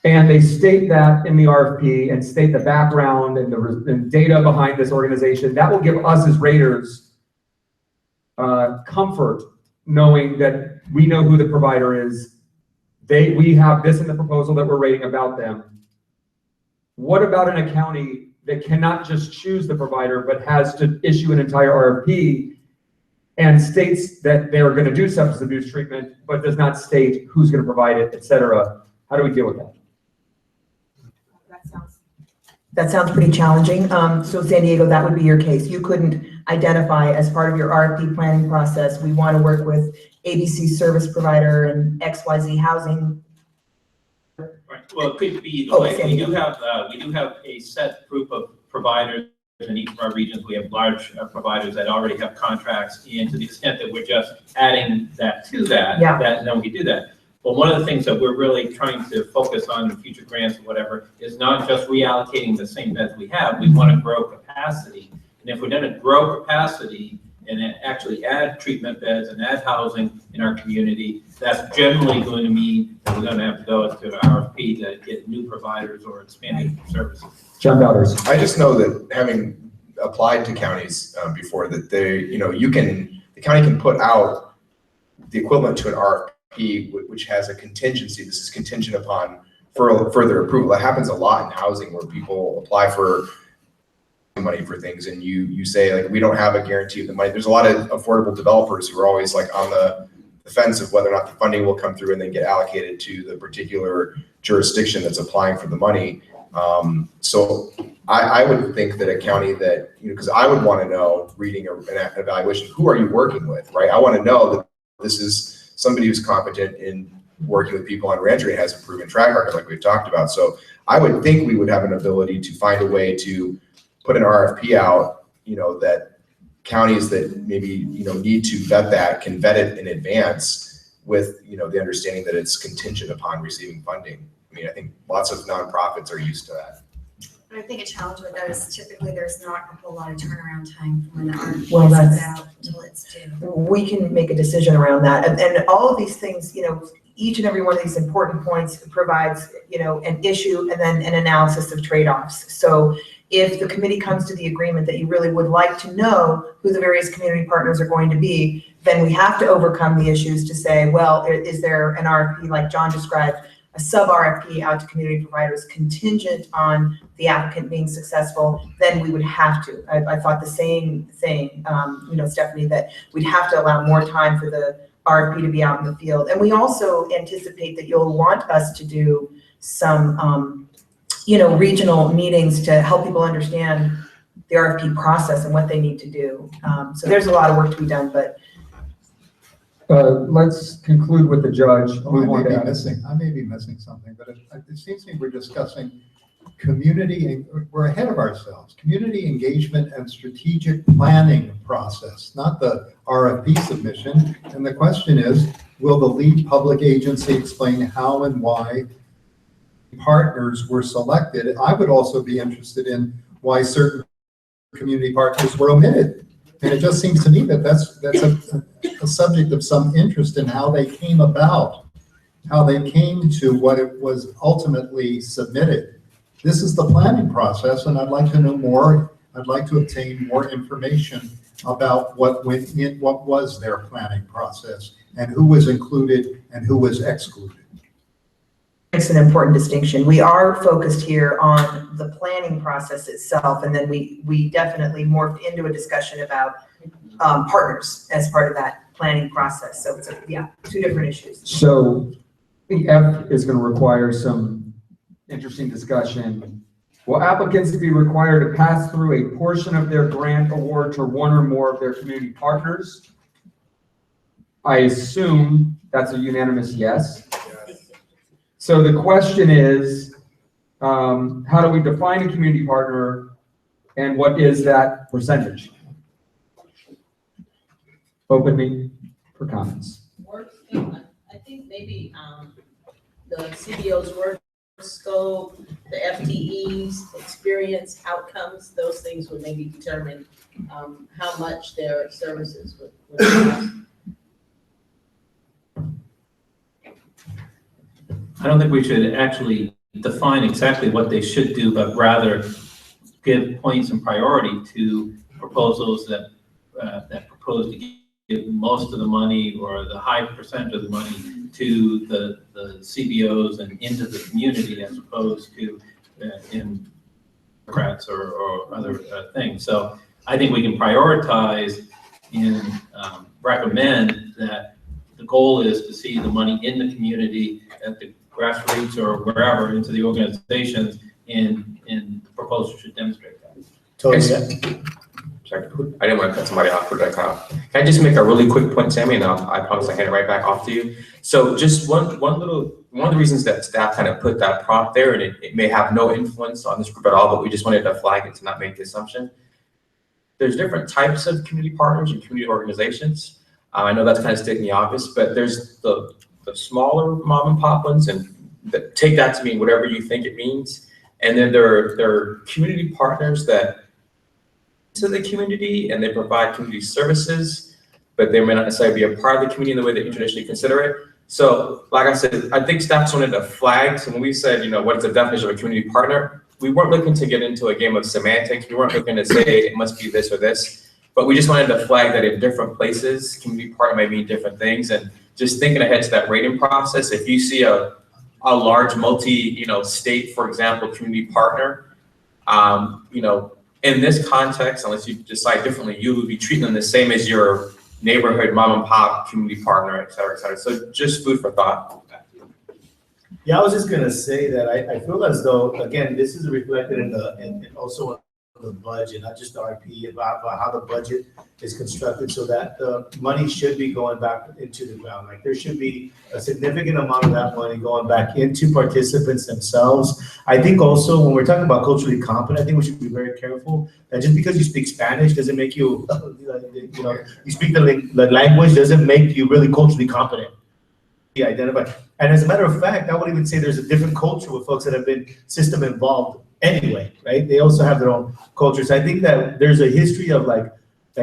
And they state that in the RFP and state the background and the data behind this organization, that will give us as raters comfort knowing that we know who the provider is. We have this in the proposal that we're rating about them. What about in a county that cannot just choose the provider, but has to issue an entire RFP and states that they're going to do substance abuse treatment, but does not state who's going to provide it, et cetera? How do we deal with that? That sounds pretty challenging. So San Diego, that would be your case. You couldn't identify as part of your RFP planning process, we want to work with ABC service provider and XYZ housing. Right. Well, it could be either Oh, way. San We Diego. do have a set group of providers in each of our regions. We have large providers that already have contracts, and to the extent that we're just adding that to that, Yeah. then we do that. But one of the things that we're really trying to focus on in future grants or whatever is not just reallocating the same beds we have. We want to grow capacity. And if we're going to grow capacity and actually add treatment beds and add housing in our community, that's generally going to mean that we're going to have to go to RFP to get new providers or expanded services. John Bowders. I just know that having applied to counties before, that the county can put out the equivalent to an RFP, which has a contingency. This is contingent upon further approval. That happens a lot in housing where people apply for money for things and you say, like, we don't have a guarantee of the money. There's a lot of affordable developers who are always like on the fence of whether or not the funding will come through and then get allocated to the particular jurisdiction that's applying for the money. So I would think that a county that, because I would want to know, reading an evaluation, who are you working with, right? I want to know that this is somebody who's competent in working with people on reentry and has a proven track record like we've talked about. So I would think we would have an ability to find a way to put an RFP out, that counties that maybe, need to vet that can vet it in advance with, the understanding that it's contingent upon receiving funding. I mean, I think lots of nonprofits are used to that. But I think a challenge with that is typically there's not a whole lot of turnaround time from when the RFP Well, is put that's- out until it's due. We can make a decision around that. And all of these things, each and every one of these important points provides, an issue and then an analysis of trade-offs. So if the committee comes to the agreement that you really would like to know who the various community partners are going to be, then we have to overcome the issues to say, well, is there an RFP like John described, a sub-RFP out to community providers contingent on the applicant being successful, then we would have to. I thought the same thing, Stephanie, that we'd have to allow more time for the RFP to be out in the field. And we also anticipate that you'll want us to do some, regional meetings to help people understand the RFP process and what they need to do. So there's a lot of work to be done, but. Let's conclude with the judge. I may be missing something, but it seems to me we're discussing community, we're ahead of ourselves. Community engagement and strategic planning process, not the RFP submission. And the question is, will the lead public agency explain how and why partners were selected? I would also be interested in why certain community partners were omitted. And it just seems to me that that's a subject of some interest in how they came about, how they came to what it was ultimately submitted. This is the planning process, and I'd like to know more. I'd like to obtain more information about what went in, what was their planning process, and who was included and who was excluded. It's an important distinction. We are focused here on the planning process itself, and then we definitely morphed into a discussion about partners as part of that planning process. So it's two different issues. So the F is going to require some interesting discussion. Will applicants be required to pass through a portion of their grant award to one or more of their community partners? I assume that's a unanimous yes. So the question is, how do we define a community partner and what is that percentage? Opening for comments. I think maybe the CBO's work scope, the FTEs, experience, outcomes, those things would maybe determine how much their services would cost. I don't think we should actually define exactly what they should do, but rather give points and priority to proposals that propose to give most of the money or the high percent of the money to the CBOs and into the community as opposed to in Democrats or other things. So I think we can prioritize and recommend that the goal is to see the money in the community at the grassroots or wherever into the organizations, and the proposal should demonstrate that. Totally. Sorry, I didn't want to cut somebody off. Can I just make a really quick point, Sammy, and I promise I'll hand it right back off to you. So just one of the reasons that staff kind of put that prop there, and it may have no influence on this group at all, but we just wanted to flag it to not make the assumption, there's different types of community partners and community organizations. I know that's kind of stating the obvious, but there's the smaller mom and pop ones, and take that to mean whatever you think it means. And then there are community partners that to the community and they provide community services, but they may not necessarily be a part of the community in the way that you traditionally consider it. So like I said, I think staff wanted to flag. So when we said, what is the definition of a community partner? We weren't looking to get into a game of semantics. We weren't looking to say it must be this or this, but we just wanted to flag that in different places, community partner might mean different things. And just thinking ahead to that rating process, if you see a large multi, state, for example, community partner, in this context, unless you decide differently, you would be treating them the same as your neighborhood mom and pop community partner, et cetera, et cetera. So just food for thought. Yeah, I was just gonna say that I feel as though, again, this is reflected in also in the budget, not just the RP, about how the budget is constructed, so that the money should be going back into the ground. Like there should be a significant amount of that money going back into participants themselves. I think also when we're talking about culturally competent, I think we should be very careful that just because you speak Spanish doesn't make you, you speak the language doesn't make you really culturally competent. Identified. And as a matter of fact, I would even say there's a different culture with folks that have been system involved anyway, right? They also have their own cultures. I think that there's a history of like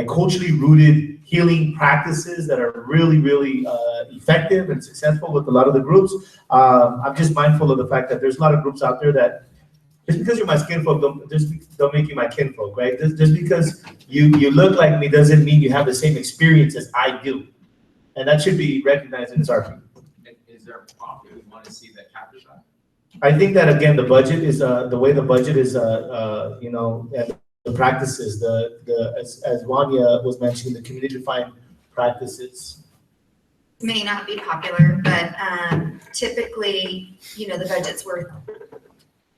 culturally rooted healing practices that are really, really effective and successful with a lot of the groups. I'm just mindful of the fact that there's a lot of groups out there that just because you're my skinfolk, don't make you my kinfolk, right? Just because you look like me doesn't mean you have the same experience as I do. And that should be recognized in this RP. Is there a profit we want to see that captures that? I think that again, the budget is the way the budget is, and the practices, as Wanya was mentioning, the community defined practices. May not be popular, but typically, the budget's worth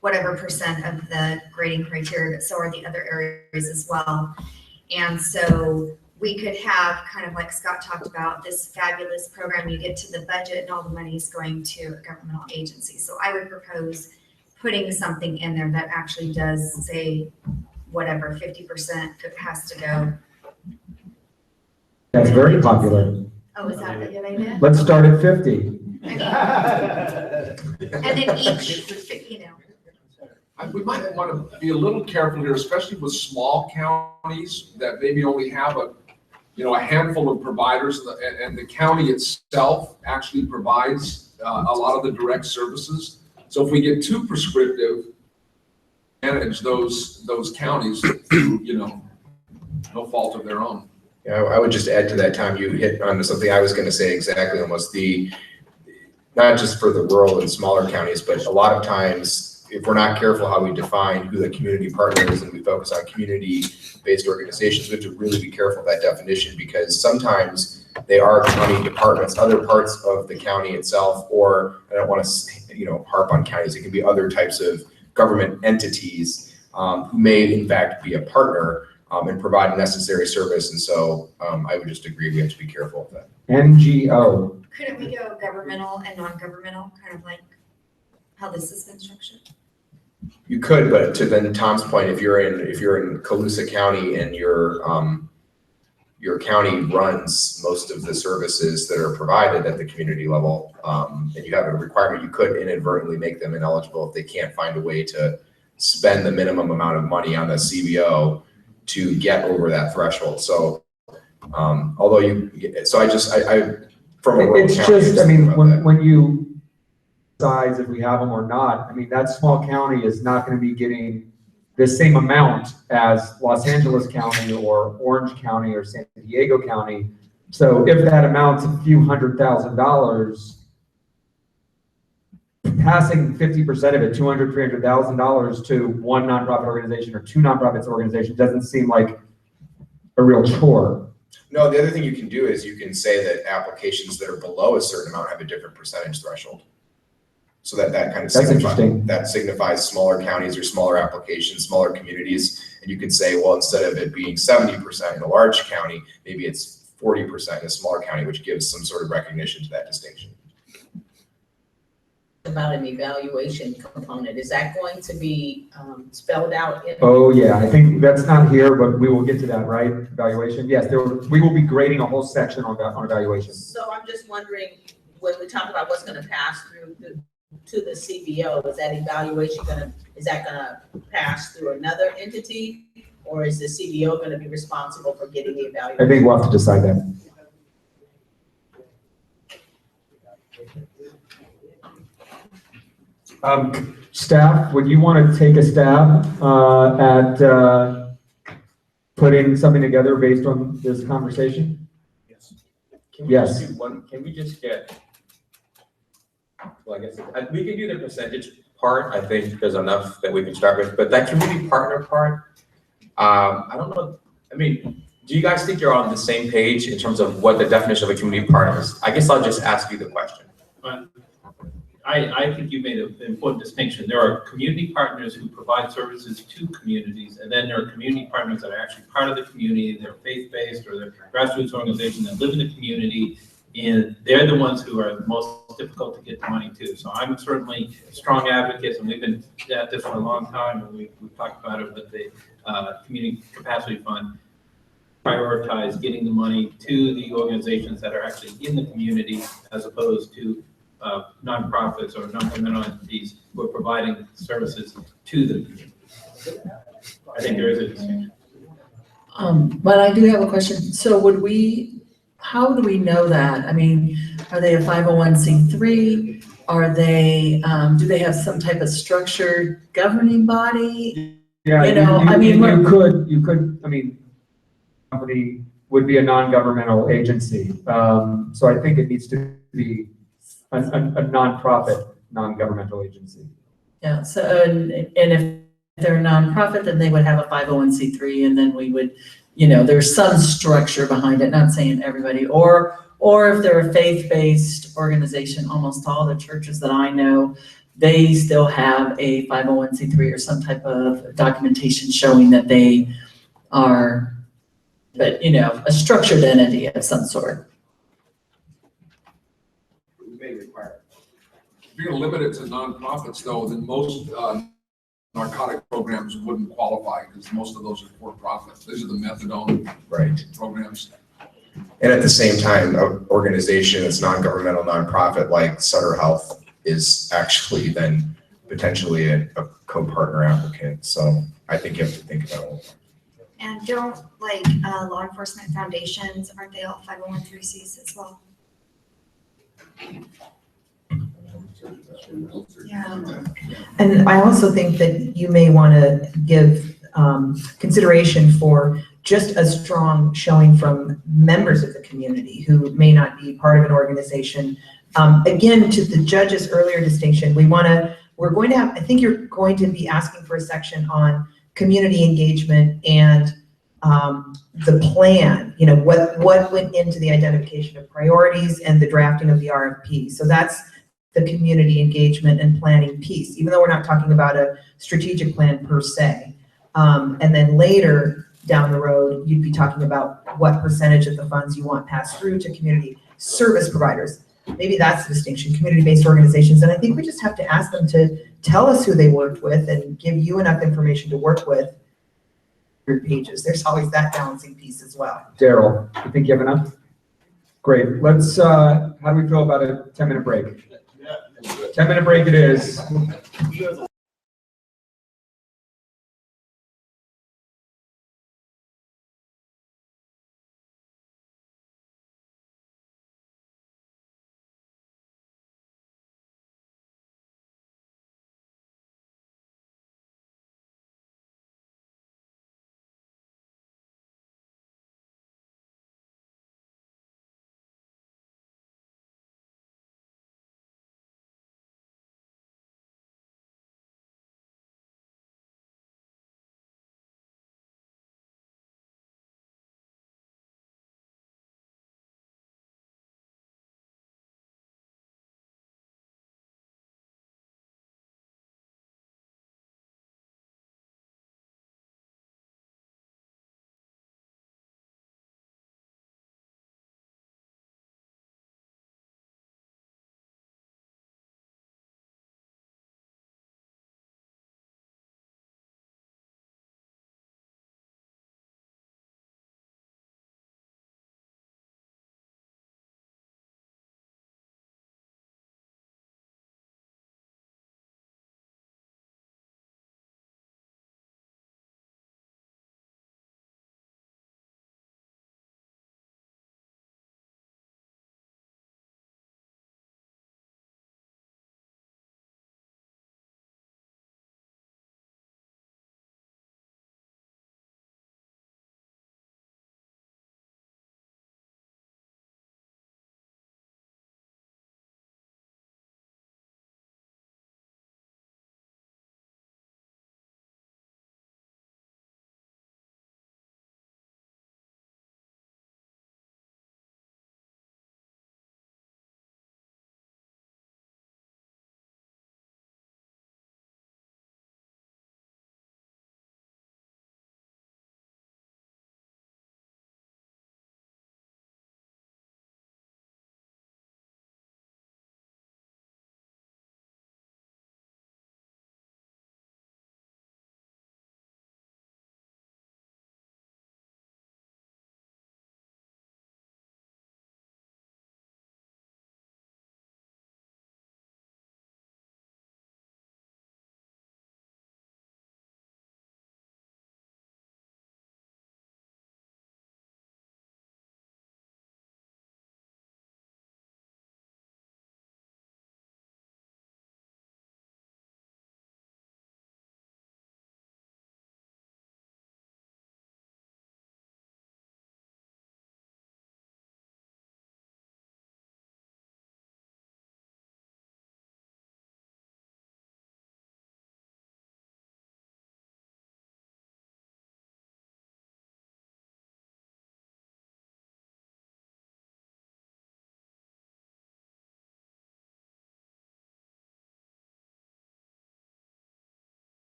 whatever percent of the grading criteria, but so are the other areas as well. And so we could have kind of like Scott talked about, this fabulous program, you get to the budget and all the money is going to a governmental agency. So I would propose putting something in there that actually does say whatever 50% has to go. That's very popular. Oh, is that a good idea? Let's start at 50. And then each, We might want to be a little careful here, especially with small counties that maybe only have a handful of providers, and the county itself actually provides a lot of the direct services. So if we get too prescriptive, manage those counties through, no fault of their own. Yeah, I would just add to that, Tom, you hit on something I was going to say exactly, almost not just for the rural and smaller counties, but a lot of times, if we're not careful how we define who the community partner is and we focus on community-based organizations, we have to really be careful of that definition, because sometimes they are county departments, other parts of the county itself, or I don't want to, harp on counties. It can be other types of government entities who may in fact be a partner and provide necessary service. And so I would just agree we have to be careful of that. NGO. couldn't we go governmental and non-governmental, kind of like how this has been structured? You could, but to then Tom's point, if you're in Colusa County and your county runs most of the services that are provided at the community level, and you have a requirement, you could inadvertently make them ineligible if they can't find a way to spend the minimum amount of money on the CBO to get over that threshold. So, although from a rural it's county, just, I mean, when you decides if we have them or not, I mean, that small county is not going to be getting the same amount as Los Angeles County or Orange County or San Diego County. So if that amounts a few $100,000, passing 50% of it, $200,000, $300,000 to one nonprofit organization or two nonprofits organization doesn't seem like a real chore. No, the other thing you can do is you can say that applications that are below a certain amount have a different percentage threshold. So that kind of signifies smaller counties or smaller applications, smaller communities. And you can say, well, instead of it being 70% in a large county, maybe it's 40% in a smaller county, which gives some sort of recognition to that distinction. about an evaluation component. Is that going to be spelled out in? Oh, yeah, I think that's not here, but we will get to that, right? Evaluation, yes, we will be grading a whole section on evaluation. So I'm just wondering, when we talk about what's gonna pass through to the CBO, is that evaluation gonna pass through another entity? Or is the CBO gonna be responsible for getting the evaluation? I think we'll have to decide that. Staff, would you want to take a stab at putting something together based on this conversation? Yes. Can we just do one, can we just get, well, I guess, we can do the percentage part, I think there's enough that we can start with, but that community partner part, I don't know, I mean, do you guys think you're on the same page in terms of what the definition of a community partner is? I guess I'll just ask you the question. I think you made an important distinction. There are community partners who provide services to communities, and then there are community partners that are actually part of the community. They're faith-based or they're grassroots organizations that live in the community, and they're the ones who are the most difficult to get the money to. So I'm certainly strong advocates, and we've been at this for a long time, and we've talked about it with the Community Capacity Fund. Prioritize getting the money to the organizations that are actually in the community as opposed to nonprofits or non-governmental entities who are providing services to the community. I think there is a distinction. But I do have a question. So how do we know that? I mean, are they a 501c3? Are they, do they have some type of structured governing body? Yeah, You know, I mean, you could, I mean, company would be a non-governmental agency. So I think it needs to be a nonprofit, non-governmental agency. Yeah, so, and if they're a nonprofit, then they would have a 501c3, and then we would, you know, there's some structure behind it, not saying everybody, or if they're a faith-based organization, almost all the churches that I know, they still have a 501c3 or some type of documentation showing that they are, but, you know, a structured entity of some sort. If you're gonna limit it to nonprofits though, then most narcotic programs wouldn't qualify because most of those are for profit. These are the methadone programs. And at the same time, an organization that's non-governmental nonprofit like Sutter Health is actually then potentially a co-partner applicant. So I think you have to think about it. And don't law enforcement foundations, aren't they all 501(c)(3)s as well? Yeah. And I also think that you may want to give consideration for just a strong showing from members of the community who may not be part of an organization. Again, to the judge's earlier distinction, we're going to have, I think you're going to be asking for a section on community engagement and the plan, you know, what went into the identification of priorities and the drafting of the RFP. So that's the community engagement and planning piece, even though we're not talking about a strategic plan per se. And then later down the road, you'd be talking about what percentage of the funds you want passed through to community service providers. Maybe that's the distinction, community-based organizations. And I think we just have to ask them to tell us who they worked with and give you enough information to work with your pages. There's always that balancing piece as well. Daryl, you think you have enough? Great. Let's, how do we feel about a 10-minute break? 10-minute break it is.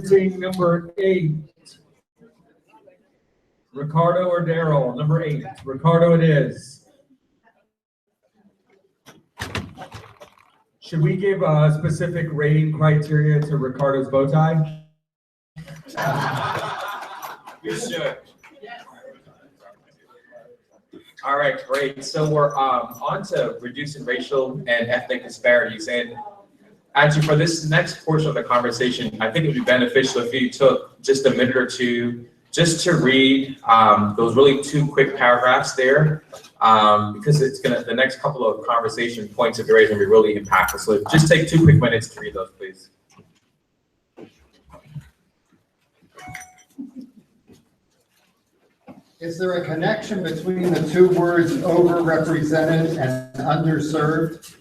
presenting number 8. Ricardo or Daryl, number 8. Ricardo it is. Should we give a specific rating criteria to Ricardo's bow tie? We should. All right, great. So we're on to reducing racial and ethnic disparities. And actually, for this next portion of the conversation, I think it would be beneficial if you took just a minute or two just to read those really 2 quick paragraphs there, because it's the next couple of conversation points that you're raising will be really impactful. So just take 2 quick minutes to read those, please. Is there a connection between the 2 words overrepresented and underserved?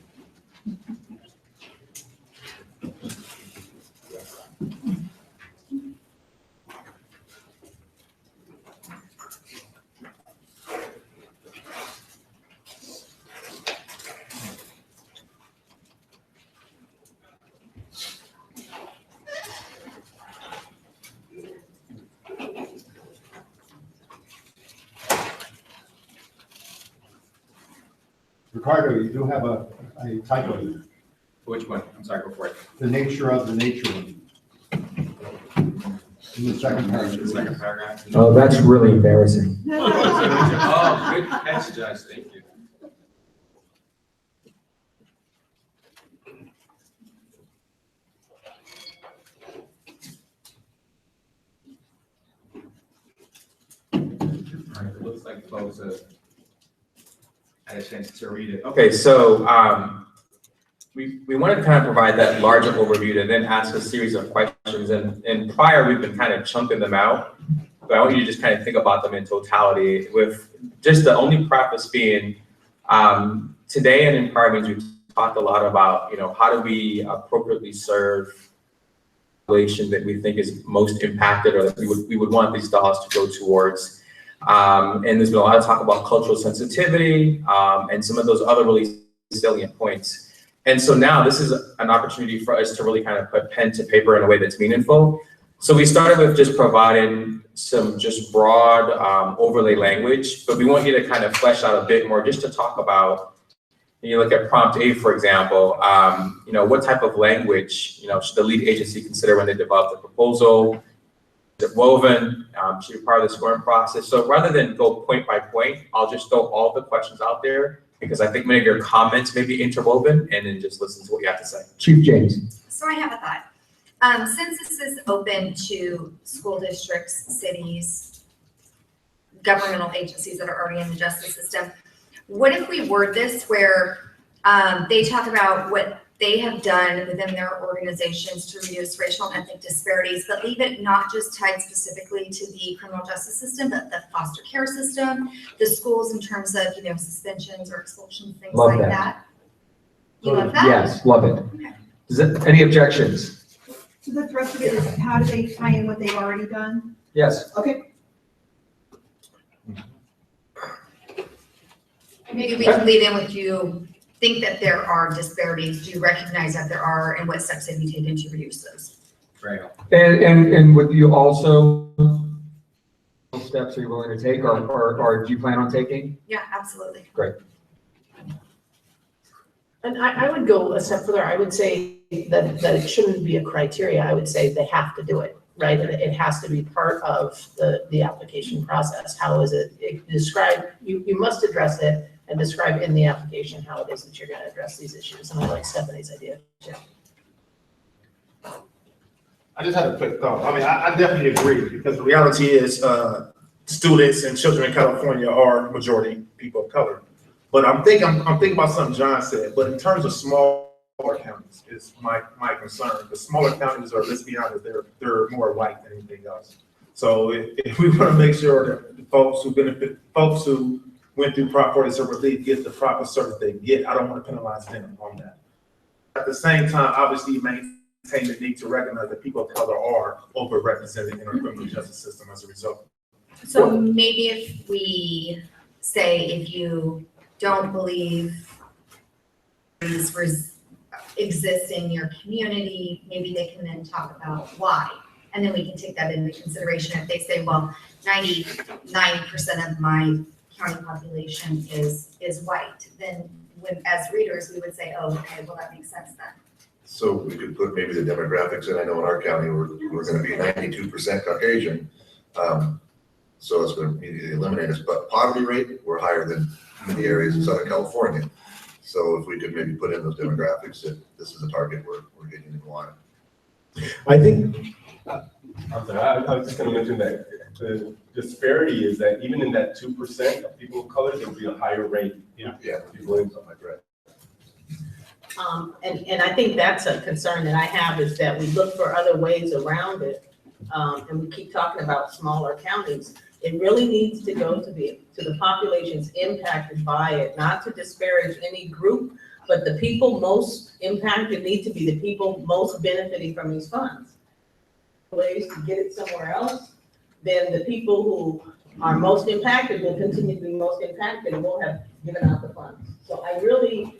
Ricardo, you do have a typo. Which one? I'm sorry, go for it. The nature of the nature one. In the second paragraph. The second paragraph. Oh, that's really embarrassing. Oh, good catch, Judge. Thank you. All right, it looks like folks have had a chance to read it. Okay, so we wanted to kind of provide that larger overview and then ask a series of questions. And prior, we've been kind of chunking them out, but I want you to just kind of think about them in totality, with just the only preface being today and in prior meetings, we've talked a lot about, how do we appropriately serve the population that we think is most impacted, or that we would want these dollars to go towards. And there's been a lot of talk about cultural sensitivity and some of those other really salient points. And so now this is an opportunity for us to really kind of put pen to paper in a way that's meaningful. So we started with just providing some just broad overlay language, but we want you to kind of flesh out a bit more just to talk about, when you look at prompt A, for example, what type of language, should the lead agency consider when they develop the proposal? Is it woven? Should be part of the scoring process? So rather than go point by point, I'll just throw all the questions out there, because I think many of your comments may be interwoven, and then just listen to what you have to say. Chief James. So I have a thought. Since this is open to school districts, cities, governmental agencies that are already in the justice system, what if we word this where they talk about what they have done within their organizations to reduce racial and ethnic disparities, but leave it not just tied specifically to the criminal justice system, but the foster care system, the schools in terms of, suspensions or expulsions, things like that. You love that? Yes, love it. Okay. Any objections? So the thrust of it is, how do they tie in what they've already done? Yes. Okay. Maybe we can lead in with you. Think that there are disparities. Do you recognize that there are, and what steps have you taken to reduce those? Right. And would you also, steps are you willing to take, or do you plan on taking? Yeah, absolutely. Great. And I would go a step further. I would say that it shouldn't be a criteria. I would say they have to do it, right? And it has to be part of the application process. How is it described? You must address it and describe in the application how it is that you're going to address these issues. And I like Stephanie's idea too. I just had a quick thought. I mean, I definitely agree, because the reality is students and children in California are majority people of color. But I'm thinking about something John said, but in terms of smaller counties is my concern. The smaller counties are, let's be honest, they're more white than anything else. So if we want to make sure that the folks who went through Prop 47 relief get the proper service they get, I don't want to penalize them on that. At the same time, obviously maintain the need to recognize that people of color are overrepresented in our criminal justice system as a result. So maybe if we say, if you don't believe these exist in your community, maybe they can then talk about why. And then we can take that into consideration. If they say, well, 99% of my county population is white, then when, as readers, we would say, oh, okay, well, that makes sense then. So we could put maybe the demographics in. I know in our county, we're gonna be 92% Caucasian. So it's gonna immediately eliminate us, but poverty rate, we're higher than many areas in Southern California. So if we could maybe put in those demographics, that this is a target we're getting in line. I think, I'm sorry, I was just gonna mention that the disparity is that even in that 2% of people of color, there'll be a higher rate. Yeah. People in something like that. And I think that's a concern that I have, is that we look for other ways around it. And we keep talking about smaller counties. It really needs to go to the populations impacted by it, not to disparage any group, but the people most impacted need to be the people most benefiting from these funds. Ways to get it somewhere else, then the people who are most impacted will continue to be most impacted and won't have given out the funds. So I really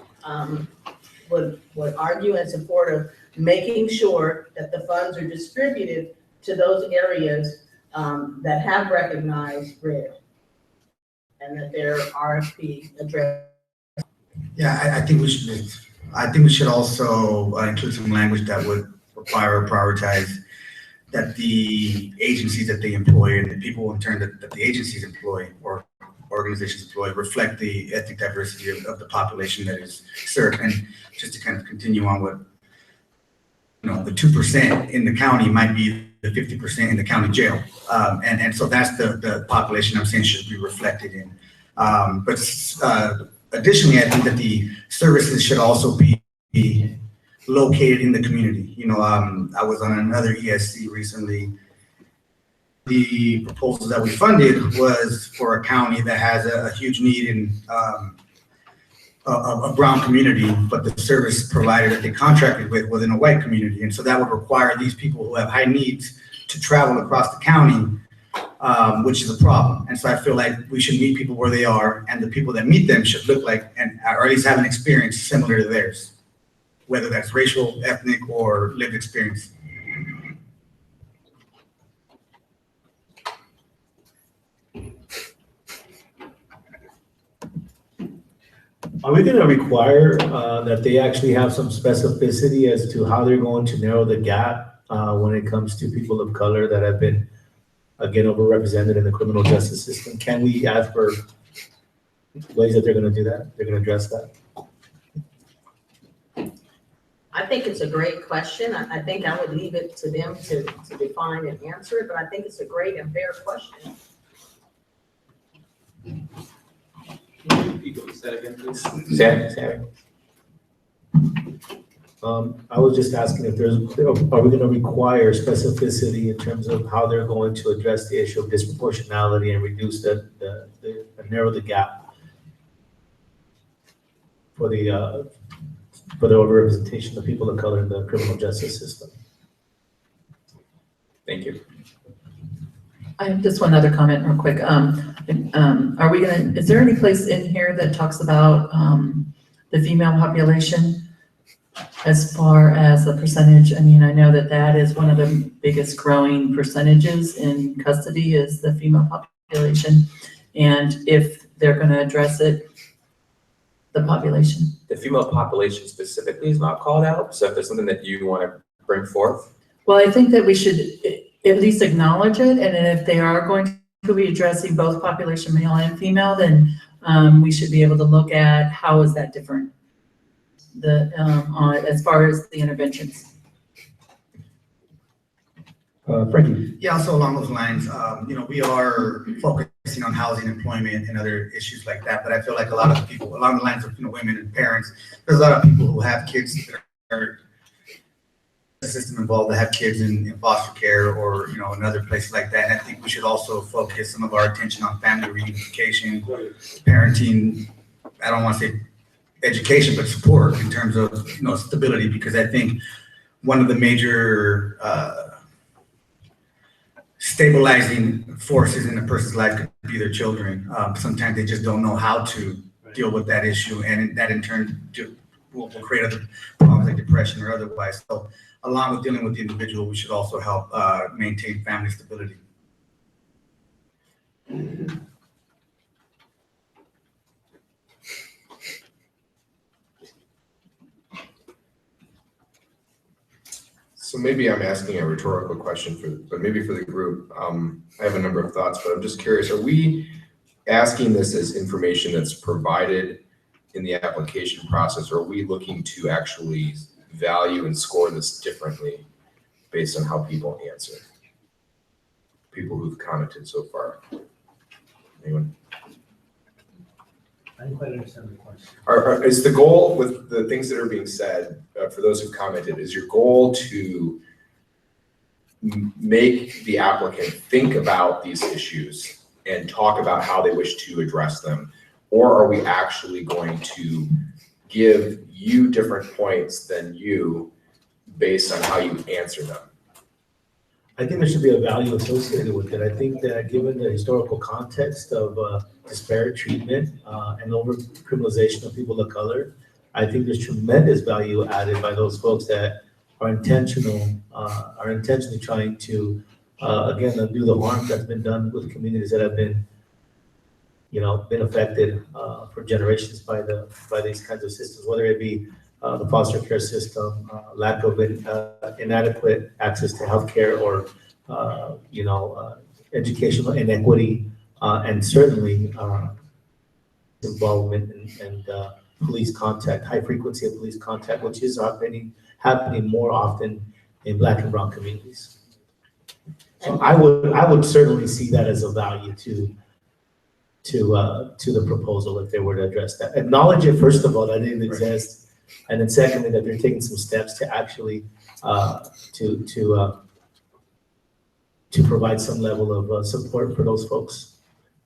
would argue in support of making sure that the funds are distributed to those areas that have recognized RID and that their RFP address. Yeah, I think we should also include some language that would require or prioritize that the agencies that they employ and the people in turn that the agencies employ or organizations employ reflect the ethnic diversity of the population that is served. And just to kind of continue on what, the 2% in the county might be the 50% in the county jail. And so that's the population I'm saying should be reflected in. But additionally, I think that the services should also be located in the community. I was on another ESC recently. The proposal that we funded was for a county that has a huge need in a brown community, but the service provider that they contracted with was in a white community. And so that would require these people who have high needs to travel across the county, which is a problem. And so I feel like we should meet people where they are, and the people that meet them should look like, or at least have an experience similar to theirs, whether that's racial, ethnic, or lived experience. Are we gonna require that they actually have some specificity as to how they're going to narrow the gap when it comes to people of color that have been, again, overrepresented in the criminal justice system? Can we ask for ways that they're gonna do that? They're gonna address that? I think it's a great question. I think I would leave it to them to define and answer it, but I think it's a great and fair question. People said again, please. Sam? I was just asking if are we gonna require specificity in terms of how they're going to address the issue of disproportionality and reduce and narrow the gap for the overrepresentation of people of color in the criminal justice system? Thank you. I have just one other comment real quick. Is there any place in here that talks about the female population as far as the percentage? I mean, I know that is one of the biggest growing percentages in custody is the female population. And if they're gonna address it, the population. The female population specifically is not called out, so if there's something that you want to bring forth. Well, I think that we should at least acknowledge it, and then if they are going to be addressing both population, male and female, then we should be able to look at how is that different, as far as the interventions. Frankie. Yeah, also along those lines, we are focusing on housing, employment, and other issues like that. But I feel like a lot of people, along the lines of women and parents, there's a lot of people who have kids that are the system involved that have kids in foster care or in other places like that. And I think we should also focus some of our attention on family reunification, parenting. I don't want to say education, but support in terms of stability, because I think one of the major stabilizing forces in a person's life could be their children. Sometimes they just don't know how to deal with that issue, and that in turn will create other problems like depression or otherwise. So along with dealing with the individual, we should also help maintain family stability. So maybe I'm asking a rhetorical question but maybe for the group. I have a number of thoughts, but I'm just curious, are we asking this as information that's provided in the application process, or are we looking to actually value and score this differently based on how people answer? People who've commented so far. Anyone? I didn't quite understand the question. Is the goal with the things that are being said, for those who've commented, is your goal to make the applicant think about these issues and talk about how they wish to address them? Or are we actually going to give you different points than you based on how you answer them? I think there should be a value associated with it. I think that given the historical context of disparate treatment and over criminalization of people of color, I think there's tremendous value added by those folks that are intentionally trying to, again, undo the harm that's been done with communities that have been, been affected for generations by these kinds of systems, whether it be the foster care system, lack of inadequate access to healthcare, or educational inequity, and certainly involvement and police contact, high frequency of police contact, which is happening more often in Black and brown communities. So I would certainly see that as a value to the proposal if they were to address that. Acknowledge it, first of all, that it didn't exist. And then secondly, that they're taking some steps to actually to provide some level of support for those folks.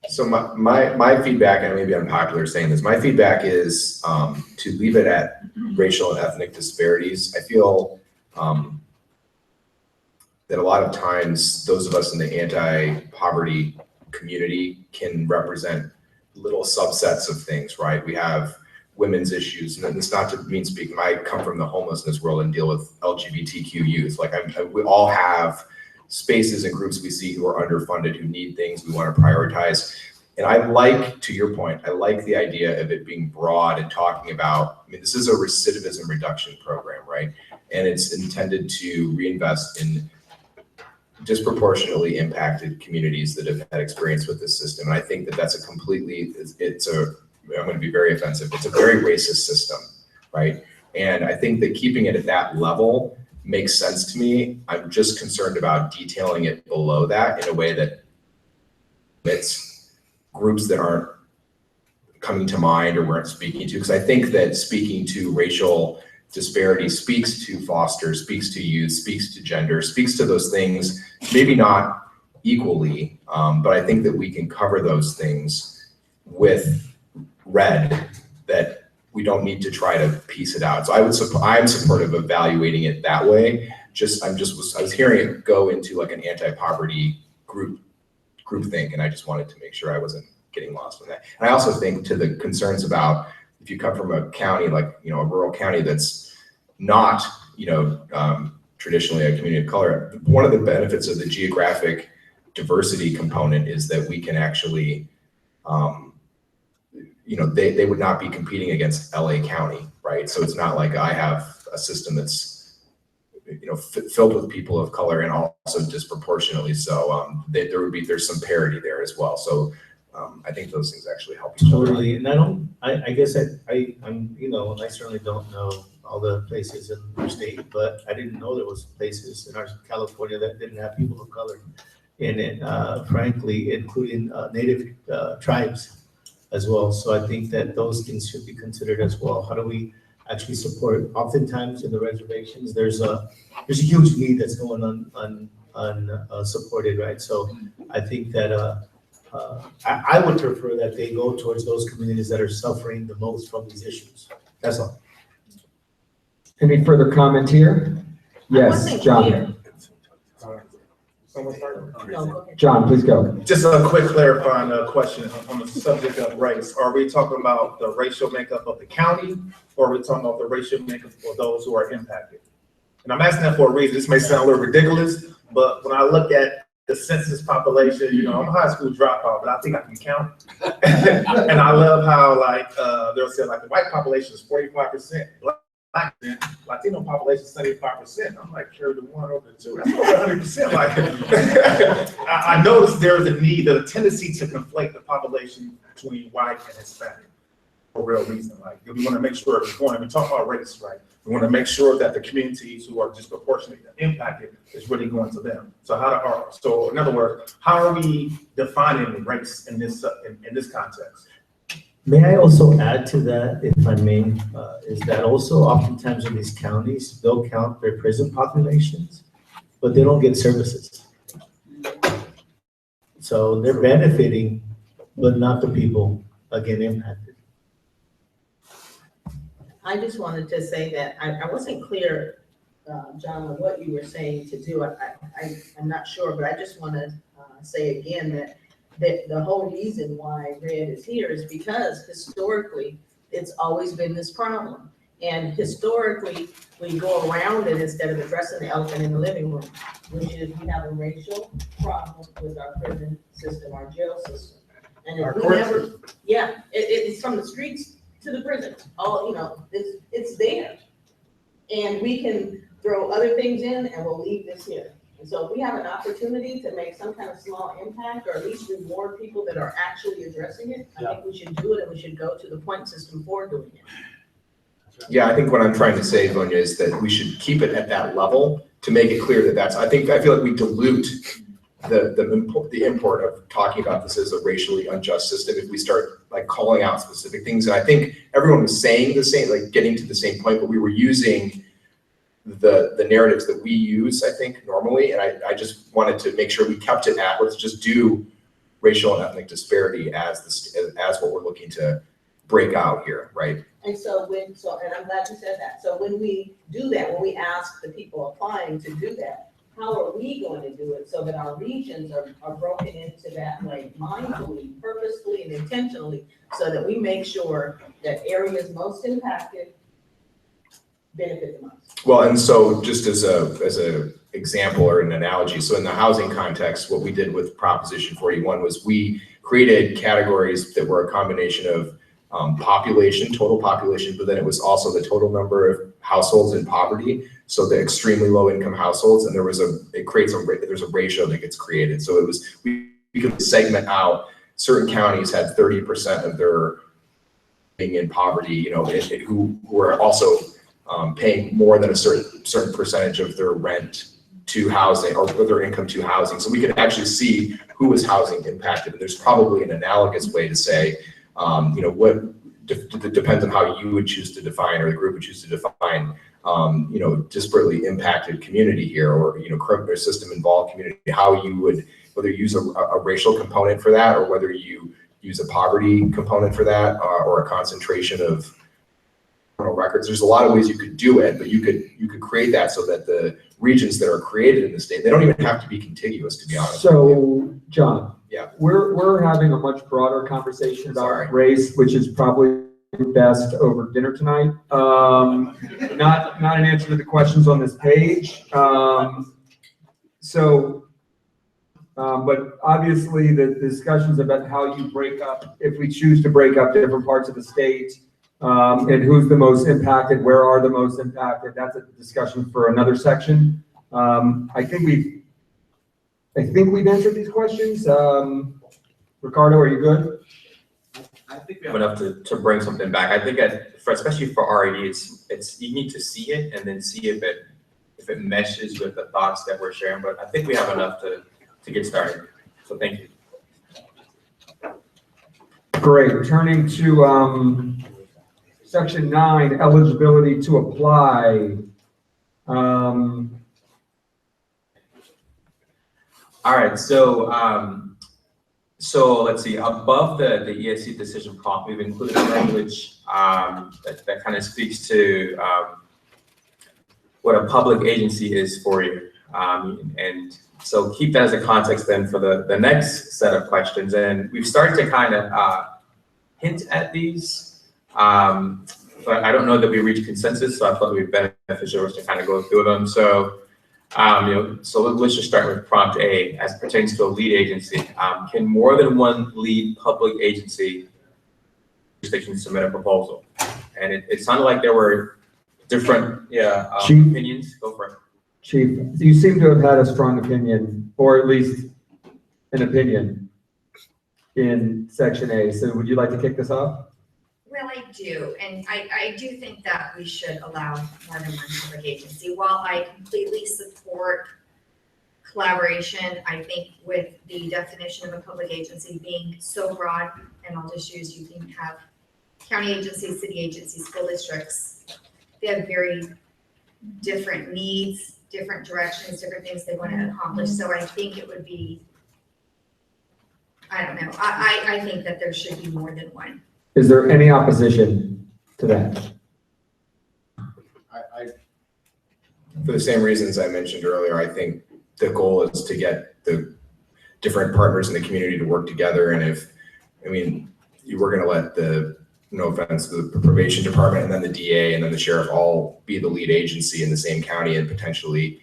So my feedback, and maybe I'm unpopular saying this, my feedback is to leave it at racial and ethnic disparities. I feel that a lot of times those of us in the anti-poverty community can represent little subsets of things, right? We have women's issues, and it's not to mean speaking. I come from the homelessness world and deal with LGBTQ youth. Like we all have spaces and groups we see who are underfunded, who need things we want to prioritize. And I like, to your point, I like the idea of it being broad and talking about, this is a recidivism reduction program, right? And it's intended to reinvest in disproportionately impacted communities that have had experience with this system. And I think that that's I'm going to be very offensive. It's a very racist system, right? And I think that keeping it at that level makes sense to me. I'm just concerned about detailing it below that in a way that it's groups that aren't coming to mind or weren't speaking to, because I think that speaking to racial disparity speaks to foster, speaks to youth, speaks to gender, speaks to those things, maybe not equally, but I think that we can cover those things with red, that we don't need to try to piece it out. So I'm supportive of evaluating it that way. I was hearing it go into like an anti-poverty group think, and I just wanted to make sure I wasn't getting lost in that. And I also think to the concerns about if you come from a county like, a rural county that's not, traditionally a community of color, one of the benefits of the geographic diversity component is that we can actually, they would not be competing against LA County, right? So it's not like I have a system that's, filled with people of color and also disproportionately so. There's some parity there as well. So I think those things actually help each other. Totally, and I guess I'm, I certainly don't know all the places in our state, but I didn't know there was places in our California that didn't have people of color in it, frankly, including native tribes as well. So I think that those things should be considered as well. How do we actually support? Oftentimes in the reservations, there's a huge need that's going unsupported, right? So I think that I would prefer that they go towards those communities that are suffering the most from these issues. That's all. Any further comment here? Yes, One thing John. here. Someone start? No, go ahead. John, please go. Just a quick clarifying question on the subject of race. Are we talking about the racial makeup of the county, or are we talking about the racial makeup of those who are impacted? And I'm asking that for a reason. This may sound a little ridiculous, but when I look at the census population, you know, I'm a high school dropout, but I think I can count. And I love how they'll say like the white population is 45%, Black Latino population is 75%. I'm like, carry the one over the two. That's over 100%. Like, I noticed there is a need, a tendency to conflate the population between white and Hispanic for real reason. Like, we want to make sure when we talk about race, right? We want to make sure that the communities who are disproportionately impacted is really going to them. So in other words, how are we defining race in this context? May I also add to that, if I may, is that also oftentimes in these counties, they'll count their prison populations, but they don't get services. So they're benefiting, but not the people again impacted. I just wanted to say that I wasn't clear, John, on what you were saying to do. I'm not sure, but I just want to say again that the whole reason why Red is here is because historically, it's always been this problem. And historically, we go around it instead of addressing the elephant in the living room, which is we have a racial problem with our prison system, our jail system. And if we never, it's from the streets to the prison, all, you know, it's there. And we can throw other things in and we'll leave this here. And so if we have an opportunity to make some kind of small impact or at least reward people that are actually addressing it, I think we should do it and we should go to the point system for doing it. Yeah, I think what I'm trying to say, Vonya, is that we should keep it at that level to make it clear that I feel like we dilute the import of talking about this as a racially unjust system if we start like calling out specific things. And I think everyone was saying the same, like getting to the same point, but we were using the narratives that we use, I think, normally. And I just wanted to make sure we kept it at, let's just do racial and ethnic disparity as what we're looking to break out here, right? And so and I'm glad you said that. So when we do that, when we ask the people applying to do that, how are we going to do it so that our regions are broken into that way mindfully, purposefully, and intentionally, so that we make sure that areas most impacted benefit the most? Well, and so just as a example or an analogy, so in the housing context, what we did with Proposition 41 was we created categories that were a combination of population, total population, but then it was also the total number of households in poverty. So the extremely low income households, and there's a ratio that gets created. So we could segment out certain counties had 30% of their being in poverty, you know, who are also paying more than a certain percentage of their rent to housing or their income to housing. So we could actually see who was housing impacted. And there's probably an analogous way to say, you know, what depends on how you would choose to define or the group would choose to define, you know, disparately impacted community here or, you know, criminal system involved community, how you would, whether you use a racial component for that or whether you use a poverty component for that or a concentration of records. There's a lot of ways you could do it, but you could create that so that the regions that are created in the state, they don't even have to be contiguous, to be honest. So, John, yeah, we're having a much broader conversation about race, which is probably best over dinner tonight. Not an answer to the questions on this page. But obviously the discussions about how you break up, if we choose to break up different parts of the state, and who's the most impacted, where are the most impacted, that's a discussion for another section. I think we've answered these questions. Ricardo, are you good? I think we have enough to bring something back. I think especially for RED, it's you need to see it and then see if it meshes with the thoughts that we're sharing. But I think we have enough to get started. So thank you. Great. Turning to Section 9, eligibility to apply. All right, so let's see, above the ESC decision prompt, we've included language that kind of speaks to what a public agency is for you. And so keep that as a context then for the next set of questions. And we've started to kind of hint at these, but I don't know that we reached consensus, so I thought it would be beneficial to kind of go through them. So, so let's just start with prompt A as pertains to a lead agency. Can more than one lead public agency submit a proposal? And it sounded like there were different, opinions. Go for it. Chief, you seem to have had a strong opinion, or at least an opinion in section A. So would you like to kick this off? Well, I do, and I do think that we should allow more than one public agency. While I completely support collaboration, I think with the definition of a public agency being so broad, and I'll just use, you can have county agencies, city agencies, school districts. They have very different needs, different directions, different things they want to accomplish. So I think it would be, I don't know, I think that there should be more than one. Is there any opposition to that? For the same reasons I mentioned earlier, I think the goal is to get the different partners in the community to work together. And if, I mean, you were gonna let the, no offense, the probation department and then the DA and then the sheriff all be the lead agency in the same county and potentially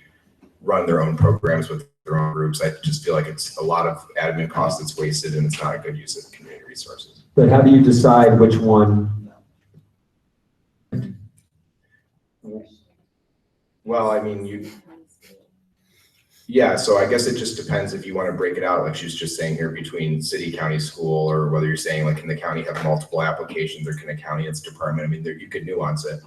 run their own programs with their own groups. I just feel like it's a lot of admin cost that's wasted and it's not a good use of community resources. But how do you decide which one? Well, I mean, so I guess it just depends if you want to break it out, like she's just saying here, between city, county, school, or whether you're saying like, can the county have multiple applications, or can a county and its department? I mean, you could nuance it.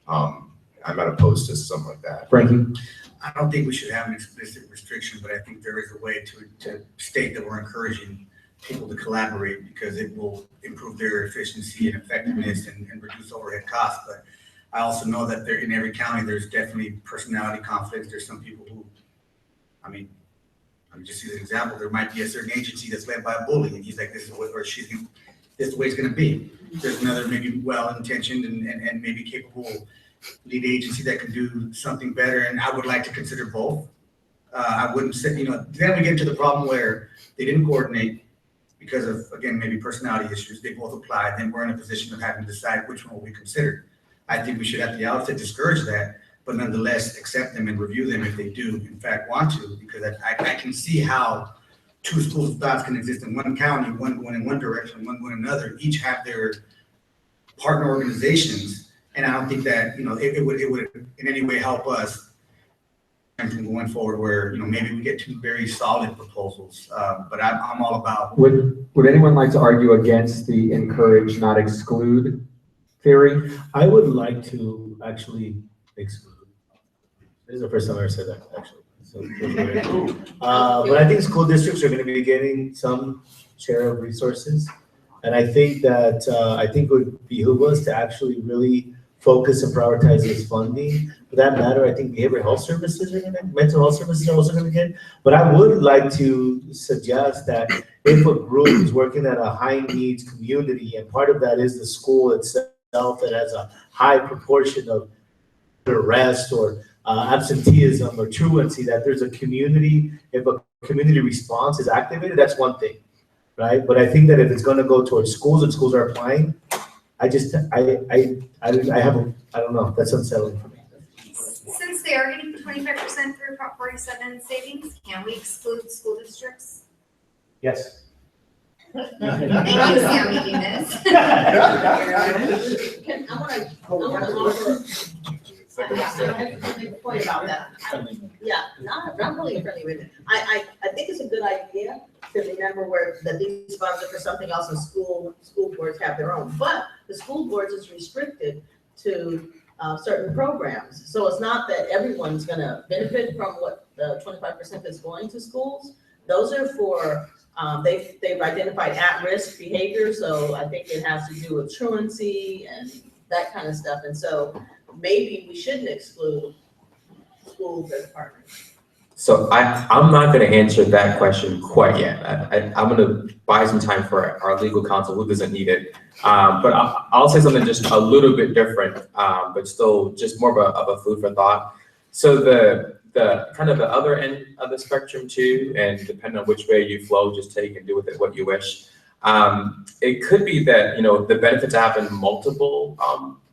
I'm not opposed to something like that. Frankie? I don't think we should have an explicit restriction, but I think there is a way to state that we're encouraging people to collaborate because it will improve their efficiency and effectiveness and reduce overhead costs. But I also know that in every county, there's definitely personality conflicts. There's some people who, I mean, just use an example. There might be a certain agency that's led by a bully, and he's like, this is what, or she's, this is the way it's going to be. There's another maybe well-intentioned and maybe capable lead agency that can do something better, and I would like to consider both. I wouldn't say, then we get into the problem where they didn't coordinate because of, again, maybe personality issues. They both applied, then we're in a position of having to decide which one will be considered. I think we should at the outset discourage that, but nonetheless accept them and review them if they do in fact want to, because I can see how two schools of thoughts can exist in one county, one going in one direction, one going another, each have their partner organizations. And I don't think that, it would in any way help us from going forward where, maybe we get two very solid proposals. But I'm all about. Would anyone like to argue against the encourage, not exclude theory? I would like to actually exclude. This is the first time I ever said that, actually. So, but I think school districts are going to be getting some share of resources. And I think that, it would behoove us to actually really focus and prioritize this funding. For that matter, I think behavioral health services are going to, mental health services are also going to get. But I would like to suggest that if a group is working at a high needs community, and part of that is the school itself that has a high proportion of arrest or absenteeism or truancy, that there's a community, if a community response is activated, that's one thing, right? But I think that if it's going to go towards schools and schools are applying, I don't know, that's unsettling for me. Since they are getting 25% through Prop 47 savings, can we exclude school districts? Yes. Thank you, Sammy Eunice. I have to make a point about that. Not really friendly with it. I think it's a good idea to remember that these funds are for something else, and school boards have their own. But the school boards is restricted to certain programs. So it's not that everyone's gonna benefit from what the 25% is going to schools. Those are for, they've identified at-risk behavior. So I think it has to do with truancy and that kind of stuff. And so maybe we shouldn't exclude schools as partners. So I'm not going to answer that question quite yet. I'm going to buy some time for our legal counsel who doesn't need it. But I'll say something just a little bit different, but still just more of a food for thought. So the kind of the other end of the spectrum too, and depending on which way you flow, just take and do with it what you wish. It could be that, the benefit to having multiple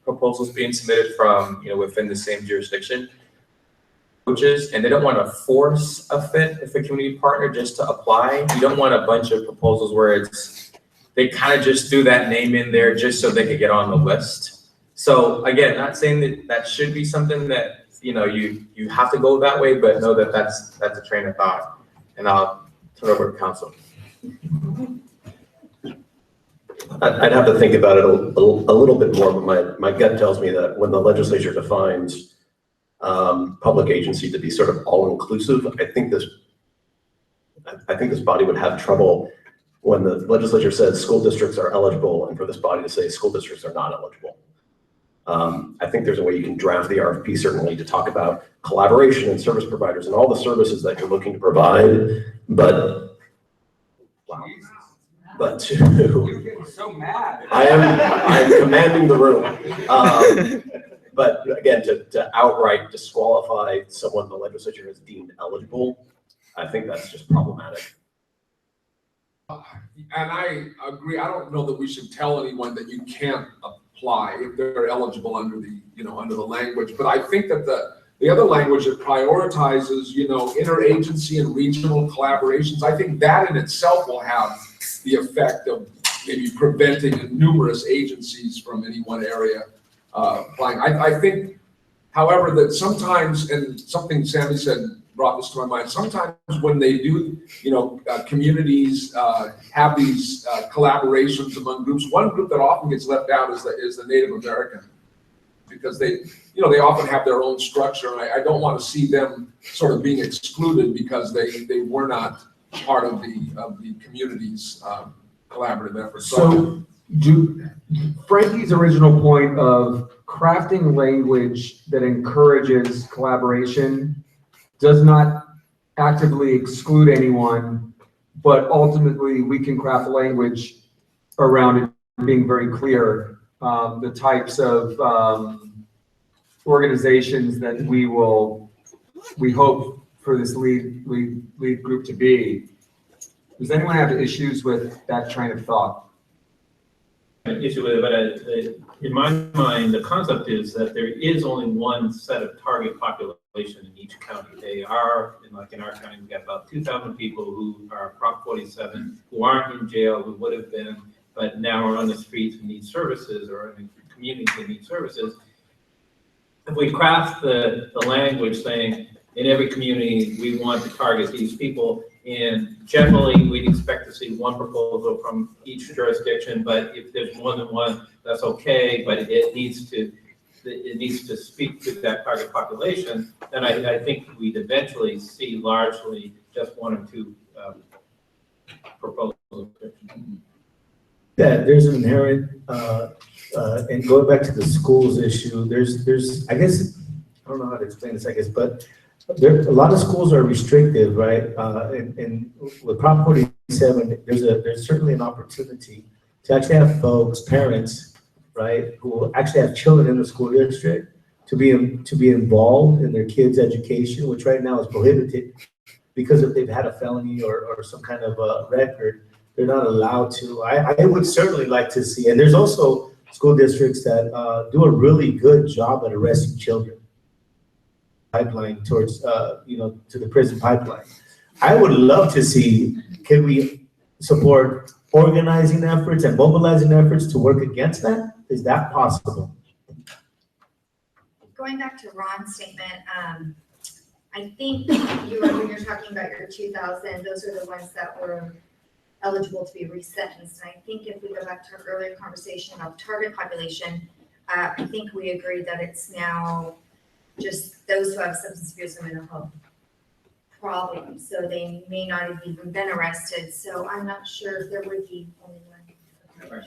proposals being submitted from, within the same jurisdiction, coaches, and they don't want to force a fit if a community partner just to apply. You don't want a bunch of proposals where they kind of just threw that name in there just so they could get on the list. So again, not saying that should be something that, you have to go that way, but know that that's a train of thought. And I'll turn it over to council. I'd have to think about it a little bit more, but my gut tells me that when the legislature defines public agency to be sort of all-inclusive, I think this body would have trouble when the legislature says school districts are eligible, and for this body to say school districts are not eligible. I think there's a way you can draft the RFP certainly to talk about collaboration and service providers and all the services that you're looking to provide, but wow. But to, so mad. I'm commanding the room. But again, to outright disqualify someone the legislature has deemed eligible, I think that's just problematic. And I agree. I don't know that we should tell anyone that you can't apply if they're eligible under the, under the language. But I think that the other language that prioritizes, interagency and regional collaborations, I think that in itself will have the effect of maybe preventing numerous agencies from any one area applying. I think, however, that sometimes, and something Sammy said brought this to my mind, sometimes when they do, communities have these collaborations among groups, one group that often gets left out is the Native American, because they often have their own structure, and I don't want to see them sort of being excluded because they were not part of the community's collaborative efforts. So Frankie's original point of crafting language that encourages collaboration does not actively exclude anyone, but ultimately we can craft language around it being very clear, the types of organizations that we hope for this lead group to be. Does anyone have issues with that train of thought? An issue with it, but in my mind, the concept is that there is only one set of target population in each county. They are, like in our county, we've got about 2,000 people who are Prop 47, who aren't in jail, who would have been, but now are on the streets and need services, or in the communities that need services. If we craft the language saying, in every community, we want to target these people, and generally, we'd expect to see one proposal from each jurisdiction, but if there's more than one, that's okay, but it needs to speak to that target population, then I think we'd eventually see largely just one or two proposals. Yeah, there's an inherent, and going back to the schools issue, there's, I guess, I don't know how to explain this, I guess, but a lot of schools are restrictive, right? And with Prop 47, there's certainly an opportunity to actually have folks, parents, right, who actually have children in the school district to be involved in their kids' education, which right now is prohibited because if they've had a felony or some kind of a record, they're not allowed to. I would certainly like to see, and there's also school districts that do a really good job at arresting children. Pipeline towards, to the prison pipeline. I would love to see, can we support organizing efforts and mobilizing efforts to work against that? Is that possible? Going back to Ron's statement, I think when you're talking about your 2,000, those are the ones that were eligible to be resentenced. And I think if we go back to our earlier conversation of target population, I think we agreed that it's now just those who have substance abuse or mental health problems. So they may not have even been arrested. So I'm not sure if there would be only one.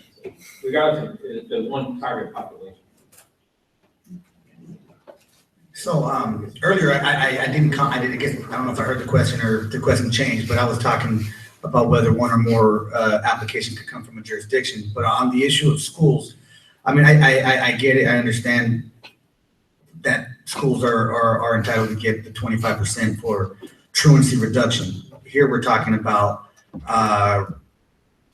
Regardless, there's one target population. So earlier, I didn't get, I don't know if I heard the question or the question changed, but I was talking about whether one or more applications could come from a jurisdiction. But on the issue of schools, I mean, I get it. I understand that schools schools are entitled to get the 25% for truancy reduction. Here, we're talking about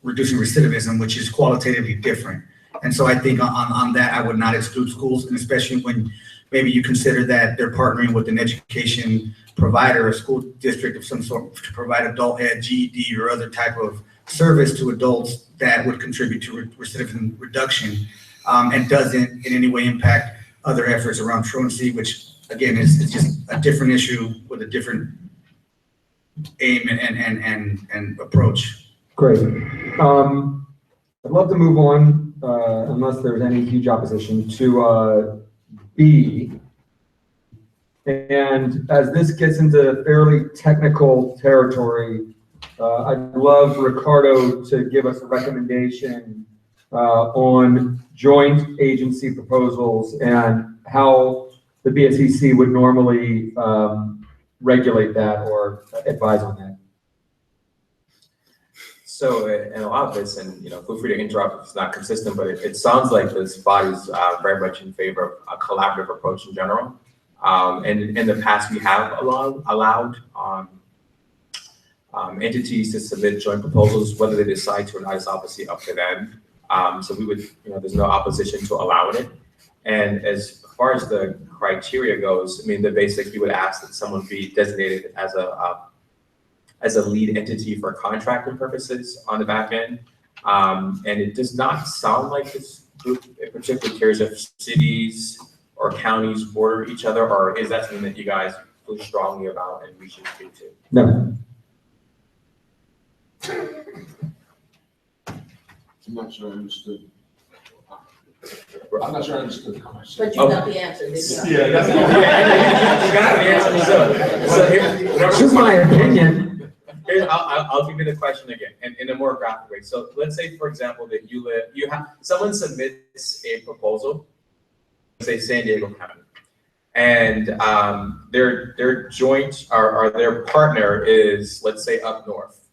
reducing recidivism, which is qualitatively different. And so I think on that, I would not exclude schools, and especially when maybe you consider that they're partnering with an education provider, a school district of some sort, to provide adult ed, GED, or other type of service to adults that would contribute to recidivism reduction, and doesn't in any way impact other efforts around truancy, which again is just a different issue with a different aim and approach. Great. I'd love to move on, unless there's any huge opposition, to B. And as this gets into fairly technical territory, I'd love Ricardo to give us a recommendation on joint agency proposals and how the BSEC would normally regulate that or advise on that. So in a lot of this, and feel free to interrupt if it's not consistent, but it sounds like this body is very much in favor of a collaborative approach in general. And in the past, we have allowed entities to submit joint proposals. Whether they decide to or not is obviously up to them. So we would, there's no opposition to allowing it. And as far as the criteria goes, I mean, the basic, you would ask that someone be designated as a lead entity for contracting purposes on the back end. And it does not sound like this group in particular cares if cities or counties border each other, or is that something that you guys feel strongly about and we should speak to? No. I'm not sure I understood. I'm not sure I understood the question. But you got the answer, didn't you? Yeah, that's you got the answer. So here, This is my opinion. I'll give you the question again in a more graphic way. So let's say, for example, that someone submits a proposal, say San Diego County, and their joint or their partner is, let's say, up north.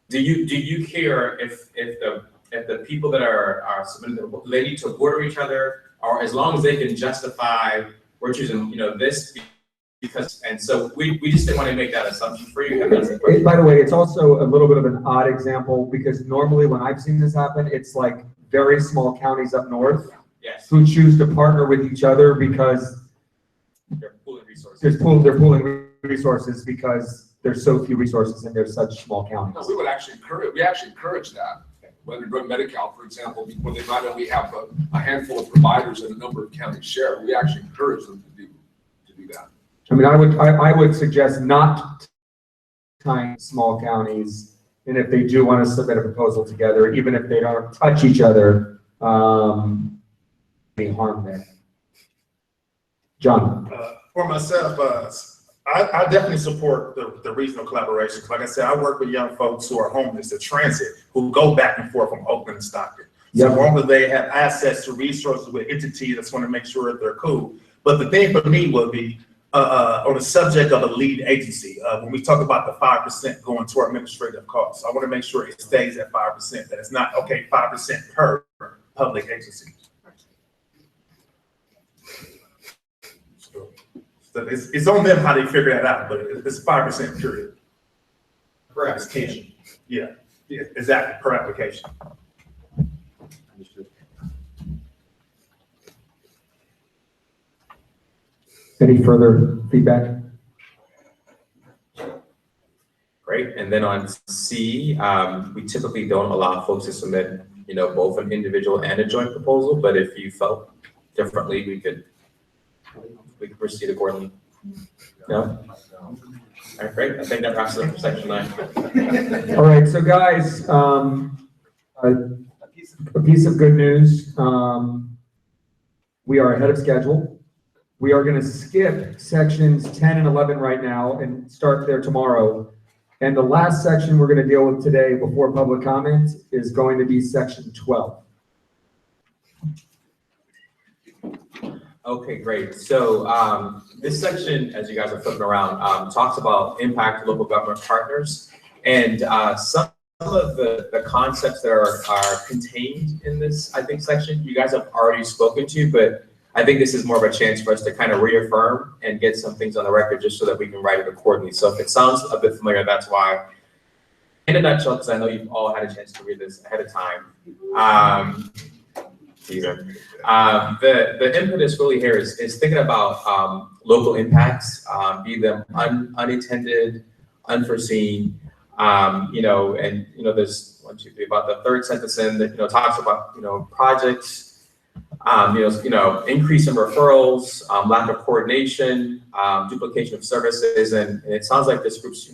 Do you care if the people that are submitting, they need to border each other, or as long as they can justify we're choosing this? Because, and so we just didn't want to make that assumption for you. By the way, it's also a little bit of an odd example because normally when I've seen this happen, it's like very small counties up north who choose to partner with each other because they're pooling resources. They're pooling resources because there's so few resources and there's such small counties. No, we actually encourage that. When we go to Medi-Cal, for example, when they might only have a handful of providers and a number of counties share, we actually encourage them to do that. I mean, I would suggest not tying small counties, and if they do want to submit a proposal together, even if they don't touch each other, any harm there. John. For myself, I definitely support the regional collaboration. Like I said, I work with young folks who are homeless at transit, who go back and forth from Oakland and Stockton. So as long as they have access to resources with entities that's going to make sure that they're cool. But the thing for me would be, on the subject of a lead agency, when we talk about the 5% going toward administrative costs, I want to make sure it stays at 5%, that it's not, 5% per public agency. So it's on them how they figure that out, but it's 5% period. Per application. Yeah, exactly, per application. Any further feedback? Great. And then on C, we typically don't allow folks to submit, both an individual and a joint proposal. But if you felt differently, we could proceed accordingly. No? All right, great. I think that wraps it up for section 9. All right, so guys, a piece of good news. We are ahead of schedule. We are going to skip sections 10 and 11 right now and start there tomorrow. And the last section we're going to deal with today before public comment is going to be section 12. Okay, great. So this section, as you guys are flipping around, talks about impact local government partners. And some of the concepts that are contained in this, I think, section, you guys have already spoken to, but I think this is more of a chance for us to kind of reaffirm and get some things on the record just so that we can write it accordingly. So if it sounds a bit familiar, that's why. In a nutshell, because I know you've all had a chance to read this ahead of time. The impetus really here is thinking about local impacts, be them unintended, unforeseen, there's about the third sentence in that, talks about, projects, increase in referrals, lack of coordination, duplication of services, and it sounds like this group's,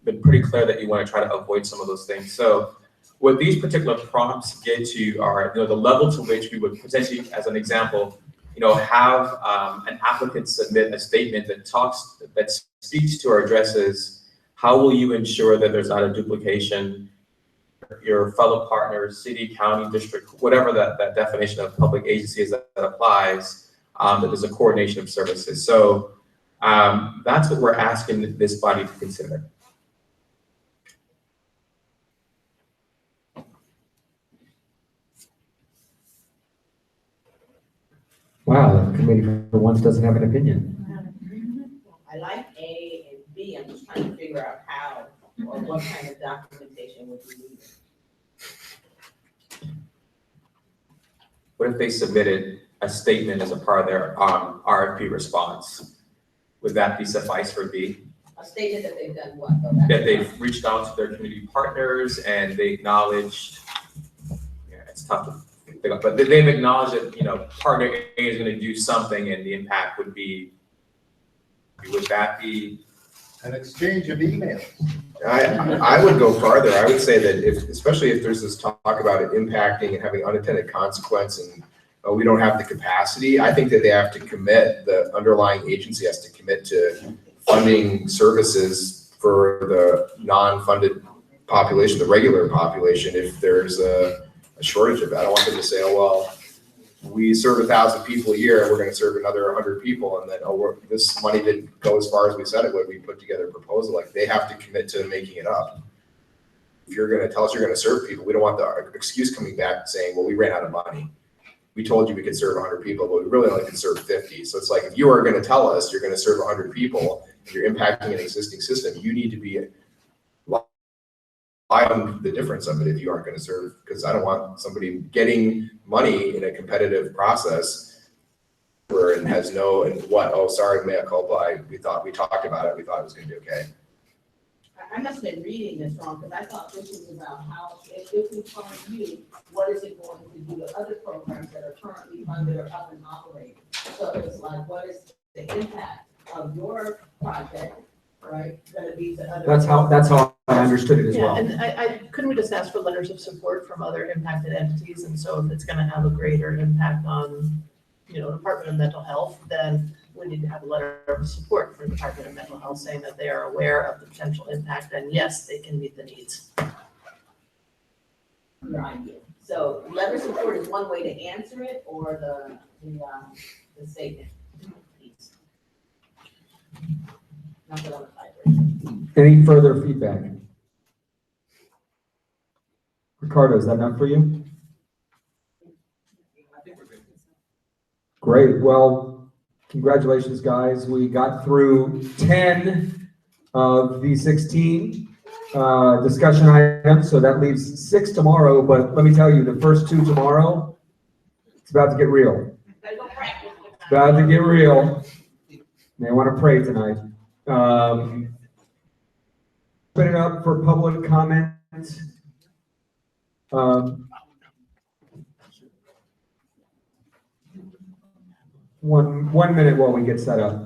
been pretty clear that you want to try to avoid some of those things. So what these particular prompts get to are, the level to which we would potentially, as an example, have an applicant submit a statement that speaks to or addresses how will you ensure that there's not a duplication, your fellow partners, city, county, district, whatever that definition of public agency is that applies, that there's a coordination of services. So that's what we're asking this body to consider. Wow, the committee for once doesn't have an opinion. I like A and B, I'm just trying to figure out how or what kind of documentation would be needed. What if they submitted a statement as a part of their RFP response? Would that be suffice for B? A statement that they've done what? Though? That they've reached out to their community partners and they acknowledged, it's tough to think of, but they've acknowledged that, partner A is going to do something and the impact would that be? An exchange of emails. I would go farther. I would say that especially if there's this talk about it impacting and having unintended consequence and we don't have the capacity, I think that they have to commit, the underlying agency has to commit to funding services for the non-funded population, the regular population, if there's a shortage of it. I don't want them to say, oh, well, we serve 1,000 people a year and we're going to serve another 100 people. And then, this money didn't go as far as we said it would. We put together a proposal. Like, they have to commit to making it up. If you're going to tell us you're going to serve people, we don't want the excuse coming back saying, well, we ran out of money. We told you we could serve 100 people, but we really only can serve 50. So it's like, if you are going to tell us you're going to serve 100 people and you're impacting an existing system, you need to be on the difference of it if you aren't going to serve, because I don't want somebody getting money in a competitive process where it has sorry, mea culpa, we talked about it, we thought it was going to be okay. I must have been reading this wrong, because I thought this was about how, if we fund you, what is it going to do to other programs that are currently funded or up and operating? So it's like, what is the impact of your project, right, going to be to other? That's how I understood it as well. And couldn't we just ask for letters of support from other impacted entities? And so if it's going to have a greater impact on, Department of Mental Health, then we need to have a letter of support for the Department of Mental Health saying that they are aware of the potential impact and yes, they can meet the needs. Right. So letter of support is one way to answer it, or the statement piece. Not that I'm a typer. Any further feedback? Ricardo, is that enough for you? Great. Well, congratulations, guys. We got through 10 of the 16 discussion items, so that leaves 6 tomorrow. But let me tell you, the first 2 tomorrow, it's about to get real. It's about to get real. May want to pray tonight. Open it up for public comment. One minute while we get set up.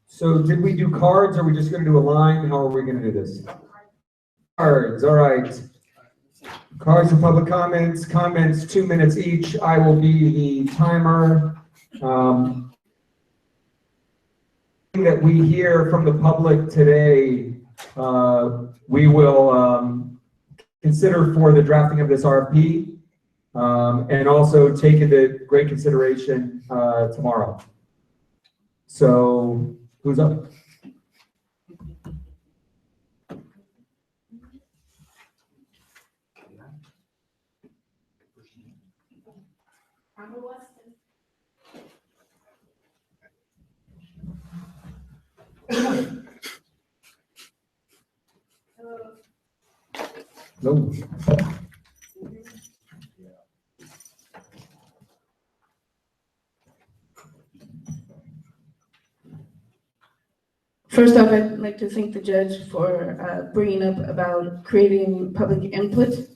So did we do cards, or are we just going to do a line? How are we going to do this? Cards, all right. Cards for public comments. Comments 2 minutes each. I will be the timer. That we hear from the public today, we will consider for the drafting of this RFP. and also take into great consideration, tomorrow. So, who's up? No. First off, I'd like to thank the judge for bringing up about creating public input.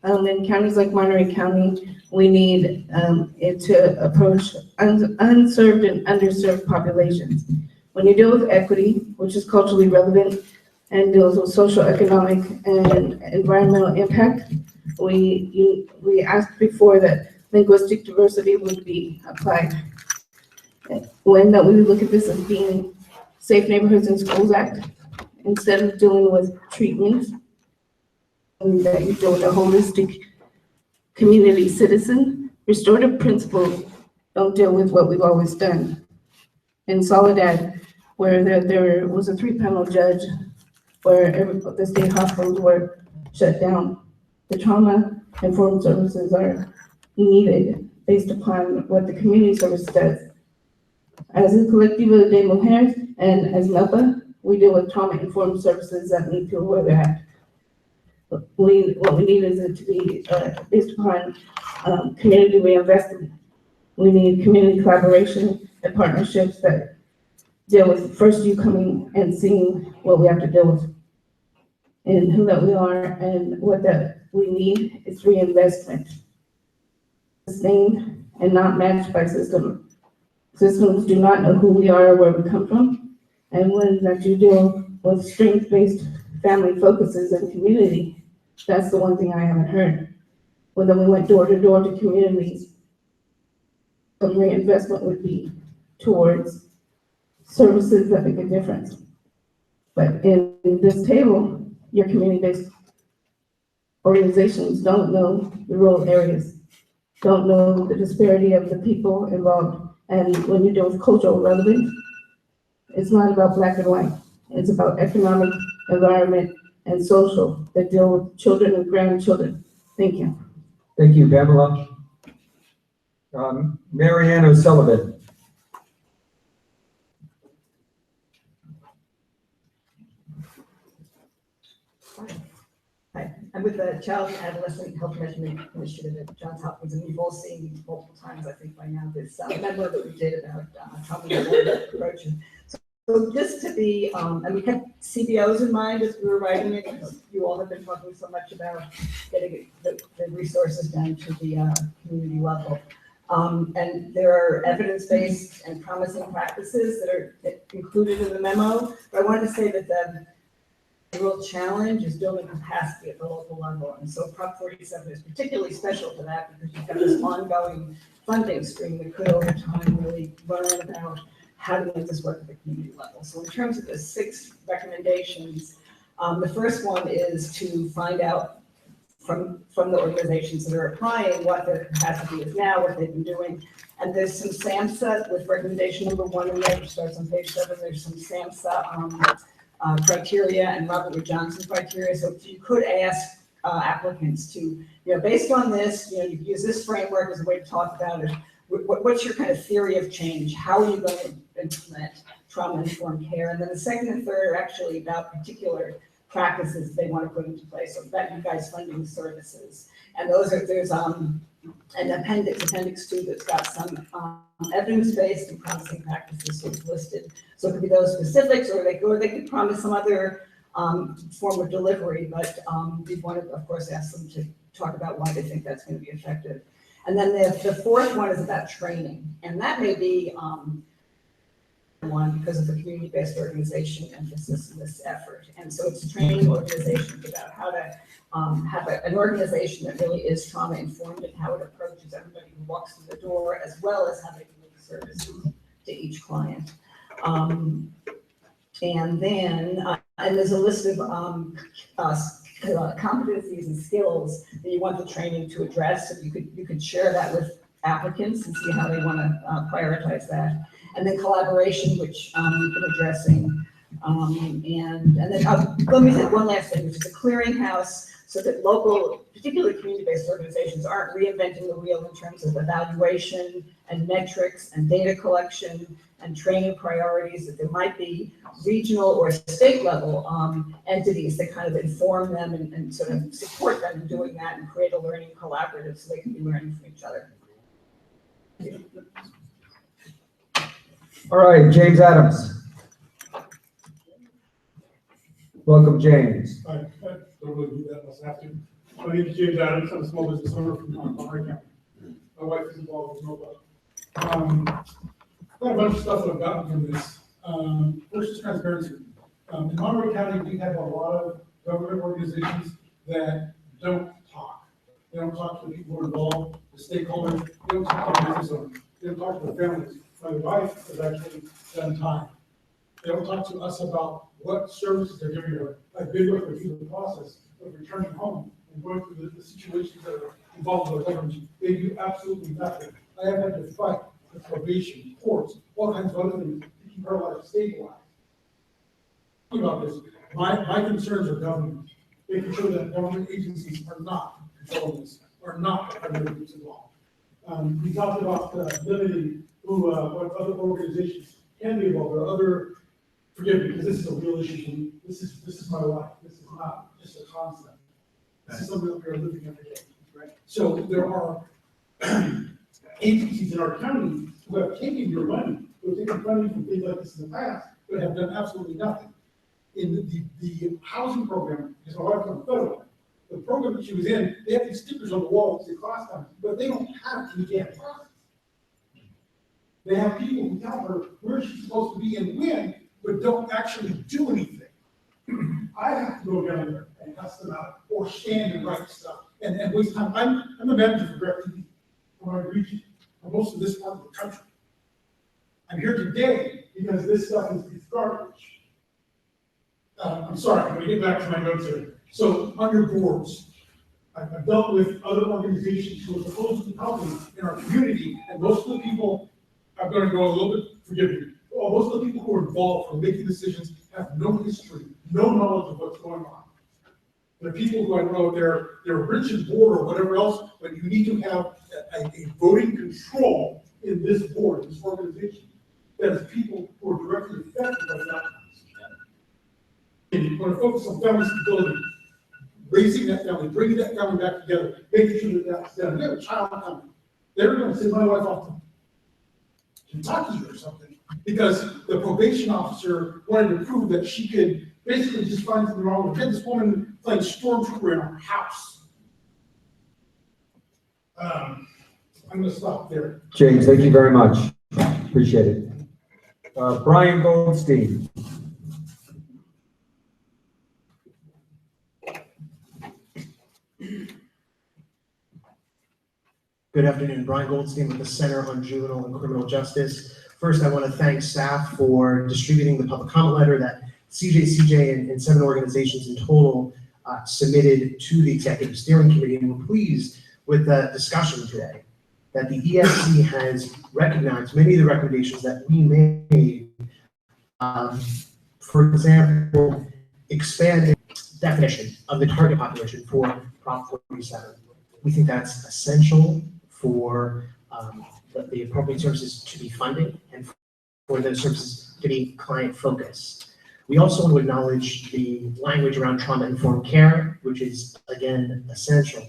In counties like Monterey County, we need it to approach unserved and underserved populations. When you deal with equity, which is culturally relevant, and deals with social, economic, and environmental impact, we asked before that linguistic diversity would be applied. When that we would look at this as being Safe Neighborhoods and Schools Act, instead of dealing with treatment, and that you deal with a holistic community citizen. Restorative principles don't deal with what we've always done. In Soledad, where there was a 3-panel judge, where the state hospitals were shut down, the trauma-informed services are needed based upon what the community service does. As a Colectivo de Mujeres and as MELPA, we deal with trauma-informed services that meet people where they're at. What we need is it to be based upon community reinvestment. We need community collaboration and partnerships that deal with first you coming and seeing what we have to deal with and who that we are, and what that we need is reinvestment. Sustained and not matched by system. Systems do not know who we are or where we come from. And when that you deal with strength-based family focuses and community, that's the one thing I haven't heard. When then we went door to door to communities, some reinvestment would be towards services that make a difference. But in this table, your community-based organizations don't know the rural areas, don't know the disparity of the people involved. And when you deal with cultural relevance, it's not about black and white. It's about economic, environment, and social that deal with children and grandchildren. Thank you. Thank you, Pamela. Marianne O'Sullivan. Hi, I'm with the Child and Adolescent Health Measurement Initiative at Johns Hopkins, and we've all seen multiple times, I think by now, this memo that we did about trauma-informed approach. So just to be, and we had CBOs in mind as we were writing it, because you all have been talking so much about getting the resources down to the community level. And there are evidence-based and promising practices that are included in the memo. But I wanted to say that the real challenge is building capacity at the local level. And so Prop 47 is particularly special for that, because you've got this ongoing funding stream that could over time really learn about how to make this work at the community level. So in terms of the 6 recommendations, the first one is to find out from the organizations that are applying what their capacity is now, what they've been doing. And there's some SAMHSA with recommendation number 1 in there, which starts on page 7. There's some SAMHSA criteria and Robert Wood Johnson criteria. So you could ask applicants to, based on this, you use this framework as a way to talk about it. What's your kind of theory of change? How are you going to implement trauma-informed care? And then the second and third are actually about particular practices they want to put into place. So that you guys funding services. And there's an appendix 2 that's got some evidence-based and promising practices sort of listed. So it could be those specifics, or they could promise some other form of delivery, but we want to, of course, ask them to talk about why they think that's going to be effective. And then the fourth one is about training, and that may be one because of the community-based organization emphasis in this effort. And so it's training organizations about how to have an organization that really is trauma-informed and how it approaches everybody who walks through the door, as well as how they can make services to each client. And then, and there's a list of competencies and skills that you want the training to address. So you could share that with applicants and see how they want to prioritize that. And then collaboration, which we've been addressing. And then let me say one last thing, which is a clearinghouse, so that local, particularly community-based organizations, aren't reinventing the wheel in terms of evaluation and metrics and data collection and training priorities. That there might be regional or state level entities that kind of inform them and sort of support them in doing that and create a learning collaborative so they can be learning from each other. All right, James Adams. Welcome, James. I don't really do that unless I have to. My name is James Adams. I'm a small business owner from Monterey County. My wife is involved with NOVA. Got a bunch of stuff that I've gotten from this. First is transparency. In Monterey County, we have a lot of government organizations that don't talk. They don't talk to the people who are involved, the stakeholders. They don't talk to the business owners. They don't talk to the families. My wife has actually done time. They don't talk to us about what services they're giving her. I've been with her through the process of returning home and going through the situations that are involved with the government. They do absolutely nothing. I have had to fight with probation, courts, all kinds of other things to keep her life stabilized. Think about this. My concerns are government, making sure that government agencies are not controlling this, are not having their groups involved. We talked about limiting what other organizations can be involved, or other. Forgive me, because this is a real issue for me. This is my life. This is not just a concept. This is something that we are living every day. Right? So there are agencies in our county who have taken your money, who have taken funding from things like this in the past, but have done absolutely nothing. In the housing program, because my wife comes federal, the program that she was in, they have these stickers on the wall that say cost time, but they don't have any damn process. They have people who tell her where she's supposed to be and when, but don't actually do anything. I have to go down there and cuss them out or stand and write stuff and waste time. I'm a manager for DirecTV for my region, for most of this part of the country. I'm here today because this stuff is garbage. I'm sorry, I'm going to get back to my notes here. So on your boards, I've dealt with other organizations who are supposed to be helping in our community, and most of the people, I'm going to go a little bit, forgive me, most of the people who are involved in making decisions have no history, no knowledge of what's going on. There are people who I know they're rich and poor or whatever else, but you need to have a voting control in this board, this organization, that is people who are directly affected by that. You want to focus on family stability, raising that family, bringing that family back together, making sure that that's done. We have a child coming. They're going to send my wife off to Kentucky or something because the probation officer wanted to prove that she could basically just find something wrong with her. This woman playing stormtrooper in our house. I'm going to stop there. James, thank you very much. Appreciate it. Brian Goldstein. Good afternoon, Brian Goldstein with the Center on Juvenile and Criminal Justice. First, I want to thank staff for distributing the public comment letter that CJ and 7 organizations in total submitted to the Executive Steering Committee, and we're pleased with the discussion today that the ESC has recognized many of the recommendations that we made. For example, expanding definition of the target population for Prop 47. We think that's essential for the appropriate services to be funded and for those services to be client focused. We also want to acknowledge the language around trauma-informed care, which is, again, essential.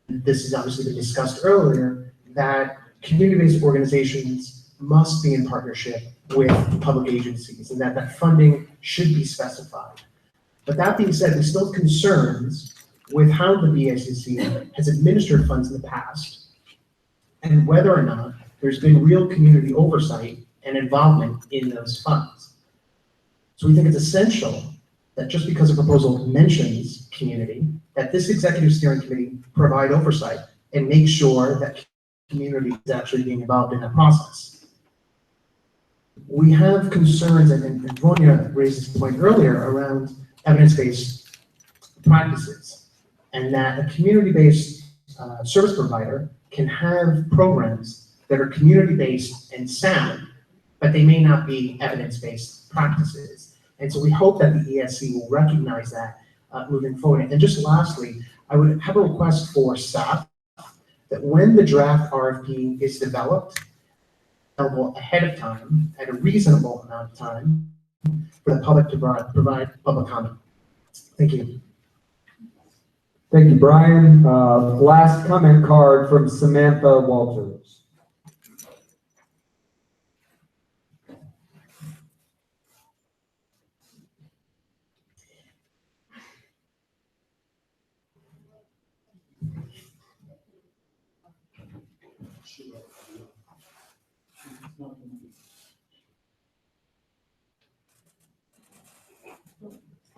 This has obviously been discussed earlier, that community-based organizations must be in partnership with public agencies and that funding should be specified. But that being said, we still have concerns with how the BACC has administered funds in the past and whether or not there's been real community oversight and involvement in those funds. So we think it's essential that just because a proposal mentions community, that this Executive Steering Committee provide oversight and make sure that community is actually being involved in that process. We have concerns, and Vonya raised this point earlier, around evidence-based practices, and that a community-based service provider can have programs that are community-based and sound, but they may not be evidence-based practices. And so we hope that the ESC will recognize that moving forward. And just lastly, I would have a request for staff that when the draft RFP is developed, available ahead of time, at a reasonable amount of time, for the public to provide public comment. Thank you. Thank you, Brian. Last comment card from Samantha Walters.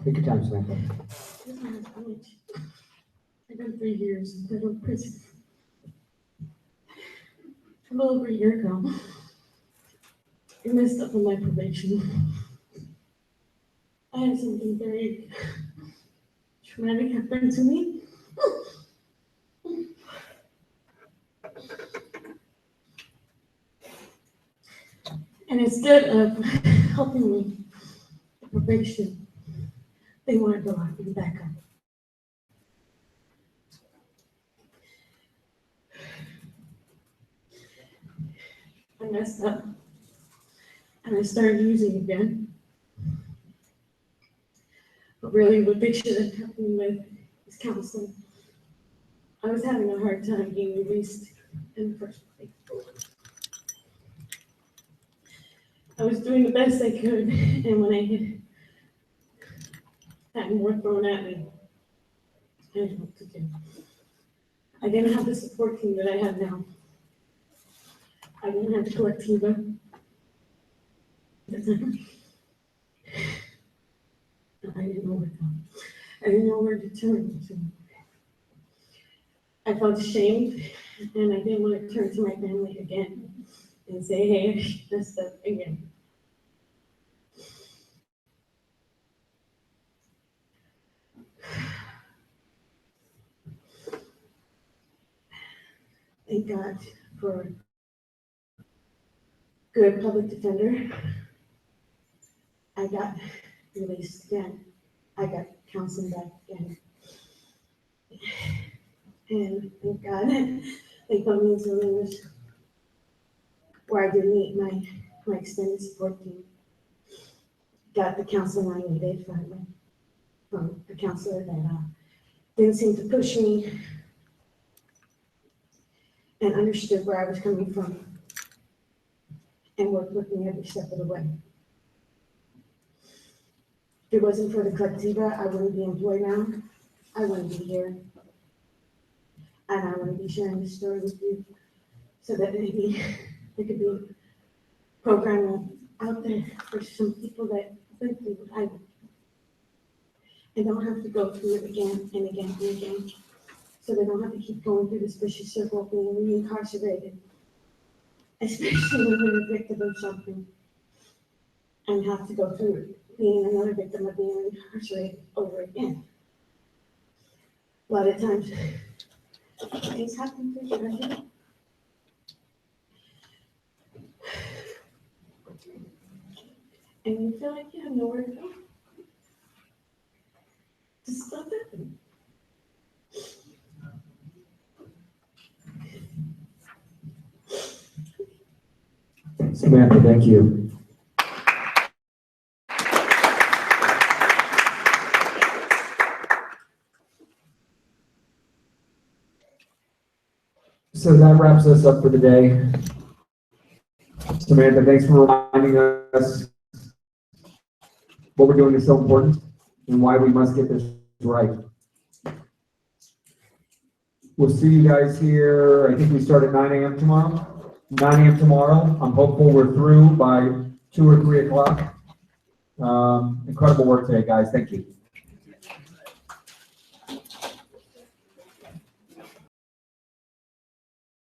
Take your time, Samantha. I got 3 years in federal prison. A little over a year ago, I messed up on my probation. I had something very traumatic happen to me. And instead of helping me with probation, they wanted to lock me back up. I messed up and I started using again. But really what they should have helped me with is counseling. I was having a hard time being released in the first place. I was doing the best I could, and when I had more thrown at me, I didn't know what to do. I didn't have the support team that I have now. I didn't have the collectiva. I didn't know where to go. I didn't know where to turn to. I felt ashamed, and I didn't want to turn to my family again and say, hey, I messed up again. Thank God for a good public defender. I got released again. I got counseling back again. And thank God they put me into rooms where I did meet my extended support team. Got the counseling I needed finally from a counselor that didn't seem to push me and understood where I was coming from and worked with me every step of the way. If it wasn't for the collectiva, I wouldn't be employed now. I wouldn't be here. And I want to be sharing this story with you so that maybe there could be programming out there for some people that went through what I went through and don't have to go through it again and again and again. So they don't have to keep going through this vicious circle of being reincarcerated, especially when they're a victim of something and have to go through it, being another victim of being incarcerated over again. A lot of times, things happen to you. And you feel like you have nowhere to go. Just stop happening. Samantha, thank you. So that wraps us up for the day. Samantha, thanks for reminding us what we're doing is so important and why we must get this right. We'll see you guys here. I think we start at 9 a.m. tomorrow. 9 a.m. tomorrow. I'm hopeful we're through by 2 or 3 o'clock. Incredible work today, guys. Thank you.